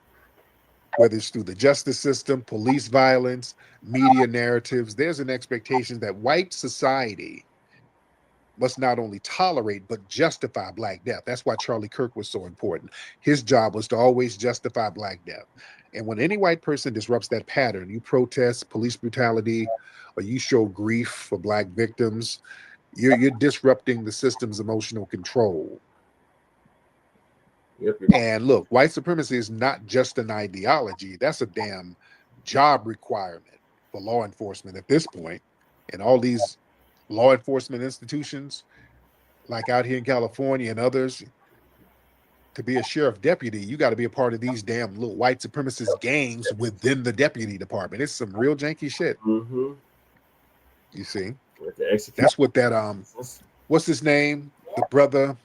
whether it's through the justice system, police violence, media narratives. There's an expectation that white society must not only tolerate but justify black death. That's why Charlie Kirk was so important. His job was to always justify black death. And when any white person disrupts that pattern, you protest police brutality or you show grief for black victims, you're disrupting the system's emotional control. Yep. And look, white supremacy is not just an ideology. That's a damn job requirement for law enforcement at this point. And all these law enforcement institutions, like out here in California and others, to be a sheriff deputy, you got to be a part of these damn little white supremacist gangs within the deputy department. It's some real janky shit. Mm-hmm. You see? That's what that what's his name? The brother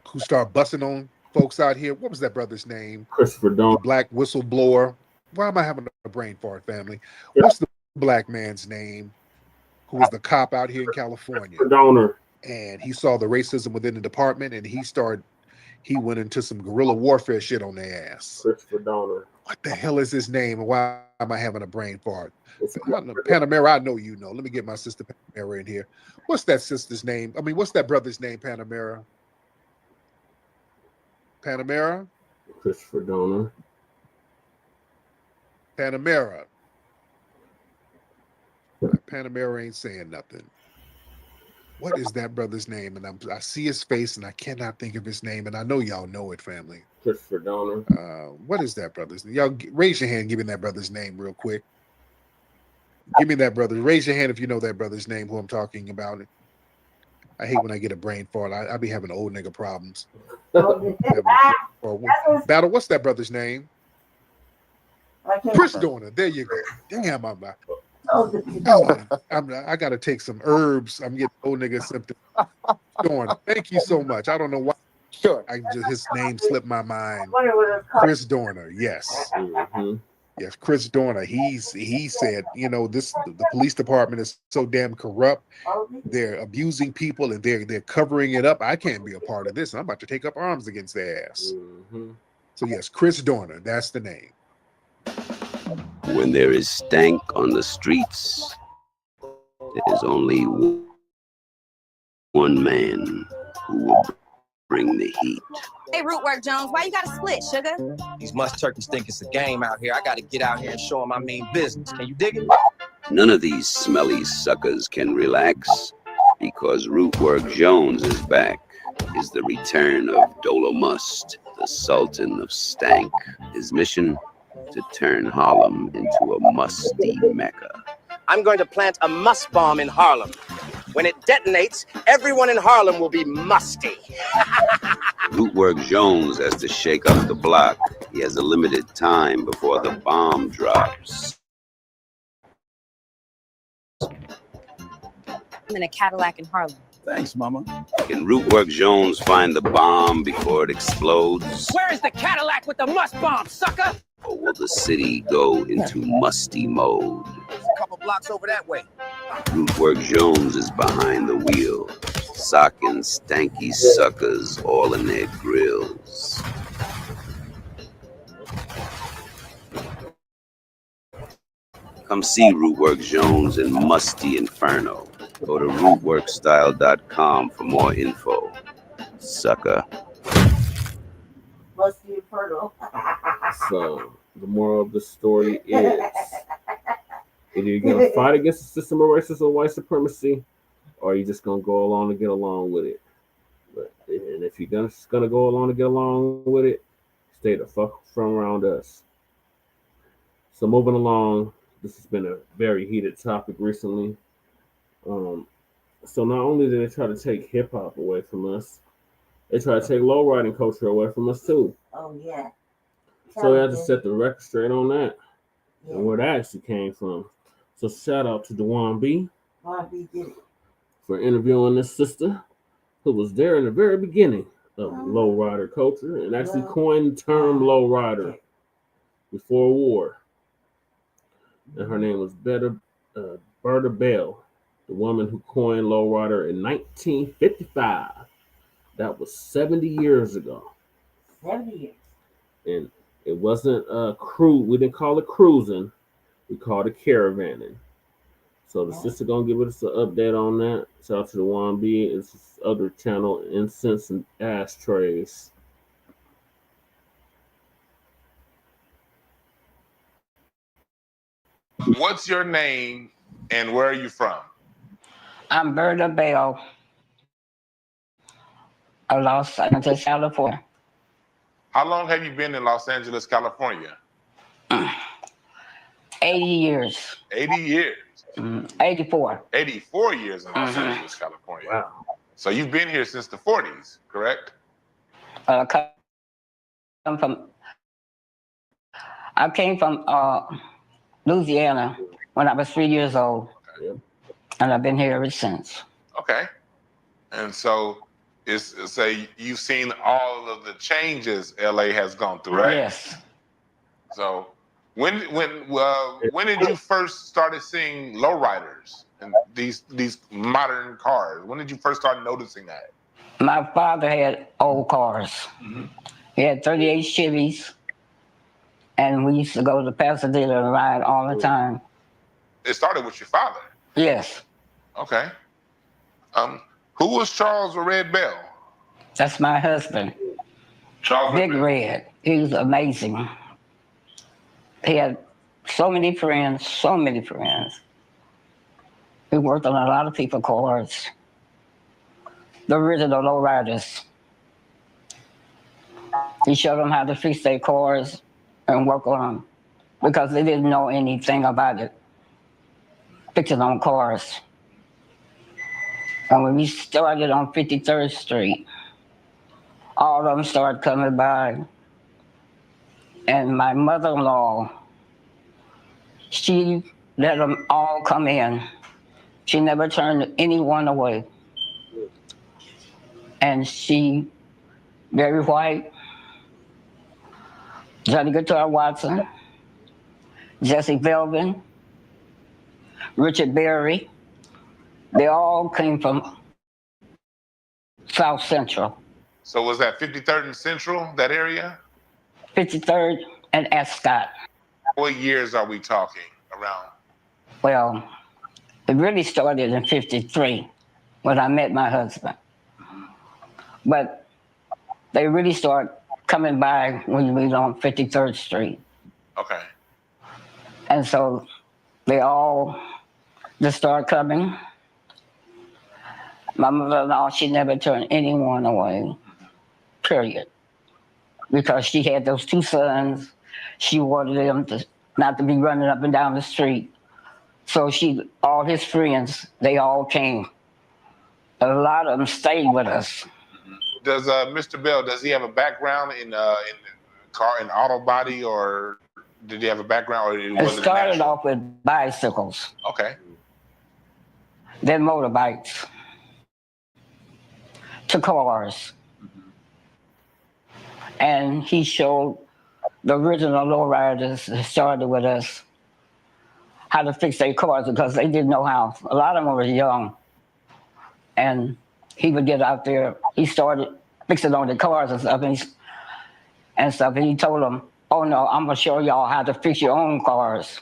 who started busting on folks out here. What was that brother's name? Christopher Donner. The black whistleblower. Why am I having a brain fart, family? What's the black man's name who was the cop out here in California? Donner. And he saw the racism within the department, and he went into some guerrilla warfare shit on their ass. Christopher Donner. What the hell is his name? And why am I having a brain fart? Panamera, I know you know. Let me get my sister Panamera in here. What's that sister's name? I mean, what's that brother's name, Panamera? Panamera? Christopher Donner. Panamera. Panamera ain't saying nothing. What is that brother's name? And I see his face and I cannot think of his name. And I know y'all know it, family. Christopher Donner. What is that brother's name? Y'all raise your hand, give me that brother's name real quick. Give me that brother. Raise your hand if you know that brother's name, who I'm talking about. I hate when I get a brain fart. I be having old nigga problems. Battle, what's that brother's name? Chris Dorner. There you go. Damn, I got to take some herbs. I'm getting old nigga symptoms. Dorner. Thank you so much. I don't know why. Sure. His name slipped my mind. Chris Dorner. Yes. Mm-hmm. Yes, Chris Dorner. He said, you know, the police department is so damn corrupt. They're abusing people and they're covering it up. I can't be a part of this. I'm about to take up arms against their ass. Mm-hmm. So yes, Chris Dorner. That's the name. When there is stank on the streets, there's only one man who will bring the heat. Hey, Rootwork Jones, why you gotta split, sugar? These musk turkeys think it's a game out here. I gotta get out here and show them I mean business. Can you dig it? None of these smelly suckers can relax because Rootwork Jones is back. Is the return of Dolomust, the Sultan of Stank. His mission? to turn Harlem into a musty mecca. I'm going to plant a must bomb in Harlem. When it detonates, everyone in Harlem will be musty. Rootwork Jones has to shake up the block. He has a limited time before the bomb drops. I'm in a Cadillac in Harlem. Thanks, Mama. Can Rootwork Jones find the bomb before it explodes? Where is the Cadillac with the must bomb, sucker? Or will the city go into musty mode? A couple blocks over that way. Rootwork Jones is behind the wheel, socking stanky suckers all in their grills. Come see Rootwork Jones in Musty Inferno. Go to rootworkstyle.com for more info. Sucker. Musty Inferno. So the moral of the story is either you're gonna fight against the system of racism or white supremacy, or you're just gonna go along to get along with it. And if you're just gonna go along to get along with it, stay the fuck from around us. So moving along, this has been a very heated topic recently. So not only did they try to take hip hop away from us, they try to take lowriding culture away from us too. Oh yeah. So we had to set the record straight on that and where that actually came from. So shout out to Dewan B. Dewan B did it. For interviewing this sister who was there in the very beginning of lowrider culture and actually coined the term lowrider before war. And her name was Berta Bell, the woman who coined lowrider in 1955. That was 70 years ago. 70 years. And it wasn't we didn't call it cruising, we called it caravanning. So the sister gonna give us an update on that. Shout out to the 1B. It's this other channel, Incense and Ashtrays. What's your name and where are you from? I'm Berta Bell of Los Angeles, California. How long have you been in Los Angeles, California? 80 years. 80 years? 84. 84 years in Los Angeles, California. Wow. So you've been here since the 40s, correct? I came from Louisiana when I was 3 years old. Okay. And I've been here ever since. Okay. And so say you've seen all of the changes LA has gone through, right? Yes. So when did you first started seeing lowriders and these modern cars? When did you first start noticing that? My father had old cars. He had 38 Chevys, and we used to go to Pasadena and ride all the time. It started with your father? Yes. Okay. Who was Charles Red Bell? That's my husband. Charles Big Red. He was amazing. He had so many friends, so many friends. He worked on a lot of people's cars. The original lowriders. He showed them how to fix their cars and work on them because they didn't know anything about it. Fixing on cars. And when we started on 53rd Street, all of them started coming by. And my mother-in-law, she let them all come in. She never turned anyone away. And she, very white, Johnny Guitar Watson, Jesse Velvin, Richard Berry, they all came from South Central. So was that 53rd and Central, that area? 53rd and Ascot. What years are we talking around? Well, it really started in 53 when I met my husband. But they really started coming by when we was on 53rd Street. Okay. And so they all just started coming. My mother-in-law, she never turned anyone away, period. Because she had those two sons she ordered him to not to be running up and down the street. So all his friends, they all came. A lot of them stayed with us. Does Mr. Bell, does he have a background in auto body, or did he have a background, or It started off with bicycles. Okay. Then motorbikes. To cars. And he showed the original lowriders that started with us how to fix their cars because they didn't know how. A lot of them were young. And he would get out there. He started fixing on the cars and stuff. And he told them, oh no, I'm going to show y'all how to fix your own cars.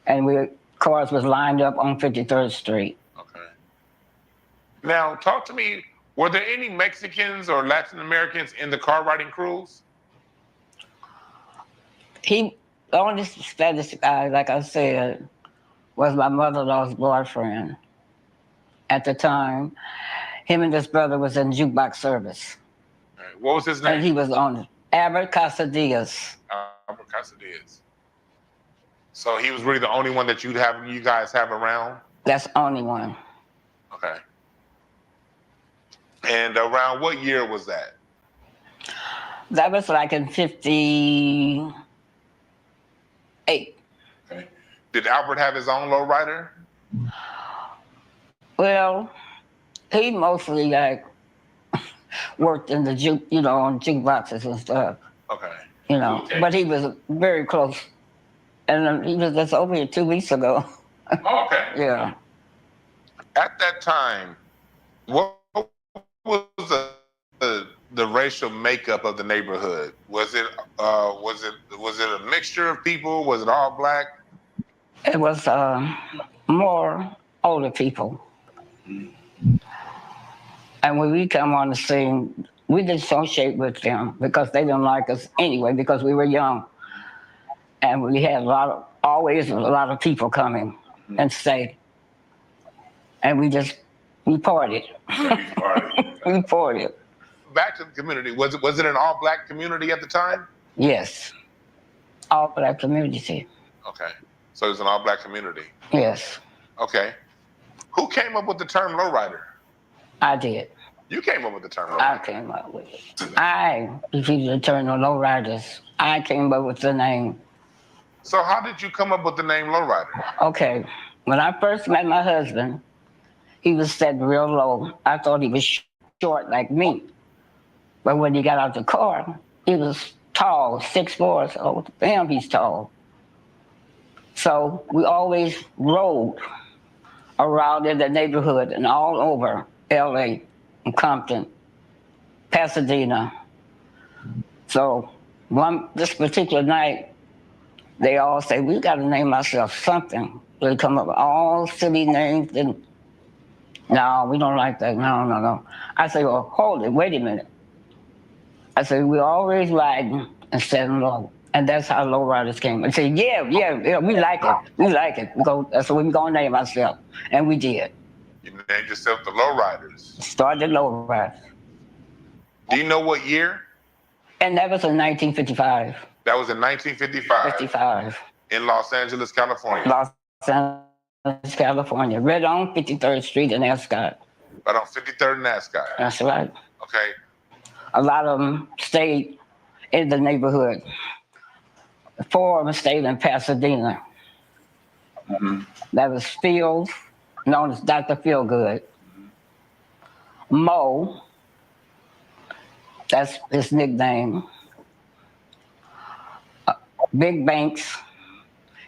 And cars was lined up on 53rd Street. Okay. Now, talk to me, were there any Mexicans or Latin Americans in the car riding crews? The only Spanish guy, like I said, was my mother-in-law's boyfriend. At the time, him and his brother was in jukebox service. Right. What was his name? And he was on Albert Casadillas. Albert Casadillas. So he was really the only one that you guys have around? That's the only one. Okay. And around what year was that? That was like in 58. Okay. Did Albert have his own lowrider? Well, he mostly worked in the on jukeboxes and stuff. Okay. But he was very close. And he was just over here 2 weeks ago. Okay. Yeah. At that time, what was the racial makeup of the neighborhood? Was it a mixture of people? Was it all black? It was more older people. And when we come on the scene, we dissociate with them because they didn't like us anyway because we were young. And we had always a lot of people coming and stay. And we partied. We partied. Back to the community. Was it an all black community at the time? Yes. All black community. Okay. So it was an all black community. Yes. Okay. Who came up with the term lowrider? I did. You came up with the term lowrider. I came up with it. I defeated the term of lowriders. I came up with the name. So how did you come up with the name lowrider? Okay. When I first met my husband, he was set real low. I thought he was short like me. But when he got out the car, he was tall, 6'4", so damn, he's tall. So we always rode around in the neighborhood and all over LA and Compton, Pasadena. So this particular night, they all say, we got to name ourselves something. They come up with all silly names. And no, we don't like that. No. I say, well, hold it. Wait a minute. I say, we always riding and setting low. And that's how lowriders came. I say, yeah, we like it. We like it. That's what we're going to name ourselves. And we did. You named yourself the Lowriders. Started Lowriders. Do you know what year? And that was in 1955. That was in 1955. 55. In Los Angeles, California. Los Angeles, California. Right on 53rd Street in Ascot. Right on 53rd and Ascot. That's right. Okay. A lot of them stayed in the neighborhood. 4 of them stayed in Pasadena. Mm-hmm. That was Fields, known as Dr. Feelgood. Mo, that's his nickname. Big Banks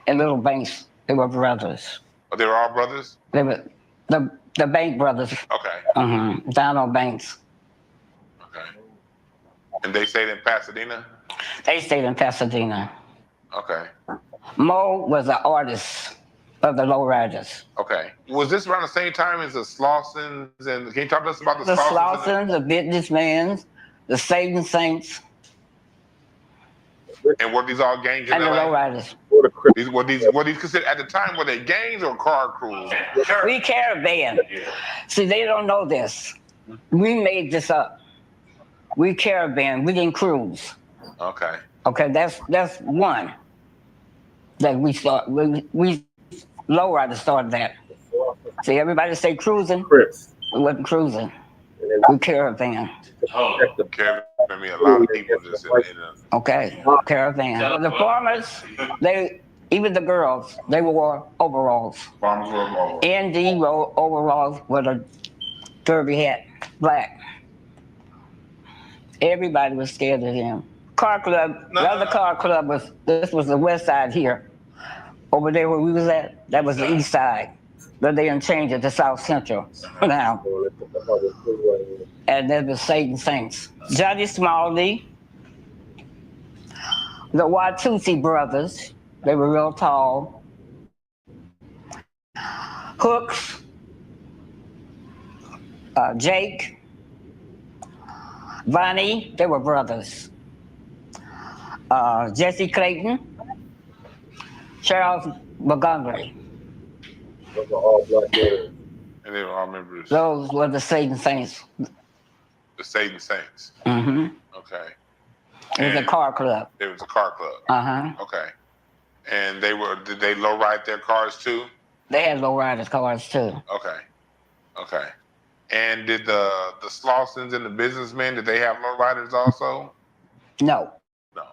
and Little Banks, they were brothers. Oh, they were all brothers? They were the Bank brothers. Okay. Donald Banks. Okay. And they stayed in Pasadena? They stayed in Pasadena. Okay. Mo was an artist of the Lowriders. Okay. Was this around the same time as the Slausons? And can you talk to us about the Slausons, the businessmen, the Satan Saints? And were these all gangs in and LA? The Lowriders. Were these considered at the time? Were they gangs or car crews? We caravan. See, they don't know this. We made this up. We caravan. We didn't cruise. Okay. Okay, that's one that we start. We Lowrider started that. See, everybody say cruising. Chris. We wasn't cruising. We caravan. Oh, Kevin, I mean, a lot of people just in the. Okay, caravan. The farmers, even the girls, they wore overalls. Farmers were overalls. ND overalls with a derby hat, black. Everybody was scared of them. Car club, the other car club this was the west side here. Over there where we was at, that was the east side. But they didn't change it to South Central now. And there was Satan Saints. Johnny Smalley, the Watusi brothers, they were real tall. Hooks, Jake, Vonnie, they were brothers. Jesse Clayton, Charles Montgomery. Those are all black men. And they were all members. Those were the Satan Saints. The Satan Saints. Mm-hmm. Okay. It was a car club. It was a car club. Uh-huh. Okay. And did they low ride their cars too? They had low riders cars too. Okay. Okay. And did the Slausons and the businessmen, did they have low riders also? No. No.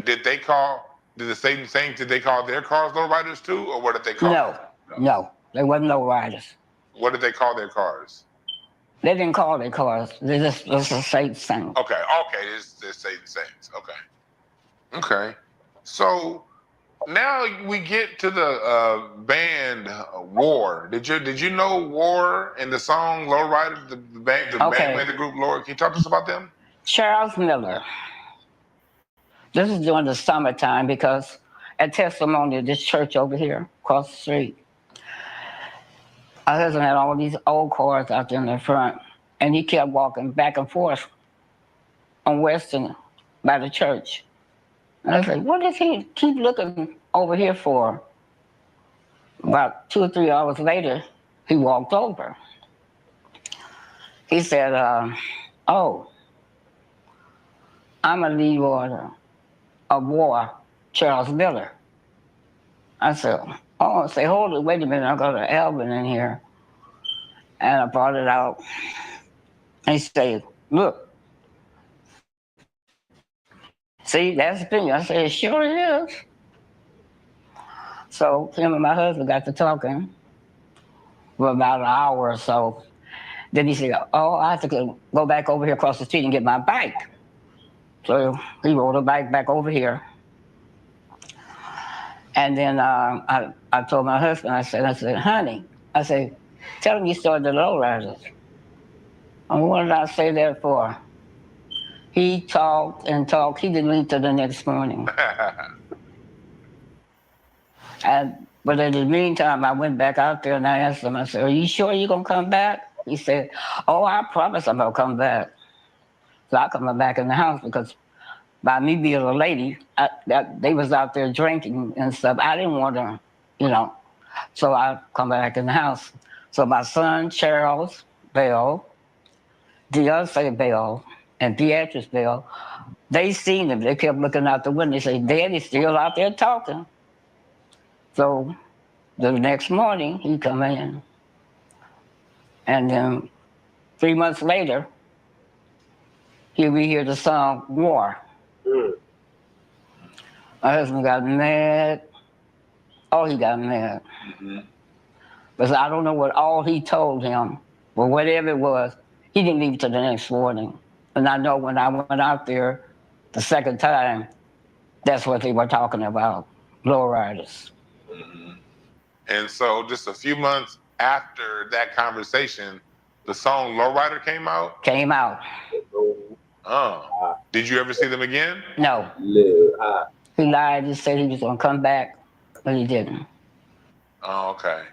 Did the Satan Saints, did they call their cars low riders too? Or what did they call them? No. They wasn't low riders. What did they call their cars? They didn't call their cars. They just was a Satan Saint. Okay. This Satan Saints. Okay. Okay. So now we get to the band War. Did you know War and the song Lowrider, the band the group Lord? Can you talk to us about them? Charles Miller. This is during the summertime because at Testimony, this church over here across the street, my husband had all these old cars out there in the front, and he kept walking back and forth on Western by the church. And I was like, what does he keep looking over here for? About 2 or 3 hours later, he walked over. He said, oh, I'm a lead order of War, Charles Miller. I said, oh, say, hold it, wait a minute, I got an album in here. And I brought it out. And he said, look, see, that's the thing. I said, sure it is. So him and my husband got to talking for about an hour or so. Then he said, oh, I have to go back over here across the street and get my bike. So he rode a bike back over here. And then I told my husband, I said, honey, I said, tell him you started the Lowriders. And what did I say that for? He talked and talked. He didn't leave till the next morning. But in the meantime, I went back out there and I asked him, I said, are you sure you're going to come back? He said, oh, I promise I'm going to come back. So I come back in the house because by me being a lady, they was out there drinking and stuff. I didn't want to, so I come back in the house. So my son, Charles Bell, Deontay Bell, and Beatrice Bell, they seen him. They kept looking out the window. They said, Daddy's still out there talking. So the next morning, he come in. And then 3 months later, here we hear the song War. My husband got mad. Oh, he got mad. Because I don't know what all he told him, but whatever it was, he didn't leave till the next morning. And I know when I went out there the second time, that's what they were talking about, Lowriders. And so just a few months after that conversation, the song Lowrider came out? Came out. Oh. Did you ever see them again? No. He lied. He said he was going to come back, but he didn't. Oh, okay.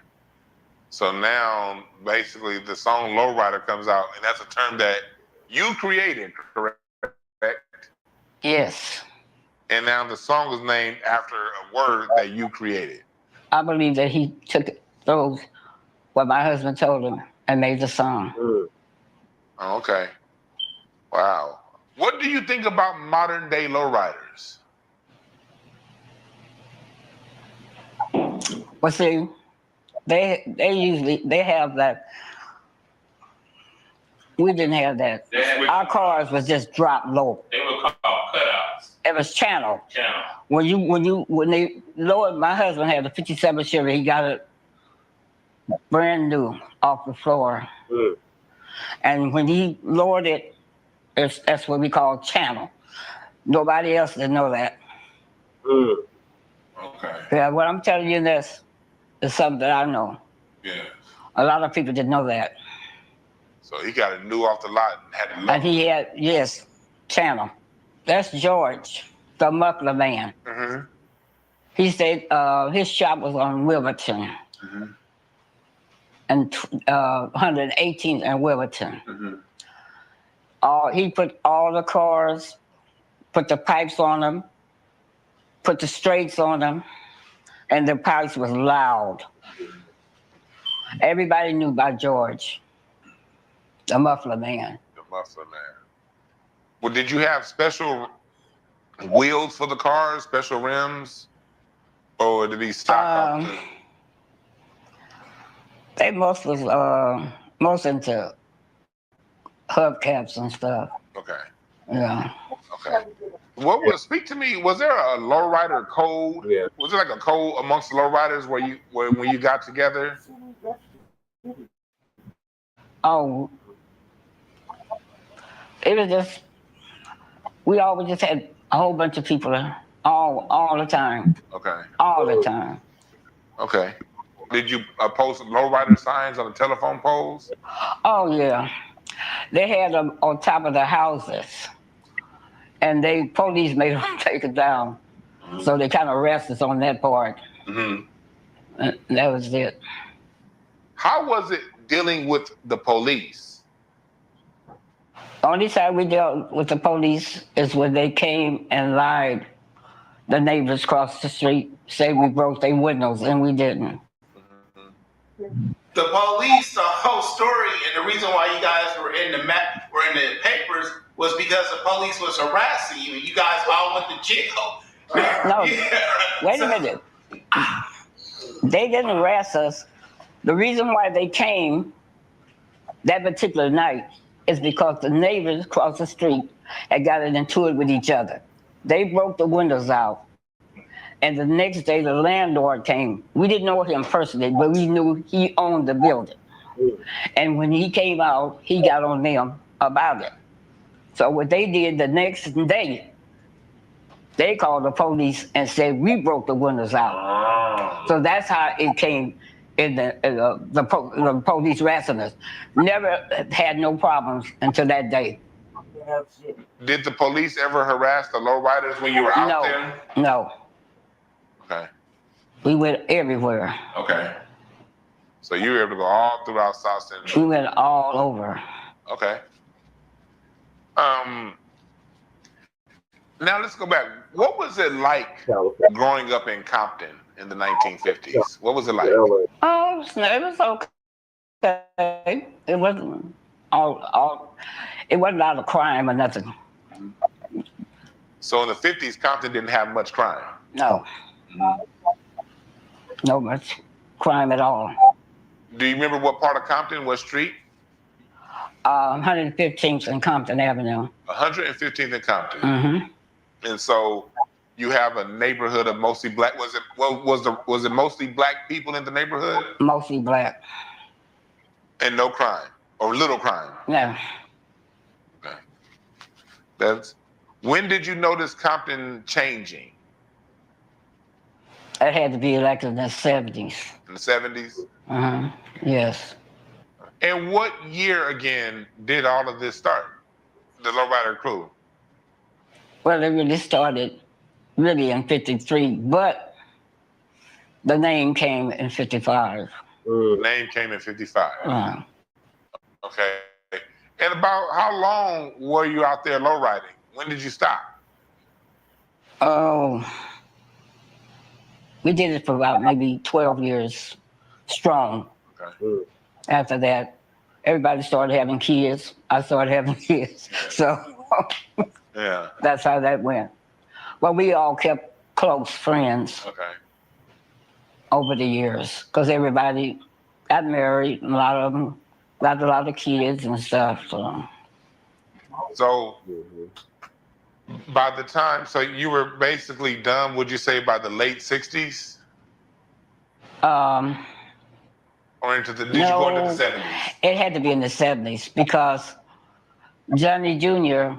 So now, basically, the song Lowrider comes out, and that's a term that you created, correct? Yes. And now the song is named after a word that you created. I believe that he took those, what my husband told him, and made the song. Okay. Wow. What do you think about modern day lowriders? Well, see, they have that. We didn't have that. Our cars was just dropped low. They were called cutouts. It was channel. Channel. When they lowered, my husband had a '57 Chevy. He got it brand new off the floor. And when he lowered it, that's what we call channel. Nobody else didn't know that. Okay. Yeah, what I'm telling you this is something that I know. Yeah. A lot of people didn't know that. So he got it new off the lot and had it low. And he had, yes, channel. That's George, the muffler man. Mm-hmm. He said his shop was on Wilmington. Mm-hmm. And 118th and Wilmington. Mm-hmm. He put all the cars, put the pipes on them, put the straights on them, and the pipes was loud. Everybody knew about George, the muffler man. The muffler man. Well, did you have special wheels for the cars, special rims, or did he stock up? They most into hubcaps and stuff. Okay. Yeah. Okay. Speak to me? Was there a lowrider code? Yeah. Was there like a code amongst the lowriders when you got together? Oh, it was just we always just had a whole bunch of people all the time. Okay. All the time. Okay. Did you post lowrider signs on the telephone poles? Oh yeah, they had them on top of the houses, and police made them take it down. So they kind of arrested us on that part. Mm-hmm. And that was it. How was it dealing with the police? The only time we dealt with the police is when they came and lied. The neighbors across the street say we broke their windows, and we didn't. The police, the whole story, and the reason why you guys were in the papers was because the police was harassing you, and you guys all went to jail. No, wait a minute. They didn't harass us. The reason why they came that particular night is because the neighbors across the street had gotten into it with each other. They broke the windows out. And the next day, the landlord came. We didn't know him personally, but we knew he owned the building. And when he came out, he got on them about it. So what they did the next day, they called the police and said, we broke the windows out. So that's how it came in the police harassing us. Never had no problems until that day. Did the police ever harass the lowriders when you were out there? No. Okay. We went everywhere. Okay. So you were able to go all throughout South Central? We went all over. Okay. Now let's go back. What was it like growing up in Compton in the 1950s? What was it like? Oh, it was okay. It wasn't it wasn't a lot of crime or nothing. So in the 50s, Compton didn't have much crime? No. No much crime at all. Do you remember what part of Compton, what street? 115th and Compton Avenue. 115th and Compton. Mm-hmm. And so you have a neighborhood of mostly black. Was it mostly black people in the neighborhood? Mostly black. And no crime or little crime? No. Okay. When did you notice Compton changing? It had to be elected in the 70s. In the 70s? Uh-huh. Yes. And what year again did all of this start? The Lowrider crew? Well, it really started in 53, but the name came in 55. Name came in 55. Okay. And about how long were you out there lowriding? When did you stop? Oh, we did it for about maybe 12 years strong. Okay. After that, everybody started having kids. I started having kids. So Yeah. That's how that went. Well, we all kept close friends. Okay. Over the years, because everybody got married, a lot of them got a lot of kids and stuff. So by the time, so you were basically done, would you say by the late 60s? Or into the, did you go into the 70s? It had to be in the 70s because Johnny Jr.,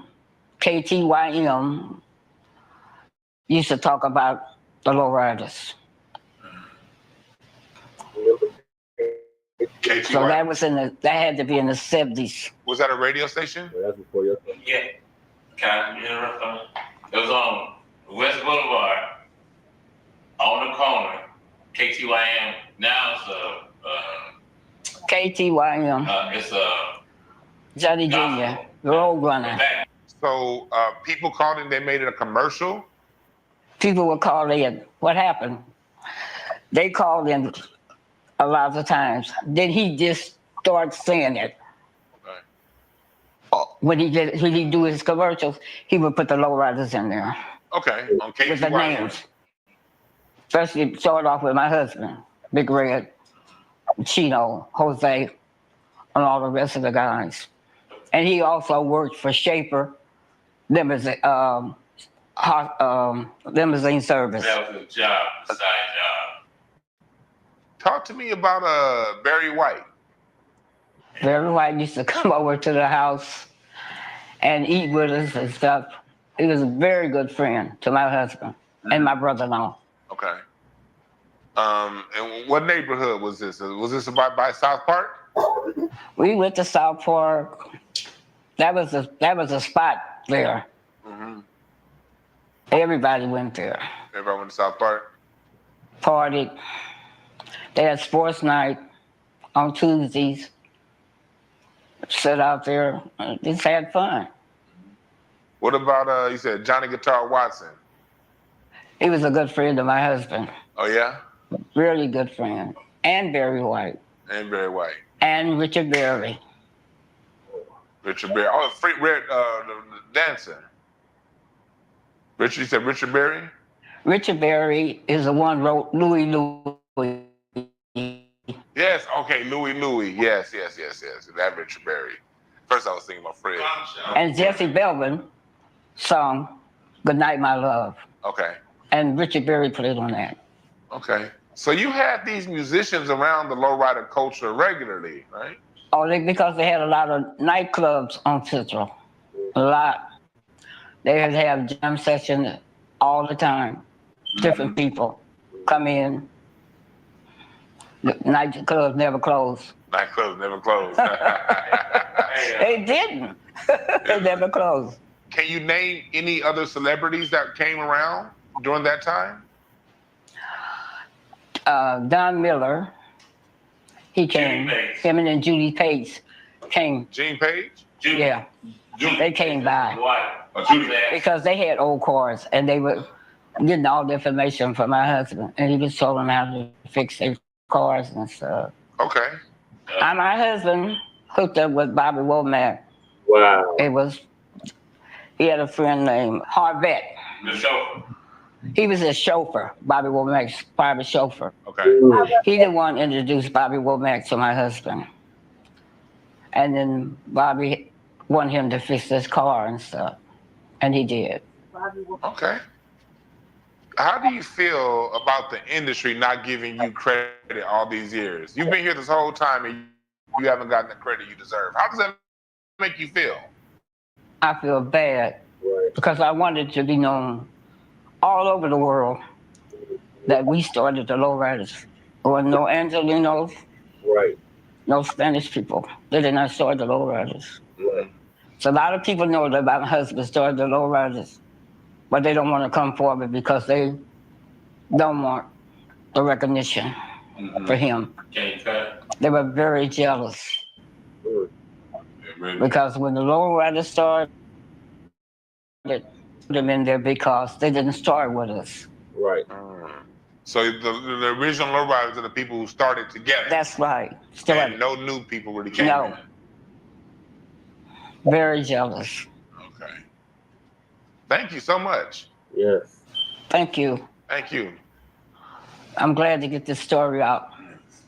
KTYM, used to talk about the Lowriders. So that was that had to be in the 70s. Was that a radio station? Yeah. Can I interrupt? It was on West Boulevard, on the corner, KTYM. Now it's KTYM. It's Johnny Jr., the road runner. So people called and they made it a commercial? People would call in. What happened? They called in a lot of times. Then he just started saying it. When he do his commercials, he would put the Lowriders in there. Okay, on KTYM. With the names. Especially start off with my husband, Big Red, Chino, Jose, and all the rest of the guys. And he also worked for Schaefer Limousine Service. That was a job, a side job. Talk to me about Barry White. Barry White used to come over to the house and eat with us and stuff. He was a very good friend to my husband and my brother-in-law. Okay. And what neighborhood was this? Was this by South Park? We went to South Park. That was a spot there. Mm-hmm. Everybody went there. Everybody went to South Park? Partied. They had sports night on Tuesdays. Sit out there, just had fun. What about, you said Johnny Guitar Watson? He was a good friend of my husband. Oh, yeah? Really good friend. And Barry White. And Barry White. And Richard Berry. Richard Berry. Oh, the dancer. Richard, you said Richard Berry? Richard Berry is the one who wrote Louie Louie. Yes, okay, Louie. Yes. That Richard Berry. First I was thinking about Fred. And Jesse Belvin sung Good Night, My Love. Okay. And Richard Berry played on that. Okay. So you had these musicians around the lowrider culture regularly, right? Oh, because they had a lot of nightclubs on Central. A lot. They would have jam sessions all the time. Different people come in. Nightclubs never closed. Nightclubs never closed. They didn't. They never closed. Can you name any other celebrities that came around during that time? Don Miller, he came. Him and then Judy Page came. Gene Page? Yeah. They came by. Because they had old cars and they were getting all the information from my husband. And he was telling them how to fix their cars and stuff. Okay. My husband hooked up with Bobby Womack. Wow. He had a friend named Harvette. The chauffeur. He was his chauffeur, Bobby Womack's private chauffeur. Okay. He the one introduced Bobby Womack to my husband. And then Bobby wanted him to fix his car and stuff. And he did. Okay. How do you feel about the industry not giving you credit all these years? You've been here this whole time and you haven't gotten the credit you deserve. How does that make you feel? I feel bad because I wanted to be known all over the world that we started the Lowriders. There were no Angelinos, no Spanish people. They did not start the Lowriders. So a lot of people know that my husband started the Lowriders, but they don't want to come forward because they don't want the recognition for him. They were very jealous. Because when the Lowriders started, they put them in there because they didn't start with us. Right. So the original Lowriders are the people who started together. That's right. And no new people really came in. Very jealous. Okay. Thank you so much. Yes. Thank you. Thank you. I'm glad to get this story out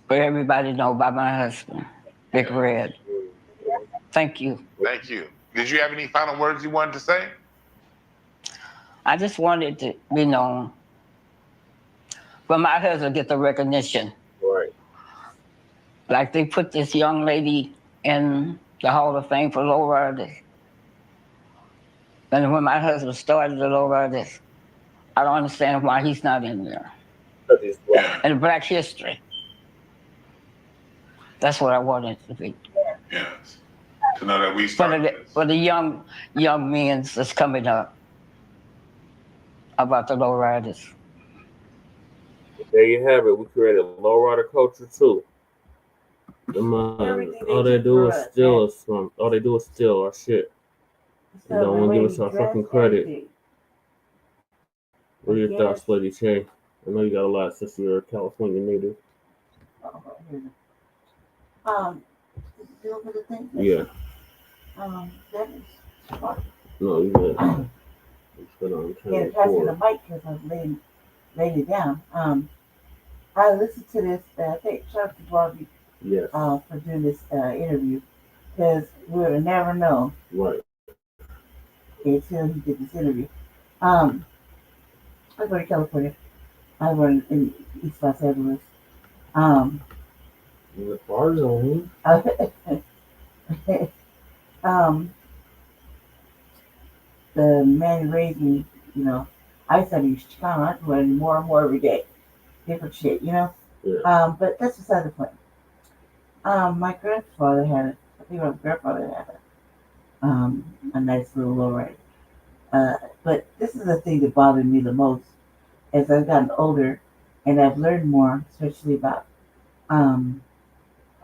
for everybody to know about my husband, Big Red. Thank you. Thank you. Did you have any final words you wanted to say? I just wanted to be known for my husband to get the recognition. Right. Like they put this young lady in the Hall of Fame for Lowrider. And when my husband started the Lowrider, I don't understand why he's not in there. Because he's black. And Black history. That's what I wanted to be. Yes. To know that we started For the young men that's coming up about the Lowriders. There you have it. We created lowrider culture too. All they do is steal us from. All they do is steal our shit. They don't want to give us our fucking credit. What are your thoughts, Lady Che? I know you got a lot since you're a California native. Still for the thing? Yeah. That is smart. No, you good. Can't pass me the mic because I'm laying it down. I listened to this. I think shout out to Barbie. Yes. For doing this interview because we would have never known. Right. Until he did this interview. I was born in California. I was born in East Los Angeles. The party on the man who raised me, you know, I studied Chicano. I learned more and more every day. Different shit, you know? Yeah. But that's beside the point. My grandfather had it. I think my grandfather had a nice little lowrider. But this is the thing that bothered me the most as I've gotten older and I've learned more, especially about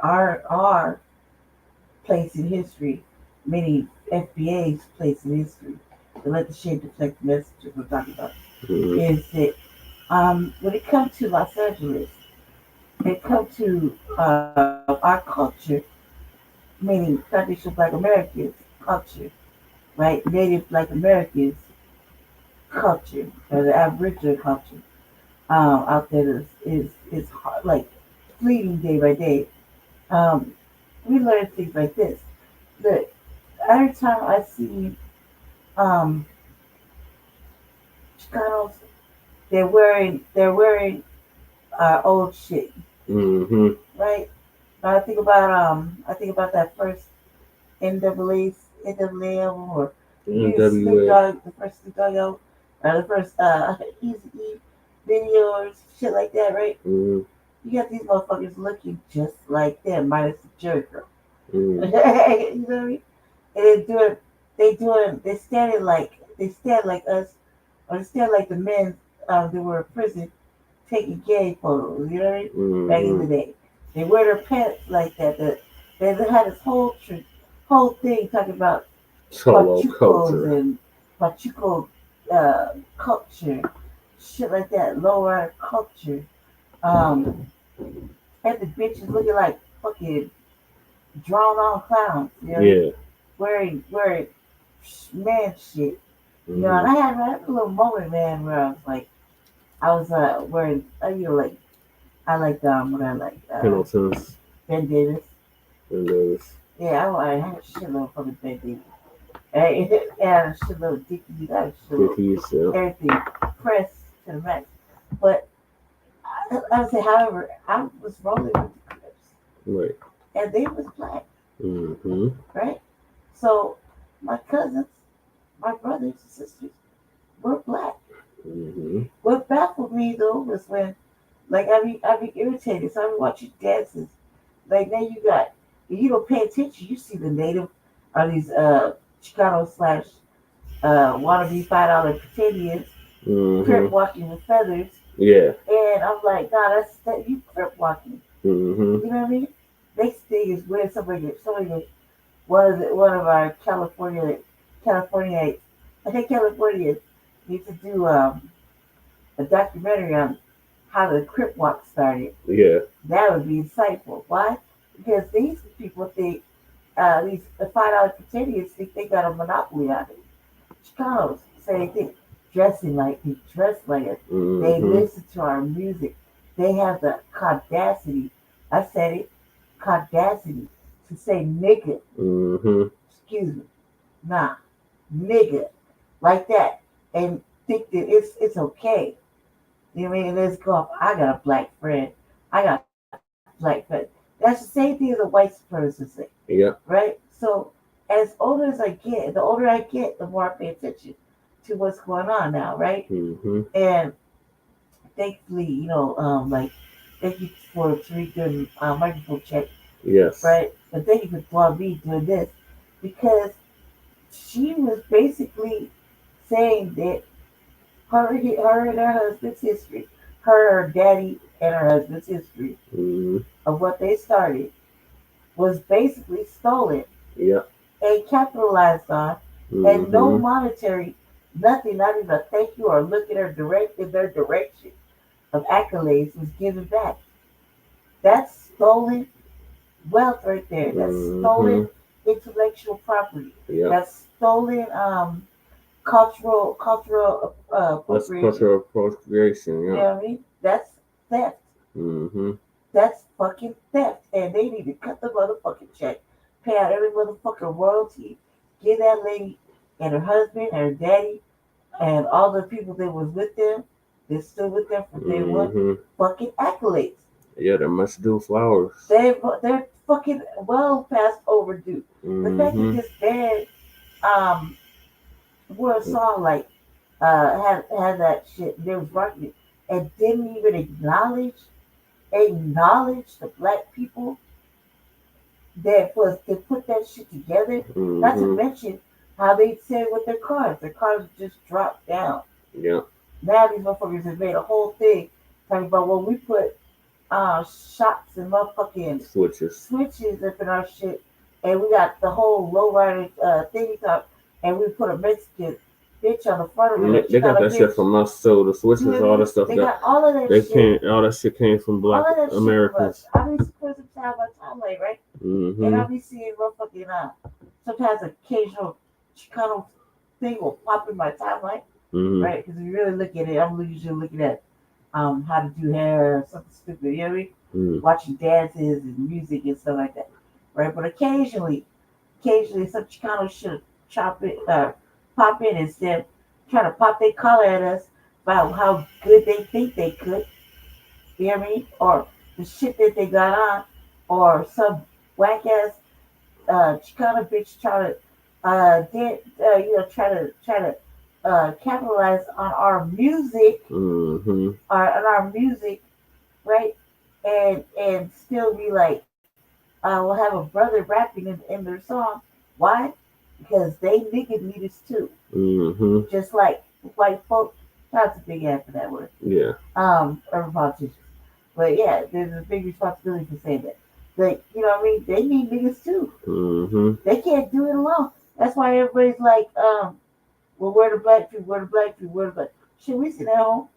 our place in history, many FBA's place in history, to let the shade deflect the messages we're talking about, is that when it comes to Los Angeles, when it comes to our culture, meaning traditional Black Americans culture, right? Native Black Americans culture, or the Aboriginal culture out there is hard, like fleeting day by day. We learn things like this. Look, every time I see Chicanos, they're wearing old shit, right? I think about that first NWA album or the first Snoop Dogg album, or the first Eazy-E videos, shit like that, right? You got these motherfuckers looking just like them, minus the Jerry Curl. You know what I mean? And they stand like us, or they stand like the men that were in prison taking gay photos, you know what I mean? Back in the day. They wear their pants like that. They had this whole thing talking about Pachucos and Pachuco culture, shit like that, lower culture. And the bitches looking like fucking drawn on clowns, you know? Yeah. Wearing man shit. You know, and I had a little moment, man, where I was wearing, like, I like what I like. Pendletons. Ben Davis. Yeah, I had a shitload from Ben Davis. Yeah, a shitload Dickies. I had a shitload everything. Press to the max. But I would say, however, I was rolling with the Crips. Right. And they was Black. Right? So my cousins, my brothers and sisters were Black. What baffled me though was when, like, I be irritated. So I be watching dances. Like now if you don't pay attention, you see the native or these Chicano / wannabe $5 Canadians crip walking with feathers. Yeah. And I'm like, nah, that's you crip walking. You know what I mean? Next thing is when somebody one of our Californians, I think Californians need to do a documentary on how the Crip Walk started. Yeah. That would be insightful. Why? Because these people think the $5 Canadians think they got a monopoly on it. Chicanos. Same thing. Dressing like they dress like us. They listen to our music. They have the audacity. I said it. Audacity to say nigga. Excuse me. Nah, nigga, like that, and think that it's okay. You know what I mean? Let's go off. I got a black friend. I got black friend. That's the same thing as a white person say. Yeah. Right? So as older as I get, the older I get, the more I pay attention to what's going on now, right? And thankfully, you know, like thank you for Tariq doing microphone check. Yes. Right? But thank you for me doing this because she was basically saying that her and her husband's history, her daddy and her husband's history of what they started was basically stolen and capitalized on, and no monetary, nothing, not even a thank you or look at her in their direction of accolades was given back. That's stolen wealth right there. That's stolen intellectual property. That's stolen cultural That's cultural appropriation. You know what I mean? That's theft. That's fucking theft. And they need to cut the motherfucking check, pay out every motherfucking royalty, give that lady and her husband and her daddy and all the people that was with them, that stood with them from day one, fucking accolades. Yeah, they're much due flowers. They're fucking well past overdue. The fact that this band wrote a song like had that shit, they was rocking it and didn't even acknowledge the black people that put that shit together. Not to mention how they said with their cars just dropped down. Yeah. Now these motherfuckers have made a whole thing talking about when we put shots and motherfucking switches up in our shit, and we got the whole lowrider thingy top, and we put a Mexican bitch on the front of it. They got that shit from us, so the switches, all that stuff. They got all of that shit. All that shit came from black Americans. I be scrolling time by timeline, right? And I be seeing motherfucking sometimes occasional Chicano thing will pop in my timeline, right? Because if you really look at it, I'm usually looking at how to do hair or something stupid, you know what I mean? Watching dances and music and stuff like that, right? But occasionally some Chicano should pop in instead, trying to pop their collar at us about how good they think they could, you know what I mean? Or the shit that they got on, or some whack ass Chicano bitch trying to capitalize on our music, on our music, right? And still be like, we'll have a brother rapping in their song. Why? Because they nigga need us too. Just like white folk. That's a big ass for that word. Yeah. Urban politicians. But yeah, there's a big responsibility for saying that. Like, you know what I mean? They need niggas too. They can't do it alone. That's why everybody's like, well, where the black people, where the black people, where the black shit, we sit at home.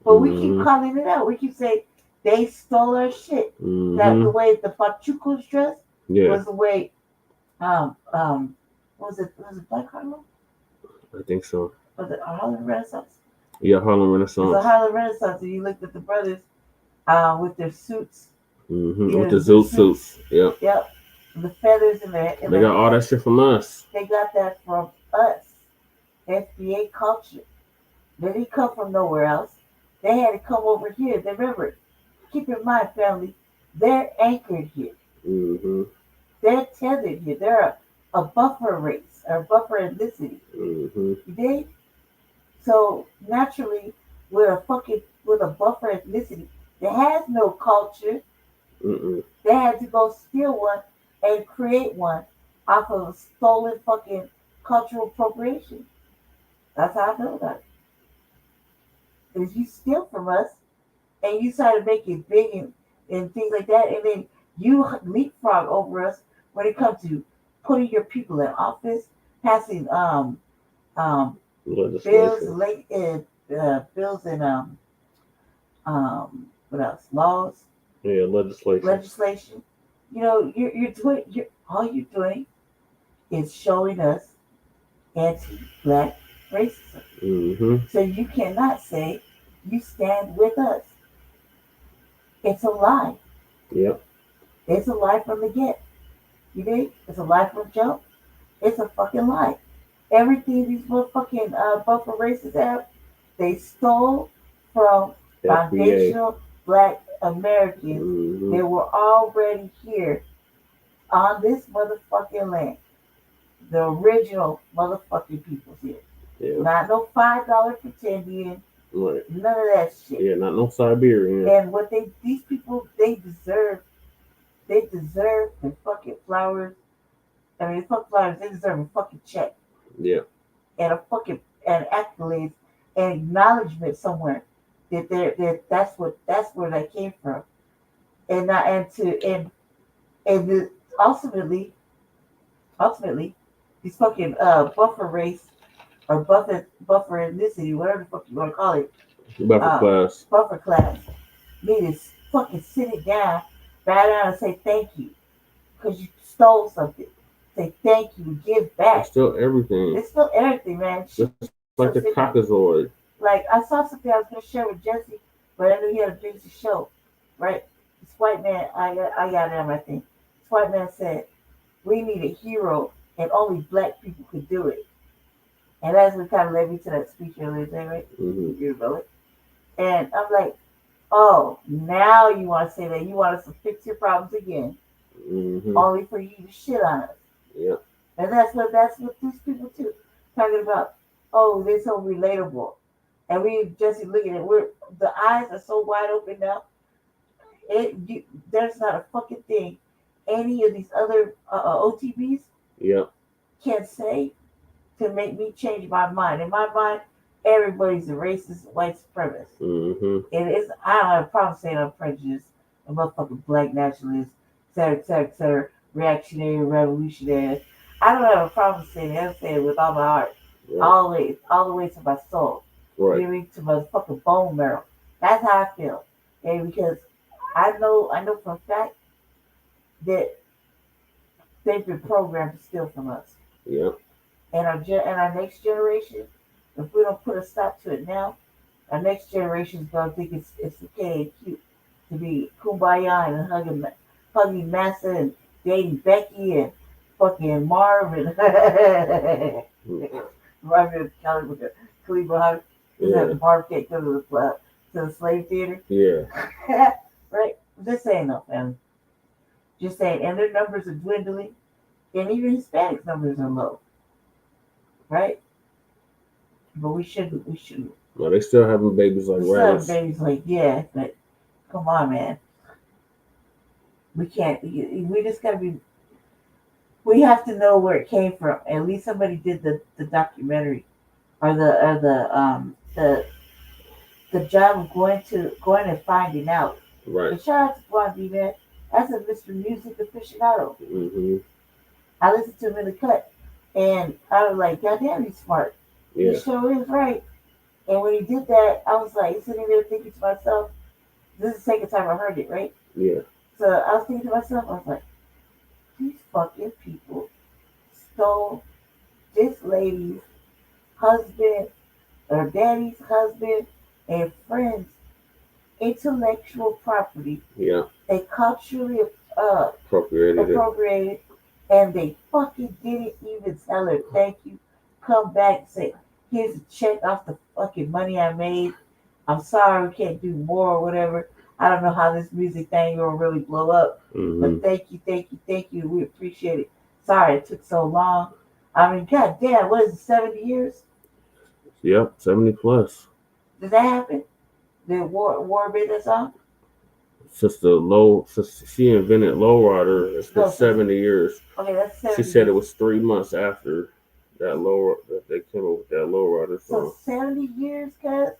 But we keep calling it out. We keep saying they stole our shit. That the way the Pachucos dressed was the way was it Black Harlem? I think so. Was it Harlem Renaissance? Yeah, Harlem Renaissance. It was a Harlem Renaissance, and you looked at the brothers with their suits. With the zoot suits. Yep. Yep. The feathers in their. They got all that shit from us. They got that from us. FBA culture. They didn't come from nowhere else. They had to come over here. They remember, keep in mind, family, they're anchored here. They're tethered here. They're a buffer race, or buffer ethnicity. You dig? So naturally, with a buffer ethnicity that has no culture, they had to go steal one and create one off of stolen fucking cultural appropriation. That's how I feel about it. If you steal from us and you try to make it big and things like that, and then you leapfrog over us when it comes to putting your people in office, passing bills and what else? Laws. Yeah, legislation. You know, all you're doing is showing us anti-black racism. So you cannot say you stand with us. It's a lie. Yep. It's a lie from the get. You dig? It's a lie from jump. It's a fucking lie. Everything these motherfucking buffer races have, they stole from foundational Black Americans that were already here on this motherfucking land. The original motherfucking peoples here. Yeah. Not no $5 pretendian. Right. None of that shit. Yeah, not no Siberian. And what these people, they deserve the fucking flowers. I mean, fuck flowers, they deserve a fucking check. Yeah. And a fucking, and accolades and acknowledgement somewhere that's where that came from. And not, ultimately, these fucking buffer race or buffer ethnicity, whatever the fuck you want to call it. Buffer class. Need to fucking sit it down, bow down and say thank you. Because you stole something. Say thank you, give back. It's still everything. It's still everything, man. Just like the Caucasoid. Like, I saw something I was going to share with Jesse, but I knew he had a busy show, right? This white man, I got it on my thing. This white man said, we need a hero, and only Black people could do it. And that's what kind of led me to that speech earlier today, right? You know it. And I'm like, oh, now you want to say that you want us to fix your problems again, only for you to shit on us. Yeah. And that's what these people do. Talking about, oh, they're so relatable. And we just look at it. The eyes are so wide open now. There's not a fucking thing any of these other OTBs can say to make me change my mind. In my mind, everybody's a racist white supremacist. It is. I don't have a problem saying I'm prejudiced, a motherfucking Black nationalist, et cetera, reactionary, revolutionary. I don't have a problem saying it. I'm saying it with all my heart, all the way to my soul. Right. To my fucking bone marrow. That's how I feel. Okay, because I know for a fact that they've been programmed to steal from us. Yeah. And our next generation, if we don't put a stop to it now, our next generation is gonna think it's okay and cute to be kumbaya and hugging Massa and dating Becky and fucking Marvin. Marvin Kelly with the Cleveland. That Marv can't go to the slave theater. Yeah. Right? Just saying, no, fam. Just saying. And their numbers are dwindling. And even Hispanic numbers are low. Right? But we shouldn't. No, they still having babies like rats. Babies like, yeah, but come on, man. We can't. We just gotta be. We have to know where it came from. At least somebody did the documentary, or the job of going and finding out. Right. And shout out to Blondie, man. That's a Mr. Music aficionado. I listened to him in the cut, and I was like, God damn, he's smart. Yeah. He sure is right. And when he did that, I was like sitting there thinking to myself, this is the second time I heard it, right? Yeah. So I was thinking to myself, I was like, these fucking people stole this lady's husband, or daddy's husband, and friends' intellectual property. Yeah. They culturally appropriated, and they fucking didn't even tell her thank you. Come back and say, here's a check off the fucking money I made. I'm sorry we can't do more or whatever. I don't know how this music thing will really blow up. But thank you. We appreciate it. Sorry it took so long. I mean, god damn, what is it, 70 years? Yep, 70 plus. Did that happen? Did War made that song? Since she invented Lowrider, it's been 70 years. Okay, that's 70 She said it was 3 months after that they came up with that Lowrider song. So 70 years, cuz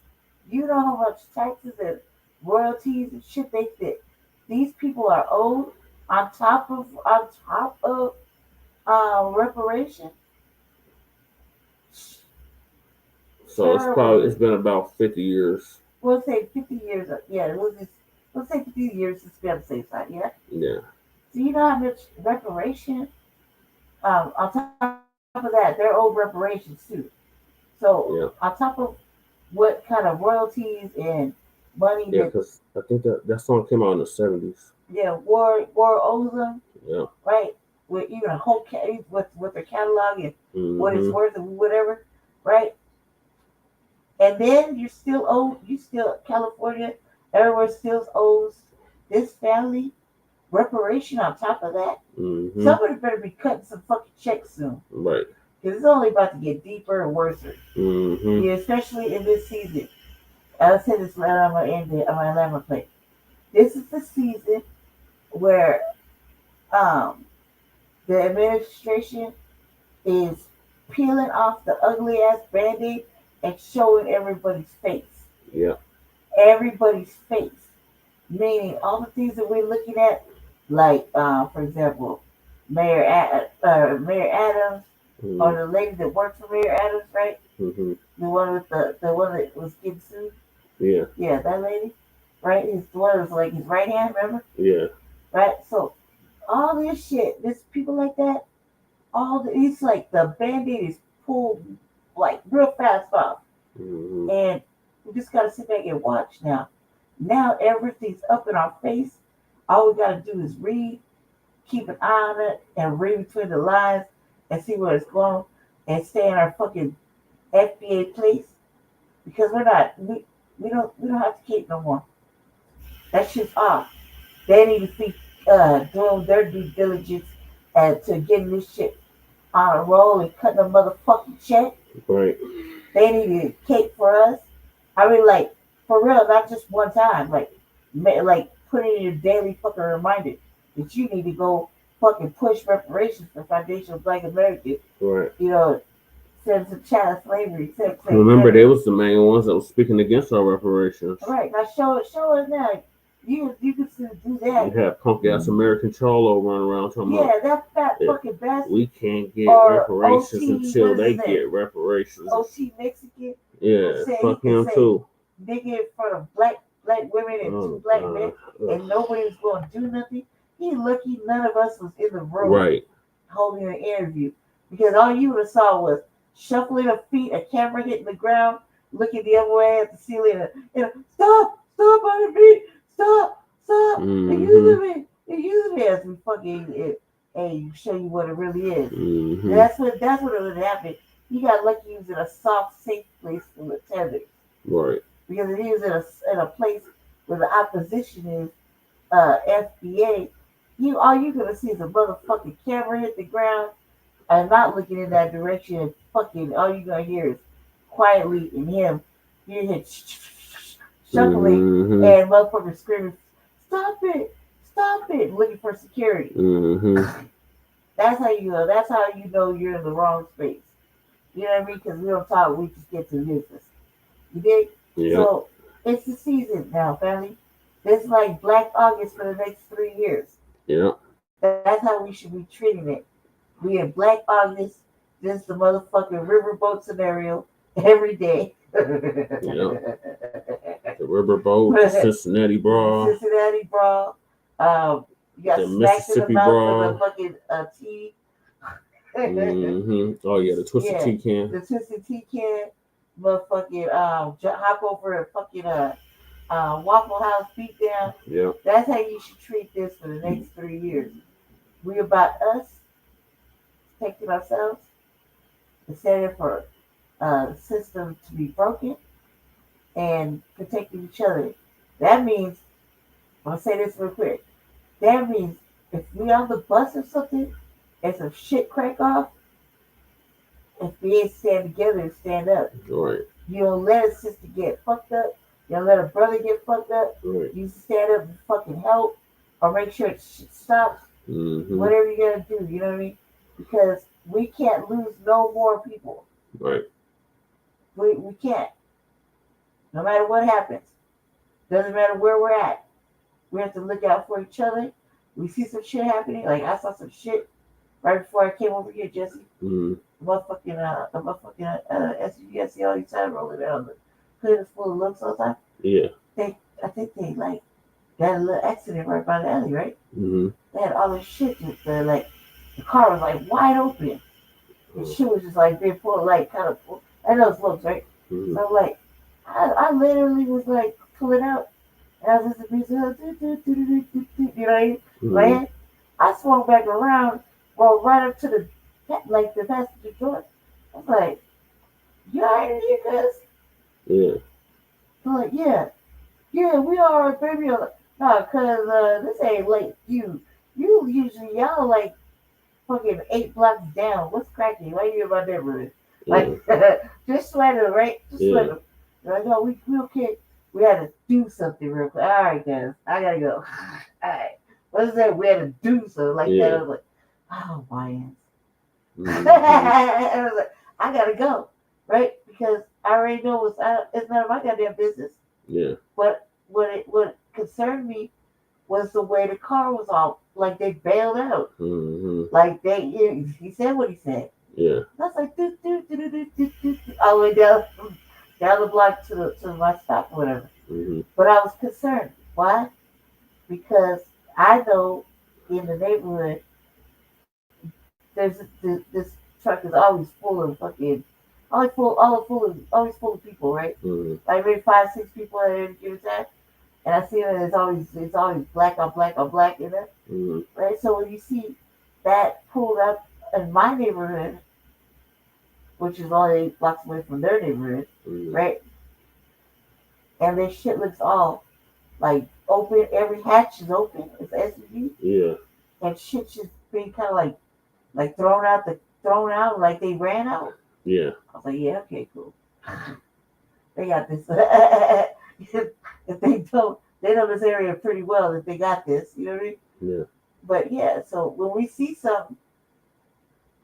you know how much taxes and royalties and shit they fit. These people are owed on top of reparation. So it's been about 50 years. We'll say 50 years. Yeah, we'll say 50 years to be on the safe side. Yeah. Yeah. Do you know how much reparation? On top of that, they're owed reparations too. So on top of what kind of royalties and money Yeah, that because I think that song came out in the 70s. war owes them, Yeah. right? With even a whole with their catalog and what it's Mhm. worth and whatever, right? And then you still California, everywhere still owes this family reparation on top of that. Mhm. Somebody better be cutting some fucking checks soon. Right. Because it's only about to get deeper and worse. Mhm. Yeah, especially in this season. I'll say this right on my end on my Atlanta plate. This is the season where the administration is peeling off the ugly ass band-aid and showing everybody's face. Yeah. Everybody's face. Meaning all the things that we're looking at, like for example, Mayor Adams, or the lady that worked for Mayor Adams, right? Mhm. The one with the one that was getting sued. Yeah. Yeah, that lady, right? His one was like his right hand, remember? Yeah. Right. So all this shit, this people like that, it's like the band-aid is pulled like real fast off, and we just gotta sit back and watch now. Now everything's up in our face. All we gotta do is read, keep an eye on it, and read between the lines and see where it's going, and stay in our fucking FBA place because we don't have to keep no more. That shit's off. They need to be doing their due diligence to getting this shit on a roll and cutting a motherfucking check. Right. They need a cake for us. I mean, like, for real, not just one time. Like put it in your daily fucking reminder that you need to go fucking push reparations for Foundation of Black Americans. Right. You know, since the child slavery. Remember, they was the main ones that was speaking against our reparations. Right. Now show us now. You can still do that. You had punk ass American Charlo running around talking about, that fat fucking bastard. we can't get Or reparations OT, until they what is get reparations. OT Mexican. Yeah, fuck him too. Nigga in front of black women and two black men, and nobody was going to do nothing. He lucky none of us was in the room holding an interview, because all you would have saw was shuffling of feet, a camera hitting the ground, looking the other way at the ceiling, and stop on the beat, stop, they're using me as we fucking and show you what it really is. That's what it would happen. He got lucky he was in a soft, safe place full of tethers. Right. Because if he was in a place where the opposition is FBA, all you're gonna see is a motherfucking camera hit the ground and not looking in that direction, and fucking all you're gonna hear is quietly in him, you hear shuffling and motherfuckers screaming, stop it, looking for security. That's how you know. That's how you know you're in the wrong space. You know what I mean? Because we don't talk, we just get to business. You dig? Yeah. So it's the season now, family. It's like Black August for the next 3 years. Yeah. That's how we should be treating it. We in Black August. This is the motherfucking riverboat scenario every day. Yeah. The riverboat, the Cincinnati brawl. You got the smacks in the Mississippi mouth brawl. with a fucking tea. Oh yeah, the twisted tea can. The twisted tea can. Motherfucking hop over a fucking Waffle House beatdown. Yeah. That's how you should treat this for the next 3 years. We about us protecting ourselves instead of for the system to be broken and protecting each other. That means, I'm gonna say this real quick. That means if we on the bus or something and some shit crack off, if we ain't stand together and stand up. Right. You don't let a sister get fucked up. You don't let a brother get fucked up. Right. You stand up and fucking help or make sure shit stops. Whatever you gotta do, you know what I mean? Because we can't lose no more people. Right. We can't. No matter what happens. Doesn't matter where we're at. We have to look out for each other. We see some shit happening. Like I saw some shit right before I came over here, Jesse. Motherfucking SUV, I see all these time rolling down the hood is full of looks all the time. Yeah. I think they like got a little accident right by the alley, right? They had all this shit like the car was like wide open. The shit was just like being pulled, like kind of I know it's looks, right? Mm-hmm. So I'm like, I literally was like pulling out, and I was listening to music, you know what I mean? Right? I swung back around, rolled right up to the passenger door. I was like, you alright in here, cuz? Yeah. I'm like, yeah, we are, baby. I'm like, nah, cuz this ain't late. You usually y'all like fucking 8 blocks down. What's cracking? Why you in my neighborhood? Like, just sweater, right? Just sweater. Like, no, we okay. We had to do something real quick. All right, guys, I gotta go. All right, what is that? We had to do something like that. I was like, oh, my ass. I was like, I gotta go, right? Because I already know it's none of my goddamn business. Yeah. But what concerned me was the way the car was all like they bailed out. Mm-hmm. Like he said what he said. Yeah. I was like, all the way down the block to my stop or whatever. Mm-hmm. But I was concerned. Why? Because I know in the neighborhood, this truck is always full of fucking, always full of people, right? Mm-hmm. Like maybe 5, 6 people at any given time. And I see that it's always black on black on black in there, right? So when you see that pulled up in my neighborhood, which is only 8 blocks away from their neighborhood, right? And this shit looks all like open. Every hatch is open. It's SUV. Yeah. And shit just being kind of like thrown out like they ran out. Yeah. I was like, yeah, okay, cool. They got this. If they don't, they know this area pretty well. If they got this, you know what I mean? Yeah. But yeah, so when we see something,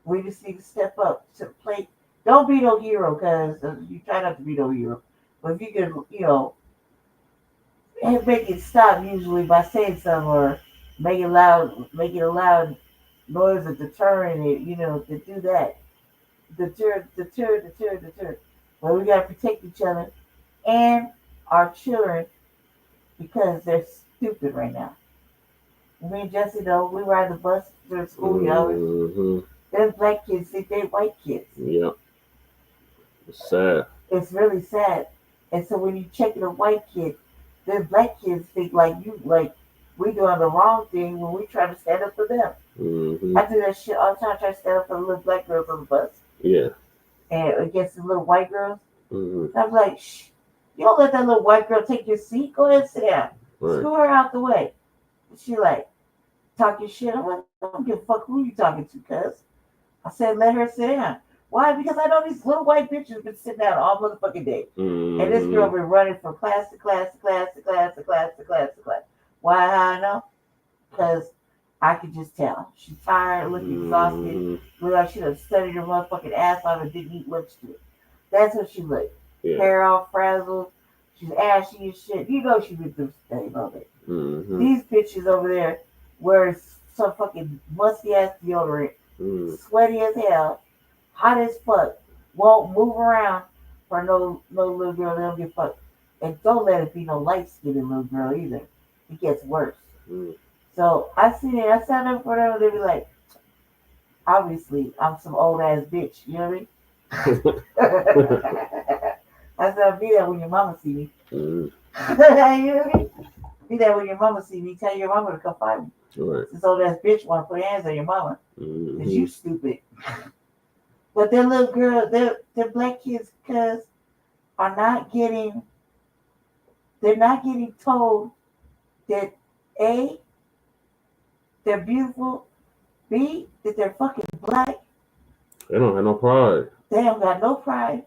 we just need to step up to the plate. Don't be no hero, because you try not to be no hero. But if you can, and make it stop usually by saying something or make it a loud noise or deterring it, to do that. Deter. But we gotta protect each other and our children because they're stupid right now. Me and Jesse, though, we ride the bus to the schoolyard. Them black kids think they white kids. Yeah. It's sad. It's really sad. And so when you check in a white kid, them black kids think like we doing the wrong thing when we try to stand up for them. I do that shit all the time. I try to stand up for the little black girls on the bus. Yeah. And against the little white girls. I'm like, shh, you don't let that little white girl take your seat. Go ahead and sit down. Right. Screw her out the way. She like, talking shit. I'm like, I don't give a fuck who you talking to, cuz. I said, let her sit down. Why? Because I know these little white bitches been sitting down all motherfucking day. And this girl been running from class to class to class to class to class to class to class. Why? How I know? Because I could just tell. She's tired, looking exhausted. Look like she done studied her motherfucking ass off and didn't eat lunch to it. That's what she looked. Yeah. Hair all frazzled. She's ashy and shit. You know she been through studying all day. These bitches over there wearing some fucking musty ass deodorant, sweaty as hell, hot as fuck, won't move around for no little girl that don't give a fuck. And don't let it be no light skinned little girl either. It gets worse. So I see it, I stand up for them and they be like, obviously I'm some old ass bitch, you know what I mean? I said I'll be there when your mama see me. You know what I mean? Be there when your mama see me. Tell your mama to come find me. Right. This old ass bitch want to put hands on your mama. Cause you stupid. But their little girl, their black kids, cuz are not getting. They're not getting told that A, they're beautiful. B, that they're fucking black. They don't have no pride. They don't got no pride.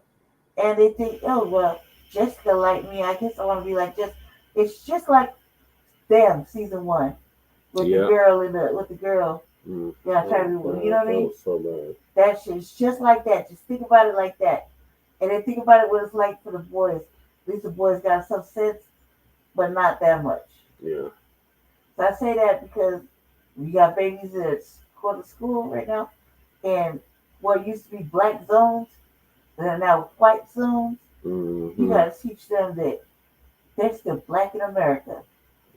And they think, oh, well, Jessica like me. I guess I want to be like Jessica. It's just like them, season 1. With the girl with the girl. Yeah, I'm trying to, you know what I mean? So bad. That shit's just like that. Just think about it like that. And then think about it what it's like for the boys. At least the boys got some sense, but not that much. Yeah. So I say that because we got babies that go to school right now, and what used to be black zones, that are now white zones. You gotta teach them that they're still black in America.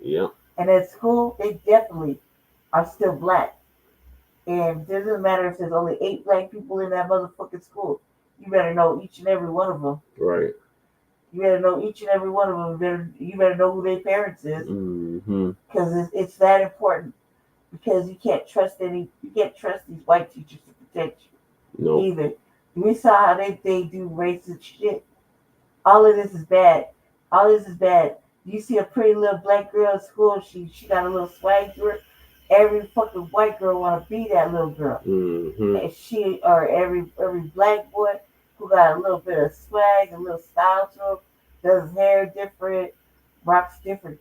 Yeah. And at school, they definitely are still black. And it doesn't matter if there's only 8 black people in that motherfucking school. you better know each and every one of them. Right. You better know each and every one of them. You better know who their parents is, because it's that important. Because you can't trust these white teachers to protect you either. We saw how they do racist shit. All of this is bad. All this is bad. You see a pretty little black girl at school, she got a little swag to her. Every fucking white girl want to be that little girl. And she, or every black boy who got a little bit of swag, a little style to him, does his hair different, rocks different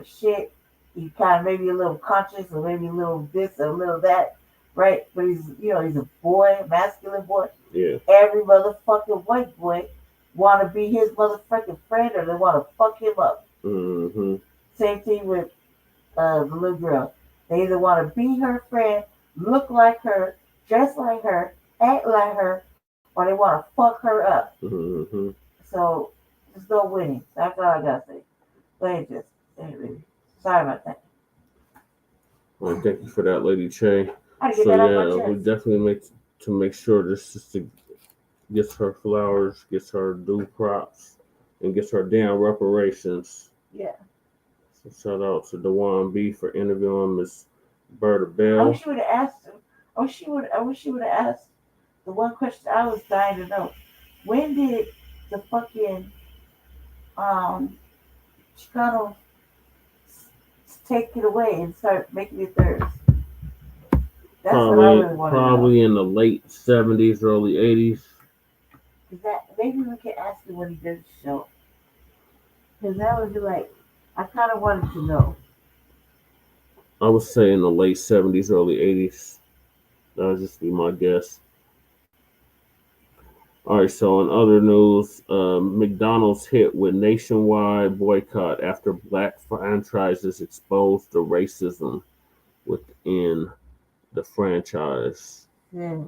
shit. He kind of maybe a little conscious, or maybe a little this, or a little that, right? But he's a boy, a masculine boy. Yeah. Every motherfucking white boy want to be his motherfucking friend, or they want to fuck him up. Same thing with the little girl. They either want to be her friend, look like her, dress like her, act like her, or they want to fuck her up. So there's no winning. That's all I gotta say. But anyway, sorry about that. Well, thank you for that, Lady Che. I get that off my we chest. definitely make sure this sister gets her flowers, gets her due props, and gets her damn reparations. Yeah. So shout out to Dewan B for interviewing Miss Berta I Bell. wish you would have asked him. I wish you would have asked the one question I was dying to know. When did the fucking Chicano take it away and start making it theirs? That's what I really want to know. Probably in the late 70s, early 80s. Maybe we can ask him when he does the show. Because that would be like, I kind of wanted to know. I would say in the late 70s, early 80s. That would just be my guess. All right, so in other news, McDonald's hit with nationwide boycott after black franchises exposed the racism within the franchise. Yeah.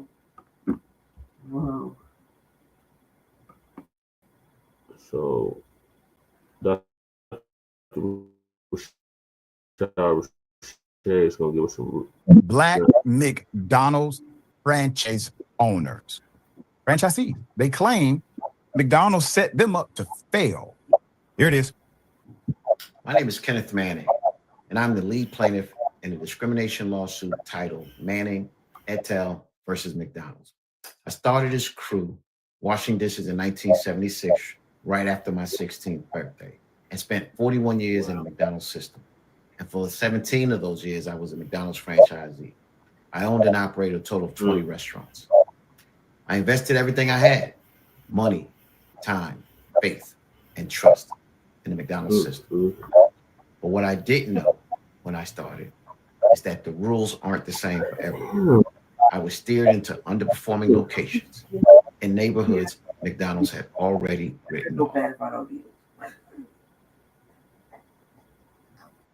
Wow. So Dr. is going to give us some Black McDonald's franchise owners, franchisees. They claim McDonald's set them up to fail. Here it is. My name is Kenneth Manning, and I'm the lead plaintiff in a discrimination lawsuit titled Manning et al. Versus McDonald's. I started this crew washing dishes in 1976, right after my 16th birthday, and spent 41 years in the McDonald's system. And for 17 of those years, I was a McDonald's franchisee. I owned and operated a total of 20 restaurants. I invested everything I had, money, time, faith, and trust in the McDonald's system. But what I didn't know when I started is that the rules aren't the same for everyone. I was steered into underperforming locations in neighborhoods McDonald's had already written off.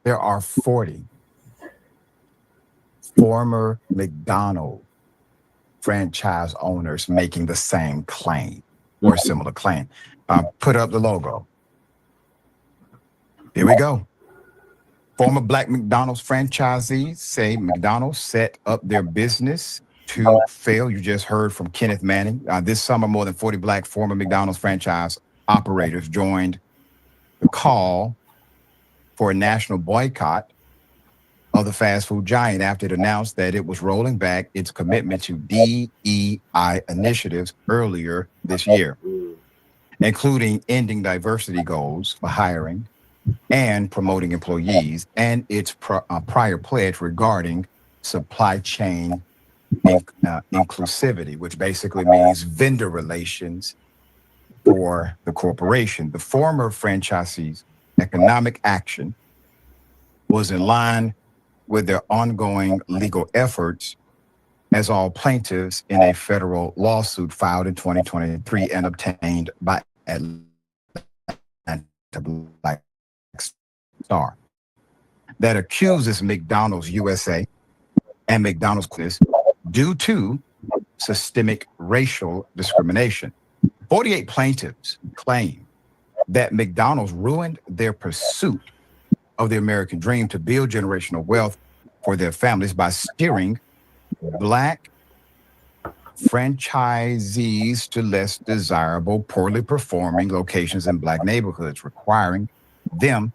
There are 40 former McDonald's franchise owners making the same claim or a similar claim. Put up the logo. Here we go. Former Black McDonald's franchisees say McDonald's set up their business to fail. You just heard from Kenneth Manning. This summer, more than 40 Black former McDonald's franchise operators joined the call for a national boycott of the fast food giant after it announced that it was rolling back its commitment to DEI initiatives earlier this year, including ending diversity goals for hiring and promoting employees, and its prior pledge regarding supply chain inclusivity, which basically means vendor relations for the corporation. The former franchisees' economic action was in line with their ongoing legal efforts as all plaintiffs in a federal lawsuit filed in 2023 and obtained by Atlanta Black Star that accuses McDonald's USA and McDonald's due to systemic racial discrimination. 48 plaintiffs claim that McDonald's ruined their pursuit of the American dream to build generational wealth for their families by steering Black franchisees to less desirable, poorly performing locations in Black neighborhoods, requiring them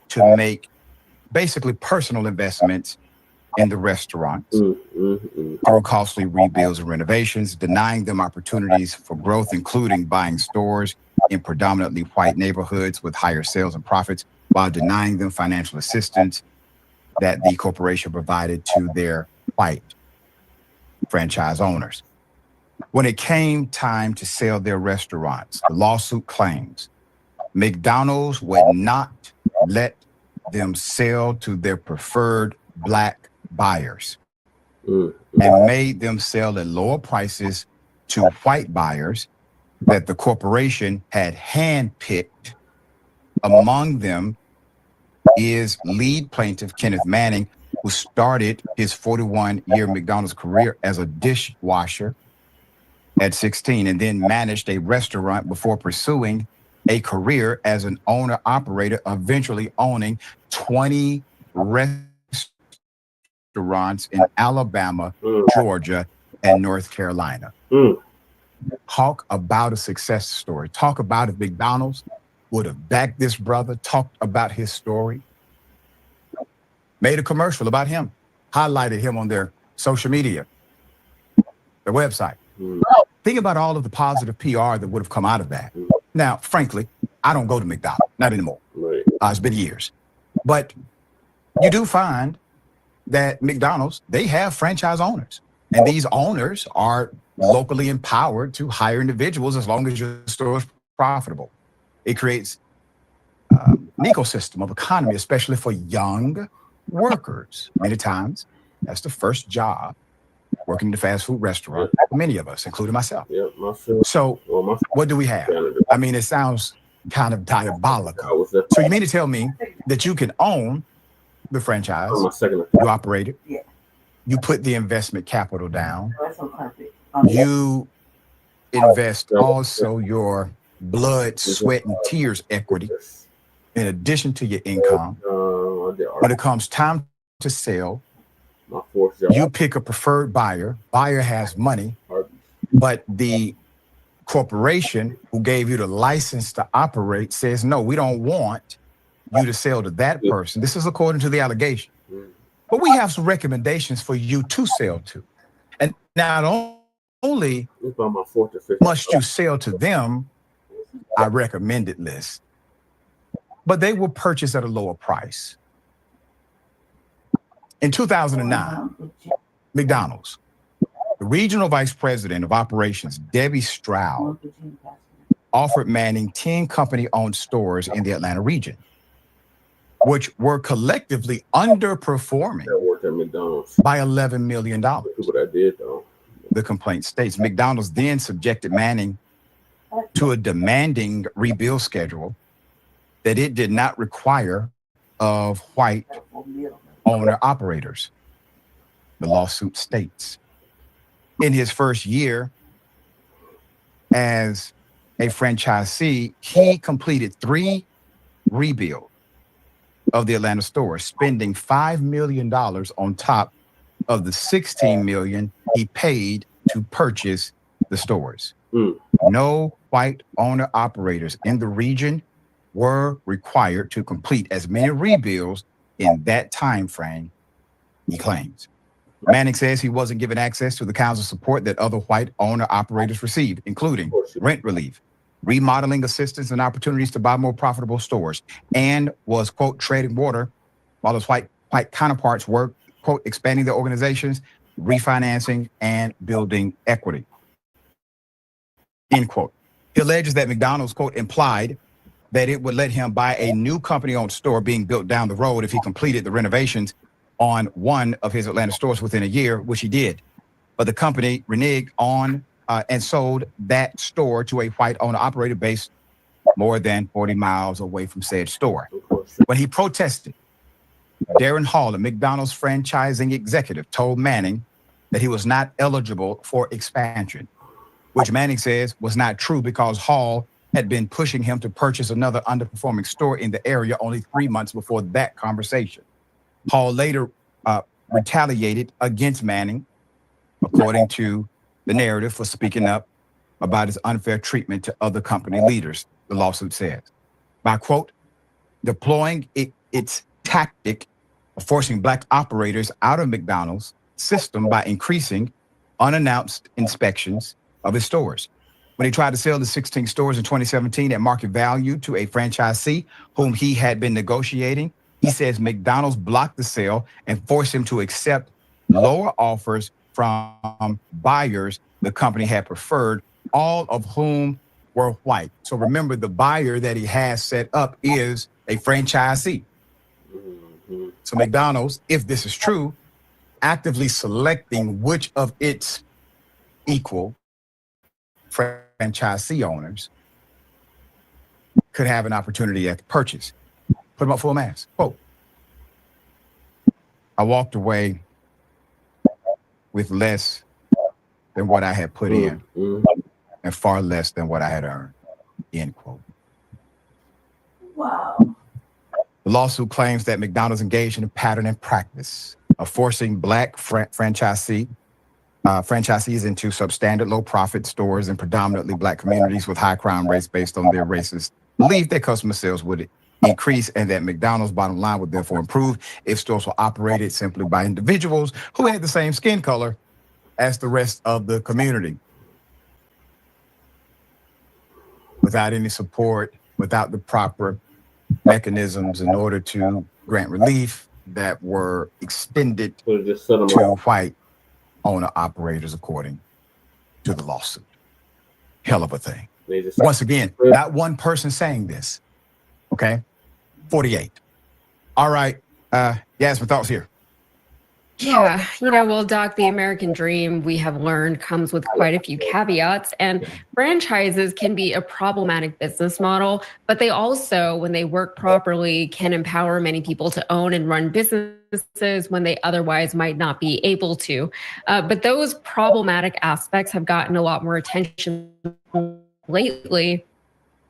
to make basically personal investments in the restaurants through costly rebuilds and renovations, denying them opportunities for growth, including buying stores in predominantly white neighborhoods with higher sales and profits, while denying them financial assistance that the corporation provided to their white franchise owners. When it came time to sell their restaurants, the lawsuit claims McDonald's would not let them sell to their preferred Black buyers and made them sell at lower prices to white buyers that the corporation had handpicked. Among them is lead plaintiff Kenneth Manning, who started his 41-year McDonald's career as a dishwasher at 16 and then managed a restaurant before pursuing a career as an owner-operator, eventually owning 20 restaurants in Alabama, Georgia, and North Carolina. Talk about a success story. Talk about if McDonald's would have backed this brother, talked about his story, made a commercial about him, highlighted him on their social media, their website. Think about all of the positive PR that would have come out of that. Now, frankly, I don't go to McDonald's, not anymore. It's been years. But you do find that McDonald's, they have franchise owners. And these owners are locally empowered to hire individuals as long as your store is profitable. It creates an ecosystem of economy, especially for young workers. Many times, that's the first job, working in the fast food restaurant, for many of us, including myself. So what do we have? I mean, it sounds kind of diabolical. So you mean to tell me that you can own the franchise, you operate it, you put the investment capital down, you invest also your blood, sweat, and tears equity in addition to your income. When it comes time to sell, you pick a preferred buyer. Buyer has money, but the corporation who gave you the license to operate says, no, we don't want you to sell to that person. This is according to the allegation. But we have some recommendations for you to sell to. And not only must you sell to them our recommended list, but they will purchase at a lower price. In 2009, McDonald's, the regional vice president of operations, Debbie Stroud, offered Manning 10 company-owned stores in the Atlanta region, which were collectively underperforming by $11 million. The complaint states McDonald's then subjected Manning to a demanding rebuild schedule that it did not require of white owner-operators. The lawsuit states, in his first year as a franchisee, he completed 3 rebuilds of the Atlanta stores, spending $5 million on top of the $16 million he paid to purchase the stores. No white owner-operators in the region were required to complete as many rebuilds in that time frame, he claims. Manning says he wasn't given access to the kinds of support that other white owner-operators received, including rent relief, remodeling assistance, and opportunities to buy more profitable stores, and was, quote, treading water while his white counterparts were, quote, expanding their organizations, refinancing, and building equity, end quote. He alleges that McDonald's, quote, implied that it would let him buy a new company-owned store being built down the road if he completed the renovations on one of his Atlanta stores within a year, which he did. But the company reneged on and sold that store to a white owner-operator based more than 40 miles away from said store. When he protested, Darren Hall, a McDonald's franchising executive, told Manning that he was not eligible for expansion, which Manning says was not true because Hall had been pushing him to purchase another underperforming store in the area only 3 months before that conversation. Hall later retaliated against Manning, according to the narrative for speaking up about his unfair treatment to other company leaders, the lawsuit says. By, quote, deploying its tactic of forcing Black operators out of McDonald's system by increasing unannounced inspections of his stores. When he tried to sell the 16 stores in 2017 at market value to a franchisee whom he had been negotiating, he says McDonald's blocked the sale and forced him to accept lower offers from buyers the company had preferred, all of whom were white. So remember, the buyer that he has set up is a franchisee. So McDonald's, if this is true, actively selecting which of its equal franchisee owners could have an opportunity at the purchase. Put them up full mass. Quote, I walked away with less than what I had put in and far less than what I had earned, end quote. Wow. The lawsuit claims that McDonald's engaged in a pattern and practice of forcing Black franchisees into substandard low-profit stores in predominantly Black communities with high crime rates based on their racist belief that customer sales would increase and that McDonald's bottom line would therefore improve if stores were operated simply by individuals who had the same skin color as the rest of the community. Without any support, without the proper mechanisms in order to grant relief that were extended to white owner-operators according to the lawsuit. Hell of a thing. Once again, not one person saying this, okay? 48. All right, Yasmin, thoughts here. Yeah, well, Doc, the American dream, we have learned, comes with quite a few caveats, and franchises can be a problematic business model, but they also, when they work properly, can empower many people to own and run businesses when they otherwise might not be able to. But those problematic aspects have gotten a lot more attention lately,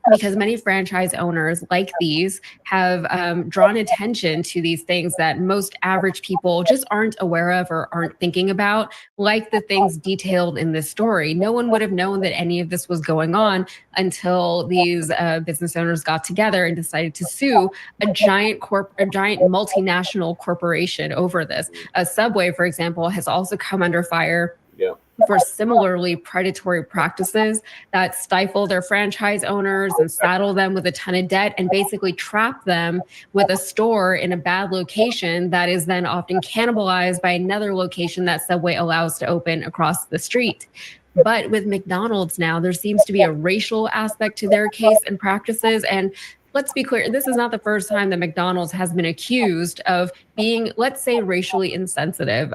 because many franchise owners like these have drawn attention to these things that most average people just aren't aware of or aren't thinking about, like the things detailed in this story. No one would have known that any of this was going on until these business owners got together and decided to sue a giant multinational corporation over this. Subway, for example, has also come under fire for similarly predatory practices that stifle their franchise owners and saddle them with a ton of debt and basically trap them with a store in a bad location that is then often cannibalized by another location that Subway allows to open across the street. But with McDonald's now, there seems to be a racial aspect to their case and practices. And let's be clear, this is not the first time that McDonald's has been accused of being, let's say, racially insensitive.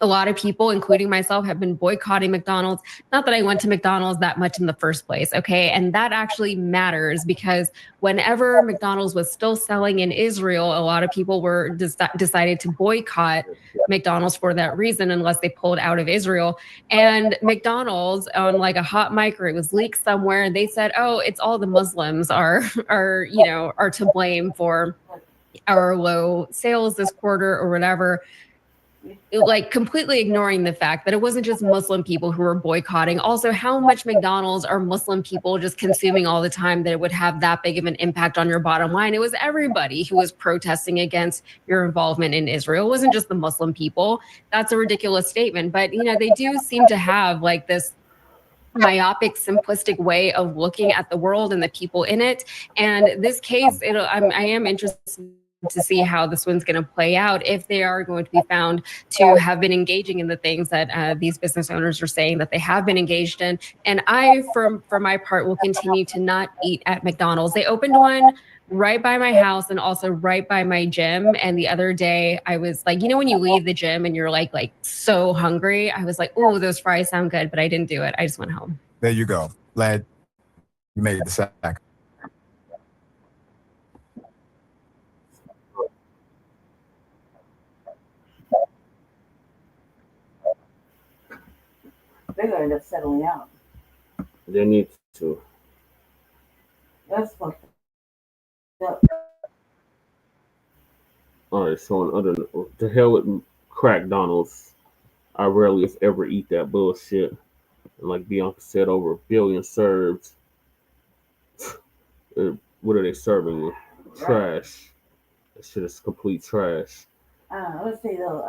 A lot of people, including myself, have been boycotting McDonald's. Not that I went to McDonald's that much in the first place, okay? And that actually matters because whenever McDonald's was still selling in Israel, a lot of people were decided to boycott McDonald's for that reason unless they pulled out of Israel. And McDonald's, on like a hot mic, or it was leaked somewhere, and they said, oh, it's all the Muslims are to blame for our low sales this quarter or whatever. Like completely ignoring the fact that it wasn't just Muslim people who were boycotting. Also, how much McDonald's are Muslim people just consuming all the time that it would have that big of an impact on your bottom line? It was everybody who was protesting against your involvement in Israel. It wasn't just the Muslim people. That's a ridiculous statement. But, they do seem to have like this myopic, simplistic way of looking at the world and the people in it. And this case, I am interested to see how this one's going to play out, if they are going to be found to have been engaging in the things that these business owners are saying that they have been engaged in. And I, for my part, will continue to not eat at McDonald's. They opened one right by my house and also right by my gym. And the other day I was like, when you leave the gym and you're like so hungry, I was like, oh, those fries sound good, but I didn't do it. I just went home. There you go. Glad you made the sack. They're gonna end up settling out. They need to. That's fucked up. All right, so on other, to hell with crack Donald's. I rarely, if ever, eat that bullshit. And like Bianca said, over 1 billion served. What are they serving you? Trash. That shit is complete trash. I would say though,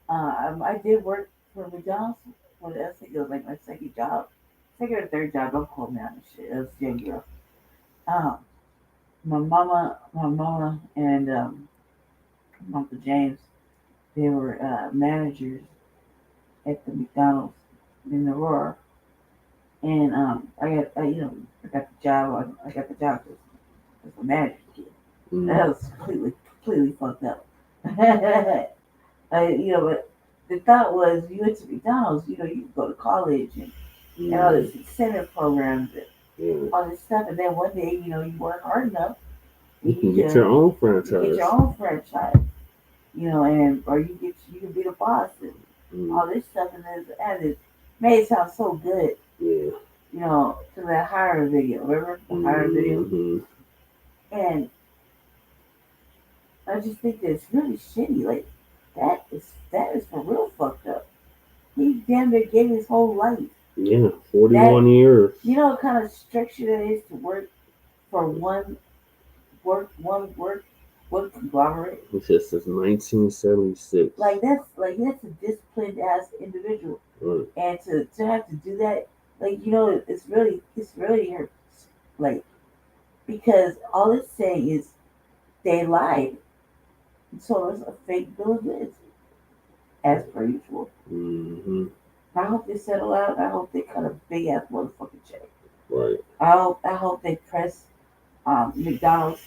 I did work for McDonald's. Well, I think it was like my second or third job. Don't quote me on this shit. It was young girl. My mama, and Uncle James, they were managers at the McDonald's in Aurora, and I got the job. I got the job as a manager kid. That was completely fucked up. But the thought was, you went to McDonald's, you could go to college and all this incentive programs and all this stuff, and then one day, you work hard enough, you can get your own franchise. You get your own franchise, and or you can be the boss and all this stuff, and it made it sound so good. Yeah. To that hire video, remember the hire video? And I just think that it's really shitty. Like that is for real fucked up. He damn near gave his whole life. Yeah, 41 years. You know what kind of structure that is to work for one conglomerate? It just says 1976. Like that's a disciplined ass individual. Right. And to have to do that, it's really hurts. Like, because all it's saying is they lied. So it's a fake bill of goods, as per usual. I hope they settle out. I hope they cut a big ass motherfucking check. Right. I hope they press McDonald's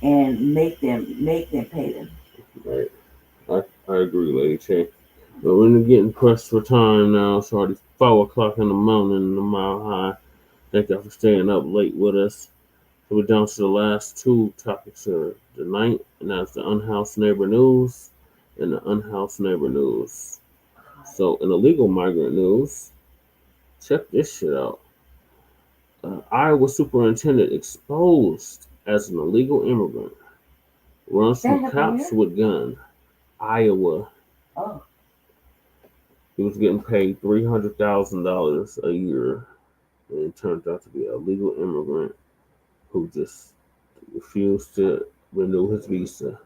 and make them pay them. Right. I agree, Lady Che. But we're getting pressed for time now. It's already 4 o'clock in the morning in the Mile High. Thank y'all for staying up late with us. So we're down to the last 2 topics of the night, and that's the Unhoused Neighbor News and the Unhoused Neighbor News. So in illegal migrant news, check this shit out. Iowa superintendent exposed as an illegal immigrant. Runs from cops with gun. Iowa. Oh. He was getting paid $300,000 a year. And it turned out to be a legal immigrant who just refused to renew his visa.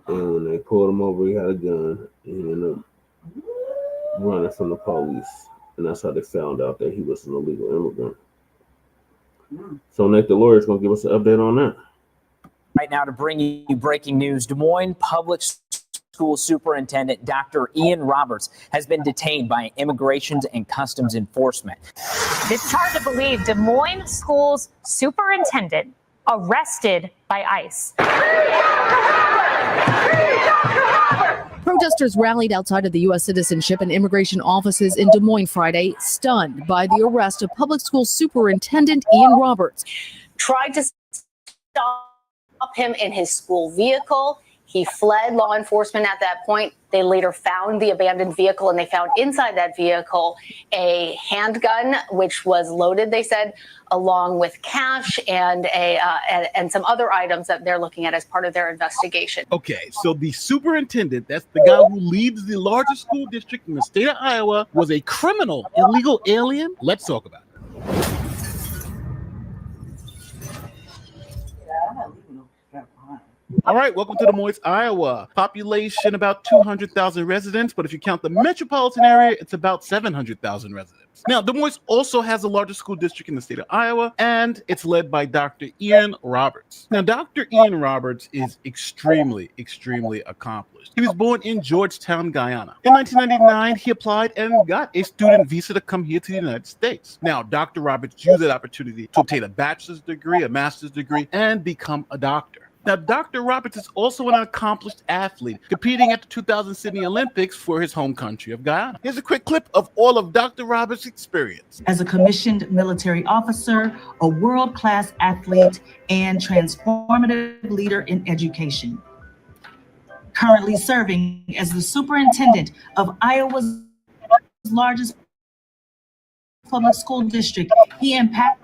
And when they pulled him over, he had a gun. And he ended up running from the police. And that's how they found out that he was an illegal immigrant. So Nate, the lawyer, is going to give us an update on that. Right now to bring you breaking news, Des Moines Public School Superintendent Dr. Ian Roberts has been detained by Immigration and Customs Enforcement. It's hard to believe. Des Moines Schools Superintendent arrested by ICE. Protesters rallied outside of the U.S. Citizenship and Immigration offices in Des Moines Friday, stunned by the arrest of Public School Superintendent Ian Roberts. Tried to stop him in his school vehicle. He fled law enforcement at that point. They later found the abandoned vehicle, and they found inside that vehicle a handgun, which was loaded, they said, along with cash and some other items that they're looking at as part of their investigation. Okay, so the superintendent, that's the guy who leads the largest school district in the state of Iowa, was a criminal, illegal alien. Let's talk about it. All right, welcome to Des Moines, Iowa. Population about 200,000 residents, but if you count the metropolitan area, it's about 700,000 residents. Now, Des Moines also has the largest school district in the state of Iowa, and it's led by Dr. Ian Roberts. Now, Dr. Ian Roberts is extremely accomplished. He was born in Georgetown, Guyana. In 1999, he applied and got a student visa to come here to the United States. Now, Dr. Roberts used that opportunity to obtain a bachelor's degree, a master's degree, and become a doctor. Now, Dr. Roberts is also an accomplished athlete, competing at the 2000 Sydney Olympics for his home country of Guyana. Here's a quick clip of all of Dr. Roberts' experience. As a commissioned military officer, a world-class athlete, and transformative leader in education. Currently serving as the superintendent of Iowa's largest public school district, he impacts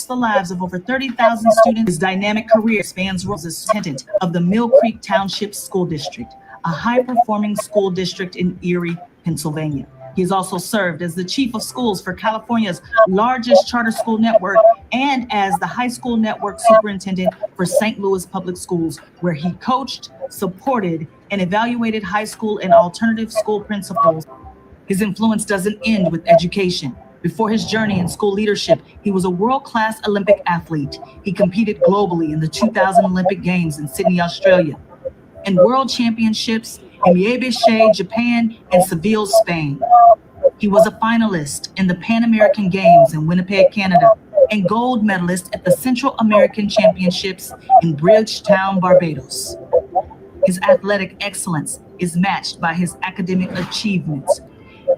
the lives of over 30,000 students. His dynamic career spans roles as superintendent of the Mill Creek Township School District, a high-performing school district in Erie, Pennsylvania. He has also served as the chief of schools for California's largest charter school network and as the high school network superintendent for St. Louis Public Schools, where he coached, supported, and evaluated high school and alternative school principals. His influence doesn't end with education. Before his journey in school leadership, he was a world-class Olympic athlete. He competed globally in the 2000 Olympic Games in Sydney, Australia, and World Championships in Miami, Japan, and Seville, Spain. He was a finalist in the Pan American Games in Winnipeg, Canada, and gold medalist at the Central American Championships in Bridgetown, Barbados. His athletic excellence is matched by his academic achievements.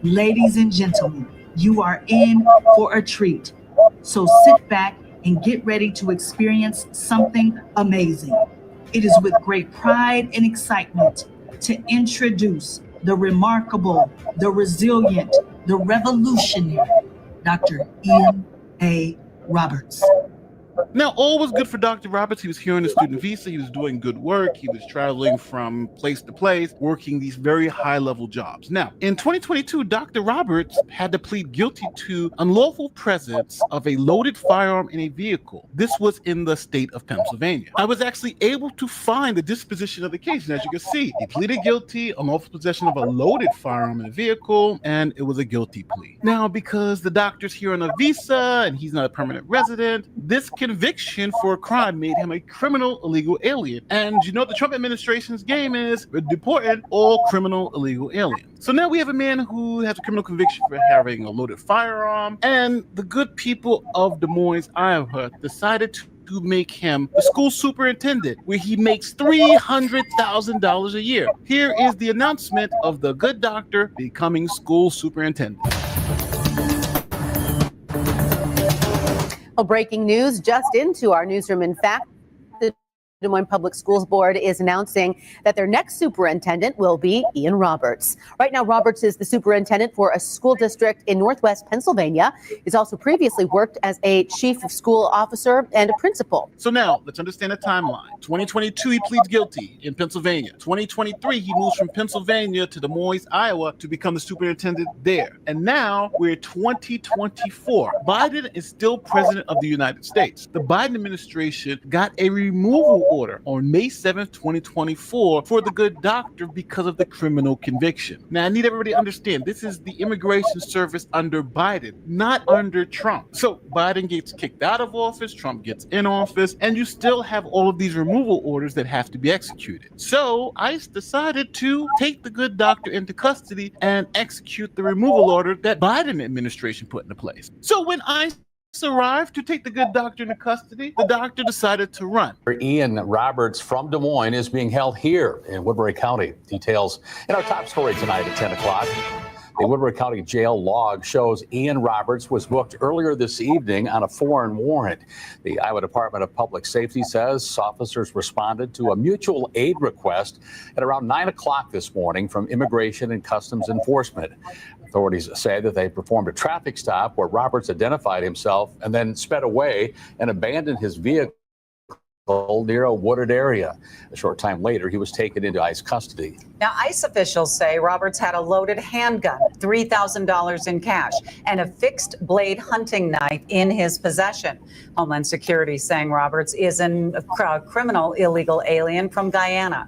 Ladies and gentlemen, you are in for a treat. So sit back and get ready to experience something amazing. It is with great pride and excitement to introduce the remarkable, the resilient, the revolutionary, Dr. Ian A. Roberts. Now, all was good for Dr. Roberts. He was here on a student visa. He was doing good work. He was traveling from place to place, working these very high-level jobs. Now, in 2022, Dr. Roberts had to plead guilty to unlawful presence of a loaded firearm in a vehicle. This was in the state of Pennsylvania. I was actually able to find the disposition of the case, and as you can see, he pleaded guilty, unlawful possession of a loaded firearm in a vehicle, and it was a guilty plea. Now, because the doctor's here on a visa and he's not a permanent resident, this conviction for a crime made him a criminal illegal alien. And you know what the Trump administration's game is? We're deporting all criminal illegal aliens. So now we have a man who has a criminal conviction for having a loaded firearm, and the good people of Des Moines, Iowa decided to make him the school superintendent, where he makes $300,000 a year. Here is the announcement of the good doctor becoming school superintendent. Well, breaking news just into our newsroom. In fact, the Des Moines Public Schools Board is announcing that their next superintendent will be Ian Roberts. Right now, Roberts is the superintendent for a school district in Northwest Pennsylvania. He's also previously worked as a chief of school officer and a principal. So now let's understand the timeline. 2022, he pleads guilty in Pennsylvania. 2023, he moves from Pennsylvania to Des Moines, Iowa to become the superintendent there. And now we're 2024. Biden is still president of the United States. The Biden administration got a removal order on May 7th, 2024 for the good doctor because of the criminal conviction. Now, I need everybody to understand this is the immigration service under Biden, not under Trump. So Biden gets kicked out of office, Trump gets in office, and you still have all of these removal orders that have to be executed. So ICE decided to take the good doctor into custody and execute the removal order that Biden administration put into place. So when ICE arrived to take the good doctor into custody, the doctor decided to run. Ian Roberts from Des Moines is being held here in Woodbury County. Details in our top story tonight at 10 o'clock. The Woodbury County Jail log shows Ian Roberts was booked earlier this evening on a foreign warrant. The Iowa Department of Public Safety says officers responded to a mutual aid request at around 9 o'clock this morning from Immigration and Customs Enforcement. Authorities say that they performed a traffic stop where Roberts identified himself and then sped away and abandoned his vehicle near a wooded area. A short time later, he was taken into ICE custody. Now, ICE officials say Roberts had a loaded handgun, $3,000 in cash, and a fixed blade hunting knife in his possession. Homeland Security saying Roberts is a criminal illegal alien from Guyana.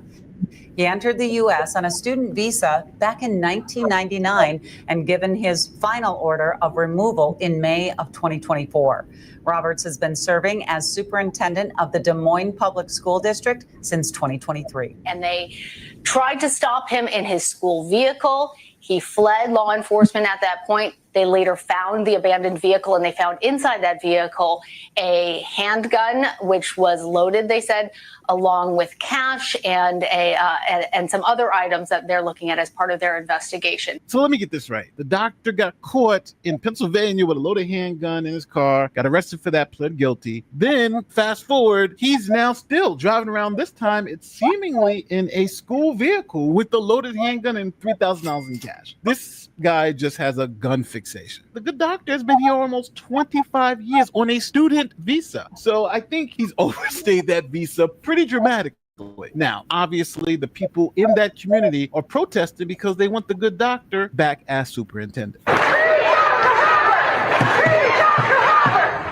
He entered the U.S. on a student visa back in 1999 and given his final order of removal in May of 2024. Roberts has been serving as superintendent of the Des Moines Public School District since 2023. And they tried to stop him in his school vehicle. He fled law enforcement at that point. They later found the abandoned vehicle, and they found inside that vehicle a handgun, which was loaded, they said, along with cash and some other items that they're looking at as part of their investigation. So let me get this right. The doctor got caught in Pennsylvania with a loaded handgun in his car, got arrested for that, pled guilty. Then fast forward, he's now still driving around. This time it's seemingly in a school vehicle with the loaded handgun and $3,000 in cash. This guy just has a gun fixation. The good doctor has been here almost 25 years on a student visa. So I think he's overstayed that visa pretty dramatically. Now, obviously, the people in that community are protesting because they want the good doctor back as superintendent.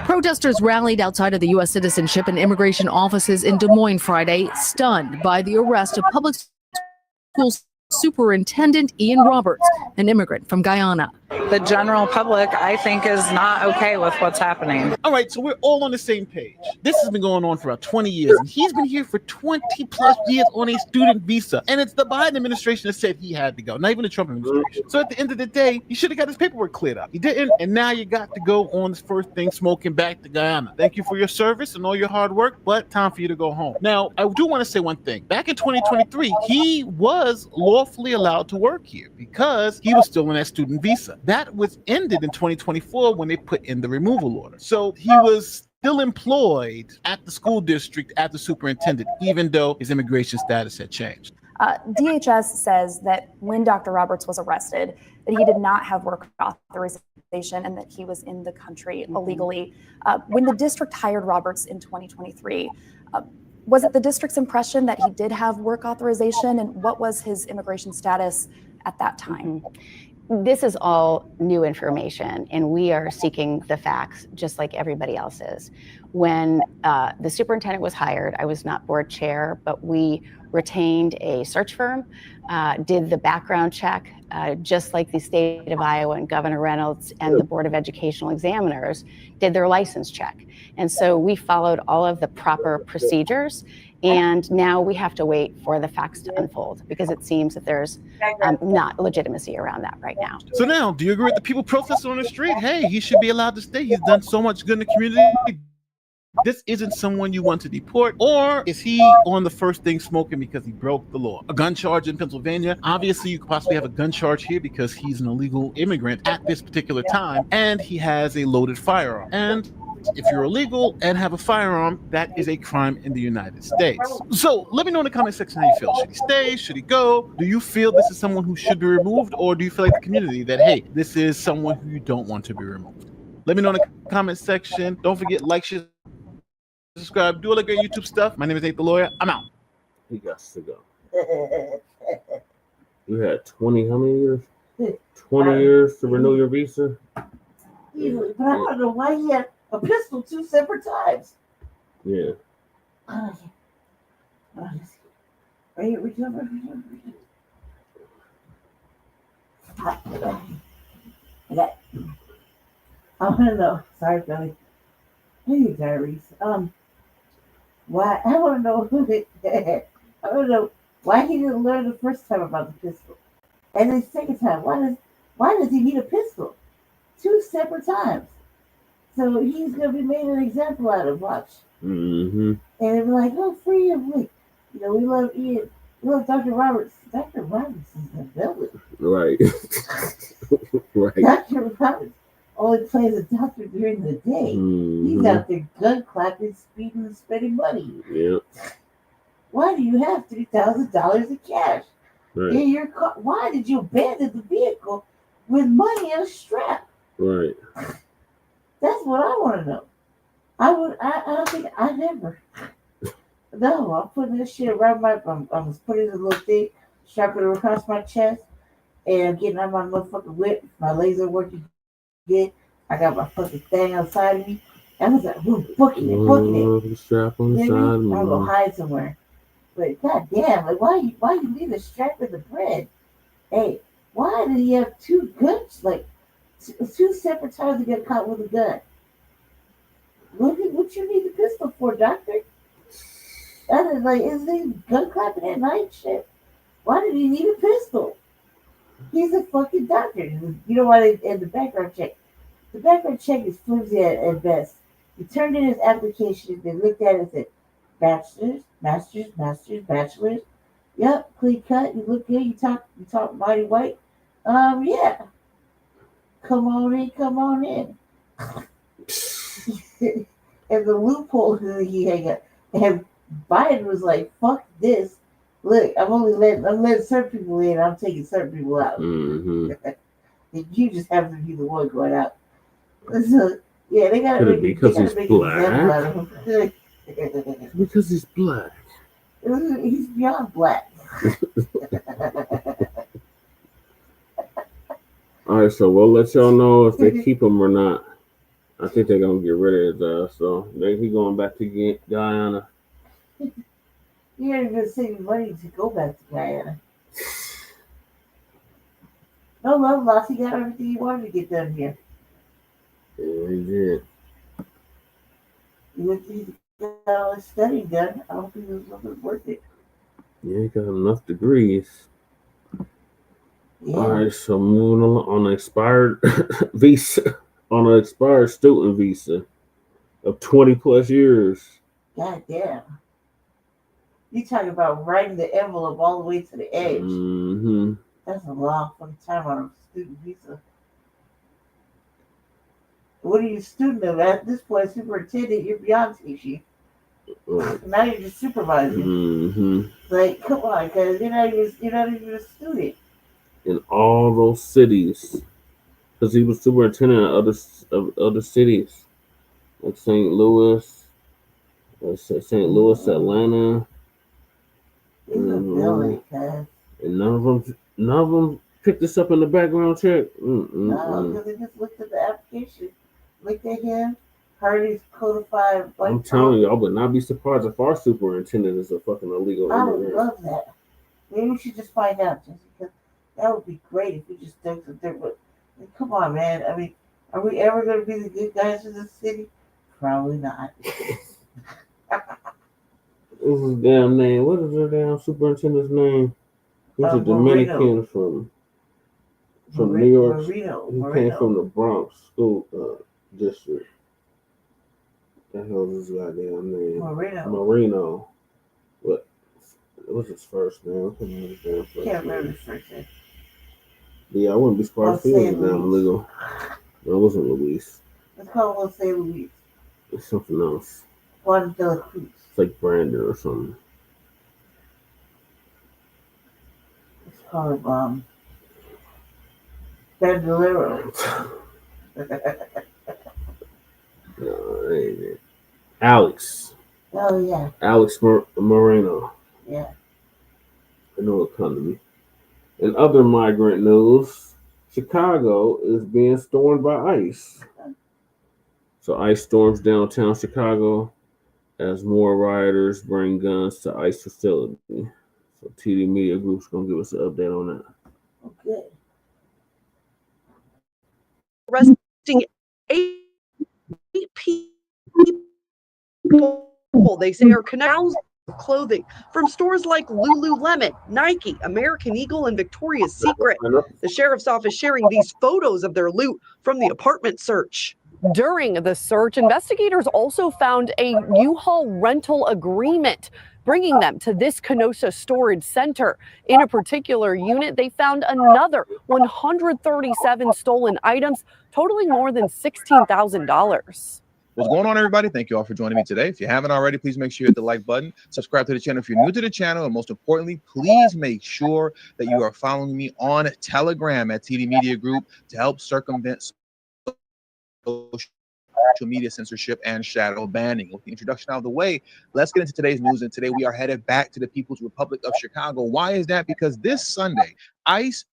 Protesters rallied outside of the U.S. Citizenship and Immigration offices in Des Moines Friday, stunned by the arrest of public school Superintendent Ian Roberts, an immigrant from Guyana. The general public, I think, is not okay with what's happening. All right, so we're all on the same page. This has been going on for about 20 years, and he's been here for 20 plus years on a student visa. And it's the Biden administration that said he had to go, not even the Trump administration. So at the end of the day, he should have got his paperwork cleared up. He didn't, and now you got to go on this first thing smoking back to Guyana. Thank you for your service and all your hard work, but time for you to go home. Now, I do want to say one thing. Back in 2023, he was lawfully allowed to work here because he was still on that student visa. That was ended in 2024 when they put in the removal order. So he was still employed at the school district as the superintendent, even though his immigration status had changed. DHS says that when Dr. Roberts was arrested, that he did not have work authorization and that he was in the country illegally. When the district hired Roberts in 2023, was it the district's impression that he did have work authorization, and what was his immigration status at that time? This is all new information, and we are seeking the facts just like everybody else is. When the superintendent was hired, I was not board chair, but we retained a search firm, did the background check, just like the state of Iowa and Governor Reynolds and the Board of Educational Examiners did their license check. And so we followed all of the proper procedures. And now we have to wait for the facts to unfold because it seems that there's not legitimacy around that right now. So now, do you agree with the people protesting on the street? Hey, he should be allowed to stay. He's done so much good in the community. This isn't someone you want to deport. Or is he on the first thing smoking because he broke the law? A gun charge in Pennsylvania. Obviously, you could possibly have a gun charge here because he's an illegal immigrant at this particular time, and he has a loaded firearm. And if you're illegal and have a firearm, that is a crime in the United States. So let me know in the comment section how you feel. Should he stay? Should he go? Do you feel this is someone who should be removed? Or do you feel like the community that, hey, this is someone who you don't want to be removed? Let me know in the comment section. Don't forget, like, share, subscribe, do all the great YouTube stuff. My name is Nate the Lawyer. I'm out. He got to go. You had 20, how many years? 20 years to renew your visa? Easily, but I don't know why he had a pistol 2 separate times. Yeah. Are you recovered? I want to know. Sorry, Billy. Hey, diaries. Why? I want to know who they. I want to know why he didn't learn the first time about the pistol, and the second time. Why does he need a pistol 2 separate times? So he's gonna be made an example out of. Watch. Mm-hmm. And they'll be like, "Oh, free him! Like, you know, we love Ian. We love Dr. Roberts. Dr. Roberts is the villain." Right. Right. Dr. Roberts only plays a doctor during the day. He's out there gun clapping, speeding, and spending money. Yeah. Why do you have $3,000 in cash Right. in your car? Why did you abandon the vehicle with money in a strap? Right. That's what I want to know. I don't think I never. No, I'm putting this shit around I'm putting a little thing, strapping it across my chest, and getting out my motherfucking whip. My laser working good. I got my fucking thing outside of me. I was like, we're booking it. Strap on the side. I'm gonna hide somewhere. But goddamn, like why you leave the strap in the bread? Hey, why did he have 2 guns? Like 2 separate times to get caught with a gun. What you need the pistol for, doctor? That is like, is he gun clapping at night shit? Why did he need a pistol? He's a fucking doctor. You know why they in the background check? The background check is flimsy at best. He turned in his application. They looked at it and said, bachelor's, master's, bachelor's. Yep, clean cut. You look good. You talk mighty white. Yeah. Come on in. And the loophole that he had, and Biden was like, "Fuck this! Look, I'm letting certain people in. I'm taking certain people out. Mm-hmm. And you just happen to be the one going out." So yeah, they got to because he's black. Because he's black. He's beyond black. All right, so we'll let y'all know if they keep him or not. I think they're gonna get rid of his ass. So he going back to Guyana. You ain't even saving money to go back to Guyana. No love lost. He got everything he wanted to get done here. Yeah, he did. He got all his study done. I don't think it was worth it. Yeah, he got enough degrees. Yeah. All right, so moving on an expired visa, on an expired student visa of 20 plus years. God damn. You talking about writing the envelope all the way to the edge. Mm-hmm. That's a long fucking time on a student visa. What are you a student of? At this point, superintendent, you're beyond teaching. Now you're just supervising. Mm-hmm. Like, come on, because you're not even a student. In all those cities, because he was superintendent of other cities, like St. Louis, Atlanta. And none of them picked this up in the background check. No, because they just looked at the application, looked at him, heard he's codified. I'm telling you, I would not be surprised if our superintendent is a fucking illegal I would immigrant. love that. Maybe we should just find out, just because that would be great if we just dug some dirt. But come on, man. I mean, are we ever going to be the good guys in this city? Probably not. What's his damn name? What is their damn superintendent's name? He's a Dominican from New York. He came from the Bronx school district. What the hell is his goddamn name? Marino. What's his first name? Can't remember his first name. Yeah, I wouldn't be surprised if he was damn illegal. No, it wasn't Luis. Let's call him Jose Luis. It's something else. Juan de la Cruz. It's like Brandon or something. Let's call him Bandolero. No, ain't it. Alex. Oh, yeah. Alex Moreno. Yeah. I know it come to me. In other migrant news, Chicago is being stormed by ICE. So ICE storms downtown Chicago as more rioters bring guns to ICE facility. So TD Media Group's going to give us an update on that. Okay. Arresting 8 people they say are connected to clothing from stores like Lululemon, Nike, American Eagle, and Victoria's Secret. The sheriff's office sharing these photos of their loot from the apartment search. During the search, investigators also found a U-Haul rental agreement, bringing them to this Kenosha storage center. In a particular unit, they found another 137 stolen items, totaling more than $16,000. What's going on, everybody? Thank you all for joining me today. If you haven't already, please make sure you hit the like button, subscribe to the channel if you're new to the channel, and most importantly, please make sure that you are following me on Telegram at TD Media Group to help circumvent social media censorship and shadow banning. With the introduction out of the way, let's get into today's news. And today we are headed back to the People's Republic of Chicago. Why is that? Because this Sunday, ICE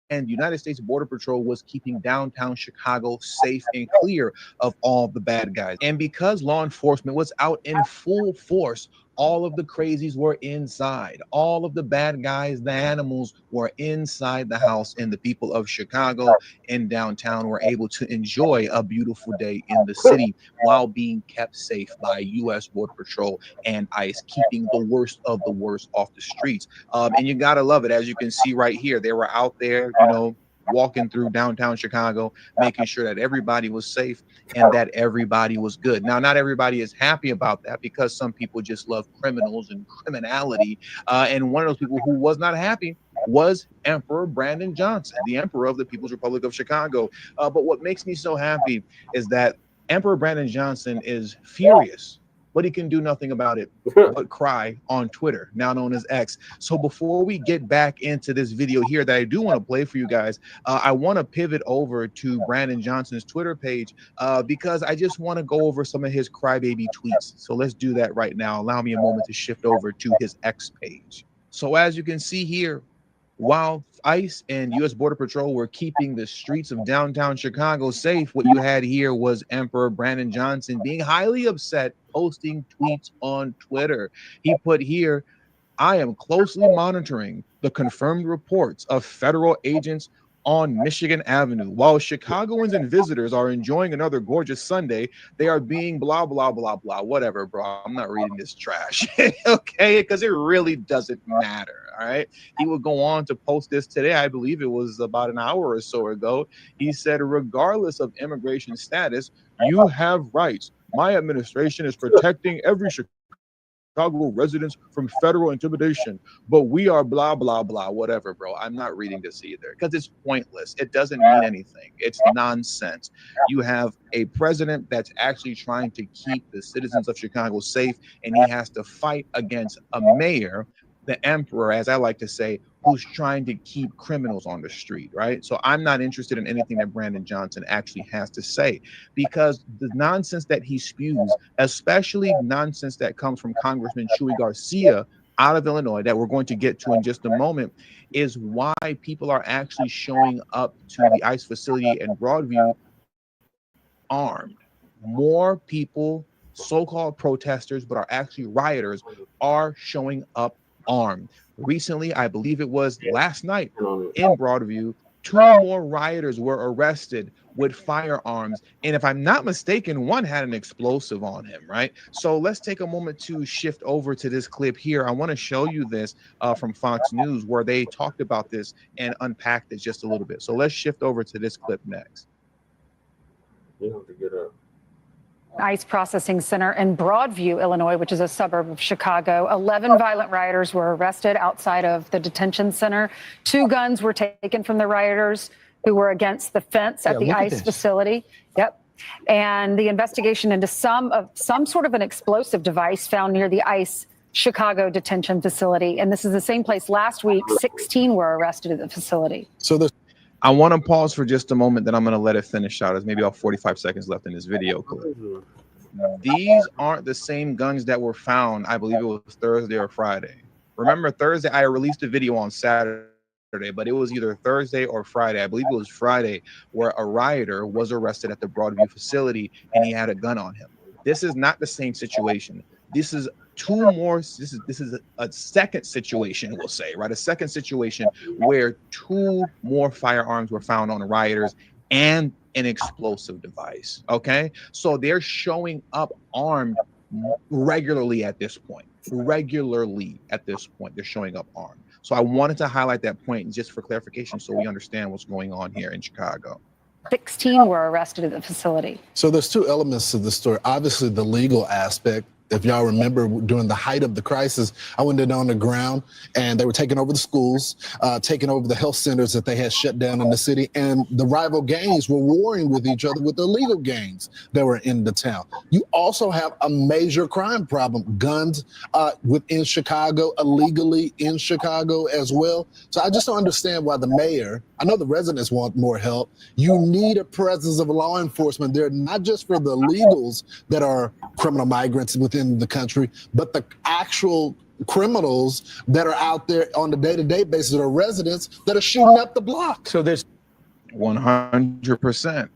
and United States Border Patrol was keeping downtown Chicago safe and clear of all the bad guys. And because law enforcement was out in full force, all of the crazies were inside. All of the bad guys, the animals, were inside the house, and the people of Chicago and downtown were able to enjoy a beautiful day in the city while being kept safe by U.S. Border Patrol and ICE, keeping the worst of the worst off the streets. And you gotta love it. As you can see right here, they were out there, you know, walking through downtown Chicago, making sure that everybody was safe and that everybody was good. Now, not everybody is happy about that, because some people just love criminals and criminality. And one of those people who was not happy was Emperor Brandon Johnson, the Emperor of the People's Republic of Chicago. But what makes me so happy is that Emperor Brandon Johnson is furious but he can do nothing about it but cry on Twitter, now known as X. So before we get back into this video here that I do want to play for you guys, I want to pivot over to Brandon Johnson's Twitter page because I just want to go over some of his crybaby tweets. So let's do that right now. Allow me a moment to shift over to his X page. So as you can see here, while ICE and U.S. Border Patrol were keeping the streets of downtown Chicago safe, what you had here was Emperor Brandon Johnson being highly upset, posting tweets on Twitter. He put here, "I am closely monitoring the confirmed reports of federal agents on Michigan Avenue. While Chicagoans and visitors are enjoying another gorgeous Sunday, they are being blah, blah, blah, blah." Whatever, bro. I'm not reading this trash, okay? Because it really doesn't matter, all right? He would go on to post this today. I believe it was about an hour or so ago. He said, "Regardless of immigration status, you have rights. My administration is protecting every Chicago residents from federal intimidation, but we are blah, blah, blah," whatever, bro. I'm not reading this either because it's pointless. It doesn't mean anything. It's nonsense. You have a president that's actually trying to keep the citizens of Chicago safe, and he has to fight against a mayor, the emperor, as I like to say, who's trying to keep criminals on the street, right? So I'm not interested in anything that Brandon Johnson actually has to say, because the nonsense that he spews, especially nonsense that comes from Congressman Chuy Garcia out of Illinois, that we're going to get to in just a moment, is why people are actually showing up to the ICE facility in Broadview armed. More people, so-called protesters, but are actually rioters, are showing up armed. Recently, I believe it was last night in Broadview, 2 more rioters were arrested with firearms. And if I'm not mistaken, one had an explosive on him, right? So let's take a moment to shift over to this clip here. I want to show you this from Fox News, where they talked about this and unpacked it just a little bit. So let's shift over to this clip next. You have to get up. ICE processing center in Broadview, Illinois, which is a suburb of Chicago. 11 violent rioters were arrested outside of the detention center. 2 guns were taken from the rioters who were against the fence at the ICE facility. Yep. And the investigation into some sort of an explosive device found near the ICE Chicago detention facility. And this is the same place last week. 16 were arrested at the facility. So I want to pause for just a moment, then I'm going to let it finish out. There's maybe about 45 seconds left in this video clip. These aren't the same guns that were found, I believe it was Thursday or Friday. Remember, Thursday, I released a video on Saturday, but it was either Thursday or Friday. I believe it was Friday, where a rioter was arrested at the Broadview facility and he had a gun on him. This is not the same situation. This is 2 more. This is a second situation, we'll say, right? A second situation where 2 more firearms were found on the rioters and an explosive device. Okay, so they're showing up armed regularly at this point. They're showing up armed. So I wanted to highlight that point just for clarification, so we understand what's going on here in Chicago. 16 were arrested at the facility. So there's 2 elements to the story. Obviously, the legal aspect. If y'all remember, during the height of the crisis, I went down on the ground and they were taking over the schools, taking over the health centers that they had shut down in the city. And the rival gangs were warring with each other with the illegal gangs that were in the town. You also have a major crime problem, guns within Chicago, illegally in Chicago as well. So I just don't understand why the mayor, I know the residents want more help. You need a presence of law enforcement there, not just for the illegals that are criminal migrants within the country, but the actual criminals that are out there on the day-to-day basis that are residents that are shooting up the block. So there's 100%,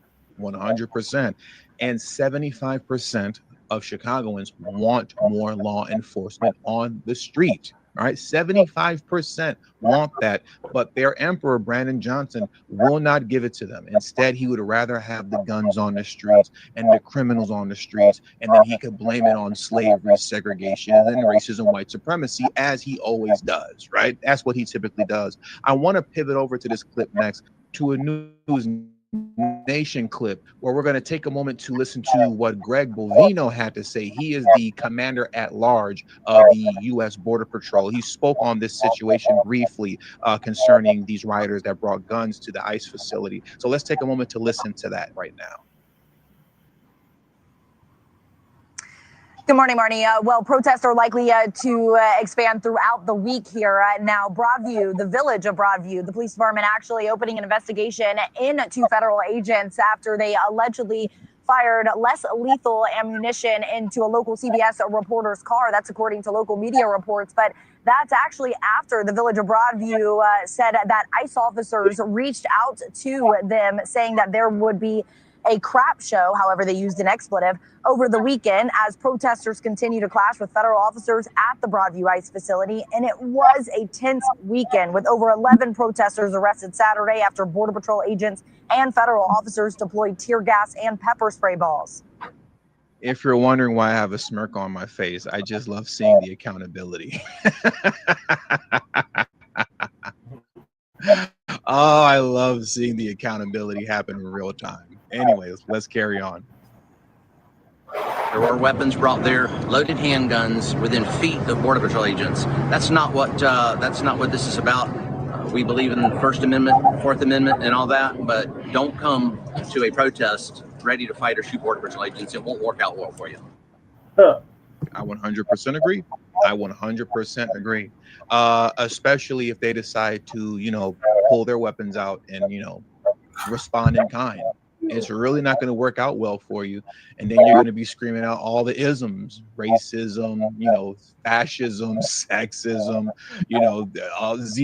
and 75% of Chicagoans want more law enforcement on the street. All right, 75% want that, but their emperor, Brandon Johnson, will not give it to them. Instead, he would rather have the guns on the streets and the criminals on the streets, and then he could blame it on slavery, segregation, and then racism, white supremacy, as he always does, right? That's what he typically does. I want to pivot over to this clip next, to a News Nation clip, where we're going to take a moment to listen to what Greg Bovino had to say. He is the commander at large of the U.S. Border Patrol. He spoke on this situation briefly concerning these rioters that brought guns to the ICE facility. So let's take a moment to listen to that right now. Good morning, Marnie. Well, protests are likely to expand throughout the week here. Now, Broadview, the village of Broadview, the police department actually opening an investigation into federal agents after they allegedly fired less lethal ammunition into a local CBS reporter's car. That's according to local media reports. But that's actually after the village of Broadview said that ICE officers reached out to them saying that there would be a crap show, however they used an expletive, over the weekend as protesters continue to clash with federal officers at the Broadview ICE facility. And it was a tense weekend with over 11 protesters arrested Saturday after Border Patrol agents and federal officers deployed tear gas and pepper spray balls. If you're wondering why I have a smirk on my face, I just love seeing the accountability. Oh, I love seeing the accountability happen in real time. Anyways, let's carry on. There were weapons brought there, loaded handguns within feet of Border Patrol agents. That's not what this is about. We believe in the First Amendment, Fourth Amendment, and all that, but don't come to a protest ready to fight or shoot Border Patrol agents. It won't work out well for you. I 100% agree. I 100% agree. Especially if they decide to, pull their weapons out and, respond in kind. It's really not going to work out well for you. And then you're going to be screaming out all the isms, racism, fascism, sexism, there's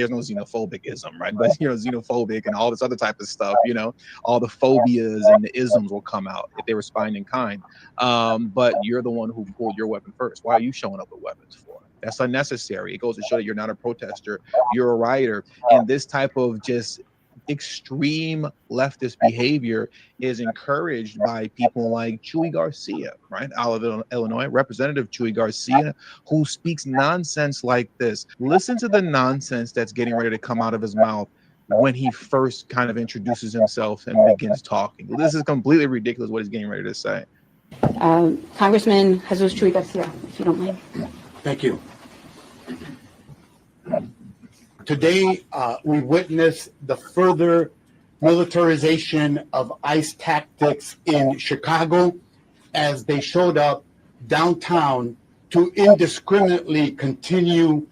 no xenophobic-ism, right? But, xenophobic and all this other type of stuff, all the phobias and the isms will come out if they respond in kind. But you're the one who pulled your weapon first. Why are you showing up with weapons for? That's unnecessary. It goes to show that you're not a protester. You're a rioter. And this type of just extreme leftist behavior is encouraged by people like Chuy Garcia, right, out of Illinois, Representative Chuy Garcia, who speaks nonsense like this. Listen to the nonsense that's getting ready to come out of his mouth when he first kind of introduces himself and begins talking. This is completely ridiculous what he's getting ready to say. Congressman Jesus Chuy Garcia, if you don't mind. Thank you. Today, we witnessed the further militarization of ICE tactics in Chicago as they showed up downtown to indiscriminately continue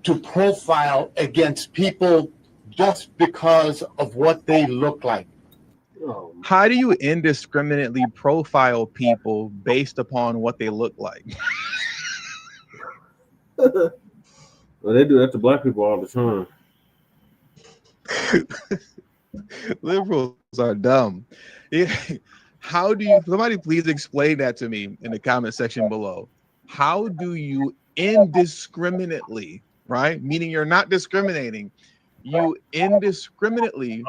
to profile against people just because of what they look like. How do you indiscriminately profile people based upon what they look like? Well, they do that to black people all the time. Liberals are dumb. How do you, somebody please explain that to me in the comment section below. How do you indiscriminately, right? Meaning you're not discriminating. You indiscriminately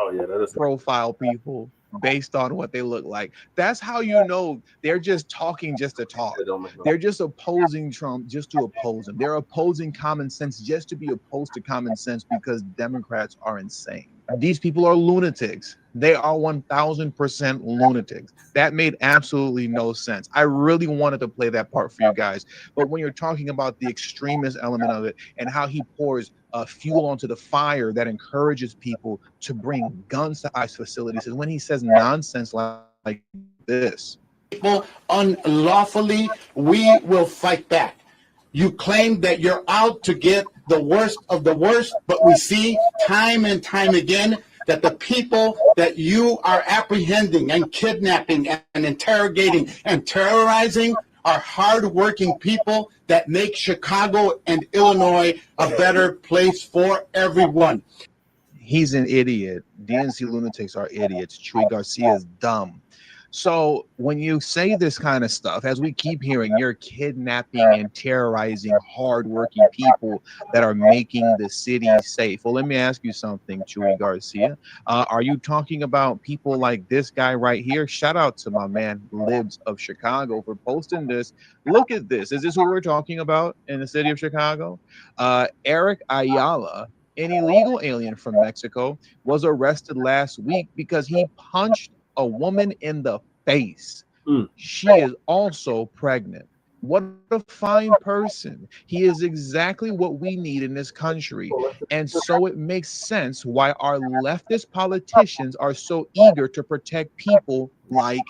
profile people based on what they look like. That's how you know they're just talking just to talk. They're just opposing Trump just to oppose him. They're opposing common sense just to be opposed to common sense because Democrats are insane. These people are lunatics. They are 1000% lunatics. That made absolutely no sense. I really wanted to play that part for you guys. But when you're talking about the extremist element of it and how he pours fuel onto the fire that encourages people to bring guns to ICE facilities, and when he says nonsense like this. People unlawfully, we will fight back. You claim that you're out to get the worst of the worst, but we see time and time again that the people that you are apprehending and kidnapping and interrogating and terrorizing are hardworking people that make Chicago and Illinois a better place for everyone. He's an idiot. DNC lunatics are idiots. Chuy Garcia is dumb. So when you say this kind of stuff, as we keep hearing, you're kidnapping and terrorizing hardworking people that are making the city safe. Well, let me ask you something, Chuy Garcia. Are you talking about people like this guy right here? Shout out to my man, Libs of Chicago, for posting this. Look at this. Is this who we're talking about in the city of Chicago? Eric Ayala, an illegal alien from Mexico, was arrested last week because he punched a woman in the face. She is also pregnant. What a fine person. He is exactly what we need in this country. And so it makes sense why our leftist politicians are so eager to protect people like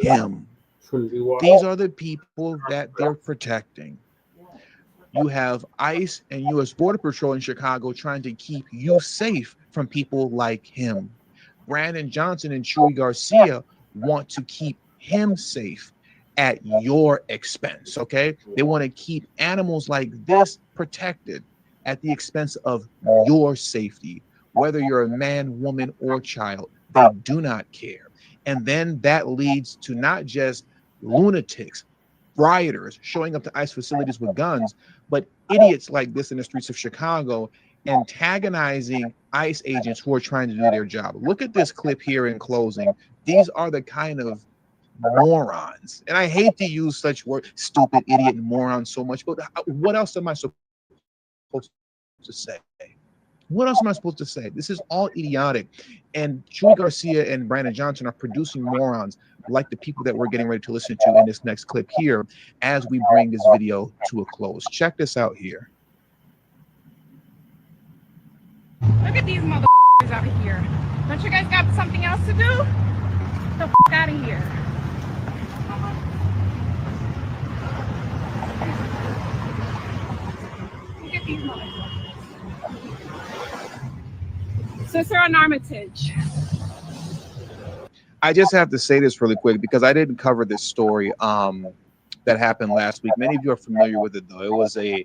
him. These are the people that they're protecting. You have ICE and U.S. Border Patrol in Chicago trying to keep you safe from people like him. Brandon Johnson and Chuy Garcia want to keep him safe at your expense, okay? They want to keep animals like this protected at the expense of your safety, whether you're a man, woman, or child. They do not care. And then that leads to not just lunatics, rioters showing up to ICE facilities with guns, but idiots like this in the streets of Chicago antagonizing ICE agents who are trying to do their job. Look at this clip here in closing. These are the kind of morons, and I hate to use such word, stupid, idiot, and moron so much, but what else am I supposed to say? What else am I supposed to say? This is all idiotic. And Chuy Garcia and Brandon Johnson are producing morons like the people that we're getting ready to listen to in this next clip here as we bring this video to a close. Check this out here. Look at these motherfuckers out here. Don't you guys got something else to do? Get the f out of here. Look at these motherfuckers. Sister on Armitage. I just have to say this really quick because I didn't cover this story that happened last week. Many of you are familiar with it, though. It was a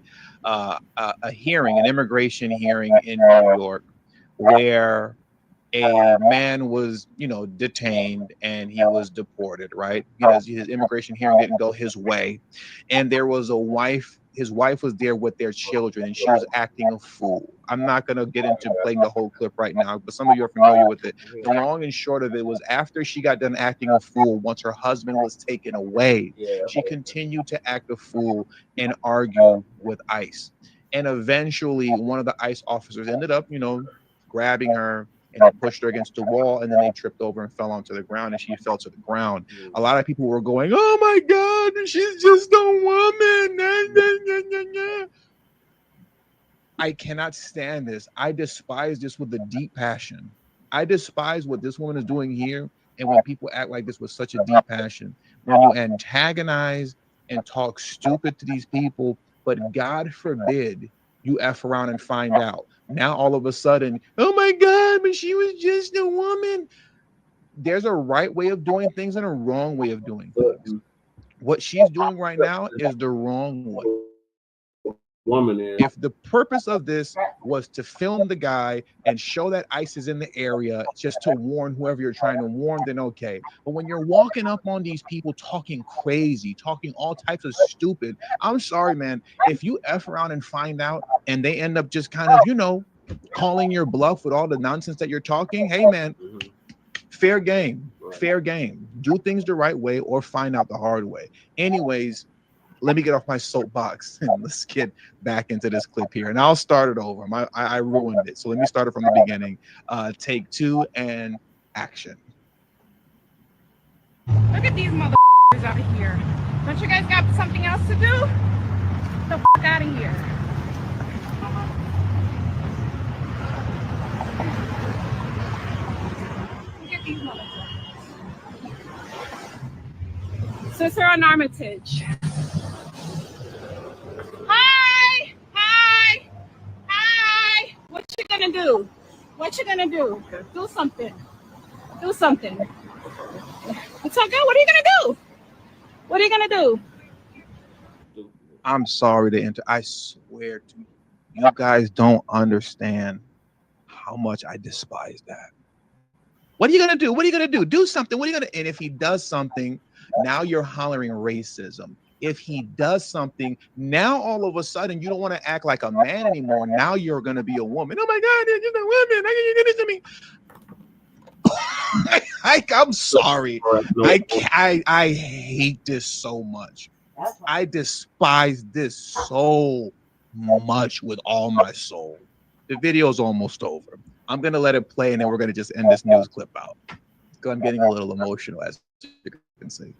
hearing, an immigration hearing in New York, where a man was, detained and he was deported, right? Because his immigration hearing didn't go his way. And there was a wife. His wife was there with their children, and she was acting a fool. I'm not going to get into playing the whole clip right now, but some of you are familiar with it. The long and short of it was after she got done acting a fool, once her husband was taken away, she continued to act a fool and argue with ICE. And eventually, one of the ICE officers ended up, grabbing her, and they pushed her against the wall, and then they tripped over and fell onto the ground, and she fell to the ground. A lot of people were going, "Oh my God, she's just a woman." I cannot stand this. I despise this with a deep passion. I despise what this woman is doing here, and when people act like this with such a deep passion. When you antagonize and talk stupid to these people, but God forbid you F around and find out. Now all of a sudden, oh my God, but she was just a woman. There's a right way of doing things and a wrong way of doing things. What she's doing right now is the wrong way. If the purpose of this was to film the guy and show that ICE is in the area just to warn whoever you're trying to warn, then okay. But when you're walking up on these people talking crazy, talking all types of stupid, I'm sorry, man. If you F around and find out and they end up just kind of, calling your bluff with all the nonsense that you're talking, hey, man, fair game, fair game. Do things the right way or find out the hard way. Anyways, let me get off my soapbox and let's get back into this clip here. And I'll start it over. I ruined it. So let me start it from the beginning. Take 2 and action. Look at these motherfuckers out here. Don't you guys got something else to do? Get the f out of here. Look at these motherfuckers. Sister on Armitage. What you gonna do? What you gonna do? Do something. Do something. It's okay. What are you gonna do? What are you gonna do? I'm sorry to enter. I swear to you, you guys don't understand how much I despise that. What are you gonna do? What are you gonna do? Do something. What are you gonna? And if he does something, now you're hollering racism. If he does something, now all of a sudden you don't want to act like a man anymore. Now you're going to be a woman. Oh my God, you're a woman. How can you do this to me? I'm sorry. I hate this so much. I despise this so much with all my soul. The video's almost over. I'm going to let it play, and then we're going to just end this news clip out. I'm getting a little emotional, as you can see.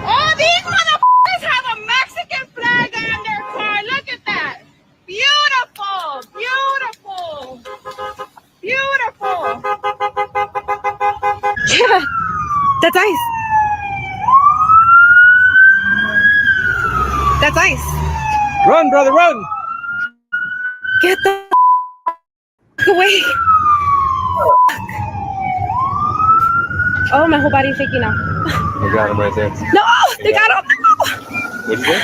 Oh, these motherfuckers have a Mexican flag on their car. Look at that. Beautiful. Beautiful. Yeah, that's ice. That's ice. Run, brother, run! Get the away. Oh, my whole body's shaking now. I got him right there. No, they got him. What'd you say?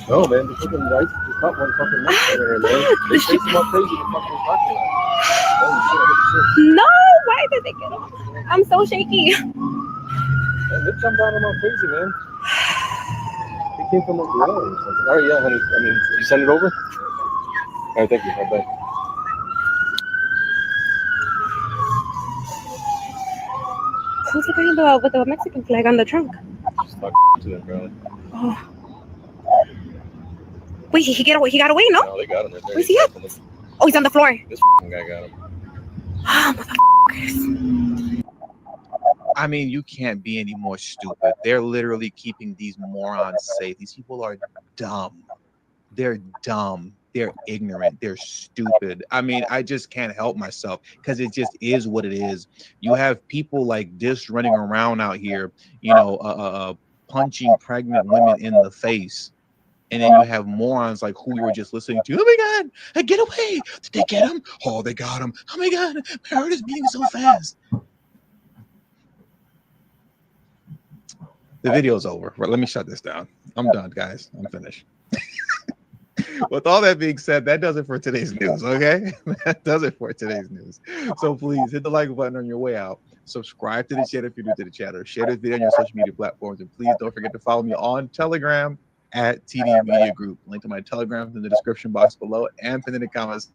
No, man, they fucking rice. They caught one fucking knife over here, man. They chased him up crazy in the fucking parking lot. Holy shit. No, why did they get him? I'm so shaky. Man, they jumped on him all crazy, man. They came from over there or something. All right, yeah, honey. I mean, you send it over? All right, thank you. Bye-bye. Who's the guy with the Mexican flag on the trunk? Just talk to them, bro. Oh. Wait, he got away. He got away, no? No, they got him right there. Where's he at? Oh, he's on the floor. This guy got him. Oh, motherfuckers. I mean, you can't be any more stupid. They're literally keeping these morons safe. These people are dumb. They're dumb. They're ignorant. They're stupid. I mean, I just can't help myself because it just is what it is. You have people like this running around out here, you know, punching pregnant women in the face. And then you have morons like who we were just listening to. Oh my God, get away. Did they get him? Oh, they got him. Oh my God, my heart is beating so fast. The video's over. Let me shut this down. I'm done, guys. I'm finished. With all that being said, that does it for today's news, okay? That does it for today's news. So please hit the like button on your way out. Subscribe to the channel if you're new to the channel. Share this video on your social media platforms. And please don't forget to follow me on Telegram at TD Media Group. Link to my Telegram in the description box below and pin in the comments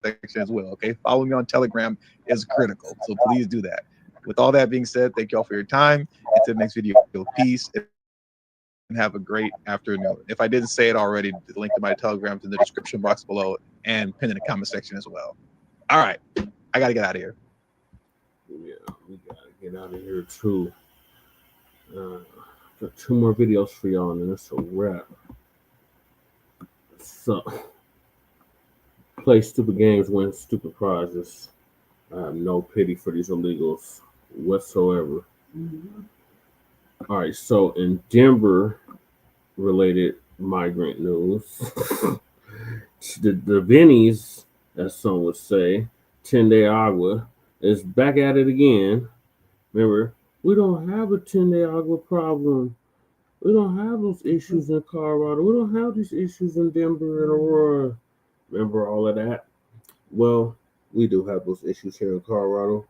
section as well, okay? Following me on Telegram is critical, so please do that. With all that being said, thank you all for your time. Until the next video, peace. And have a great afternoon. If I didn't say it already, the link to my Telegram in the description box below and pin in the comment section as well. All right, I gotta get out of here. Yeah, we gotta get out of here too. Got 2 more videos for y'all, and then it's a wrap. So, play stupid games, win stupid prizes. I have no pity for these illegals whatsoever. Mm-hmm. All right, so in Denver-related migrant news, the Vinnies, as some would say, 10-day agua, is back at it again. Remember, we don't have a 10-day agua problem. We don't have those issues in Colorado. We don't have these issues in Denver and Aurora. Remember all of that? Well, we do have those issues here in Colorado.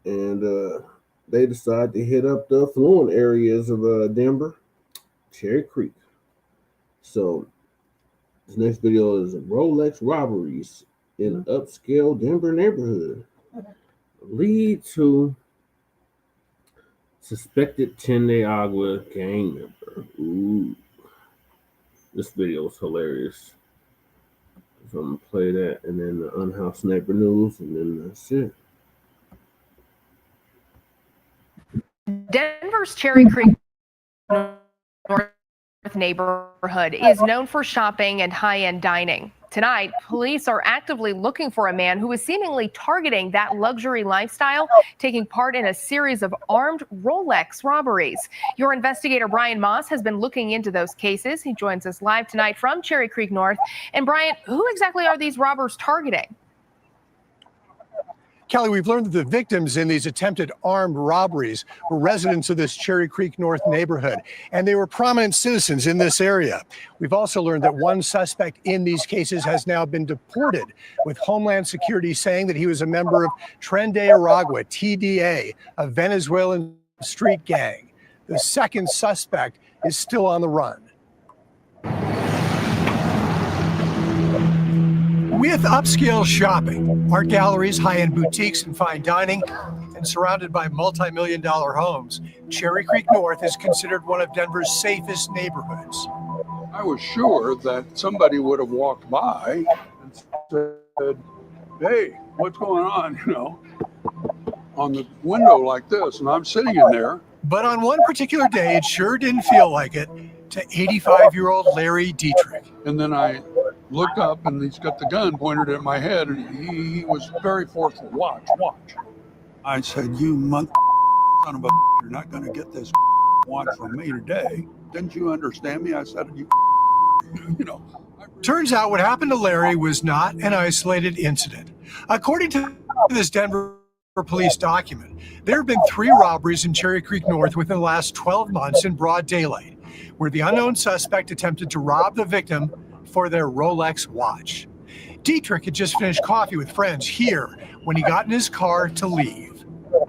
And they decide to hit up the affluent areas of Denver, Cherry Creek. So this next video is Rolex robberies in upscale Denver neighborhood lead to suspected 10-day agua gang member. Ooh, this video is hilarious. So I'm gonna play that, and then the Unhoused neighbor news, and then that's it. Denver's Cherry Creek North neighborhood is known for shopping and high-end dining. Tonight, police are actively looking for a man who is seemingly targeting that luxury lifestyle, taking part in a series of armed Rolex robberies. Your investigator, Brian Moss, has been looking into those cases. He joins us live tonight from Cherry Creek North. And Brian, who exactly are these robbers targeting? Kelly, we've learned that the victims in these attempted armed robberies were residents of this Cherry Creek North neighborhood, and they were prominent citizens in this area. We've also learned that one suspect in these cases has now been deported, with Homeland Security saying that he was a member of Tren de Aragua, TDA, a Venezuelan street gang. The second suspect is still on the run. With upscale shopping, art galleries, high-end boutiques, and fine dining, and surrounded by multi-million-dollar homes, Cherry Creek North is considered one of Denver's safest neighborhoods. I was sure that somebody would have walked by and said, hey, what's going on, you know, on the window like this, and I'm sitting in there. But on one particular day, it sure didn't feel like it to 85-year-old Larry Dietrich. And then I looked up and he's got the gun pointed at my head, and he was very forceful. Watch. I said, you son of a, you're not going to get this watch from me today. Didn't you understand me? I said, you know. Turns out what happened to Larry was not an isolated incident. According to this Denver police document, there have been 3 robberies in Cherry Creek North within the last 12 months in broad daylight, where the unknown suspect attempted to rob the victim for their Rolex watch. Dietrich had just finished coffee with friends here when he got in his car to leave.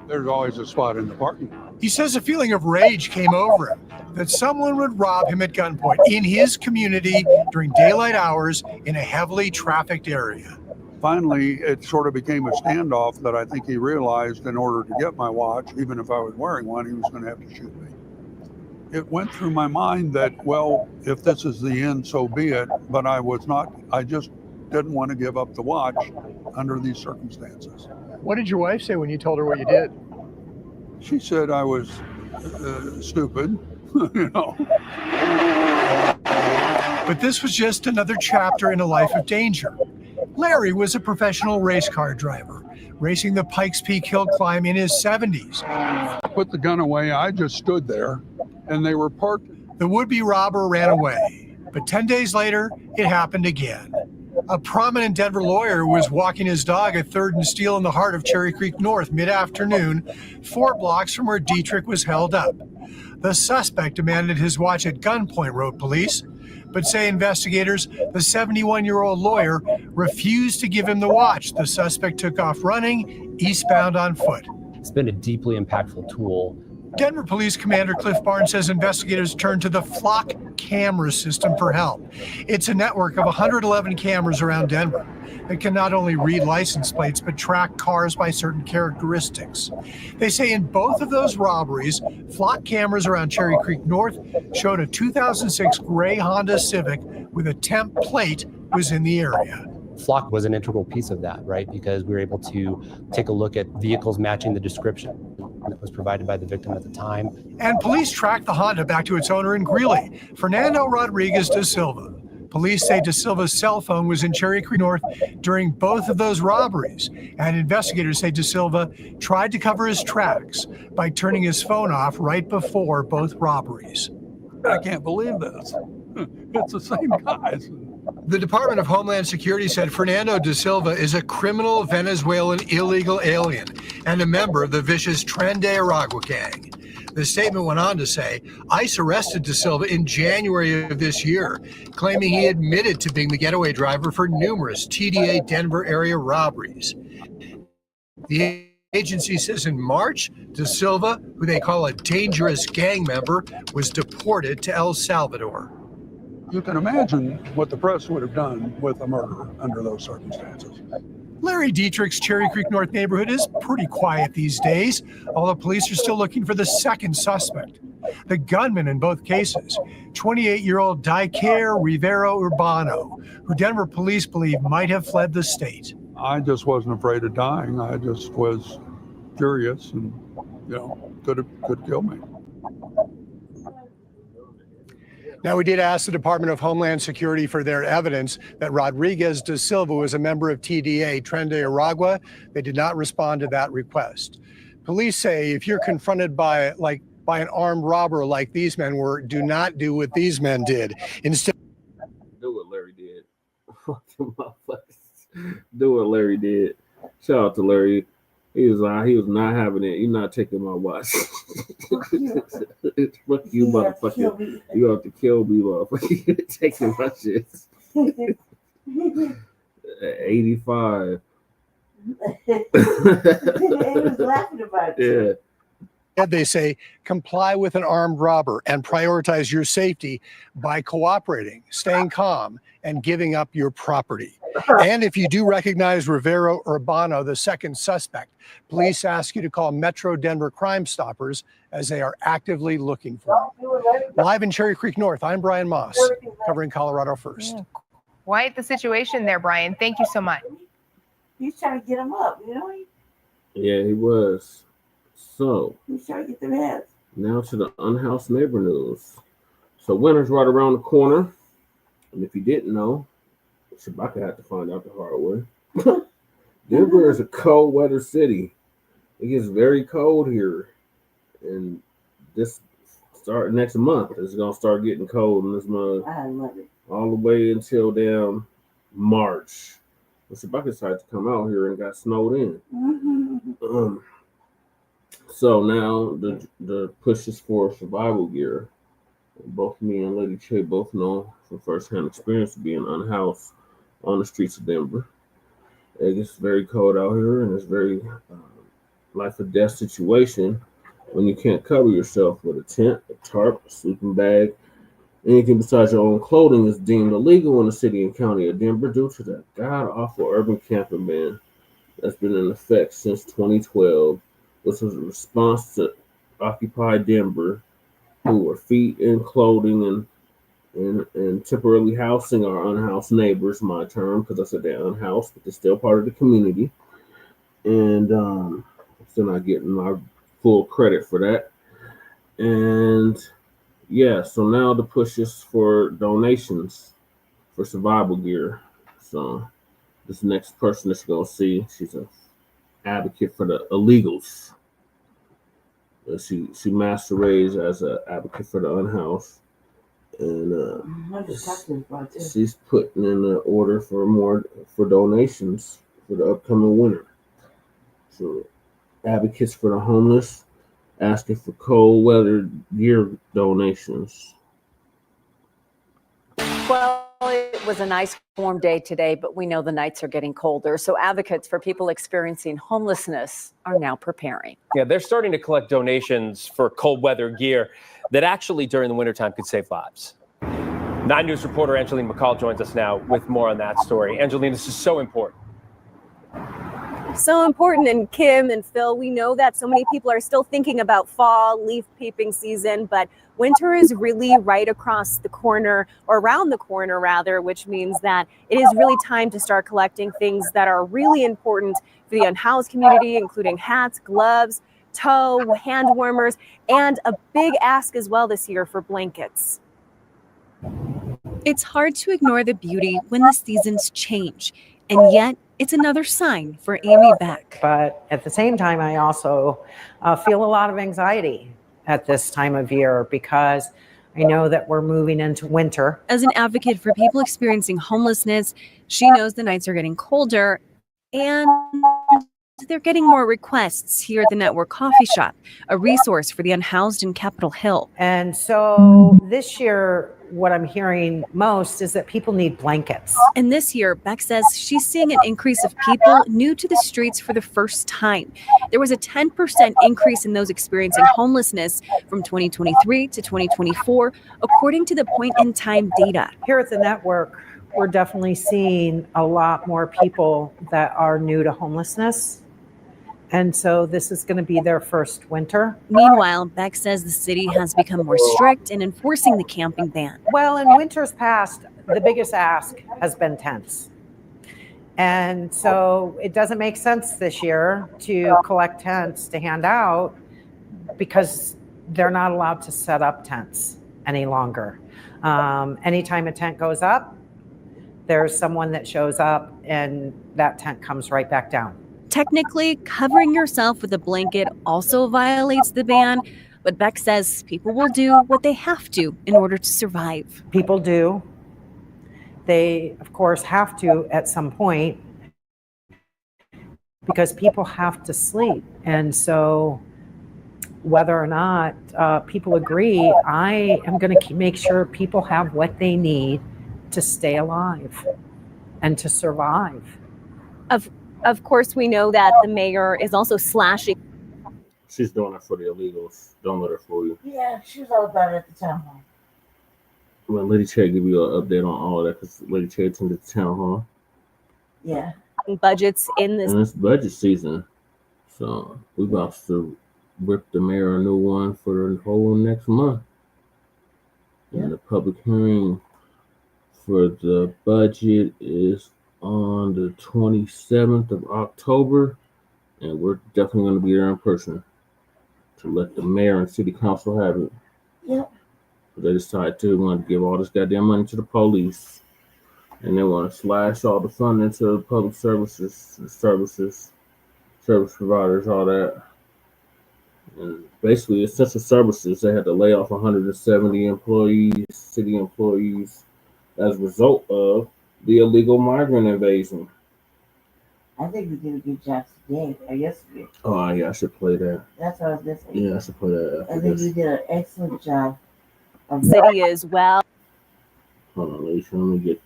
There's always a spot in the parking lot. He says a feeling of rage came over him that someone would rob him at gunpoint in his community during daylight hours in a heavily trafficked area. Finally, it sort of became a standoff that I think he realized in order to get my watch, even if I was wearing one, he was going to have to shoot me. It went through my mind that, well, if this is the end, so be it. But I just didn't want to give up the watch under these circumstances. What did your wife say when you told her what you did? She said I was stupid, you know. But this was just another chapter in a life of danger. Larry was a professional race car driver, racing the Pikes Peak Hill Climb in his 70s. I put the gun away. I just stood there, and they were parked. The would-be robber ran away, but 10 days later, it happened again. A prominent Denver lawyer was walking his dog at 3rd and Steel in the heart of Cherry Creek North mid-afternoon, 4 blocks from where Dietrich was held up. The suspect demanded his watch at gunpoint, wrote police, but say investigators, the 71-year-old lawyer refused to give him the watch. The suspect took off running, eastbound on foot. It's been a deeply impactful tool. Denver Police Commander Cliff Barnes says investigators turned to the Flock camera system for help. It's a network of 111 cameras around Denver that can not only read license plates, but track cars by certain characteristics. They say in both of those robberies, Flock cameras around Cherry Creek North showed a 2006 gray Honda Civic with a temp plate was in the area. Flock was an integral piece of that, right? Because we were able to take a look at vehicles matching the description that was provided by the victim at the time. And police tracked the Honda back to its owner in Greeley, Fernando Rodriguez da Silva. Police say da Silva's cell phone was in Cherry Creek North during both of those robberies. And investigators say da Silva tried to cover his tracks by turning his phone off right before both robberies. I can't believe this. It's the same guys. The Department of Homeland Security said Fernando da Silva is a criminal Venezuelan illegal alien and a member of the vicious Tren de Aragua gang. The statement went on to say, ICE arrested da Silva in January of this year, claiming he admitted to being the getaway driver for numerous TDA Denver area robberies. The agency says in March, da Silva, who they call a dangerous gang member, was deported to El Salvador. You can imagine what the press would have done with a murder under those circumstances. Larry Dietrich's Cherry Creek North neighborhood is pretty quiet these days, although police are still looking for the second suspect. The gunman in both cases, 28-year-old Diker Rivero Urbano, who Denver police believe might have fled the state. I just wasn't afraid of dying. I just was curious and, could kill me. Now, we did ask the Department of Homeland Security for their evidence that Rodriguez da Silva was a member of TDA Tren de Aragua. They did not respond to that request. Police say if you're confronted by an armed robber like these men were, do not do what these men did. Instead, do what Larry did. Fucking motherfuckers. Do what Larry did. Shout out to Larry. He was not having it. You're not taking my watch. Fuck you, motherfucker. You have to kill me, motherfucker. You're taking my shit. 85. He was laughing about it. Yeah. they say, comply with an armed robber and prioritize your safety by cooperating, staying calm, and giving up your property. And if you do recognize Rivero Urbano, the second suspect, police ask you to call Metro Denver Crime Stoppers as they are actively looking for him. Live in Cherry Creek North, I'm Brian Moss, covering Colorado First. Quite the situation there, Brian. Thank you so much. He's trying to get them up, you know? Yeah, he was. So, He's trying to get their heads. now to the Unhoused neighbor news. So winter's right around the corner. And if you didn't know, Shabaka had to find out the hard way. Denver is a cold weather city. It gets very cold here, and this start next month. It's gonna start getting cold in this month. I love it. All the way until down March. But Shabaka decided to come out here and got snowed in. Mm-hmm. So now the push is for survival gear. Both me and Lady Che both know from first-hand experience being unhoused on the streets of Denver. It gets very cold out here, and it's very life or death situation when you can't cover yourself with a tent, a tarp, a sleeping bag. Anything besides your own clothing is deemed illegal in the city and county of Denver due to the god-awful urban camping ban that's been in effect since 2012, which was a response to Occupy Denver, who were feet in clothing and temporarily housing our unhoused neighbors, my term, because I said they're unhoused, but they're still part of the community. And still not getting my full credit for that. And yeah, so now the push is for donations for survival gear. So this next person that you're gonna see, she's an advocate for the illegals. She master raised as an advocate for the unhoused, and she's putting in an order for donations for the upcoming winter. So advocates for the homeless asking for cold weather gear donations. Well, it was a nice warm day today, but we know the nights are getting colder. So advocates for people experiencing homelessness are now preparing. Yeah, they're starting to collect donations for cold weather gear that actually during the wintertime could save lives. 9 News reporter Angeline McCall joins us now with more on that story. Angeline, this is so important. So important. And Kim and Phil, we know that so many people are still thinking about fall leaf peeping season, but winter is really right across the corner, or around the corner rather, which means that it is really time to start collecting things that are really important for the unhoused community, including hats, gloves, toe, hand warmers, and a big ask as well this year for blankets. It's hard to ignore the beauty when the seasons change, and yet it's another sign for Amy Beck. But at the same time, I also feel a lot of anxiety at this time of year because I know that we're moving into winter. As an advocate for people experiencing homelessness, she knows the nights are getting colder and they're getting more requests here at the Network Coffee Shop, a resource for the unhoused in Capitol Hill. And so this year, what I'm hearing most is that people need blankets. And this year, Beck says she's seeing an increase of people new to the streets for the first time. There was a 10% increase in those experiencing homelessness from 2023 to 2024, according to the point-in-time data. Here at the network, we're definitely seeing a lot more people that are new to homelessness. And so this is going to be their first winter. Meanwhile, Beck says the city has become more strict in enforcing the camping ban. Well, in winters past, the biggest ask has been tents. And so it doesn't make sense this year to collect tents to hand out because they're not allowed to set up tents any longer. Anytime a tent goes up, there's someone that shows up and that tent comes right back down. Technically, covering yourself with a blanket also violates the ban, but Beck says people will do what they have to in order to survive. People do. They, of course, have to at some point because people have to sleep. And so whether or not people agree, I am going to make sure people have what they need to stay alive and to survive. Of course, we know that the mayor is also slashing. She's doing it for the illegals. Don't let her fool you. Yeah, she was all about it at the town hall. Well, Lady Che give you an update on all of that because Lady Che attended the town hall. Yeah. Budgets in this. And it's budget season. So we're about to rip the mayor a new one for the whole next month. Yeah. And the public hearing for the budget is on the 27th of October, and we're definitely going to be there in person to let the mayor and city council have it. Yep. They decide to want to give all this goddamn money to the police. and they want to slash all the funding to public services, service providers, all that. And basically, essential services, they had to lay off 170 employees, city employees, as a result of the illegal migrant invasion. I think we did a good job today or yesterday. Oh, yeah, I should play that. That's what I was going to say. Yeah, I should play that after I think this. we did an excellent job. City as well. Hold on, Alicia, let me get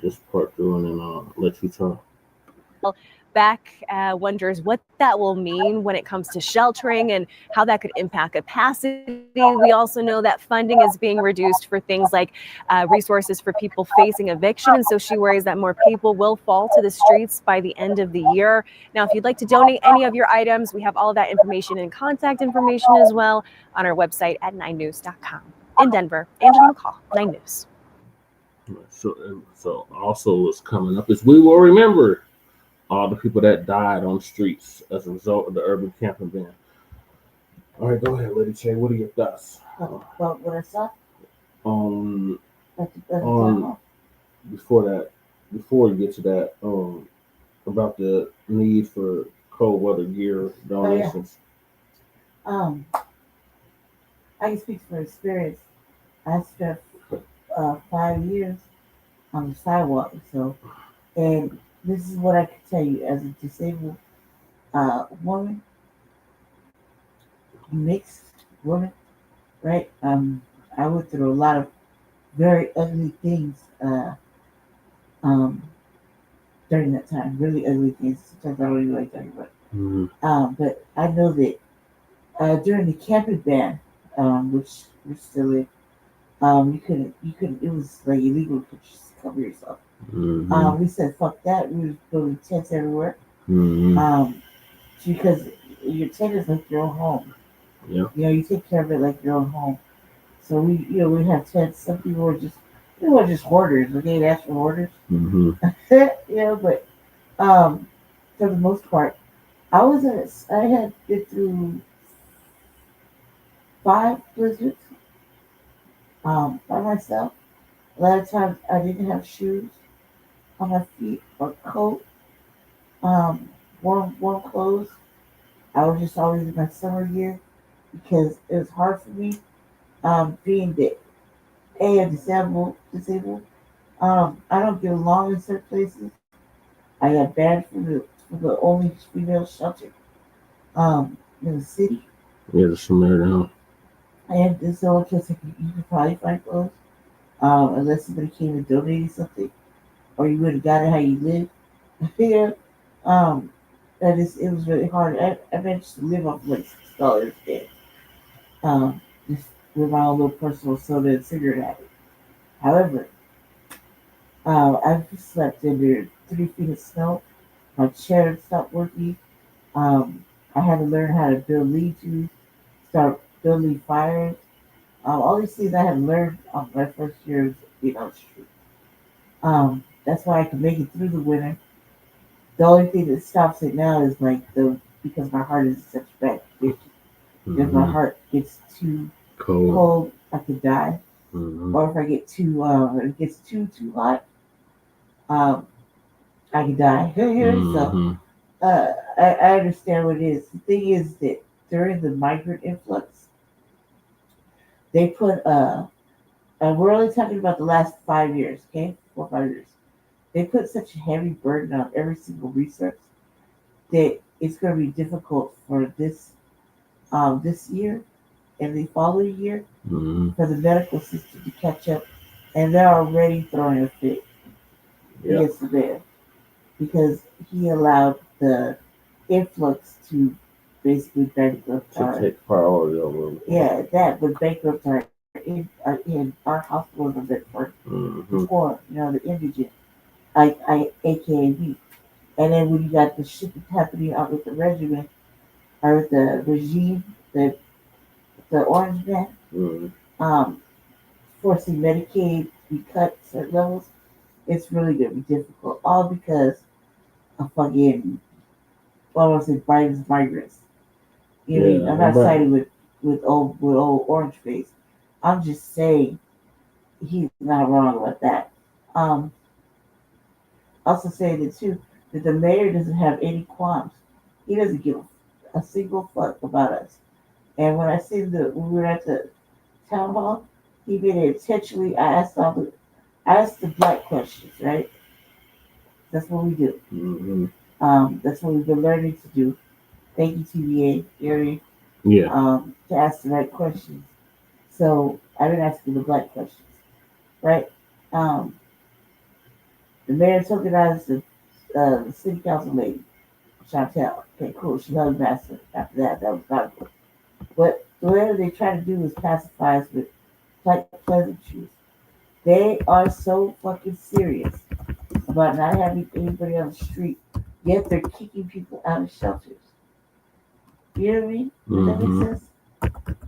this part through and then I'll let you talk. Blacc wonders what that will mean when it comes to sheltering and how that could impact capacity. We also know that funding is being reduced for things like resources for people facing eviction. And so she worries that more people will fall to the streets by the end of the year. Now, if you'd like to donate any of your items, we have all of that information and contact information as well on our website at 9news.com. In Denver, Angela McCall, 9 News. So also what's coming up is we will remember all the people that died on the streets as a result of the urban camping ban. All right, go ahead, Lady Che. What are your thoughts? About what I saw? Before we get to that, about the need for cold weather gear donations. I can speak from experience. I spent 5 years on the sidewalk, and this is what I can tell you as a disabled woman, mixed woman, right? I went through a lot of very ugly things during that time, really ugly things. Sometimes I don't even like talking about it. But I know that during the camping ban, which we're still in, you couldn't, it was like illegal to just cover yourself. We said, fuck that. We were building tents everywhere. Because your tent is like your own home. Yeah. You know, you take care of it like your own home. So we have tents. Some people were just hoarders. Okay, that's for hoarders. But for the most part, I had been through 5 blizzards by myself. A lot of times I didn't have shoes on my feet or coat, warm clothes. I was just always in my summer gear because it was hard for me being disabled. I don't get along in certain places. I got banned from the only female shelter in the city. Yeah, there's some there now. And this is all because you could probably find clothes unless somebody came and donated something, or you would have got it how you live. It was really hard. I managed to live off like $6 a day. Just with my own little personal soda and cigarette habit. However, I've slept under 3 feet of snow. My chair stopped working. I had to learn how to build lean-tos, start building fires. All these things I had learned on my first year of being on the street. That's why I can make it through the winter. The only thing that stops it now is because my heart is in such bad condition. If my heart gets too cold, I could die. Or if I get it gets too hot, I could die. So I understand what it is. The thing is that during the migrant influx, they put and we're only talking about the last 5 years, okay? 4 or 5 years. They put such a heavy burden on every single resource that it's going to be difficult for this year and the following year for the medical system to catch up, and they're already throwing a fit against the man because he allowed the influx to basically bankrupt take priority over them. Yeah, that would bankrupt in our hospitals of Bedford before, the indigent, aka me. And then when you got the shit that's happening out with the regiment or with the regime, the orange man, forcing Medicaid to be cut certain levels, it's really gonna be difficult. All because of fucking, I want to say Biden's migrants. You know, what I mean? I'm not siding with old orange face. I'm just saying he's not wrong about that. also saying it too, that the mayor doesn't have any qualms. He doesn't give a single fuck about us. And when when we were at the town hall, he made it intentionally. I asked the Blacc questions, right? That's what we do. That's what we've been learning to do. Thank you, TVA, Gary. Yeah. To ask the right questions. So I've been asking the Blacc questions, right? The mayor took it as the city council lady, Chantel. Okay, cool. She held master. After that was valuable. But whatever they try to do is pacify us with pleasantries. They are so fucking serious about not having anybody on the street, yet they're kicking people out of shelters. You know what I mean? Does that make sense?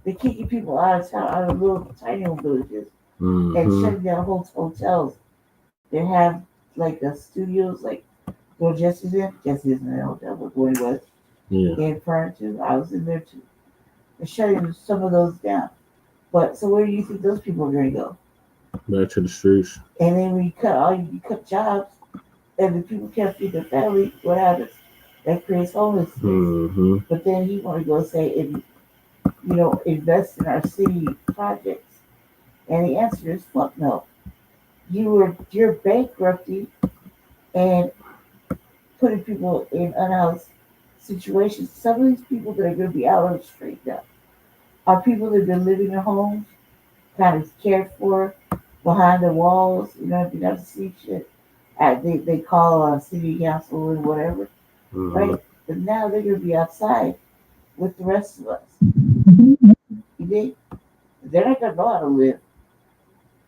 They're kicking people out of town, out of little tiny old villages, and shutting down hotels. They have like studios, like where Jesse's in. Jesse isn't in a hotel, but where he was in prior to, I was in there too. They're shutting some of those down. But so where do you think those people are going to go? Back to the streets. And then when you cut jobs, and the people can't feed their family, what happens? That creates homelessness. But then you want to go say, invest in our city projects, and the answer is fuck no. You're bankrupting and putting people in unhoused situations. Some of these people that are going to be out on the street now are people that have been living in homes, kind of cared for, behind the walls. You know, you don't see shit. They call city council and whatever, right? But now they're going to be outside with the rest of us. You think? They're not going to know how to live.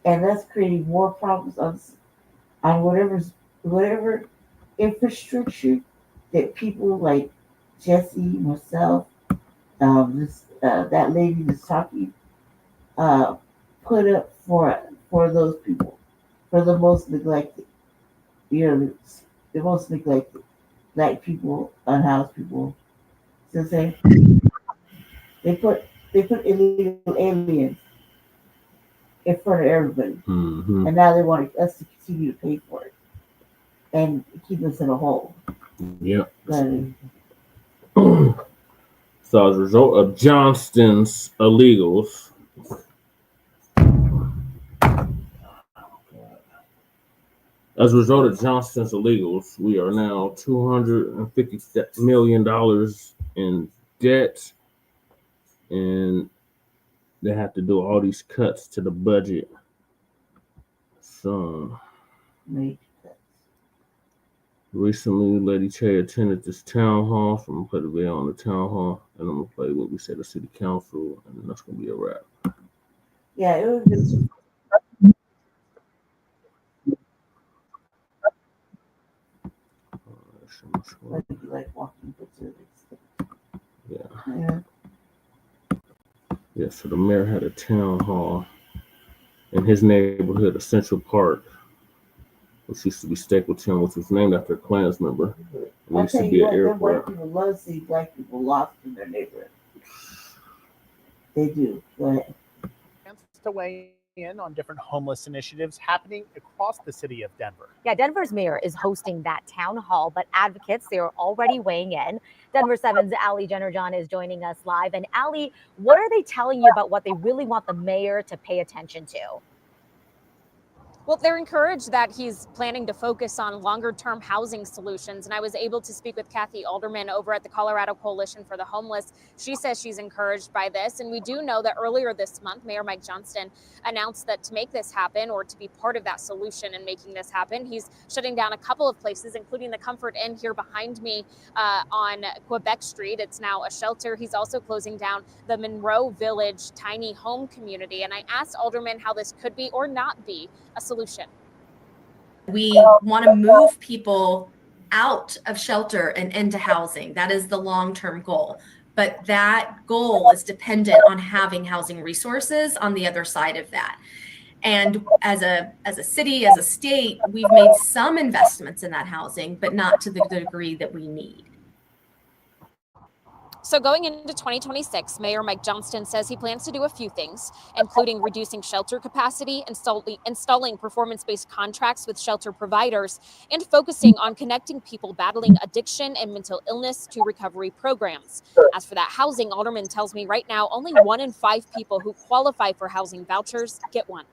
And that's creating more problems on whatever infrastructure that people like Jesse, myself, that lady that's talking, put up for those people, for the most neglected. The most neglected, Black people, unhoused people. See what I'm saying? They put illegal aliens in front of everybody, and now they want us to continue to pay for it and keep us in a hole. Yep. So as a result of Johnston's illegals, we are now $250 million in debt, and they have to do all these cuts to the budget. So recently, Lady Che attended this town hall. So I'm gonna play the video on the town hall, and I'm gonna play what we said to City Council, and then that's gonna be a wrap. Yeah, it was just. Like walking Yeah, so the mayor had a town hall in his neighborhood, Central Park, which used to be Stapleton, which was named after a Klans member. It used to be an airport. White people love to see Black people lost in their neighborhood. They do. Go ahead. To weigh in on different homeless initiatives happening across the city of Denver. Yeah, Denver's mayor is hosting that town hall, but advocates, they are already weighing in. Denver 7's Ali Jennerjohn is joining us live. And Ali, what are they telling you about what they really want the mayor to pay attention to? Well, they're encouraged that he's planning to focus on longer-term housing solutions. And I was able to speak with Kathy Alderman over at the Colorado Coalition for the Homeless. She says she's encouraged by this. And we do know that earlier this month, Mayor Mike Johnston announced that to make this happen, or to be part of that solution in making this happen, he's shutting down a couple of places, including the Comfort Inn here behind me on Quebec Street. It's now a shelter. He's also closing down the Monroe Village tiny home community. And I asked Alderman how this could be or not be a solution. We want to move people out of shelter and into housing. That is the long-term goal. But that goal is dependent on having housing resources on the other side of that. And as a city, as a state, we've made some investments in that housing, but not to the degree that we need. So going into 2026, Mayor Mike Johnston says he plans to do a few things, including reducing shelter capacity, installing performance-based contracts with shelter providers, and focusing on connecting people battling addiction and mental illness to recovery programs. As for that housing, Alderman tells me right now only 1 in 5 people who qualify for housing vouchers get one.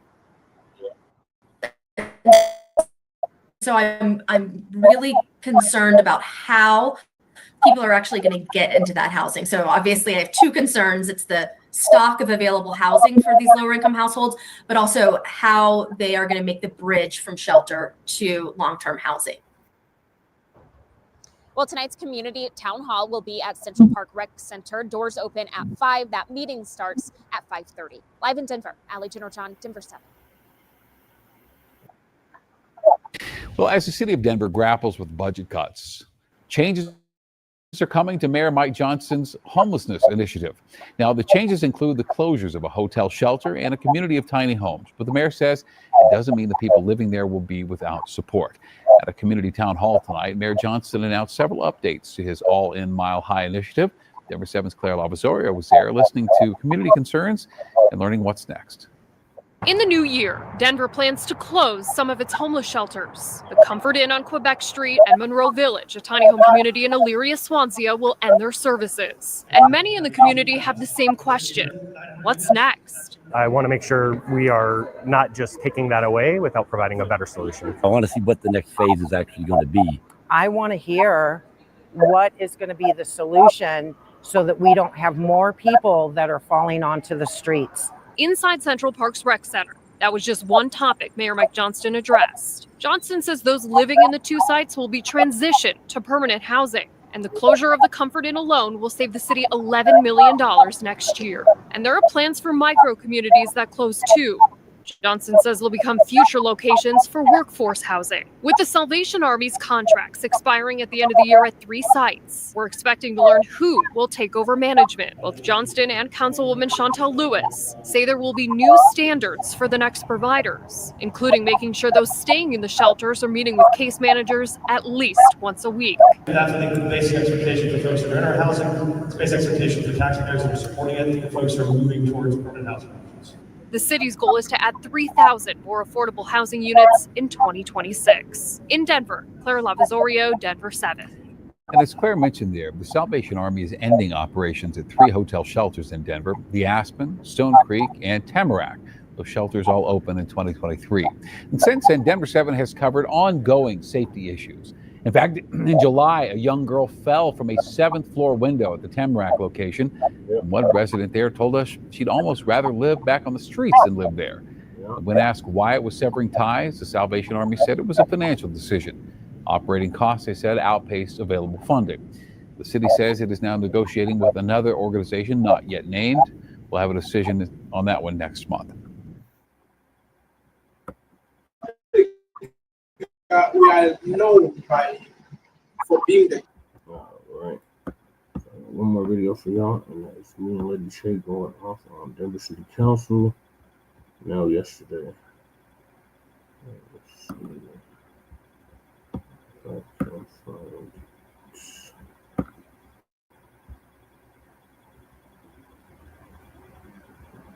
So I'm really concerned about how people are actually going to get into that housing. So obviously I have two concerns. It's the stock of available housing for these lower income households, but also how they are going to make the bridge from shelter to long-term housing. Well, tonight's community town hall will be at Central Park Rec Center. Doors open at 5. That meeting starts at 5:30. Live in Denver, Allie Jenner-John, Denver 7. Well, as the city of Denver grapples with budget cuts, changes are coming to Mayor Mike Johnston's homelessness initiative. Now, the changes include the closures of a hotel shelter and a community of tiny homes. But the mayor says it doesn't mean the people living there will be without support. At a community town hall tonight, Mayor Johnston announced several updates to his All-In Mile High initiative. Denver 7's Claire Lavazorio was there listening to community concerns and learning what's next. In the new year, Denver plans to close some of its homeless shelters. The Comfort Inn on Quebec Street and Monroe Village, a tiny home community in Elyria, Swansea, will end their services. And many in the community have the same question. What's next? I want to make sure we are not just taking that away without providing a better solution. I want to see what the next phase is actually going to be. I want to hear what is going to be the solution so that we don't have more people that are falling onto the streets. Inside Central Park's Rec Center, that was just one topic Mayor Mike Johnston addressed. Johnston says those living in the two sites will be transitioned to permanent housing, and the closure of the Comfort Inn alone will save the city $11 million next year. And there are plans for micro communities that close too. Johnston says they'll become future locations for workforce housing. With the Salvation Army's contracts expiring at the end of the year at 3 sites, we're expecting to learn who will take over management. Both Johnston and Councilwoman Chantel Lewis say there will be new standards for the next providers, including making sure those staying in the shelters are meeting with case managers at least once a week. That's, I think, the basic expectation for folks that are in our housing. It's basic expectation for taxpayers that are supporting it, the folks who are moving towards permanent housing. The city's goal is to add 3,000 more affordable housing units in 2026. In Denver, Claire Lavazorio, Denver 7. And as Claire mentioned there, the Salvation Army is ending operations at 3 hotel shelters in Denver: the Aspen, Stone Creek, and Tamarack. Those shelters all open in 2023. And since then, Denver 7 has covered ongoing safety issues. In fact, in July, a young girl fell from a 7th floor window at the Tamarack location. And one resident there told us she'd almost rather live back on the streets than live there. When asked why it was severing ties, the Salvation Army said it was a financial decision. Operating costs, they said, outpaced available funding. The city says it is now negotiating with another organization not yet named. We'll have a decision on that one next month. We are known for being the. All right. One more video for y'all, and that's me and Lady Shay going off on Denver City Council. Now, yesterday. Let's see. If I can find.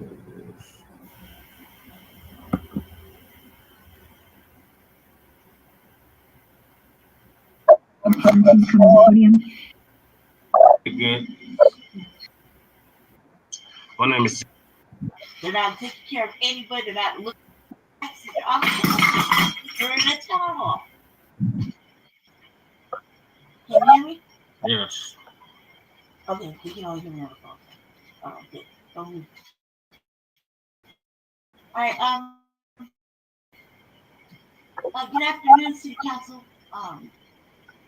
There it is. Again. My name is. They're not taking care of anybody. They're not looking. We're in a town hall. Can you hear me? Yes. Okay, you can only hear me on the phone. Oh, okay. Don't move. All right. Good afternoon, City Council.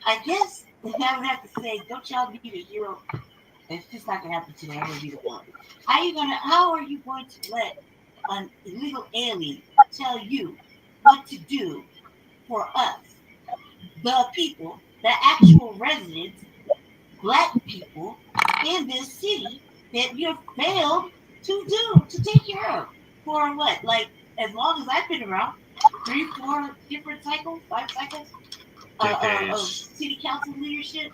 I guess I would have to say, don't y'all be the hero. It's just not gonna happen today. I'm gonna be the one. How are you going to let an illegal alien tell you what to do for us, the people, the actual residents, Black people in this city that you have failed to take care of for what? Like, as long as I've been around, 3, 4 different cycles, 5 cycles of city council leadership.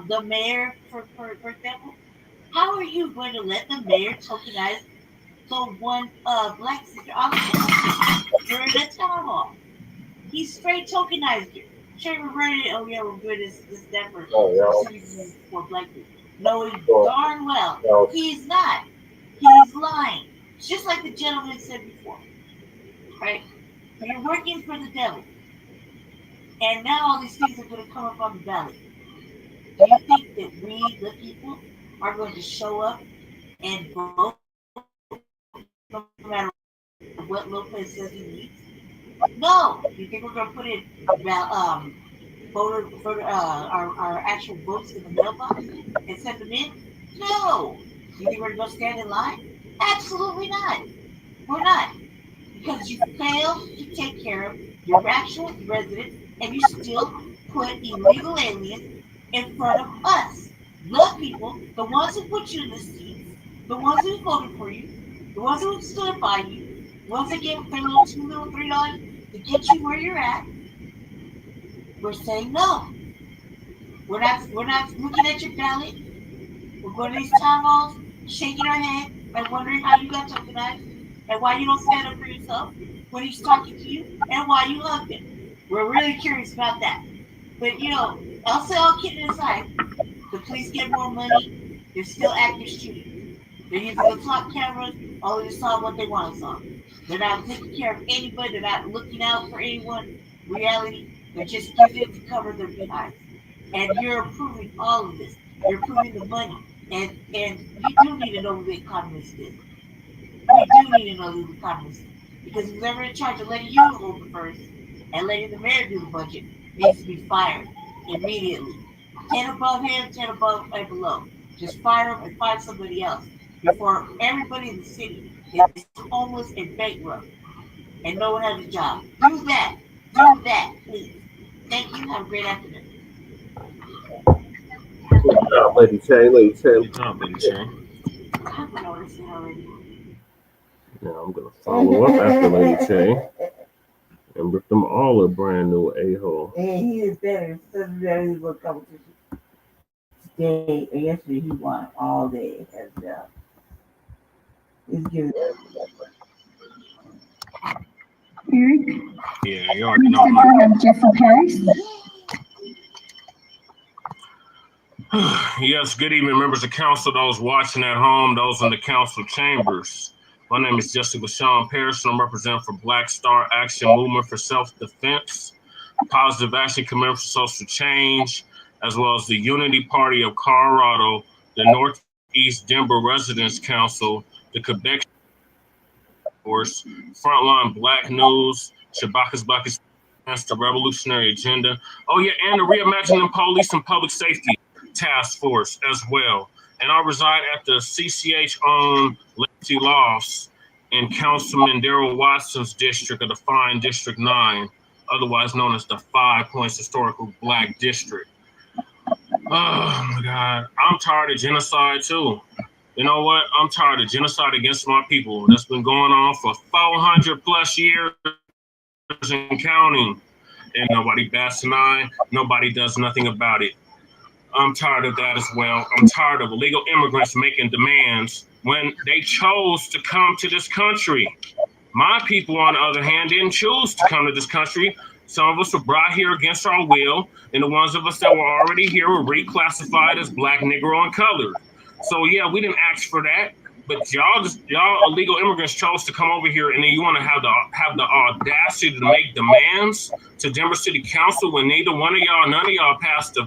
The mayor, for example, How are you going to let the mayor tokenize the one black sister on the council during the town hall? He straight tokenized it. Trevor Vernon, oh yeah, we're good as this that for citizens for black people. Knowing darn well he's not. He's lying. Just like the gentleman said before. Right? You're working for the devil. And now all these things are going to come up on the ballot. Do you think that we, the people, are going to show up and vote no matter what Lopez says he needs? No. You think we're going to put in our actual votes in the mailbox and send them in? No. You think we're going to stand in line? Absolutely not. We're not. Because you failed to take care of your actual residents and you still put illegal aliens in front of us. The people, the ones who put you in the seats, the ones who voted for you, the ones who stood by you, the ones that gave their little $3 to get you where you're at, we're saying no. We're not looking at your ballot. We're going to these town halls, shaking our head and wondering how you got tokenized and why you don't stand up for yourself when he's talking to you and why you hugged him. We're really curious about that. But I'll say all kidding aside, the police get more money, they're still active shooting. They're using the top cameras, only to saw what they want to saw. They're not taking care of anybody, they're not looking out for anyone. Reality, they're just using it to cover their behinds. And you're approving all of this. You're approving the money. And you do need to know who the economist is. We do need to know who the economist is. Because who's ever in charge of letting you hold the first and letting the mayor do the budget needs to be fired immediately. 10 above him, 10 above and below. Just fire him and find somebody else before everybody in the city is homeless and bankrupt and no one has a job. Do that. Do that, please. Thank you. Have a great afternoon. Good job, Lady Chain. Lady Chain. Good job, Lady Chain. I've noticed it already. Now I'm going to follow up after Lady Chain and rip them all a brand new a-hole. And he is better. Doesn't matter his little competition. Today or yesterday, he won all day. And he's giving. Eric? Yeah, you already know. Have Jeffrey Paris. Yes, good evening, members of council, those watching at home, those in the council chambers. My name is Jesse LaShawn Paris, and I'm representing for Black Star Action Movement for Self-Defense, Positive Action Committee for Social Change, as well as the Unity Party of Colorado, the Northeast Denver Residents Council, the Quebec Force, Frontline Black News, Shabaka's Black Against the Revolutionary Agenda. Oh yeah, and the Reimagining Police and Public Safety Task Force as well. And I reside at the CCH-owned Legacy Lofts in Councilman Darrell Watson's district of the Fine District 9, otherwise known as the 5 Points Historical Black District. Oh my God, I'm tired of genocide too. You know what? I'm tired of genocide against my people. That's been going on for 400 plus years and counting. And nobody bats an eye. Nobody does nothing about it. I'm tired of that as well. I'm tired of illegal immigrants making demands when they chose to come to this country. My people, on the other hand, didn't choose to come to this country. Some of us were brought here against our will, and the ones of us that were already here were reclassified as Black, Negro, and colored. So yeah, we didn't ask for that, but y'all illegal immigrants chose to come over here, and then you want to have the audacity to make demands to Denver City Council when neither one of y'all, none of y'all casted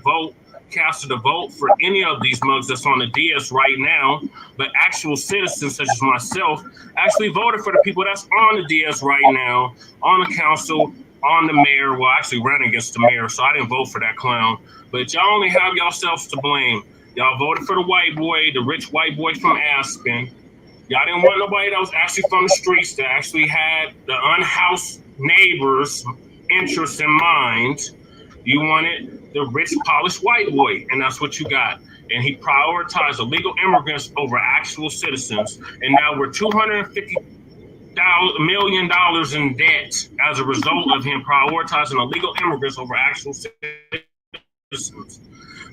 a vote for any of these mugs that's on the DS right now, but actual citizens such as myself actually voted for the people that's on the DS right now, on the council, on the mayor. Well, I actually ran against the mayor, so I didn't vote for that clown. But y'all only have yourselves to blame. Y'all voted for the white boy, the rich white boy from Aspen. Y'all didn't want nobody that was actually from the streets that actually had the unhoused neighbors' interests in mind. You wanted the rich, polished white boy, and that's what you got. And he prioritized illegal immigrants over actual citizens. And now we're $250 million in debt as a result of him prioritizing illegal immigrants over actual citizens.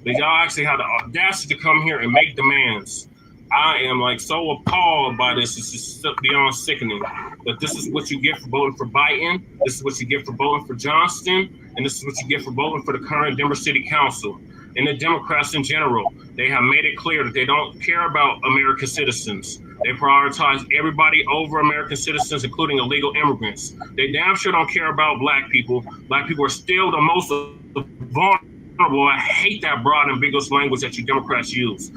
But y'all actually had the audacity to come here and make demands. I am like so appalled by this. It's just beyond sickening. That this is what you get for voting for Biden. This is what you get for voting for Johnston. And this is what you get for voting for the current Denver City Council. And the Democrats in general, they have made it clear that they don't care about American citizens. They prioritize everybody over American citizens, including illegal immigrants. They damn sure don't care about Black people. Black people are still the most vulnerable. I hate that broad, ambiguous language that you Democrats use.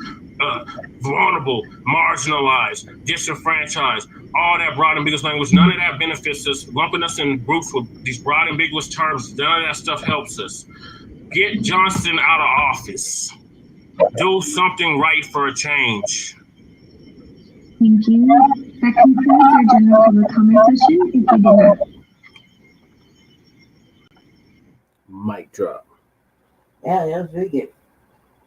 Vulnerable, marginalized, disenfranchised, all that broad, ambiguous language. None of that benefits us. Lumping us in groups with these broad, ambiguous terms, none of that stuff helps us. Get Johnson out of office. Do something right for a change. Thank you. That concludes our general public comment session. If we did not. Mic drop. Yeah, that was really good.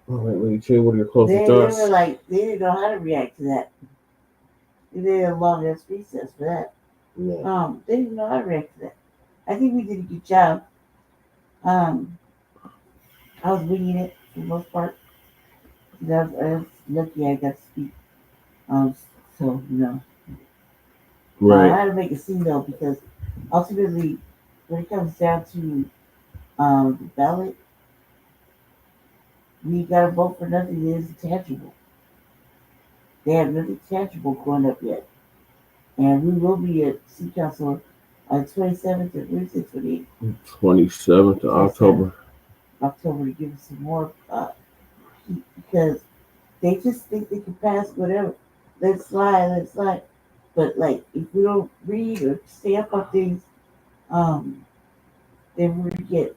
All right, Lady J, what are your closing They thoughts? were like, they didn't know how to react to that. They did a long ass recess for that. Yeah. They didn't know how to react to that. I think we did a good job. I was winging it for the most part. I was lucky I got to speak. So, you know. Right. I had to make a scene though, because ultimately, when it comes down to the ballot, we got to vote for nothing that isn't tangible. They have nothing tangible going up yet. And we will be at City Council on 27th or 26th, 27th of October. October to give us some more heat, because they just think they can pass whatever. Let's slide. But like, if we don't read or stay up on things, then we get,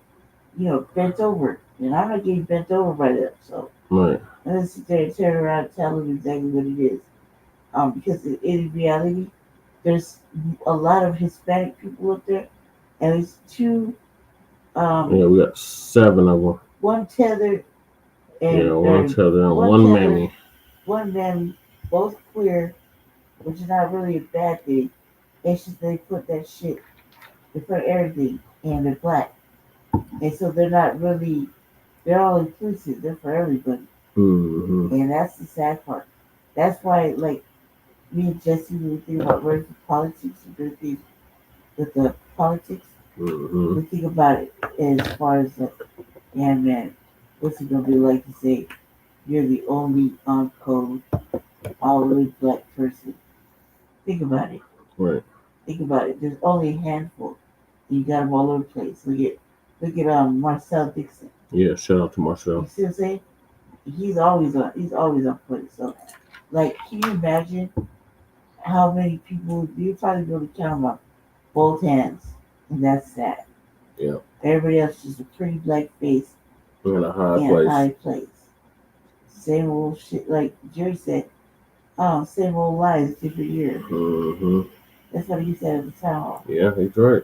bent over. And I'm not getting bent over by them. So Right. let's sit there and turn around and tell them exactly what it is. Because in reality, there's a lot of Hispanic people up there, and it's two. Yeah, we got 7 of them. One tethered. And one tethered and one mammy. One mammy, both queer, which is not really a bad thing. It's just they put that shit in front of everything, and they're Black, and so they're not really. They're all inclusive. They're for everybody, and that's the sad part. That's why, like, me and Jesse, when we think about running for politics and doing things with the politics, we think about it as far as like, yeah, man, what's it gonna be like to say you're the only on code, always Black person? Think about it. Right. Think about it. There's only a handful. You got them all over the place. Look at Marcel Dixon. Yeah, shout out to Marcel. You see what I'm saying? He's always on point. So, like, can you imagine how many people you probably be able to count them on both hands? And that's sad. Yeah. Everybody else just a pretty Black face in a high place. Same old shit, like Jerry said. Same old lies, different year. That's what he said at the town hall. Yeah, he's right.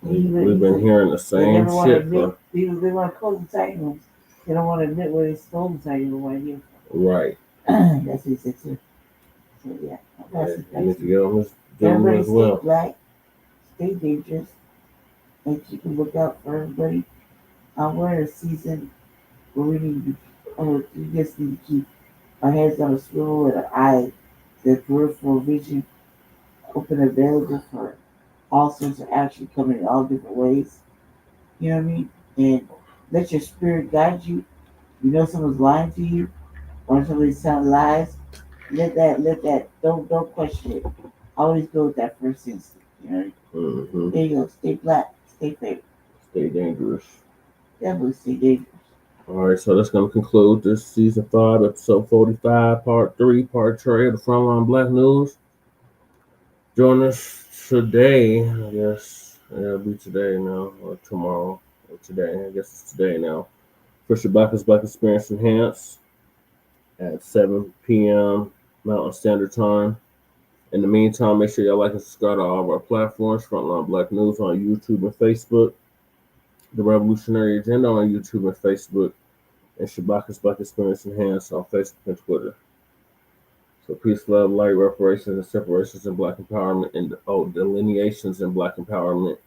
We've been hearing the same shit. They want to close the tiny rooms. They don't want to admit where they stole the tiny room right here. Right. That's what he said too. So yeah, you need to get on this gentleman as well. Stay Black, stay dangerous, and keep a lookout for everybody. We're in a season where we just need to keep our heads on a swivel and our eyes, the peripheral vision open, available for all sorts of action coming in all different ways. You know what I mean? And let your spirit guide you. You know someone's lying to you, or somebody's telling lies. Let that. Don't question it. Always go with that first instinct. You know. There you go. Stay Black. Stay faithful. Stay dangerous. Definitely stay dangerous. All right, so that's going to conclude this season 5, episode 45, part 3, part 3 of the Frontline Black News. Join us today, I guess. It'll be today now, or tomorrow, or today. I guess it's today now. For Shabaka's Black Experience Enhanced at 7 p.m. Mountain Standard Time. In the meantime, make sure y'all like and subscribe to all of our platforms. Frontline Black News on YouTube and Facebook. The Revolutionary Agenda on YouTube and Facebook. And Shabaka's Black Experience Enhanced on Facebook and Twitter. So peace, love, light, reparations, and separations in Black empowerment, and delineations in Black empowerment.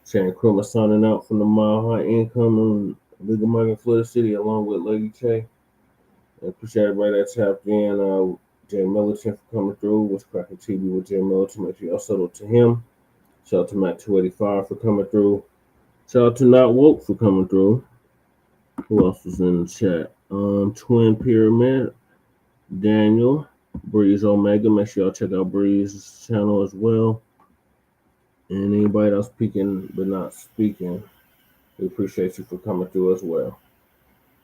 Sharon Kruma signing out from the Mile High Income and Legal Migrant Florida City, along with Lady Che. I appreciate everybody that tapped in. Jay Militant for coming through. What's cracking TV with Jay Militant? Make sure y'all settle to him. Shout out to Matt 285 for coming through. Shout out to Not Woke for coming through. Who else was in the chat? Twin Pyramid, Daniel, Breeze Omega. Make sure y'all check out Breeze's channel as well. And anybody else speaking but not speaking, we appreciate you for coming through as well.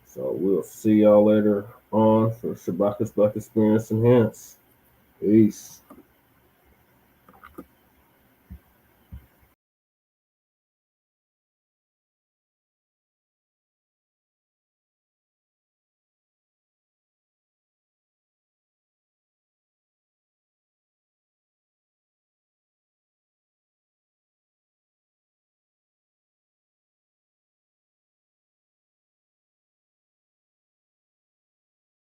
So we'll see y'all later on for Shabaka's Black Experience Enhanced. Peace.